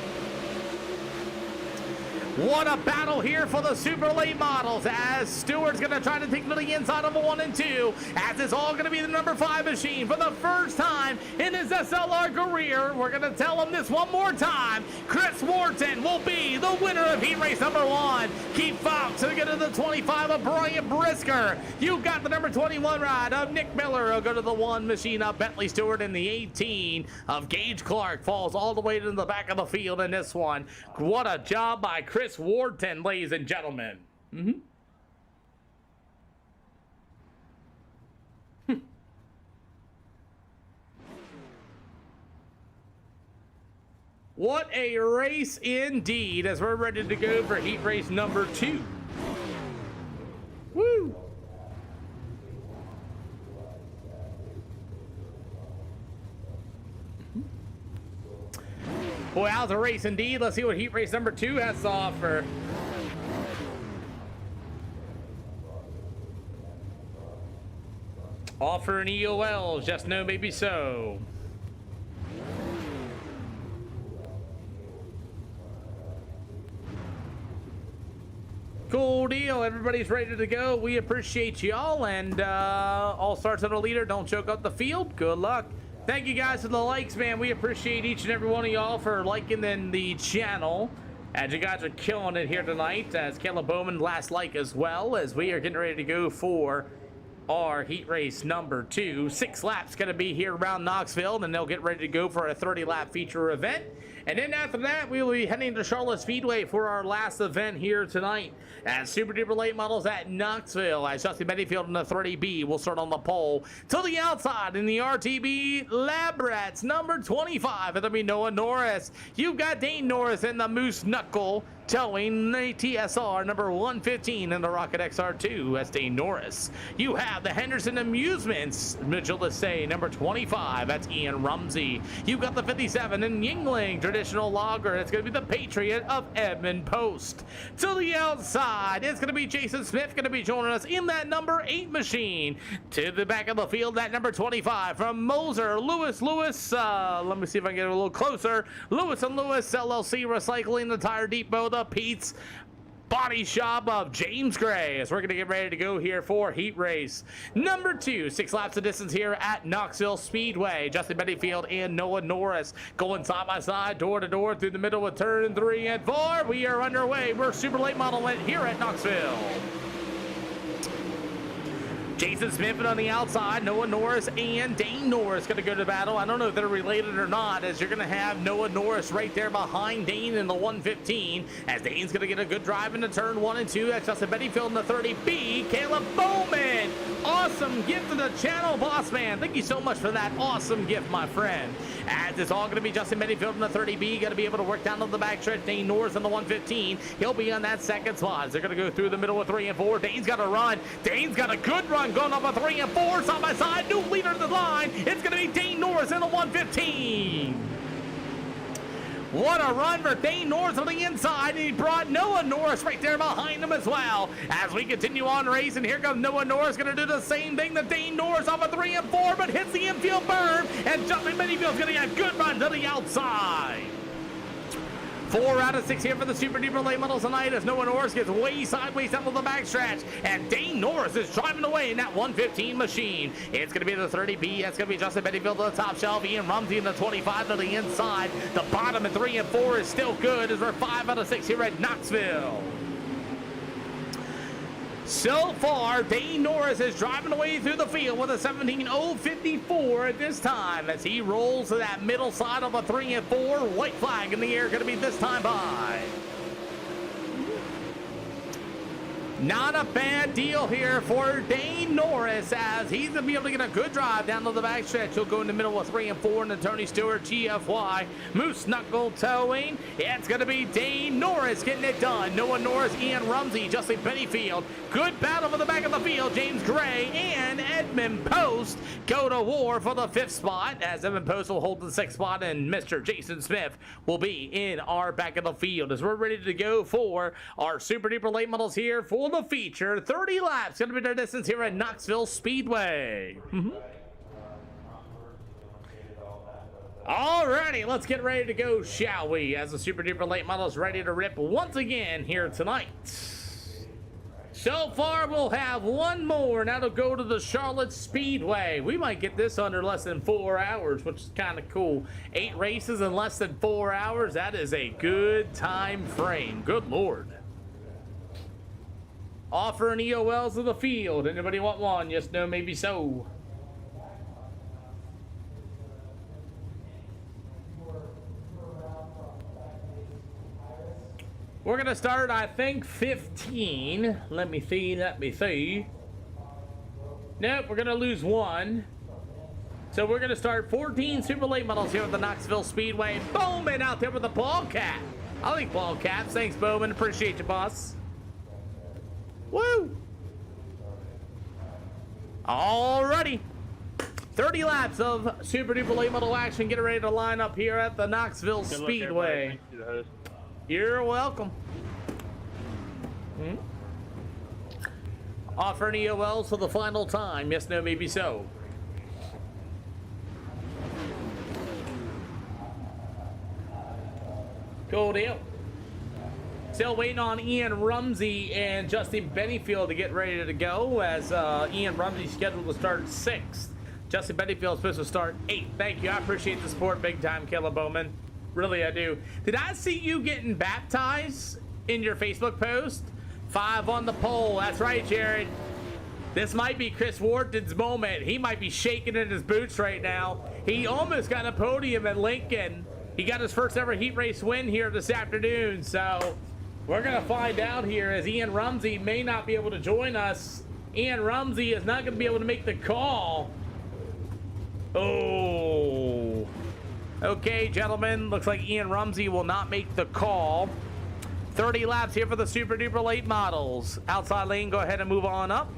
[SPEAKER 1] What a battle here for the super late models, as Stewart's going to try to take to the inside of a 1 and 2, as it's all going to be the number 5 machine for the first time in his SLR career. We're going to tell him this one more time. Chris Wharton will be the winner of heat race number 1. Keith Fowkes will get to the 25 of Brian Brisker. You've got the number 21 ride of Nick Miller. He'll go to the 1 machine of Bentley Stewart, and the 18 of Gage Clark falls all the way to the back of the field in this one. What a job by Chris Wharton, ladies and gentlemen. What a race indeed, as we're ready to go for heat race number 2. Woo! Boy, how's a race indeed. Let's see what heat race number 2 has to offer. Offering EOLs, just no, maybe so. Cool deal. Everybody's ready to go. We appreciate y'all, and all starts on a leader. Don't choke up the field. Good luck. Thank you guys for the likes, man. We appreciate each and every one of y'all for liking the channel. As you guys are killing it here tonight. As Caleb Bowman last like as well, as we are getting ready to go for our heat race number 2. 6 laps going to be here around Knoxville, and then they'll get ready to go for a 30-lap feature event. And then after that, we will be heading to Charlotte Speedway for our last event here tonight. As Super Duper Late Models at Knoxville, as Justin Bettyfield in the 30B will start on the pole. To the outside in the RTB Lab Rats, number 25. It'll be Noah Norris. You've got Dane Norris in the Moose Knuckle, towing the TSR number 115 in the Rocket XR2. That's Dane Norris. You have the Henderson Amusements, Mitchell Lissay, number 25. That's Ian Rumsey. You've got the 57 in Yingling Traditional Logger. It's going to be the Patriot of Edmund Post. To the outside, it's going to be Jason Smith going to be joining us in that number 8 machine. To the back of the field, that number 25 from Moser, Lewis. Let me see if I can get a little closer. Lewis and Lewis LLC Recycling, the Tire Depot, the Pete's Body Shop of James Gray, as we're going to get ready to go here for heat race number 2. 6 laps of distance here at Knoxville Speedway. Justin Bettyfield and Noah Norris going side by side, door to door through the middle of turn 3 and 4. We are underway. We're super late model here at Knoxville. Jason Smith on the outside, Noah Norris and Dane Norris going to go to battle. I don't know if they're related or not, as you're going to have Noah Norris right there behind Dane in the 115, as Dane's going to get a good drive into turn 1 and 2. That's Justin Bettyfield in the 30B. Caleb Bowman, awesome gift to the channel, boss man. Thank you so much for that awesome gift, my friend. As it's all going to be Justin Bettyfield in the 30B, going to be able to work down to the backstretch. Dane Norris in the 115. He'll be on that second spot. They're going to go through the middle of 3 and 4. Dane's got a run. Dane's got a good run going up a 3 and 4 side by side. New leader to the line. It's going to be Dane Norris in the 115. What a run for Dane Norris on the inside, and he brought Noah Norris right there behind him as well. As we continue on racing, here comes Noah Norris, going to do the same thing that Dane Norris off a 3 and 4, but hits the infield berm, and Justin Bettyfield's going to get a good run to the outside. 4 out of 6 here for the Super Duper late models tonight as Noah Norris gets way sideways down on the backstretch. And Dane Norris is driving away in that 115 machine. It's going to be the 30B. It's going to be Justin Bettyfield to the top shelf. Ian Rumsey in the 25 to the inside. The bottom at 3 and 4 is still good as we're 5 out of 6 here at Knoxville. So far, Dane Norris is driving away through the field with a 17.054 at this time as he rolls to that middle side of a 3 and 4. White flag in the air, going to be this time by. Not a bad deal here for Dane Norris as he's going to be able to get a good drive down to the backstretch. He'll go in the middle of 3 and 4 in the Tony Stewart GFY. Moose Knuckle towing. It's going to be Dane Norris getting it done. Noah Norris, Ian Rumsey, Justin Bettyfield. Good battle for the back of the field. James Gray and Edmund Post go to war for the 5th spot as Edmund Post will hold the 6th spot and Mr. Jason Smith will be in our back of the field as we're ready to go for our Super Duper late models here for the feature. 30 laps going to be their distance here at Knoxville Speedway. Alrighty, let's get ready to go, shall we? As the Super Duper late model is ready to rip once again here tonight. So far, we'll have one more, and that'll go to the Charlotte Speedway. We might get this under less than 4 hours, which is kind of cool. 8 races in less than 4 hours. That is a good time frame. Good Lord. Offering EOLs to the field. Anybody want one? Yes, no, maybe so. We're going to start, I think, 15. Let me see. Nope, we're going to lose 1. So we're going to start 14 super late models here at the Knoxville Speedway. Bowman out there with the ball cap. I like ball caps. Thanks, Bowman. Appreciate you, boss. Woo! Alrighty. 30 laps of Super Duper late model action. Get ready to line up here at the Knoxville Speedway. You're welcome. Offering EOLs for the final time. Yes, no, maybe so. Cool deal. Still waiting on Ian Rumsey and Justin Bettyfield to get ready to go as Ian Rumsey's scheduled to start 6th. Justin Bettyfield is supposed to start 8th. Thank you. I appreciate the support big time, Caleb Bowman. Really, I do. Did I see you getting baptized in your Facebook post? 5 on the pole. That's right, Jared. This might be Chris Wharton's moment. He might be shaking in his boots right now. He almost got a podium at Lincoln. He got his first ever heat race win here this afternoon. So we're going to find out here as Ian Rumsey may not be able to join us. Ian Rumsey is not going to be able to make the call. Oh. Okay, gentlemen. Looks like Ian Rumsey will not make the call. 30 laps here for the Super Duper late models. Outside lane, go ahead and move on up.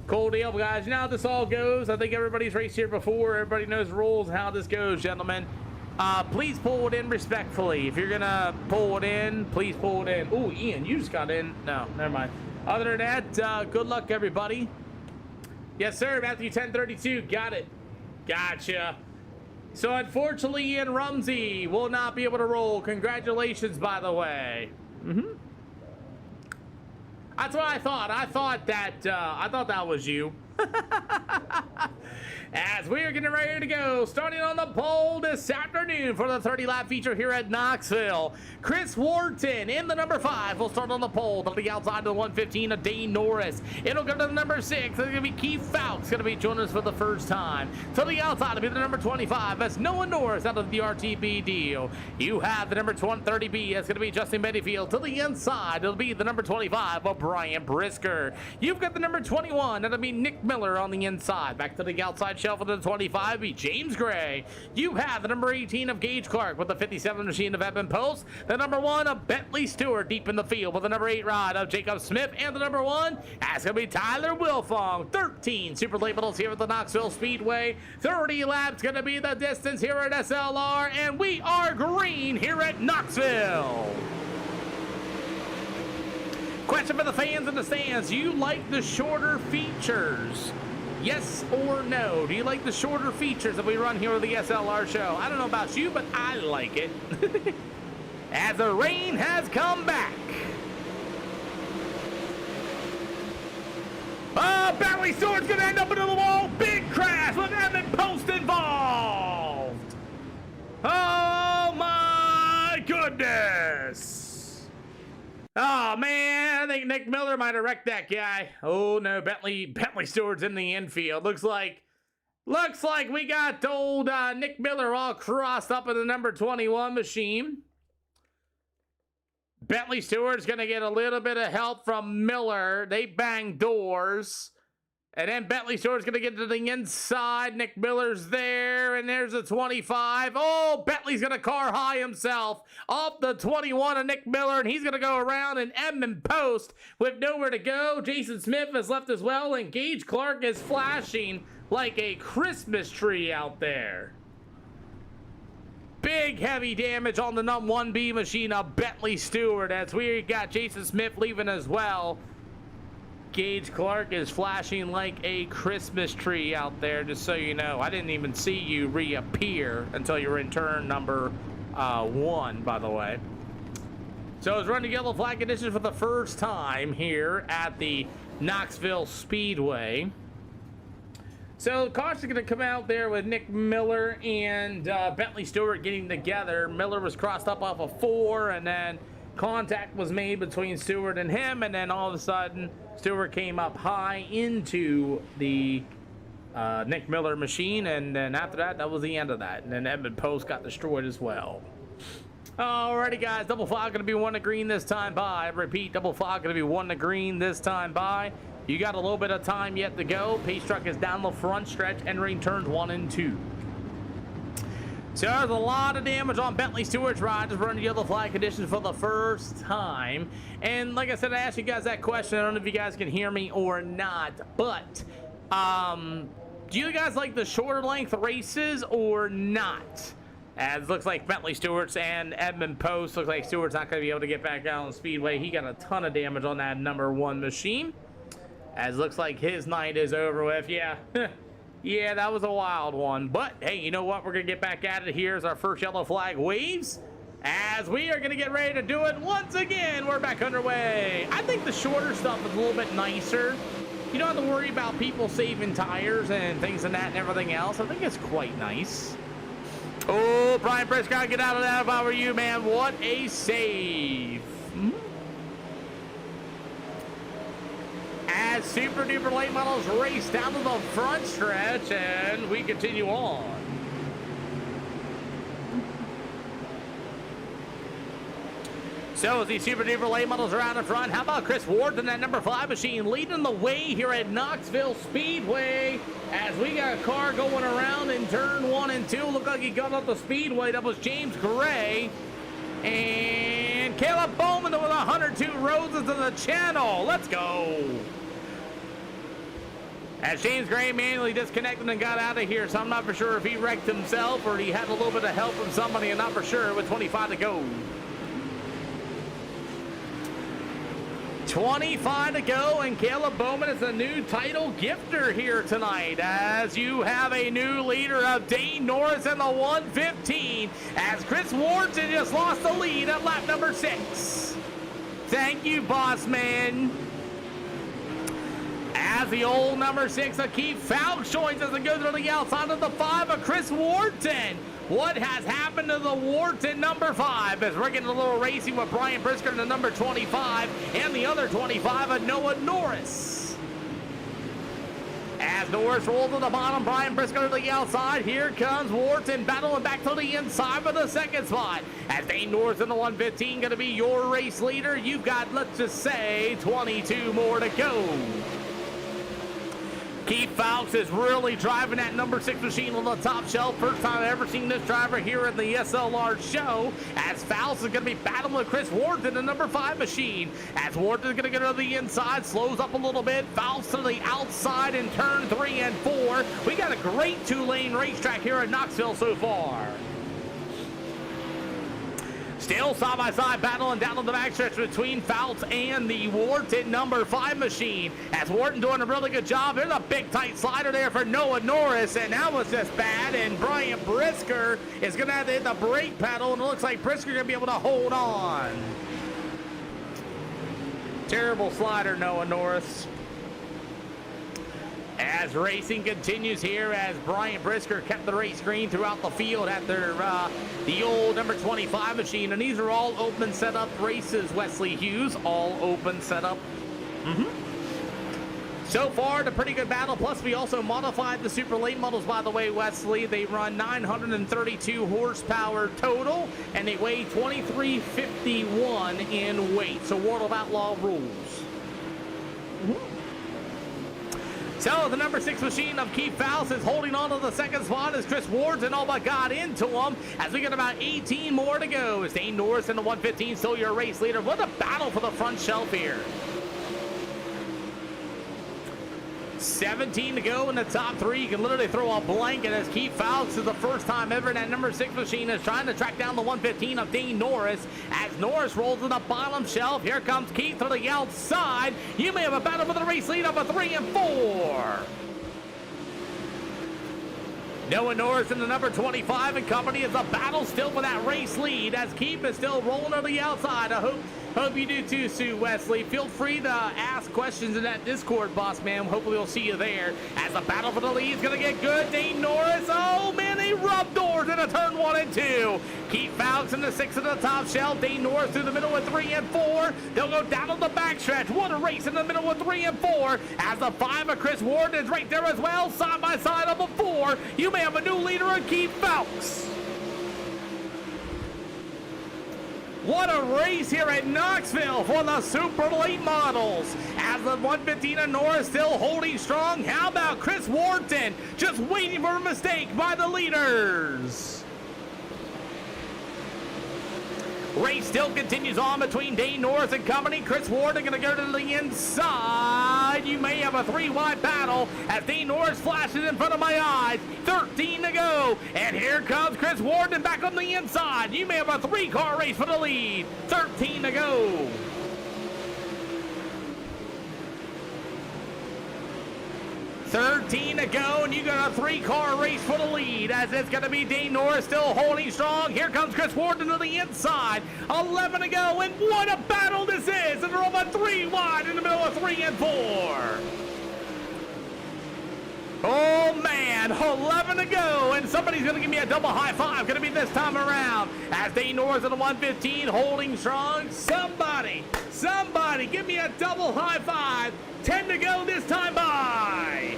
[SPEAKER 1] Cool deal, guys. You know how this all goes. I think everybody's raced here before. Everybody knows the rules and how this goes, gentlemen. Please pull it in respectfully. If you're going to pull it in, please pull it in. Oh, Ian, you just got in. No, never mind. Other than that, good luck, everybody. Yes, sir. Matthew 1032. Got it. Gotcha. So, unfortunately, Ian Rumsey will not be able to roll. Congratulations, by the way. That's what I thought. I thought that was you. As we are getting ready to go, starting on the pole this afternoon for the 30-lap feature here at Knoxville. Chris Wharton in the number 5 will start on the pole to the outside of the 115 of Dane Norris. It'll go to the number 6. It's going to be Keith Fouts going to be joining us for the first time. To the outside will be the number 25. That's Noah Norris out of the RTB deal. You have the number 30B. That's going to be Justin Bettyfield. To the inside, it'll be the number 25 of Brian Brisker. You've got the number 21. That'll be Nick Miller on the inside. Back to the outside shelf with the 25 be James Gray. You have the number 18 of Gage Clark with the 57 machine of Evan Post. The number 1 of Bentley Stewart deep in the field with the number 8 rod of Jacob Smith. And the number 1, that's going to be Tyler Wilfong. 13 super late models here at the Knoxville Speedway. 30 laps going to be the distance here at SLR. And we are green here at Knoxville. Question for the fans in the stands. Do you like the shorter features? Yes or no? Do you like the shorter features that we run here with the SLR show? I don't know about you, but I like it. as the rain has come back. Bentley Stewart's going to end up into the wall. Big crash with Emmett Post involved. Oh, my goodness. Oh, man, I think Nick Miller might have wrecked that guy. Oh, no, Bentley Stewart's in the infield. Looks like we got old Nick Miller all crossed up in the number 21 machine. Bentley Stewart's going to get a little bit of help from Miller. They bang doors. And then Bentley Stewart's going to get to the inside. Nick Miller's there, and there's a 25. Oh, Bentley's going to car high himself off the 21 of Nick Miller, and he's going to go around and Edmund Post with nowhere to go. Jason Smith has left as well, and Gage Clark is flashing like a Christmas tree out there. Big heavy damage on the number 1B machine of Bentley Stewart as we got Jason Smith leaving as well. Gage Clark is flashing like a Christmas tree out there, just so you know. I didn't even see you reappear until you were in turn number 1, by the way. So it's running yellow flag conditions for the first time here at the Knoxville Speedway. So caution's going to come out there with Nick Miller and Bentley Stewart getting together. Miller was crossed up off of 4, and then contact was made between Stewart and him, and then all of a sudden Stewart came up high into the Nick Miller machine, and then after that, that was the end of that. And then Edmund Post got destroyed as well. Alrighty, guys, double flag going to be 1 to green this time by. I repeat, double flag going to be 1 to green this time by. You got a little bit of time yet to go. Pace truck is down the front stretch, entering turns 1 and 2. So there's a lot of damage on Bentley Stewart's ride. Just running yellow flag conditions for the first time. And like I said, I asked you guys that question. I don't know if you guys can hear me or not. But do you guys like the shorter length races or not? As it looks like Bentley Stewart's and Edmund Post. Looks like Stewart's not going to be able to get back out on the speedway. He got a ton of damage on that number 1 machine. As it looks like his night is over with. Yeah. Yeah, that was a wild one. But, hey, you know what? We're going to get back at it here as our first yellow flag waves. As we are going to get ready to do it once again. We're back underway. I think the shorter stuff is a little bit nicer. You don't have to worry about people saving tires and things and that and everything else. I think it's quite nice. Oh, Brian Prescott, get out of that if I were you, man. What a save. As super duper late models race down to the front stretch, and we continue on. So as these super duper late models are out in front, how about Chris Ward in that number 5 machine leading the way here at Knoxville Speedway? As we got a car going around in turn 1 and 2. Looked like he got up the speedway. That was James Gray. And Caleb Bowman with 102 roses to the channel. Let's go. As James Gray manually disconnected and got out of here, so I'm not for sure if he wrecked himself or he had a little bit of help from somebody. I'm not for sure with 25 to go. 25 to go, and Caleb Bowman is the new title gifter here tonight as you have a new leader of Dane Norris in the 115 as Chris Wharton just lost the lead at lap number 6. Thank you, boss man. As the old number 6 Akeem Fouch joins us and goes to the outside of the 5 of Chris Wharton. What has happened to the Wharton number 5 as we're getting a little racing with Brian Brisker in the number 25 and the other 25 of Noah Norris. As Norris rolls to the bottom, Brian Brisker to the outside. Here comes Wharton battling back to the inside for the second spot. As Dane Norris in the 115 going to be your race leader. You've got, let's just say, 22 more to go. Keith Fowles is really driving that number 6 machine on the top shelf. First time I've ever seen this driver here in the SLR show. As Fowles is going to be battling with Chris Ward in the number 5 machine. As Ward is going to go to the inside, slows up a little bit. Fowles to the outside in turn 3 and 4. We got a great 2-lane racetrack here at Knoxville so far. Still side-by-side battling down on the backstretch between Fouts and the Wharton number 5 machine. As Wharton doing a really good job. There's a big tight slider there for Noah Norris, and that was just bad. And Brian Brisker is going to have to hit the brake pedal, and it looks like Brisker going to be able to hold on. Terrible slider, Noah Norris. As racing continues here, as Brian Brisker kept the race green throughout the field after the old number 25 machine. And these are all open setup races, Wesley Hughes, all open setup. So far, a pretty good battle. Plus, we also modified the super late models, by the way, Wesley. They run 932 horsepower total, and they weigh 2351 in weight. So World of Outlaw rules. So the number 6 machine of Keith Faust is holding on to the second spot as Chris Wardson all but got into him as we got about 18 more to go. Dane Norris in the 115, still your race leader. What a battle for the front shelf here. 17 to go in the top 3. You can literally throw a blanket as Keith Faust is the first time ever that number 6 machine is trying to track down the 115 of Dane Norris. As Norris rolls to the bottom shelf, here comes Keith to the outside. You may have a battle for the race lead of a 3 and 4. Noah Norris in the number 25 and company is a battle still for that race lead as Keith is still rolling on the outside. I hope you do too, Sue Wesley. Feel free to ask questions in that Discord, boss man. Hopefully we'll see you there. As the battle for the lead is going to get good. Dane Norris, oh man, they rub doors in a turn 1 and 2. Keith Fouts in the 6 at the top shelf. Dane Norris through the middle with 3 and 4. They'll go down on the backstretch. What a race in the middle with 3 and 4. As the 5 of Chris Ward is right there as well. Side by side on the 4. You may have a new leader in Keith Fouts. What a race here at Knoxville for the super late models. As the 115 of Norris still holding strong. How about Chris Wharton just waiting for a mistake by the leaders? Race still continues on between Dane Norris and company. Chris Wharton going to go to the inside. You may have a 3-wide battle as Dane Norris flashes in front of my eyes. 13 to go. And here comes Chris Wharton back on the inside. You may have a 3-car race for the lead. 13 to go. $13 to go, and you got a 3-car race for the lead, as it's going to be Dane Norris still holding strong. Here comes Chris Wharton to the inside. 11 to go, and what a battle this is! And they're over 3 wide in the middle of 3 and 4. Oh man, 11 to go, and somebody's going to give me a double high five. Going to be this time around as Dane Norris in the 115 holding strong. Somebody, give me a double high five. 10 to go this time by.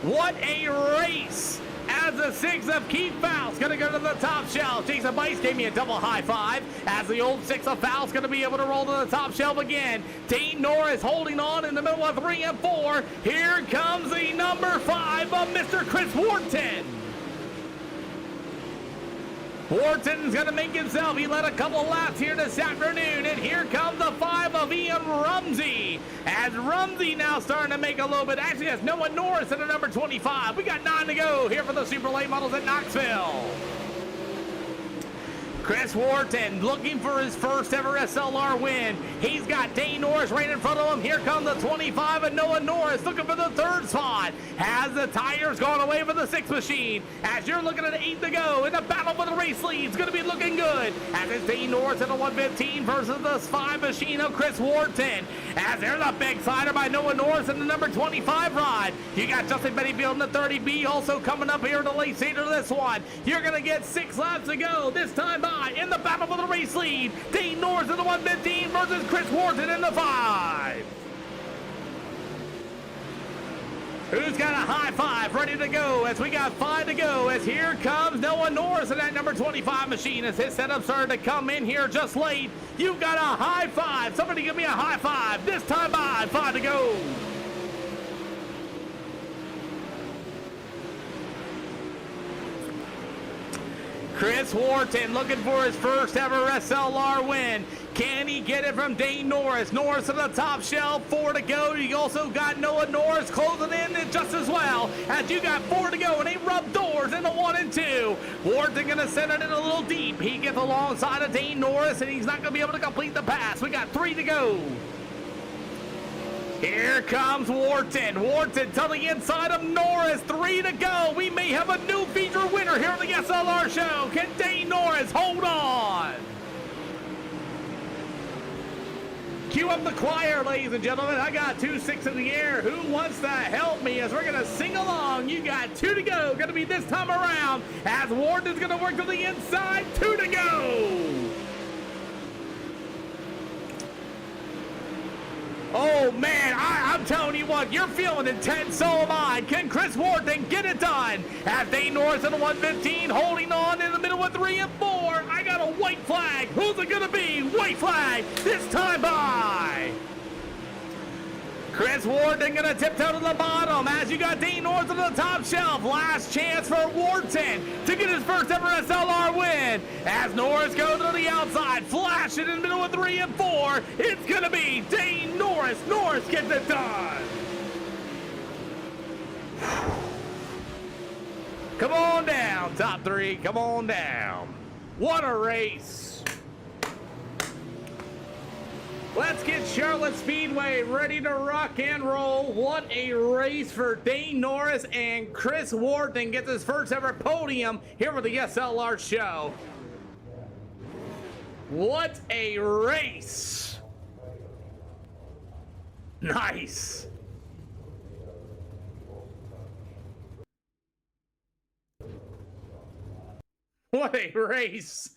[SPEAKER 1] What a race as the 6 of Keith Faust going to go to the top shelf. Jason Bice gave me a double high five as the old 6 of Faust going to be able to roll to the top shelf again. Dane Norris holding on in the middle of 3 and 4. Here comes the number 5 of Mr. Chris Wharton. Wharton's going to make himself. He led a couple laps here this afternoon. And here comes the 5 of Ian Rumsey. As Rumsey now starting to make a little bit. Actually, that's Noah Norris in the number 25. We got 9 to go here for the super late models at Knoxville. Chris Wharton looking for his first ever SLR win. He's got Dane Norris right in front of him. Here comes the 25 and Noah Norris looking for the 3rd spot. Has the tires gone away for the 6 machine? As you're looking at 8 to go in the battle for the race lead, it's going to be looking good. As it's Dane Norris in the 115 versus the 5 machine of Chris Wharton. As there's a big slider by Noah Norris in the number 25 ride. You got Justin Bettyfield in the 30B also coming up here in the late stage of this one. You're going to get 6 laps to go this time by. In the battle for the race lead, Dane Norris in the 115 versus Chris Wharton in the 5. Who's got a high five ready to go as we got 5 to go as here comes Noah Norris in that number 25 machine as his setup started to come in here just late. You've got a high five. Somebody give me a high five. This time by 5 to go. Chris Wharton looking for his first ever SLR win. Can he get it from Dane Norris? Norris to the top shelf, 4 to go. You also got Noah Norris closing in just as well, as you got 4 to go, and they rub doors in the 1 and 2. Wharton gonna send it in a little deep. He gets alongside of Dane Norris, and he's not gonna be able to complete the pass. We got 3 to go. Here comes Wharton. Wharton to the inside of Norris. 3 to go. We may have a new feature winner here on the SLR show. Can Dane Norris hold on? Cue up the choir, ladies and gentlemen. I got 2-6 in the air. Who wants to help me as we're going to sing along? You got 2 to go. Going to be this time around as Wharton's going to work to the inside. 2 to go. Oh, man, I'm telling you what, you're feeling intense, so am I. Can Chris Wharton get it done? As Dane Norris in the 115, holding on in the middle with 3 and 4. I got a white flag. Who's it going to be? White flag this time by. Chris Wharton going to tiptoe to the bottom as you got Dane Norris on the top shelf. Last chance for Wharton to get his first ever SLR win. As Norris goes to the outside, flash it in the middle of 3 and 4. It's going to be Dane Norris. Norris gets it done. Come on down, top 3. Come on down. What a race. Let's get Charlotte Speedway ready to rock and roll. What a race for Dane Norris, and Chris Wharton gets his first ever podium here for the SLR show. What a race. Nice. What a race.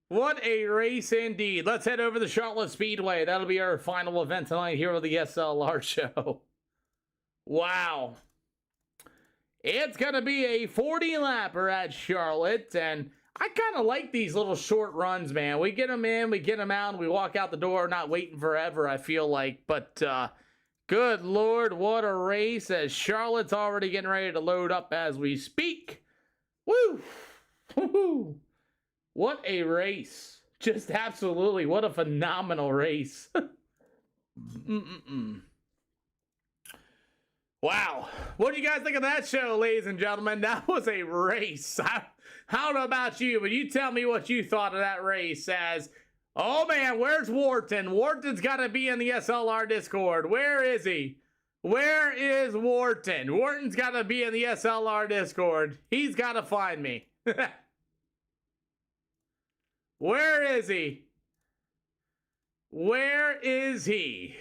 [SPEAKER 1] What a race indeed. Let's head over to Charlotte Speedway. That'll be our final event tonight here with the SLR show. Wow. It's going to be a 40-lapper at Charlotte, and I kind of like these little short runs, man. We get them in, we get them out, and we walk out the door not waiting forever, I feel like. But good Lord, what a race, as Charlotte's already getting ready to load up as we speak. Woo! Woo-hoo! What a race. Just absolutely, what a phenomenal race. Wow. What do you guys think of that show, ladies and gentlemen? That was a race. I don't know about you, but you tell me what you thought of that race as, oh man, where's Wharton? Wharton's got to be in the SLR Discord. Where is he? Where is Wharton? Wharton's got to be in the SLR Discord. He's got to find me. Where is he? Where is he?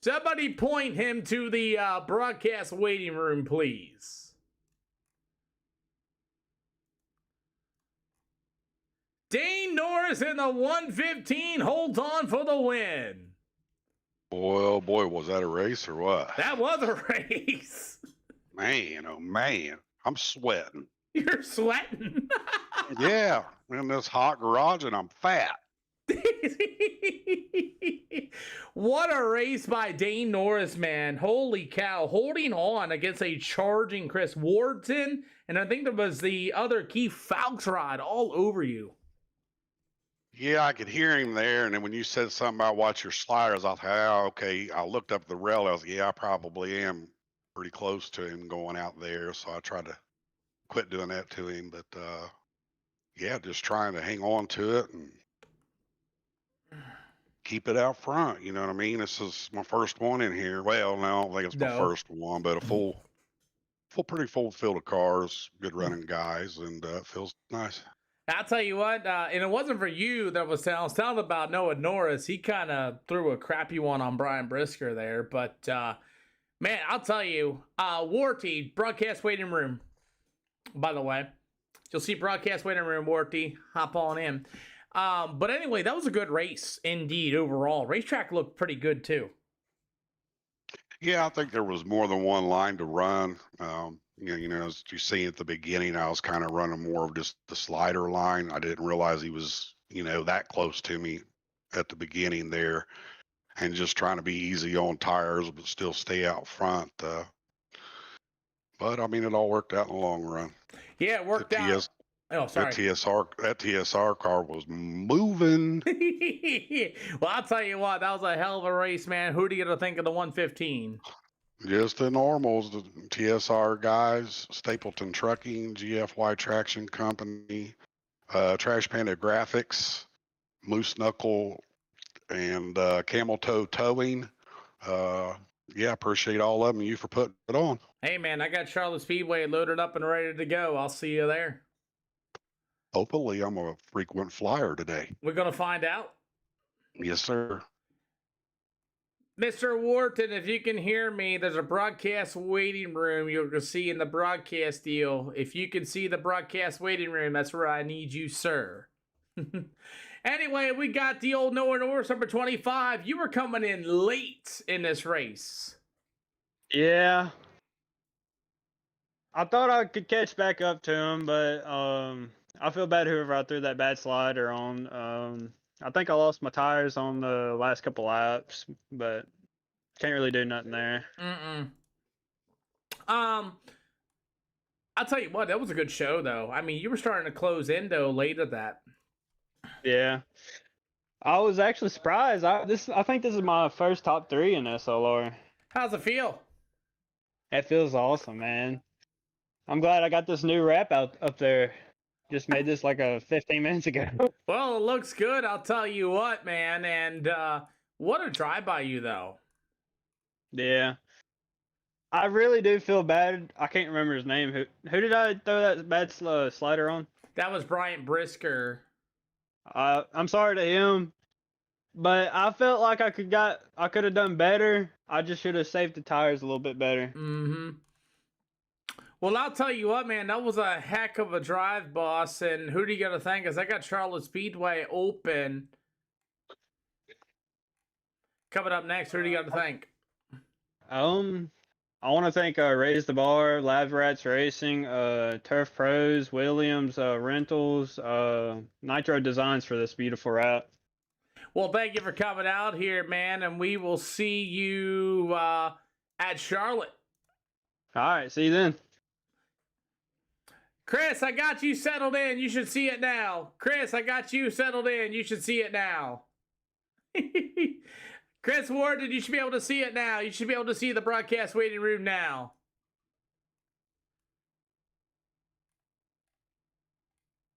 [SPEAKER 1] Somebody point him to the broadcast waiting room, please. Dane Norris in the 115 holds on for the win.
[SPEAKER 2] Boy, oh boy, was that a race or what?
[SPEAKER 1] That was a race.
[SPEAKER 2] Man, oh man, I'm sweating.
[SPEAKER 1] You're sweating.
[SPEAKER 2] Yeah, in this hot garage, and I'm fat.
[SPEAKER 1] What a race by Dane Norris, man. Holy cow. Holding on against a charging Chris Wharton. And I think there was the other Keith Falksrod all over you.
[SPEAKER 2] Yeah, I could hear him there. And then when you said something about watch your sliders, I thought, oh, okay. I looked up the rail. I was like, yeah, I probably am pretty close to him going out there. So I tried to quit doing that to him. But yeah, just trying to hang on to it and keep it out front. You know what I mean? This is my first one in here. Well, no, I don't think it's my first one, but a pretty full field of cars, good running guys, and it feels nice.
[SPEAKER 1] I'll tell you what, and it wasn't for you that I was telling about Noah Norris. He kind of threw a crappy one on Brian Brisker there, but man, I'll tell you, Warty, broadcast waiting room, by the way. You'll see broadcast waiting room, Warty. Hop on in. But anyway, that was a good race indeed overall. Racetrack looked pretty good too.
[SPEAKER 2] Yeah, I think there was more than one line to run. You know, as you see at the beginning, I was kind of running more of just the slider line. I didn't realize he was, you know, that close to me at the beginning there, and just trying to be easy on tires, but still stay out front. But I mean, it all worked out in the long run.
[SPEAKER 1] Yeah, it worked out. Oh, sorry.
[SPEAKER 2] That TSR car was moving.
[SPEAKER 1] Well, I'll tell you what, that was a hell of a race, man. Who do you think of the 115?
[SPEAKER 2] Just the normals, the TSR guys, Stapleton Trucking, GFY Traction Company, Trash Panda Graphics, Moose Knuckle, and Camel Toe Towing. Yeah, appreciate all of them. You for putting it on.
[SPEAKER 1] Hey, man, I got Charlotte Speedway loaded up and ready to go. I'll see you there.
[SPEAKER 2] Hopefully, I'm a frequent flyer today.
[SPEAKER 1] We're going to find out.
[SPEAKER 2] Yes, sir.
[SPEAKER 1] Mr. Wharton, if you can hear me, there's a broadcast waiting room you'll see in the broadcast deal. If you can see the broadcast waiting room, that's where I need you, sir. Anyway, we got the old Noah Norris, number 25. You were coming in late in this race.
[SPEAKER 14] Yeah. I thought I could catch back up to him, but I feel bad whoever I threw that bad slider on. I think I lost my tires on the last couple laps, but can't really do nothing there.
[SPEAKER 1] I'll tell you what, that was a good show, though. I mean, you were starting to close in, though, late at that.
[SPEAKER 14] Yeah. I was actually surprised. I think this is my first top 3 in SLR.
[SPEAKER 1] How's it feel?
[SPEAKER 14] It feels awesome, man. I'm glad I got this new wrap up there. Just made this like 15 minutes ago.
[SPEAKER 1] Well, it looks good, I'll tell you what, man. And what a drive by you, though.
[SPEAKER 14] Yeah. I really do feel bad. I can't remember his name. Who did I throw that bad slider on?
[SPEAKER 1] That was Bryant Brisker.
[SPEAKER 14] I'm sorry to him, but I felt like I could have done better. I just should have saved the tires a little bit better.
[SPEAKER 1] Well, I'll tell you what, man, that was a heck of a drive, boss. And who do you got to thank? Because I got Charlotte Speedway open. Coming up next, who do you got to thank?
[SPEAKER 14] I want to thank Raise the Bar, Lab Rats Racing, Turf Pros, Williams Rentals, Nitro Designs for this beautiful wrap.
[SPEAKER 1] Well, thank you for coming out here, man, and we will see you at Charlotte.
[SPEAKER 14] All right, see you then.
[SPEAKER 1] Chris, I got you settled in. You should see it now. Chris, I got you settled in. You should see it now. Chris Warden, you should be able to see it now. You should be able to see the broadcast waiting room now.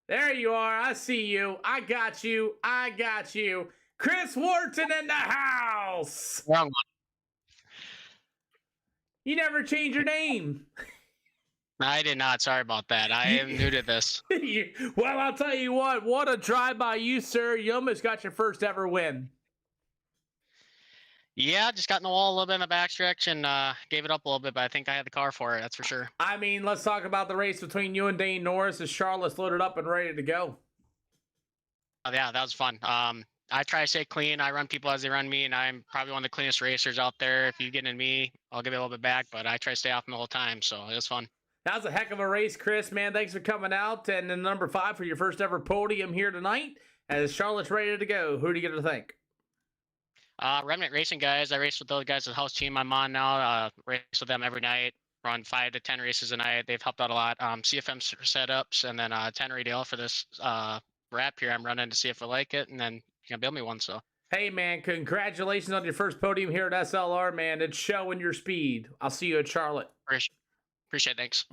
[SPEAKER 1] There you are. I see you. I got you. I got you. Chris Wharton in the house.
[SPEAKER 9] Wrong one.
[SPEAKER 1] You never change your name.
[SPEAKER 9] I did not. Sorry about that. I am new to this.
[SPEAKER 1] Well, I'll tell you what a drive by you, sir. You almost got your first ever win.
[SPEAKER 9] Yeah, just got in the wall a little bit in the backstretch and gave it up a little bit, but I think I had the car for it. That's for sure.
[SPEAKER 1] I mean, let's talk about the race between you and Dane Norris as Charlotte's loaded up and ready to go.
[SPEAKER 9] Oh, yeah, that was fun. I try to stay clean. I run people as they run me, and I'm probably one of the cleanest racers out there. If you get in me, I'll give it a little bit back, but I try to stay off them the whole time, so it was fun.
[SPEAKER 1] That was a heck of a race, Chris, man. Thanks for coming out. And then number 5 for your first ever podium here tonight as Charlotte's ready to go. Who do you get to thank?
[SPEAKER 9] Remnant Racing guys. I race with those guys, the house team I'm on now. Race with them every night. Run 5 to 10 races a night. They've helped out a lot. CFM setups, and then 10 radial for this wrap here. I'm running to see if I like it, and then you can build me one. So.
[SPEAKER 1] Hey, man, congratulations on your first podium here at SLR, man. It's showing your speed. I'll see you at Charlotte.
[SPEAKER 9] Appreciate it. Thanks.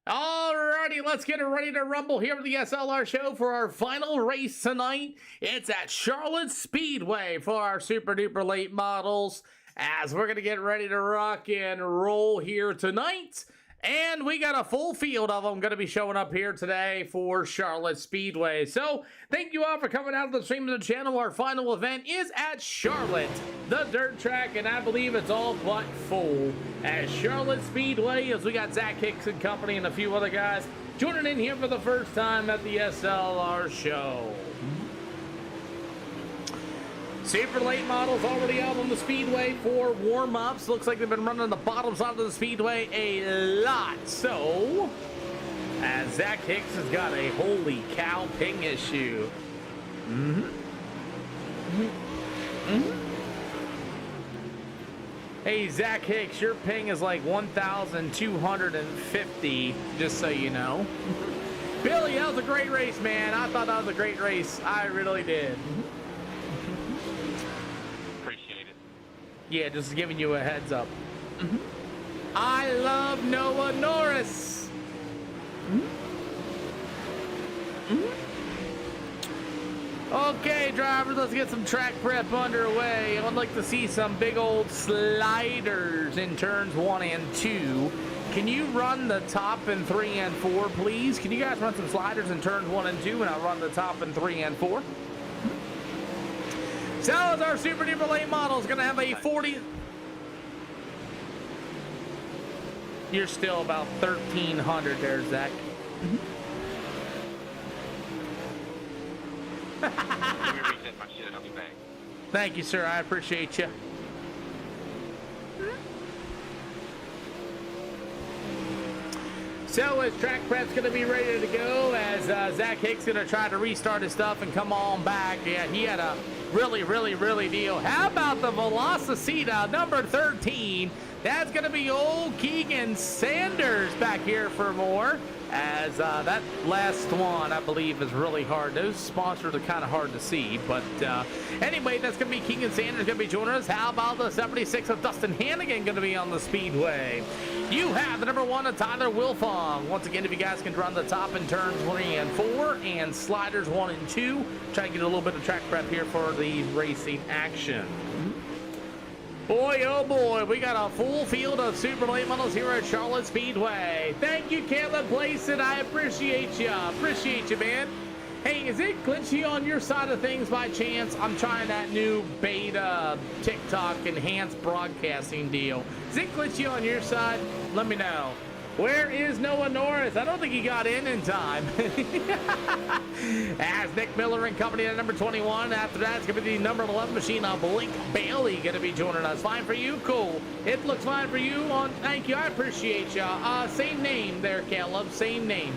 [SPEAKER 1] Alrighty, let's get ready to rumble here at the SLR show for our final race tonight. It's at Charlotte Speedway for our super duper late models as we're going to get ready to rock and roll here tonight. And we got a full field of them going to be showing up here today for Charlotte Speedway. So thank you all for coming out to the stream of the channel. Our final event is at Charlotte, the dirt track, and I believe it's all but full at Charlotte Speedway as we got Zach Hicks and company and a few other guys joining in here for the first time at the SLR show. Super late models already out on the speedway for warm-ups. Looks like they've been running the bottom side of the speedway a lot. So, as Zach Hicks has got a holy cow ping issue. Hey, Zach Hicks, your ping is like 1,250, just so you know. Billy, that was a great race, man. I thought that was a great race. I really did.
[SPEAKER 5] Appreciate it.
[SPEAKER 1] Yeah, just giving you a heads up. I love Noah Norris. Okay, drivers, let's get some track prep underway. I'd like to see some big old sliders in turns 1 and 2. Can you run the top in 3 and 4, please? Can you guys run some sliders in turns 1 and 2, and I'll run the top in 3 and 4? Salazar Super Duper late model is going to have a 40. You're still about 1,300 there, Zach.
[SPEAKER 5] Let me reset my shit. I'll be back.
[SPEAKER 1] Thank you, sir. I appreciate you. So his track prep's going to be ready to go as Zach Hicks going to try to restart his stuff and come on back. Yeah, he had a really deal. How about the Velocicita number 13? That's going to be old Keegan Sanders back here for more. As that last one, I believe, is really hard. Those sponsors are kind of hard to see. But anyway, that's going to be Keegan Sanders going to be joining us. How about the 76 of Dustin Hannigan going to be on the speedway? You have the number 1 of Tyler Wilfong. Once again, if you guys can run the top in turns 3 and 4 and sliders 1 and 2, try to get a little bit of track prep here for the racing action. Boy, oh boy, we got a full field of super late models here at Charlotte Speedway. Thank you, Caleb Playson. I appreciate you. Appreciate you, man. Hey, is it glitchy on your side of things by chance? I'm trying that new beta TikTok enhanced broadcasting deal. Is it glitchy on your side? Let me know. Where is Noah Norris? I don't think he got in time. As Nick Miller and company at number 21. After that, it's going to be the number 11 machine on Blink Bailey going to be joining us. Fine for you? Cool. It looks fine for you. Thank you. I appreciate you. Same name there, Caleb. Same name.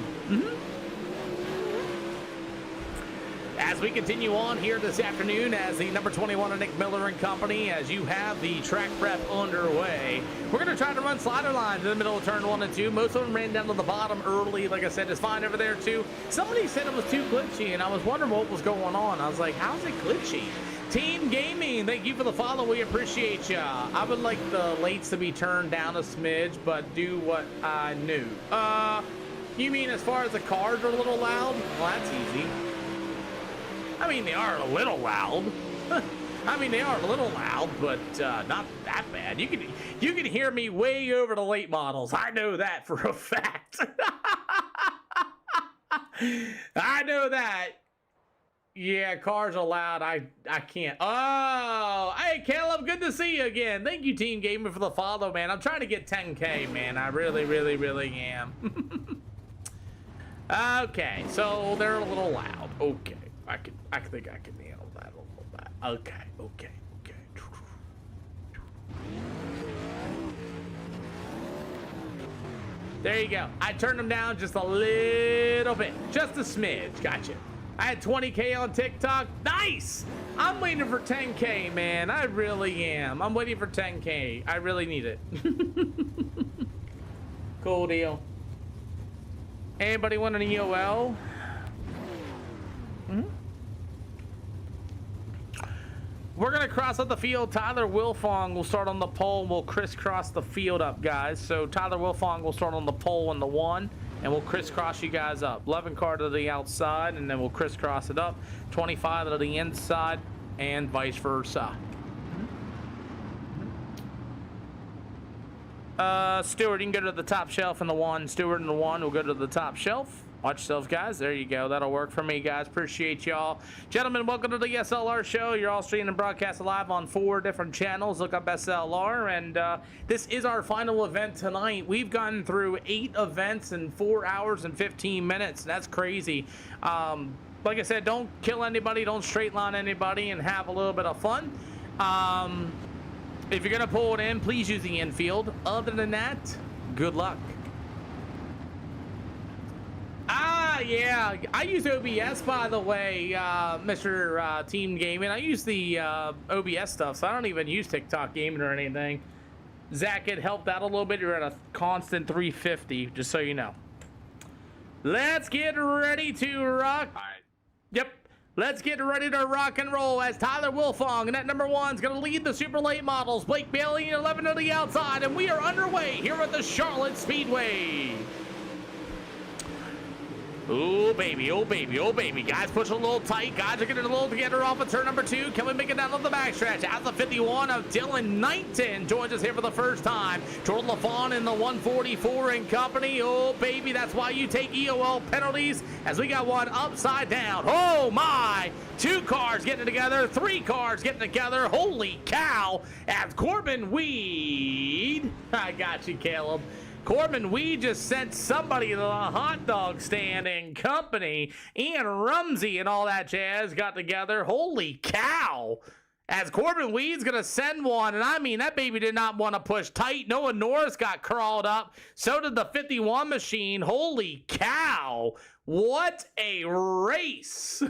[SPEAKER 1] As we continue on here this afternoon as the number 21 of Nick Miller and company, as you have the track prep underway, we're going to try to run slider lines in the middle of turn 1 and 2. Most of them ran down to the bottom early. Like I said, it's fine over there too. Somebody said it was too glitchy, and I was wondering what was going on. I was like, how's it glitchy? Team Gaming, thank you for the follow. We appreciate ya. I would like the lates to be turned down a smidge, but do what I knew. You mean as far as the cars are a little loud? Well, that's easy. I mean, they are a little loud. I mean, they are a little loud, but not that bad. You can hear me way over the late models. I know that for a fact. I know that. Yeah, cars are loud. I can't. Oh, hey, Caleb, good to see you again. Thank you, Team Gamer, for the follow, man. I'm trying to get 10K, man. I really am. Okay, so they're a little loud. Okay. I think I can handle that a little bit. Okay. There you go. I turned them down just a little bit. Just a smidge. Gotcha. I had 20K on TikTok. Nice! I'm waiting for 10K, man. I really am. I'm waiting for 10K. I really need it. Cool deal. Anybody want an EOL? We're going to cross up the field. Tyler Wilfong will start on the pole. We'll crisscross the field up, guys. So Tyler Wilfong will start on the pole in the 1, and we'll crisscross you guys up. 11 car to the outside, and then we'll crisscross it up. 25 to the inside, and vice versa. Stewart, you can go to the top shelf in the 1. Stewart in the 1 will go to the top shelf. Watch yourselves, guys. There you go. That'll work for me, guys. Appreciate y'all. Gentlemen, welcome to the SLR show. You're all streaming and broadcast live on 4 different channels. Look up SLR, and this is our final event tonight. We've gone through 8 events in 4 hours and 15 minutes. That's crazy. Like I said, don't kill anybody. Don't straight line anybody, and have a little bit of fun. If you're going to pull it in, please use the infield. Other than that, good luck. Yeah, I use OBS, by the way, Mr. Team Gaming. I use the OBS stuff, so I don't even use TikTok Gaming or anything. Zach, it helped out a little bit. You're at a constant 350, just so you know. Let's get ready to rock.
[SPEAKER 15] All right.
[SPEAKER 1] Yep. Let's get ready to rock and roll as Tyler Wilfong and at number 1 is going to lead the super late models. Blake Bailey and 11 to the outside, and we are underway here at the Charlotte Speedway. Oh baby, oh baby, oh baby. Guys pushing a little tight. Guys are getting a little together off of turn number 2. Can we make it down on the backstretch? As the 51 of Dylan Knighton joins us here for the first time. Jordan LaFawn in the 144 and company. Oh baby, that's why you take EOL penalties as we got one upside down. Oh my! 2 cars getting together, 3 cars getting together. Holy cow! As Corbin Weed, I got you, Caleb. Corbin Weed just sent somebody to the hot dog stand and company. Ian Rumsey and all that jazz got together. Holy cow. As Corbin Weed's going to send one. And I mean, that baby did not want to push tight. Noah Norris got crawled up. So did the 51 machine. Holy cow. What a race.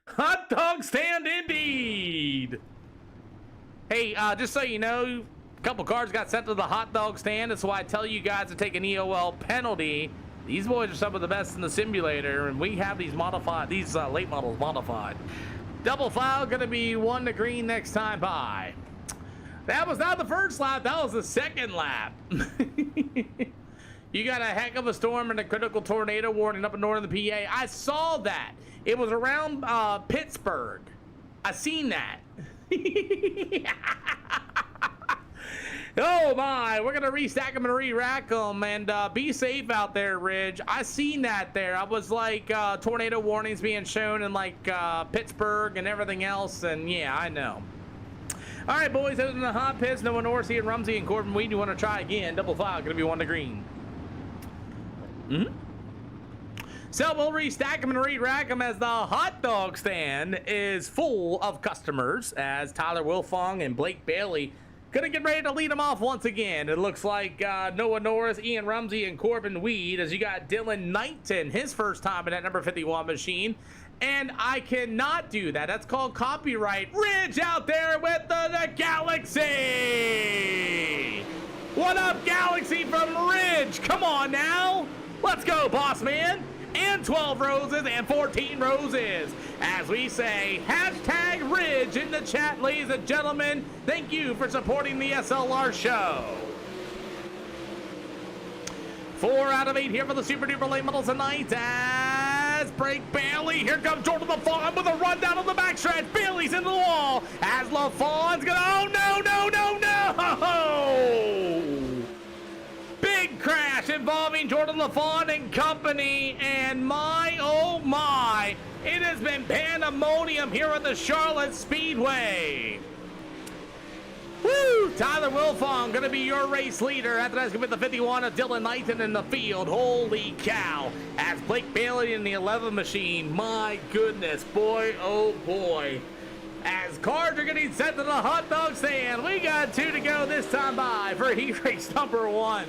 [SPEAKER 1] Hot dog stand indeed. Hey, just so you know, couple cars got sent to the hot dog stand. That's why I tell you guys to take an EOL penalty. These boys are some of the best in the simulator, and we have these modified, these late models modified. Double file gonna be 1 to green next time by. That was not the first lap, that was the second lap. You got a heck of a storm and a critical tornado warning up in northern PA. I saw that. It was around Pittsburgh. I seen that. Oh my, we're gonna restack them and re-rack them, and be safe out there, Ridge. I seen that there. I was like, tornado warnings being shown in like Pittsburgh and everything else, and yeah, I know. All right, boys, those are the hot pits. Noah Norris, Ian Rumsey, and Corbin Weed. You want to try again? Double file, gonna be 1 to green. So we'll restack them and re-rack them as the hot dog stand is full of customers as Tyler Wilfong and Blake Bailey gonna get ready to lead them off once again. It looks like Noah Norris, Ian Rumsey, and Corbin Weed as you got Dylan Knighton, his first time in that number 51 machine. And I cannot do that. That's called copyright. Ridge out there with the Galaxy. What up, Galaxy from Ridge? Come on now. Let's go, boss man. And 12 roses and 14 roses. As we say, hashtag Ridge in the chat, ladies and gentlemen. Thank you for supporting the SLR show. 4 out of 8 here for the Super Duper Late Models tonight as Blake Bailey. Here comes Jordan LaFawn with a rundown on the backstretch. Bailey's in the wall as LaFawn's gonna, oh no, no, no, no! Big crash involving Jordan LaFawn and company, and my, oh my, it has been pandemonium here at the Charlotte Speedway. Woo! Tyler Wilfong gonna be your race leader. After that's gonna be the 51 of Dylan Knighton in the field. Holy cow. As Blake Bailey in the 11 machine. My goodness, boy, oh boy. As cars are getting sent to the hot dog stand, we got 2 to go this time by for heat race number 1.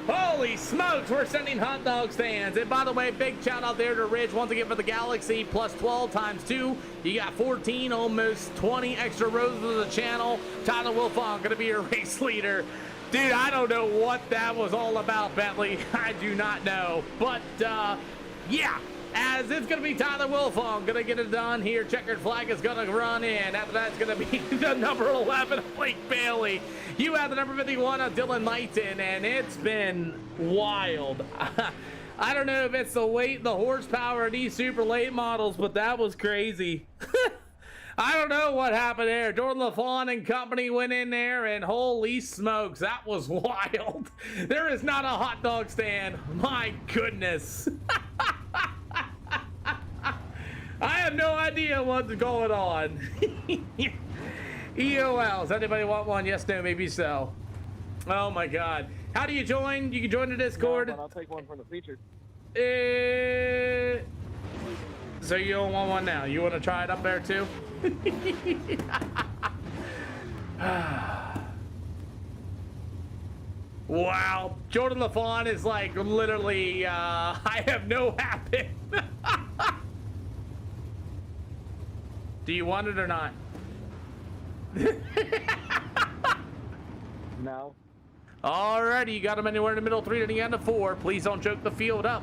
[SPEAKER 1] Holy smokes, we're sending hot dog stands. And by the way, big shout out there to Ridge once again for the Galaxy, plus 12 times 2. You got 14, almost 20 extra rows of the channel. Tyler Wilfong gonna be your race leader. Dude, I don't know what that was all about, Bentley. I do not know. But, yeah. As it's going to be Tyler Wilfong going to get it done here. Checkered flag is going to run in. After that's going to be the number 11 of Blake Bailey. You have the number 51 of Dylan Knighton, and it's been wild. I don't know if it's the weight, the horsepower of these super late models, but that was crazy. I don't know what happened there. Jordan LaFawn and company went in there, and holy smokes, that was wild. There is not a hot dog stand. My goodness. I have no idea what's going on. EOLs, anybody want one? Yes, no, maybe so. Oh my God. How do you join? You can join the Discord.
[SPEAKER 12] No, but I'll take one from the feature.
[SPEAKER 1] So you don't want one now? You want to try it up there too? Wow, Jordan LaFawn is like literally, I have no habit. Do you want it or not?
[SPEAKER 12] No.
[SPEAKER 1] Alrighty, you got them anywhere in the middle 3 to the end of 4. Please don't choke the field up.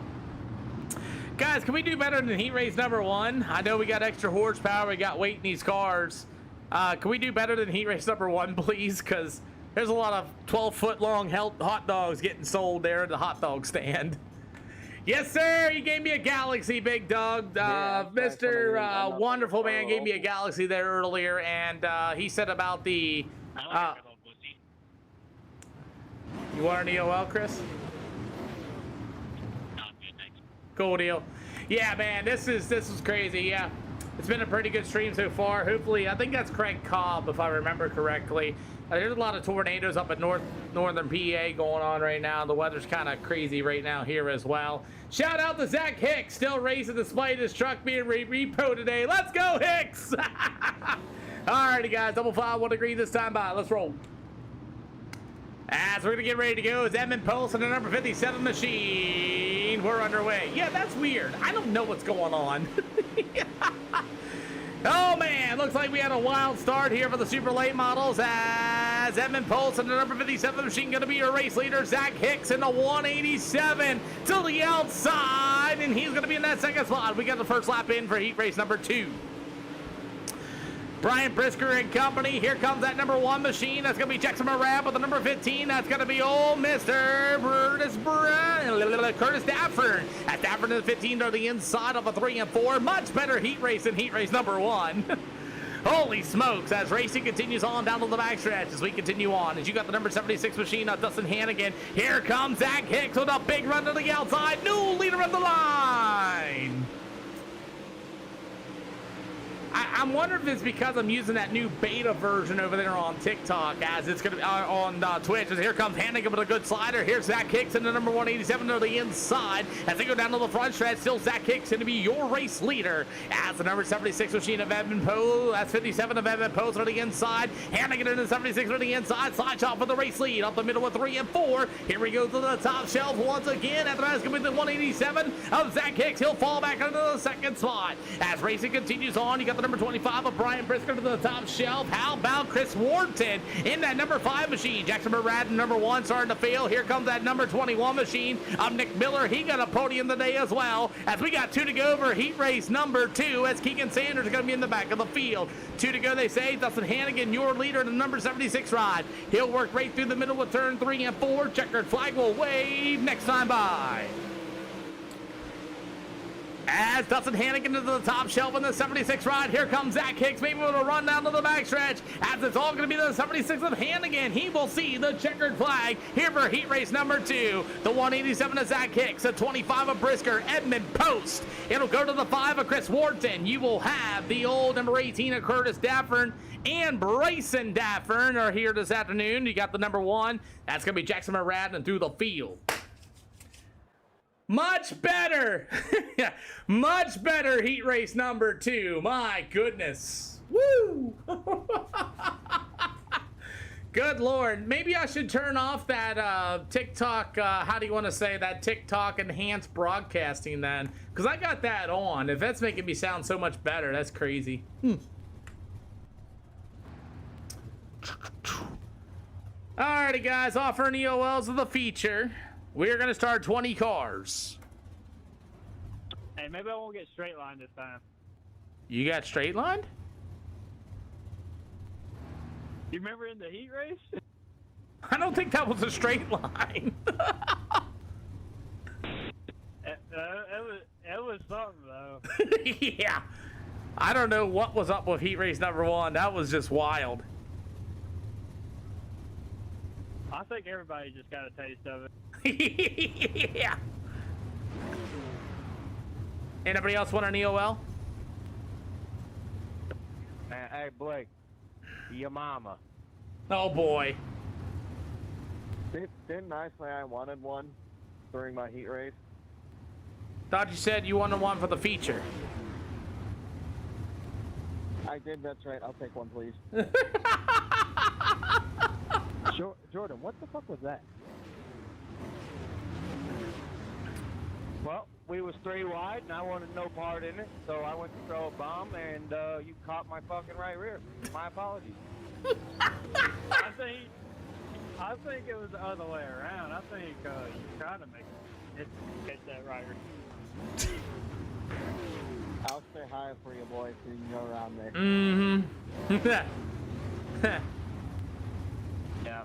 [SPEAKER 1] Guys, can we do better than heat race number 1? I know we got extra horsepower, we got weight in these cars. Can we do better than heat race number 1, please? Because there's a lot of 12-foot long hot dogs getting sold there at the hot dog stand. Yes, sir. You gave me a Galaxy, big dog. Mr. Wonderful Man gave me a Galaxy there earlier, and he said about the... you want an EOL, Chris? Cool deal. Yeah, man, this is crazy. Yeah, it's been a pretty good stream so far. Hopefully, I think that's Craig Cobb, if I remember correctly. There's a lot of tornadoes up in northern PA going on right now. The weather's kind of crazy right now here as well. Shout out to Zach Hicks, still racing despite his truck being repo today. Let's go, Hicks! Alrighty, guys, double 5-1 degree this time by. Let's roll. As we're gonna get ready to go, it's Edmund Pulse and the number 57 machine. We're underway. Yeah, that's weird. I don't know what's going on. Oh man, looks like we had a wild start here for the super late models as Edmund Pulse and the number 57 machine gonna be your race leader. Zach Hicks in the 187 to the outside, and he's gonna be in that second spot. We got the first lap in for heat race number 2. Brian Brisker and company. Here comes that number 1 machine. That's going to be Jackson Moran with the number 15. That's going to be old Mr. Curtis Daffern. At Daffern to the 15 to the inside of a 3 and 4. Much better heat race than heat race number 1. Holy smokes, as racing continues on down to the backstretch as we continue on. As you got the number 76 machine, Dustin Hannigan. Here comes Zach Hicks with a big run to the outside. New leader of the line. I'm wondering if it's because I'm using that new beta version over there on TikTok, as it's going to be on Twitch. As here comes Hannigan with a good slider. Here's Zach Hicks in the number 187 to the inside. As they go down to the front stretch, still Zach Hicks going to be your race leader. As the number 76 machine of Evan Poe, that's 57 of Evan Poe to the inside. Hannigan in the 76 to the inside. Side shot for the race lead. Up the middle with 3 and 4. Here we go to the top shelf once again. After that's going to be the 187 of Zach Hicks. He'll fall back into the second spot. As racing continues on, you got the number 25 of Brian Brisker to the top shelf. How about Chris Wharton in that number 5 machine? Jackson Murad, number 1, starting to fail. Here comes that number 21 machine of Nick Miller. He got a podium today as well. As we got 2 to go for heat race number 2, as Keegan Sanders is going to be in the back of the field. 2 to go, they say. Dustin Hannigan, your leader in the number 76 ride. He'll work right through the middle of turn 3 and 4. Checkered flag will wave next time by. As Dustin Hannigan to the top shelf in the 76 ride, here comes Zach Hicks, maybe with a run down to the backstretch. As it's all going to be the 76 of Hannigan, he will see the checkered flag here for heat race number 2. The 187 of Zach Hicks, the 25 of Brisker, Edmund Post. It'll go to the 5 of Chris Wharton. You will have the old number 18 of Curtis Daffern and Bryson Daffern are here this afternoon. You got the number 1. That's going to be Jackson Murad and through the field. Much better. Much better heat race number 2. My goodness. Woo. Good Lord. Maybe I should turn off that TikTok, how do you want to say that, TikTok enhanced broadcasting then. Because I got that on. If that's making me sound so much better, that's crazy. Alrighty guys, offering EOLs of the feature. We're going to start 20 cars.
[SPEAKER 11] Hey, maybe I won't get straight line this time.
[SPEAKER 1] You got straight lined?
[SPEAKER 11] You remember in the heat race?
[SPEAKER 1] I don't think that was a straight line.
[SPEAKER 11] It was something, though.
[SPEAKER 1] Yeah. I don't know what was up with heat race number 1. That was just wild.
[SPEAKER 11] I think everybody just got a taste of it.
[SPEAKER 1] Yeah. Anybody else want an EOL?
[SPEAKER 12] Hey, Blake. Your mama.
[SPEAKER 1] Oh, boy.
[SPEAKER 12] Didn't I say I wanted one during my heat race?
[SPEAKER 1] Thought you said you wanted one for the feature.
[SPEAKER 12] I did, that's right. I'll take one, please. Jordan, what the fuck was that?
[SPEAKER 15] Well, we was 3 wide, and I wanted no part in it, so I went to throw a bomb, and you caught my fucking right rear. My apologies.
[SPEAKER 11] I think
[SPEAKER 14] I think it was the other way around. I think you trying to make it get that right.
[SPEAKER 12] I'll say hi for you, boys, so you can go around there.
[SPEAKER 1] Mm-hmm.
[SPEAKER 14] Yeah.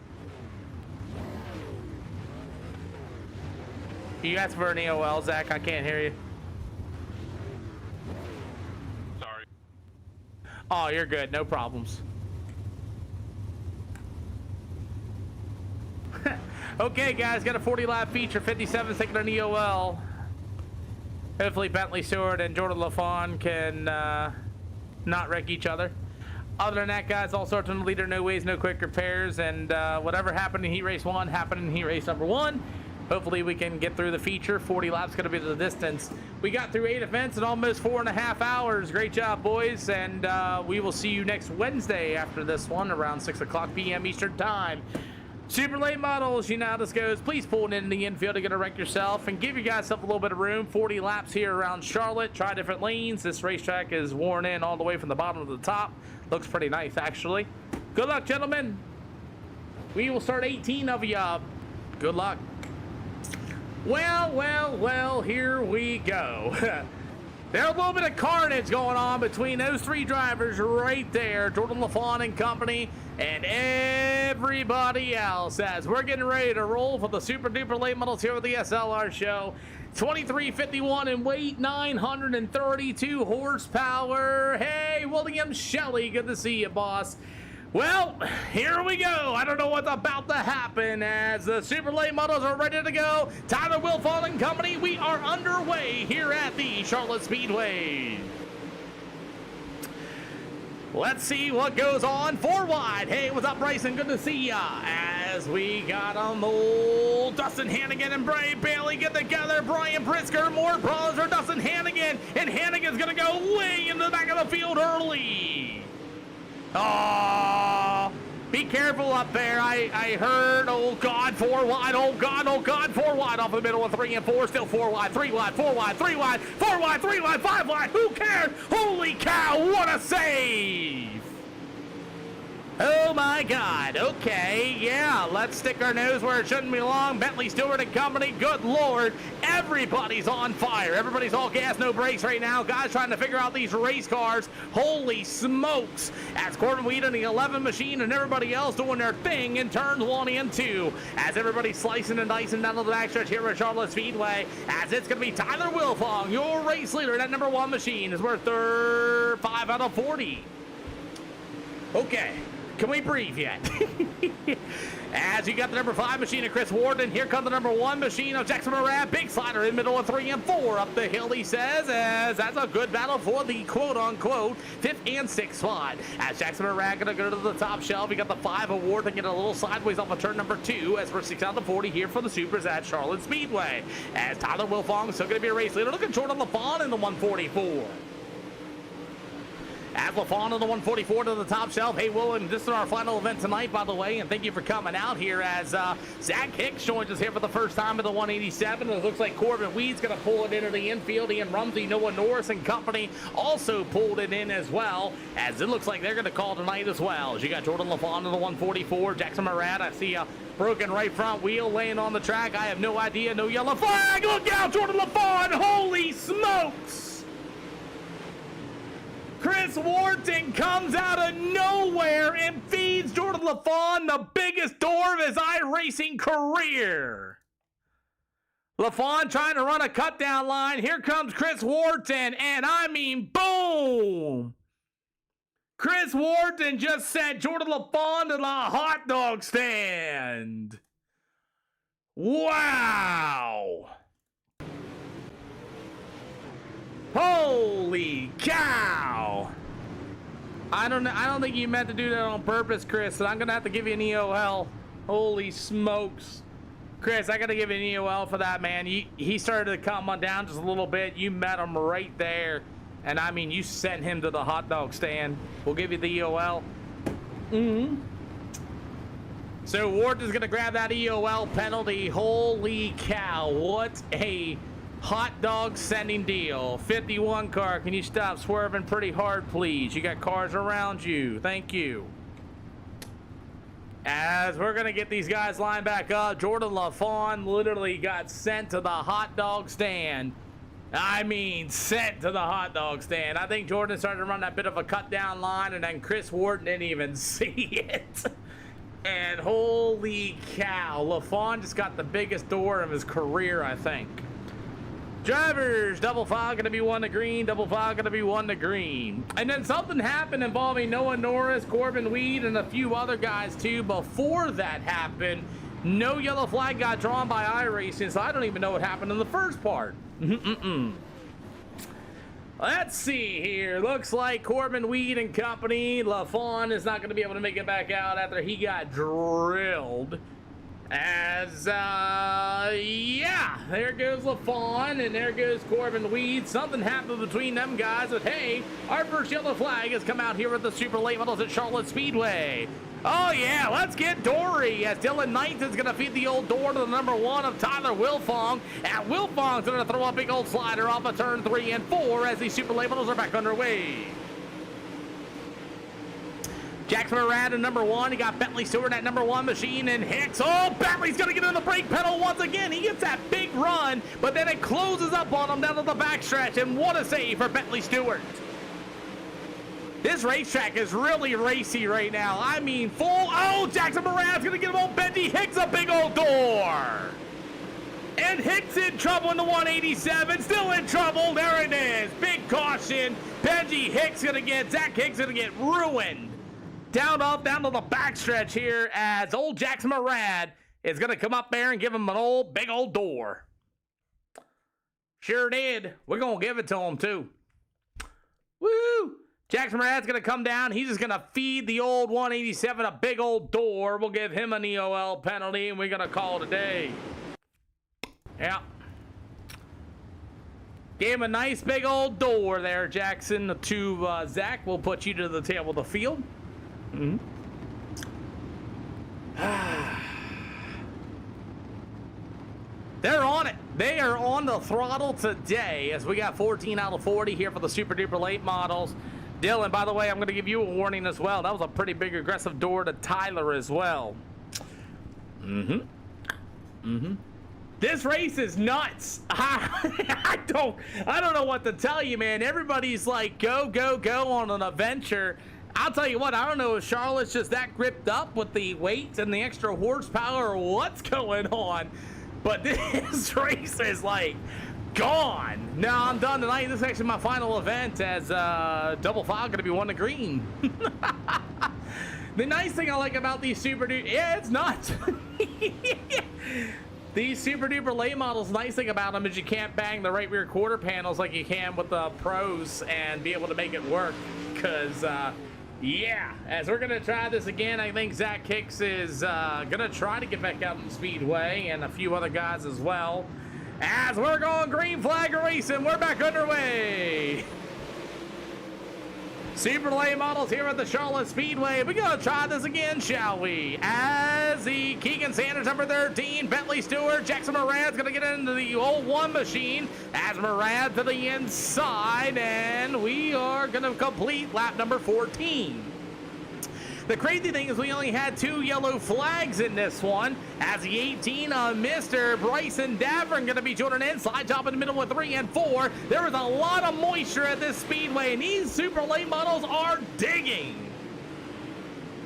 [SPEAKER 1] You asked for an EOL, Zach. I can't hear you.
[SPEAKER 7] Sorry.
[SPEAKER 1] Oh, you're good. No problems. Okay, guys. Got a 40-lap feature. 57 taking an EOL. Hopefully Bentley Stewart and Jordan LaFawn can not wreck each other. Other than that, guys, all sorts of leader, no ways, no quick repairs, and whatever happened in heat race 1 happened in heat race number 1. Hopefully we can get through the feature. 40 laps going to be the distance. We got through 8 events in almost 4.5 hours. Great job, boys, and we will see you next Wednesday after this one around 6 o'clock p.m. Eastern Time. Super late models, you know how this goes. Please pull it in the infield to get a wreck yourself and give you guys up a little bit of room. 40 laps here around Charlotte. Try different lanes. This racetrack is worn in all the way from the bottom to the top. Looks pretty nice, actually. Good luck, gentlemen. We will start 18 of you. Good luck. Well, here we go. There's a little bit of carnage going on between those 3 drivers right there, Jordan LaFawn and company, and everybody else as we're getting ready to roll for the super duper late models here with the SLR show. 2351 in weight, 932 horsepower. Hey, William Shelley, good to see you, boss. Well, here we go. I don't know what's about to happen as the super late models are ready to go. Tyler Wilfall and company, we are underway here at the Charlotte Speedway. Let's see what goes on. 4 wide. Hey, what's up, Bryson? Good to see ya. As we got old Dustin Hannigan and Brian Bailey get together. Brian Pritzker, more brawls for Dustin Hannigan. And Hannigan's going to go way into the back of the field early. Oh, be careful up there. I heard, oh God, 4 wide, oh God, 4 wide off the middle of 3 and 4, still 4 wide, 3 wide, 4 wide, 3 wide, 4 wide, 3 wide, 5 wide, who cares? Holy cow, what a save! Oh my God, okay, yeah, let's stick our nose where it shouldn't belong. Bentley Stewart and company, good Lord, everybody's on fire. Everybody's all gas, no brakes right now. Guys trying to figure out these race cars. Holy smokes, as Corbin Weed and the 11 machine and everybody else doing their thing in turns 1 and 2. As everybody's slicing and dicing down to the backstretch here at Charlotte Speedway. As it's going to be Tyler Wilfong, your race leader. That number 1 machine is worth 5 out of 40. Okay. Can we breathe yet? As you got the number 5 machine of Chris Warden, here comes the number 1 machine of Jackson Moran. Big slider in the middle of 3 and 4 up the hill, he says, as that's a good battle for the quote-unquote 5th and 6th spot. As Jackson Moran going to go to the top shelf, we got the 5 award to get a little sideways off of turn number 2 as we're 6 out of 40 here for the Supers at Charlotte Speedway. As Tyler Wilfong still going to be a race leader. Look at Jordan LaFawn in the 144. As LaFawn on the 144 to the top shelf. Hey, William, this is our final event tonight, by the way, and thank you for coming out here as Zach Hicks joins us here for the first time in the 187. It looks like Corbin Weed's going to pull it into the infield. Ian Rumsey, Noah Norris, and company also pulled it in as well, as it looks like they're going to call tonight as well. As you got Jordan LaFawn on the 144. Jackson Moran, I see a broken right front wheel laying on the track. I have no idea. No yellow flag. Look out, Jordan LaFawn. Holy smokes. Chris Wharton comes out of nowhere and feeds Jordan LaFawn the biggest door of his iRacing career. LaFawn trying to run a cut down line. Here comes Chris Wharton, and I mean, boom! Chris Wharton just sent Jordan LaFawn to the hot dog stand. Wow! Holy cow! I don't think you meant to do that on purpose, Chris, and I'm gonna have to give you an EOL. Holy smokes. Chris, I gotta give you an EOL for that, man. He started to come on down just a little bit. You met him right there. And I mean, you sent him to the hot dog stand. We'll give you the EOL. So Ward is gonna grab that EOL penalty. Holy cow, what a hot dog sending deal. 51 car, can you stop swerving pretty hard, please? You got cars around you. Thank you. As we're going to get these guys lined back up, Jordan LaFawn literally got sent to the hot dog stand. I mean, sent to the hot dog stand. I think Jordan started to run that bit of a cut down line, and then Chris Wharton didn't even see it. And holy cow, LaFawn just got the biggest door of his career, I think. Drivers, double file going to be 1 to green, double file going to be 1 to green. And then something happened involving Noah Norris, Corbin Weed, and a few other guys too. Before that happened, no yellow flag got drawn by Iracing, so I don't even know what happened in the first part. Let's see here. Looks like Corbin Weed and company, LaFawn is not going to be able to make it back out after he got drilled. As, yeah, there goes LaFawn, and there goes Corbin Weed. Something happened between them guys, but hey, our first yellow flag has come out here at the Super Late Models at Charlotte Speedway. Oh, yeah, let's get Dory, as Dylan Knight is going to feed the old door to the number 1 of Tyler Wilfong, and Wilfong's going to throw a big old slider off of turn 3 and 4 as these Super Late Models are back underway. Jackson Moran at number 1. He got Bentley Stewart at number 1 machine, and Hicks. Oh, Bentley's going to get on the brake pedal once again. He gets that big run, but then it closes up on him down to the backstretch, and what a save for Bentley Stewart. This racetrack is really racy right now. I mean, full. Oh, Jackson Moran's going to give old Benji Hicks a big old door. And Hicks in trouble in the 187. Still in trouble. There it is. Big caution. Benji Hicks going to get, Zach Hicks going to get ruined. Down to the backstretch here as old Jackson Moran is going to come up there and give him an old, big old door. Sure did. We're going to give it to him, too. Woo! Jackson Moran's going to come down. He's just going to feed the old 187 a big old door. We'll give him an EOL penalty, and we're going to call it a day. Yeah. Gave him a nice big old door there, Jackson, to Zach. We'll put you to the tail of the field. They're on it. They are on the throttle today as we got 14 out of 40 here for the Super Duper Late Models. Dylan, by the way, I'm going to give you a warning as well. That was a pretty big aggressive door to Tyler as well. This race is nuts. I don't know what to tell you, man. Everybody's like, go, go, go on an adventure. I'll tell you what, I don't know if Charlotte's just that gripped up with the weight and the extra horsepower or what's going on, but this race is like gone. Now I'm done tonight. This is actually my final event as double file going to be 1 to green. The nice thing I like about these Super Duper, yeah, it's nuts. These Super Duper Late Models, nice thing about them is you can't bang the right rear quarter panels like you can with the pros and be able to make it work. Because, yeah, as we're going to try this again, I think Zach Hicks is going to try to get back out in the Speedway and a few other guys as well. As we're going green flag racing, we're back underway. Super Late Models here at the Charlotte Speedway. We're going to try this again, shall we? As the Keegan Sanders, number 13, Bentley Stewart, Jackson Moran's going to get into the old 1 machine. As Moran to the inside, and we are going to complete lap number 14. The crazy thing is we only had 2 yellow flags in this one. As the 18 Mr. Bryson Davern going to be joining in. Slide top in the middle with 3 and 4. There is a lot of moisture at this speedway, and these Super Late Models are digging.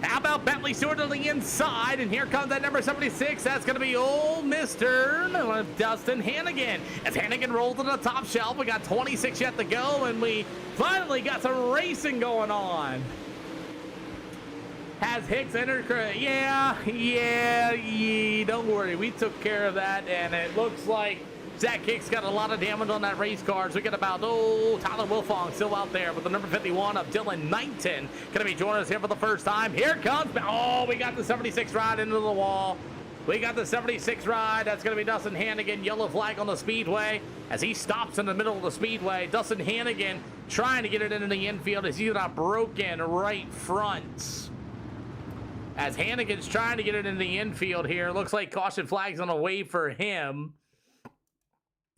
[SPEAKER 1] How about Bentley Stewart to the inside? And here comes that number 76. That's going to be old Mr. Dustin Hannigan. As Hannigan rolls to the top shelf, we got 26 yet to go, and we finally got some racing going on. Has Hicks entered? Yeah, don't worry. We took care of that, and it looks like Zach Hicks got a lot of damage on that race car. So we got about, Tyler Wilfong still out there with the number 51 of Dylan Knighton. Going to be joining us here for the first time. Here comes, we got the 76 ride into the wall. We got the 76 ride. That's going to be Dustin Hannigan. Yellow flag on the speedway as he stops in the middle of the speedway. Dustin Hannigan trying to get it into the infield as he's got a broken right front. As Hannigan's trying to get it in the infield here. Looks like caution flag's on the way for him.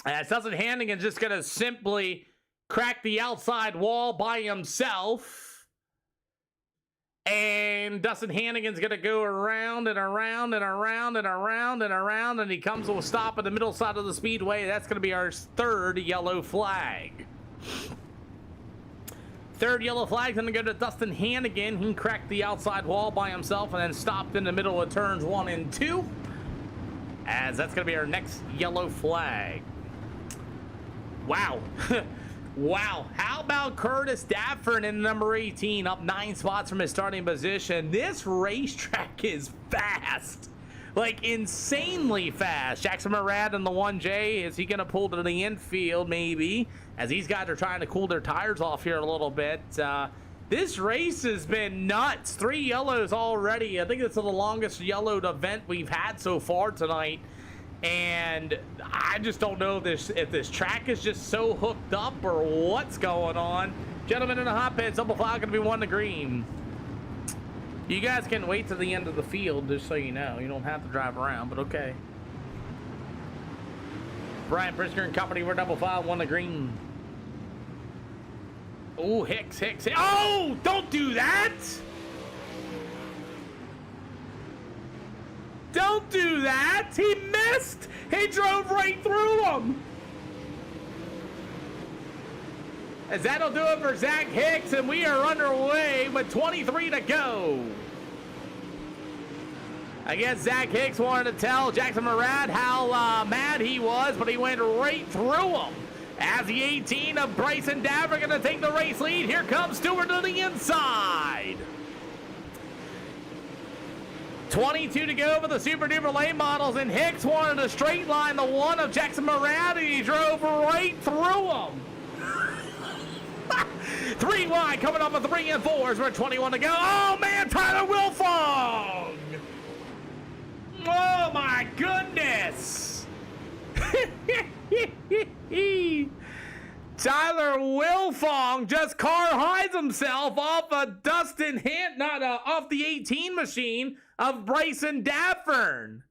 [SPEAKER 1] As Dustin Hannigan's just going to simply crack the outside wall by himself. And Dustin Hannigan's going to go around and around and around and around and around, and he comes to a stop at the middle side of the speedway. That's going to be our third yellow flag. Third yellow flag going to go to Dustin Hannigan. He cracked the outside wall by himself and then stopped in the middle of turns 1 and 2. As that's going to be our next yellow flag. Wow. Wow, how about Curtis Daffern in number 18, up 9 spots from his starting position? This racetrack is fast, like insanely fast. Jackson Murad in the 1J, is he going to pull to the infield? Maybe, as these guys are trying to cool their tires off here a little bit. This race has been nuts. 3 yellows already. I think it's the longest yellowed event we've had so far tonight. And I just don't know if this track is just so hooked up or what's going on. Gentlemen in the hot pits, double flag going to be 1 to green. You guys can wait to the end of the field, just so you know. You don't have to drive around, but okay. Brian Prisker and company, we're double file 1 to green. Oh, Hicks. Oh, don't do that! Don't do that! He missed! He drove right through him! As that'll do it for Zach Hicks, and we are underway with 23 to go. I guess Zach Hicks wanted to tell Jackson Murad how mad he was, but he went right through him. As the 18 of Bryson Daver going to take the race lead. Here comes Stewart to the inside. 22 to go for the Super Duper late models, and Hicks wanted to straight line the 1 of Jackson Murad, and he drove right through him. 3 wide coming off of 3 and 4s. We're 21 to go. Oh man, Tyler Wilfong! Oh my goodness! Tyler Wilfong just car hides himself off of Dustin Hint, off the 18 machine of Bryson Daffern.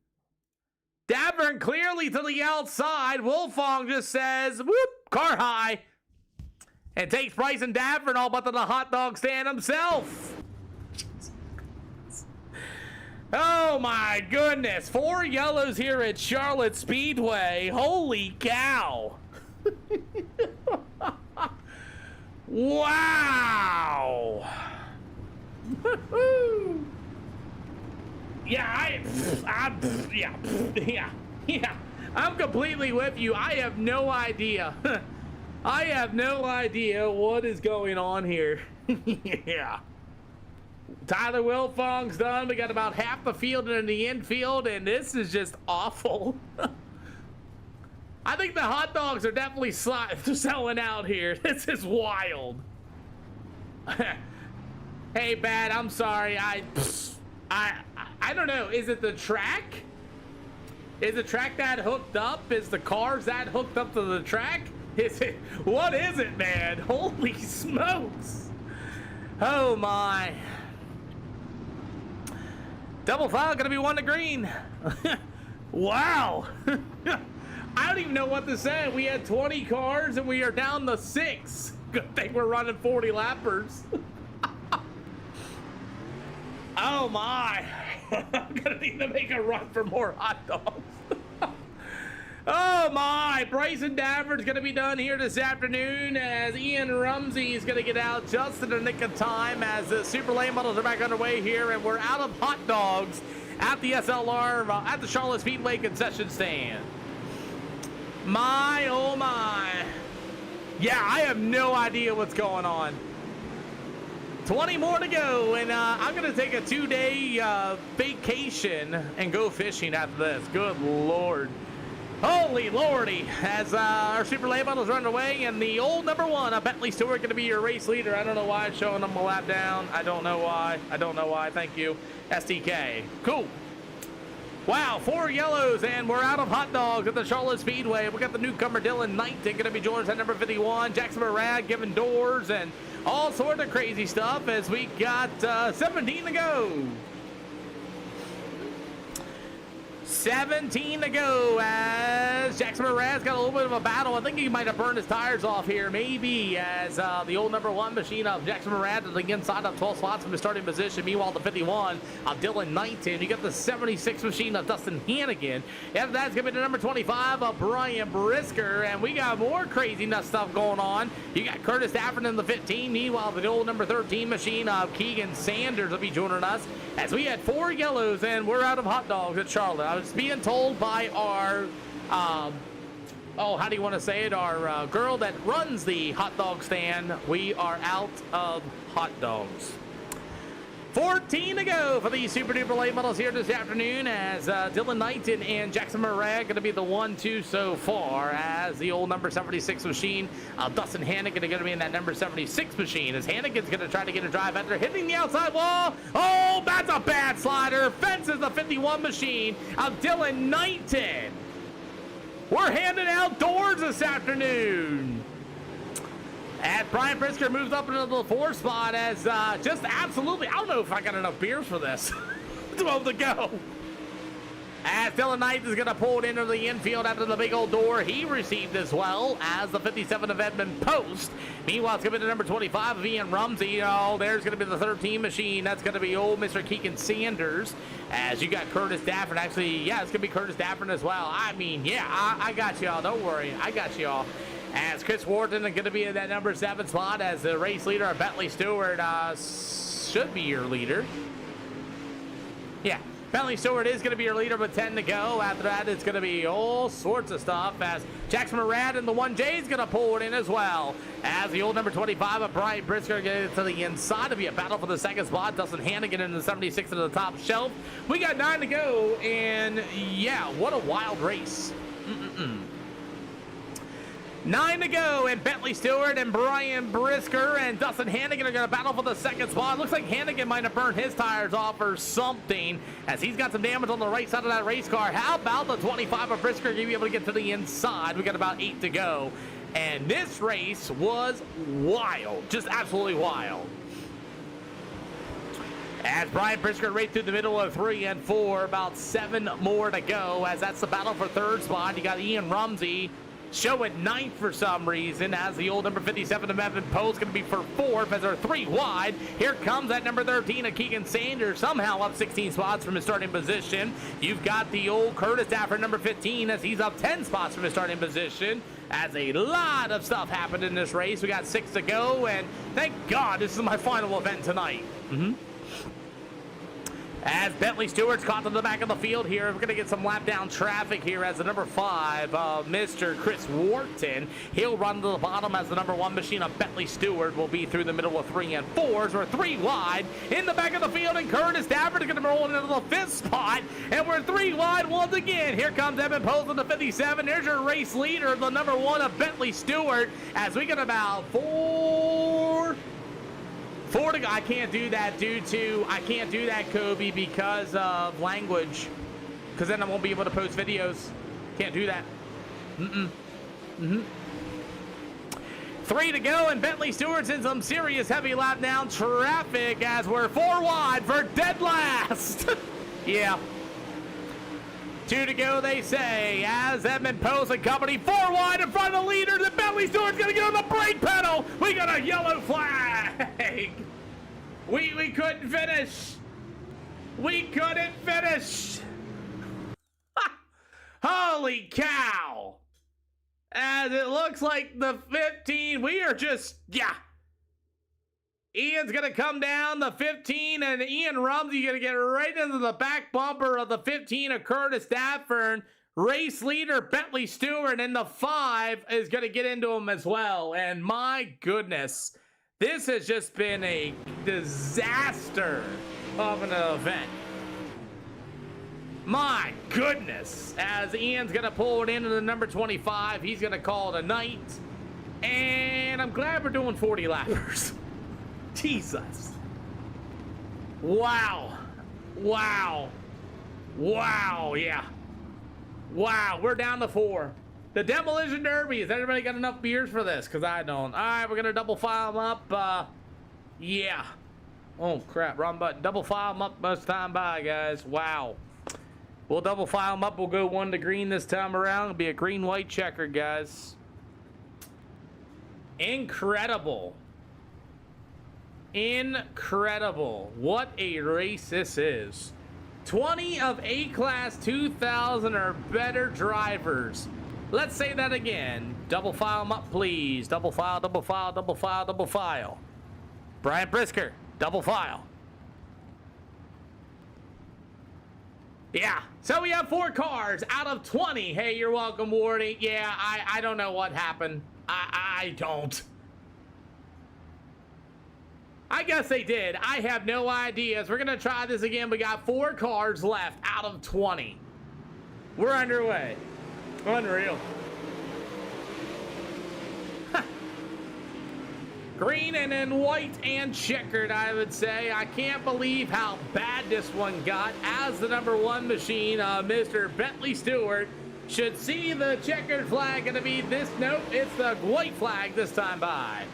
[SPEAKER 1] Daffern clearly to the outside. Wilfong just says, whoop, car high. And takes Bryson Daffern all but to the hot dog stand himself. Oh my goodness. 4 yellows here at Charlotte Speedway. Holy cow. Wow. Yeah, I'm completely with you. I have no idea. I have no idea what is going on here. Yeah. Tyler Wilfong's done. We got about half the field in the infield, and this is just awful. I think the hot dogs are definitely selling out here. This is wild. Hey, Bad, I'm sorry. I don't know. Is it the track? Is the track that hooked up? Is the cars that hooked up to the track? Is it? What is it, man? Holy smokes. Oh, my. Double foul gonna be 1 to green. Wow. I don't even know what to say. We had 20 cars and we are down to 6. Good thing we're running 40 lappers. Oh my. I'm gonna need to make a run for more hot dogs. Oh my. Bryson Dafford's gonna be done here this afternoon as Ian Rumsey is gonna get out just in the nick of time as the Super Late Models are back underway here, and we're out of hot dogs at the SLR at the Charlotte Speedway concession stand. My oh my. Yeah, I have no idea what's going on. 20 more to go, and I'm gonna take a 2-day vacation and go fishing after this. Good Lord. Holy Lordy, as our Super Late Models run away, and the old number 1, Bentley Stewart, going to be your race leader. I don't know why it's showing them a lap down. I don't know why. Thank you. SDK. Cool. Wow, 4 yellows, and we're out of hot dogs at the Charlotte Speedway. We got the newcomer Dylan Knight going to be joined at number 51. Jackson Murad giving doors and all sorts of crazy stuff as we got 17 to go. 17 to go as Jackson Moraz got a little bit of a battle. I think he might have burned his tires off here, maybe, as the old number 1 machine of Jackson Moraz is the inside of 12 spots from his starting position. Meanwhile, the 51 of Dylan Knighton. You got the 76 machine of Dustin Hannigan. After that's going to be the number 25 of Brian Brisker, and we got more crazy nut stuff going on. You got Curtis Stafford in the 15. Meanwhile, the old number 13 machine of Keegan Sanders will be joining us as we had 4 yellows, and we're out of hot dogs at Charlotte. I was being told by our, how do you want to say it? Our girl that runs the hot dog stand, we are out of hot dogs. 14 to go for the Super Duper late models here this afternoon as Dylan Knighton and Jackson Murray going to be the 1-2 so far, as the old number 76 machine, Dustin Hannigan are going to be in that number 76 machine as Hannigan's going to try to get a drive after hitting the outside wall. Oh, that's a bad slider. Fences the 51 machine of Dylan Knighton. We're handing out doors this afternoon. And Brian Brisker moves up into the 4 spot as just absolutely, I don't know if I got enough beers for this. 12 to go. As Dylan Knight is going to pull it into the infield after the big old door he received as well as the 57 of Edmund Post. Meanwhile, it's going to be the number 25 of Ian Rumsey. Oh, there's going to be the 13 machine. That's going to be old Mr. Keegan Sanders. As you got Curtis Dafford. Actually, yeah, it's going to be Curtis Dafford as well. I mean, yeah, I got y'all. Don't worry. I got y'all. As Chris Wharton is going to be in that number 7 spot as the race leader of Bentley Stewart should be your leader. Yeah, Bentley Stewart is going to be your leader with 10 to go. After that, it's going to be all sorts of stuff as Jackson Murad and the 1J is going to pull it in as well. As the old number 25 of Brian Brisker gets to the inside to be a battle for the 2nd spot. Dustin Hannigan in the 76 to the top shelf. We got 9 to go, and yeah, what a wild race. 9 to go, and Bentley Stewart and Brian Brisker and Dustin Hannigan are going to battle for the 2nd spot. Looks like Hannigan might have burned his tires off or something, as he's got some damage on the right side of that race car. How about the 25 of Brisker to be able to get to the inside? We got about 8 to go, and this race was wild, just absolutely wild. As Brian Brisker right through the middle of 3 and 4, about 7 more to go, as that's the battle for 3rd spot. You got Ian Rumsey showing 9th for some reason, as the old number 57 of Evan Poe's going to be for 4th as they're 3 wide. Here comes that number 13 of Keegan Sanders, somehow up 16 spots from his starting position. You've got the old Curtis Stafford number 15 as he's up 10 spots from his starting position. As a lot of stuff happened in this race. We got 6 to go, and thank God this is my final event tonight. As Bentley Stewart's caught to the back of the field here. We're going to get some lap down traffic here as the number 5, Mr. Chris Wharton. He'll run to the bottom as the number 1 machine of Bentley Stewart will be through the middle of 3 and 4s. We're 3 wide in the back of the field, and Curtis Stafford is going to be rolling into the 5th spot, and we're 3 wide once again. Here comes Evan Post in the 57. There's your race leader, the number 1 of Bentley Stewart, as we get about 4 to go. I can't do that I can't do that, Kobe, because of language. Because then I won't be able to post videos. Can't do that. 3 to go, and Bentley Stewart's in some serious heavy lap down traffic as we're 4 wide for dead last. Yeah. 2 to go, they say, as Edmund Post and company 4 wide in front of the leader. The Bentley Stewart's going to get on the brake pedal. We got a yellow flag. We couldn't finish. We couldn't finish. Holy cow. As it looks like the 15, we are just, yeah. Ian's going to come down the 15, and Ian Rumsey going to get right into the back bumper of the 15 of Curtis Stafford. Race leader Bentley Stewart, and the 5 is going to get into him as well. And my goodness, this has just been a disaster of an event. My goodness, as Ian's going to pull it into the number 25. He's going to call it a night. And I'm glad we're doing 40 lappers. Jesus. Wow. Wow. Wow, yeah. Wow, we're down to 4. The Demolition Derby. Has everybody got enough beers for this? Because I don't. All right, we're going to double file them up. Yeah. Oh, crap. Wrong button. Double file them up most of the time. Bye, guys. Wow. We'll double file them up. We'll go 1 to green this time around. It'll be a green-white checker, guys. Incredible. Incredible. What a race this is. 20 of A-Class 2000 or better drivers. Let's say that again. Double file them up, please. Double file, double file, double file, double file. Brian Brisker, double file. Yeah, so we have 4 cars out of 20. Hey, you're welcome, Wardy. Yeah, I don't know what happened. I don't. I guess they did. I have no ideas. We're going to try this again. We got 4 cars left out of 20. We're underway. Unreal. Green and then white and checkered, I would say. I can't believe how bad this one got. As the #1 machine, Mr. Bentley Stewart should see the checkered flag going to be this. Nope, it's the white flag this time by.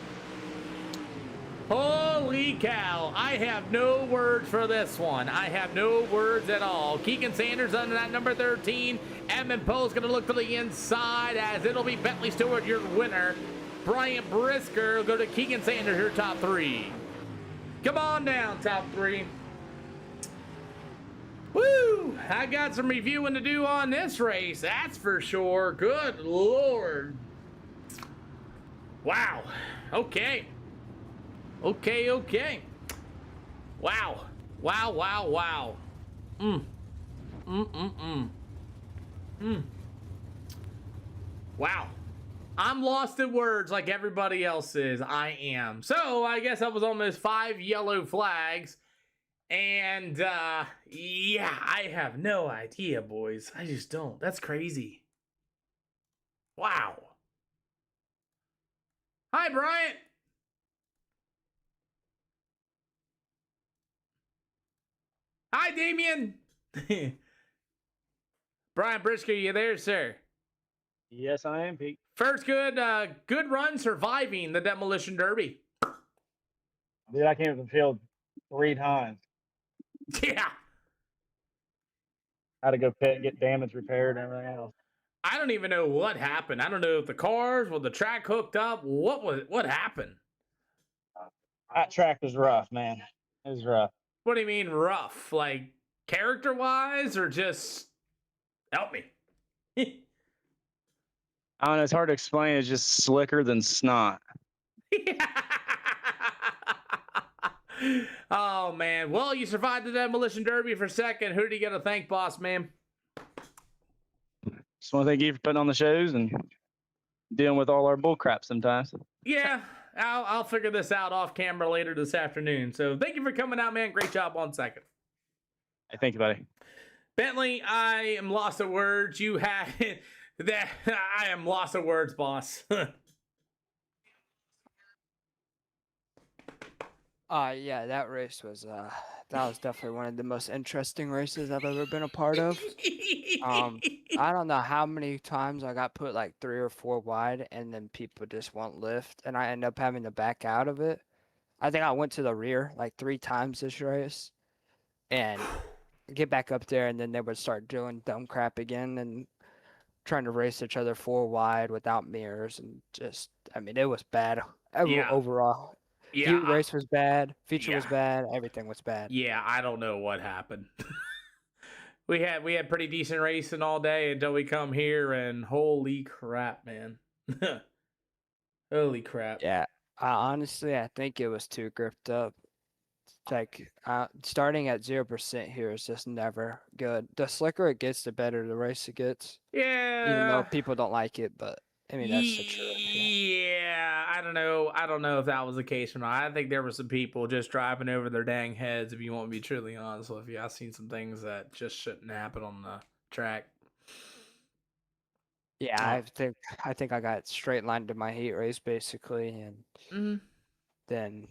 [SPEAKER 1] Holy cow. I have no words for this one. I have no words at all. Keegan Sanders under that number 13. Edmund Poe's going to look to the inside as it'll be Bentley Stewart, your winner. Brian Brisker will go to Keegan Sanders, your top 3. Come on down, top 3. Woo! I got some reviewing to do on this race, that's for sure. Good Lord. Wow. Okay. Okay. Wow. Wow. Wow. I'm lost in words like everybody else is. I am. So I guess that was almost 5 yellow flags. And yeah, I have no idea, boys. I just don't. That's crazy. Wow. Hi, Bryant. Hi, Damien. Brian Brisker, you there, sir?
[SPEAKER 11] Yes, I am, Pete.
[SPEAKER 1] First good run surviving the Demolition Derby.
[SPEAKER 11] Dude, I came to the field 3 times.
[SPEAKER 1] Yeah.
[SPEAKER 11] Had to go pit, get damage repaired and everything else.
[SPEAKER 1] I don't even know what happened. I don't know if the cars, was the track hooked up. What happened?
[SPEAKER 11] That track was rough, man. It was rough.
[SPEAKER 1] What do you mean rough? Like character-wise or just help me?
[SPEAKER 16] I don't know. It's hard to explain. It's just slicker than snot.
[SPEAKER 1] Oh, man. Well, you survived the Demolition Derby for second. Who do you got to thank, boss man?
[SPEAKER 16] Just want to thank you for putting on the shows and dealing with all our bull crap sometimes.
[SPEAKER 1] Yeah, I'll figure this out off camera later this afternoon. So thank you for coming out, man. Great job on second.
[SPEAKER 16] Hey, thank you, buddy.
[SPEAKER 1] Bentley, I am lost of words. You had that. I am lost of words, boss.
[SPEAKER 17] Yeah, that race was that was definitely one of the most interesting races I've ever been a part of. I don't know how many times I got put like 3 or 4 wide and then people just won't lift and I end up having to back out of it. I think I went to the rear like 3 times this race and get back up there and then they would start doing dumb crap again and trying to race each other 4 wide without mirrors and just, I mean, it was bad overall.
[SPEAKER 1] Yeah,
[SPEAKER 17] race was bad. Feature was bad. Everything was bad.
[SPEAKER 1] Yeah, I don't know what happened. we had pretty decent racing all day until we come here, and holy crap, man! Holy crap!
[SPEAKER 17] Yeah, honestly, I think it was too gripped up. Like starting at 0% here is just never good. The slicker it gets, the better the race it gets.
[SPEAKER 1] Yeah.
[SPEAKER 17] Even though people don't like it, but I mean that's the truth.
[SPEAKER 1] Yeah, I don't know if that was the case or not. I think there were some people just driving over their dang heads. If you want to be truly honest with you, I've seen some things that just shouldn't happen on the track.
[SPEAKER 17] Yeah, I think I got straight line to my heat race basically, and then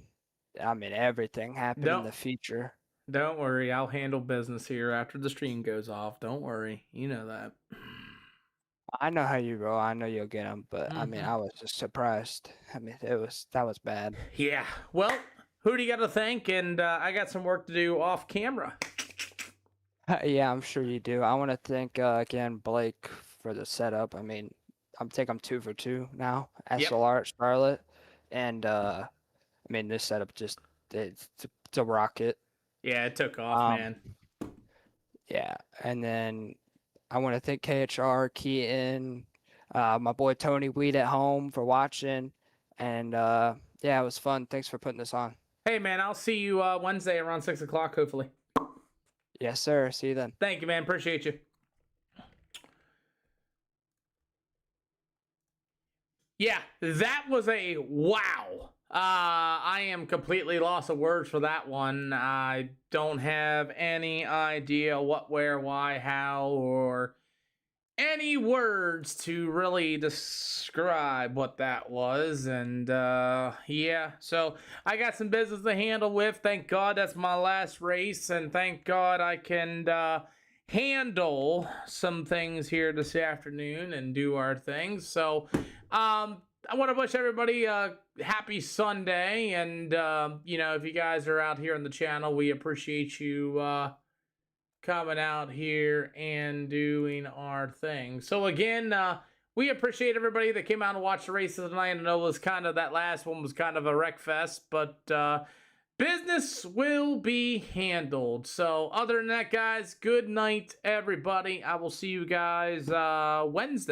[SPEAKER 17] I mean everything happened in the feature.
[SPEAKER 1] Don't worry, I'll handle business here after the stream goes off. Don't worry, you know that.
[SPEAKER 17] I know how you roll. I know you'll get them, but I mean, I was just surprised. I mean, that was bad.
[SPEAKER 1] Yeah. Well, who do you got to thank? And I got some work to do off camera.
[SPEAKER 17] Yeah, I'm sure you do. I want to thank again Blake for the setup. I mean, I'm 2 for 2 now.
[SPEAKER 1] Yep.
[SPEAKER 17] SLR at Charlotte, and I mean this setup just it's a rocket.
[SPEAKER 1] Yeah, it took off, man.
[SPEAKER 17] Yeah, and then I want to thank KHR, Keaton, my boy Tony Weed at home for watching, and yeah, it was fun. Thanks for putting this on.
[SPEAKER 1] Hey, man, I'll see you Wednesday around 6 o'clock, hopefully.
[SPEAKER 17] Yes, sir. See you then.
[SPEAKER 1] Thank you, man. Appreciate you. Yeah, that was a wow. I am completely lost of words for that one. I don't have any idea what, where, why, how, or any words to really describe what that was. And yeah, so I got some business to handle with. Thank God that's my last race, and thank God I can handle some things here this afternoon and do our things. So I want to wish everybody a happy Sunday, and you know, if you guys are out here on the channel, we appreciate you coming out here and doing our thing. So again, we appreciate everybody that came out and watched the races tonight. I know it was kind of, that last one was kind of a wreck fest, but business will be handled. So other than that, guys, good night, everybody. I will see you guys Wednesday.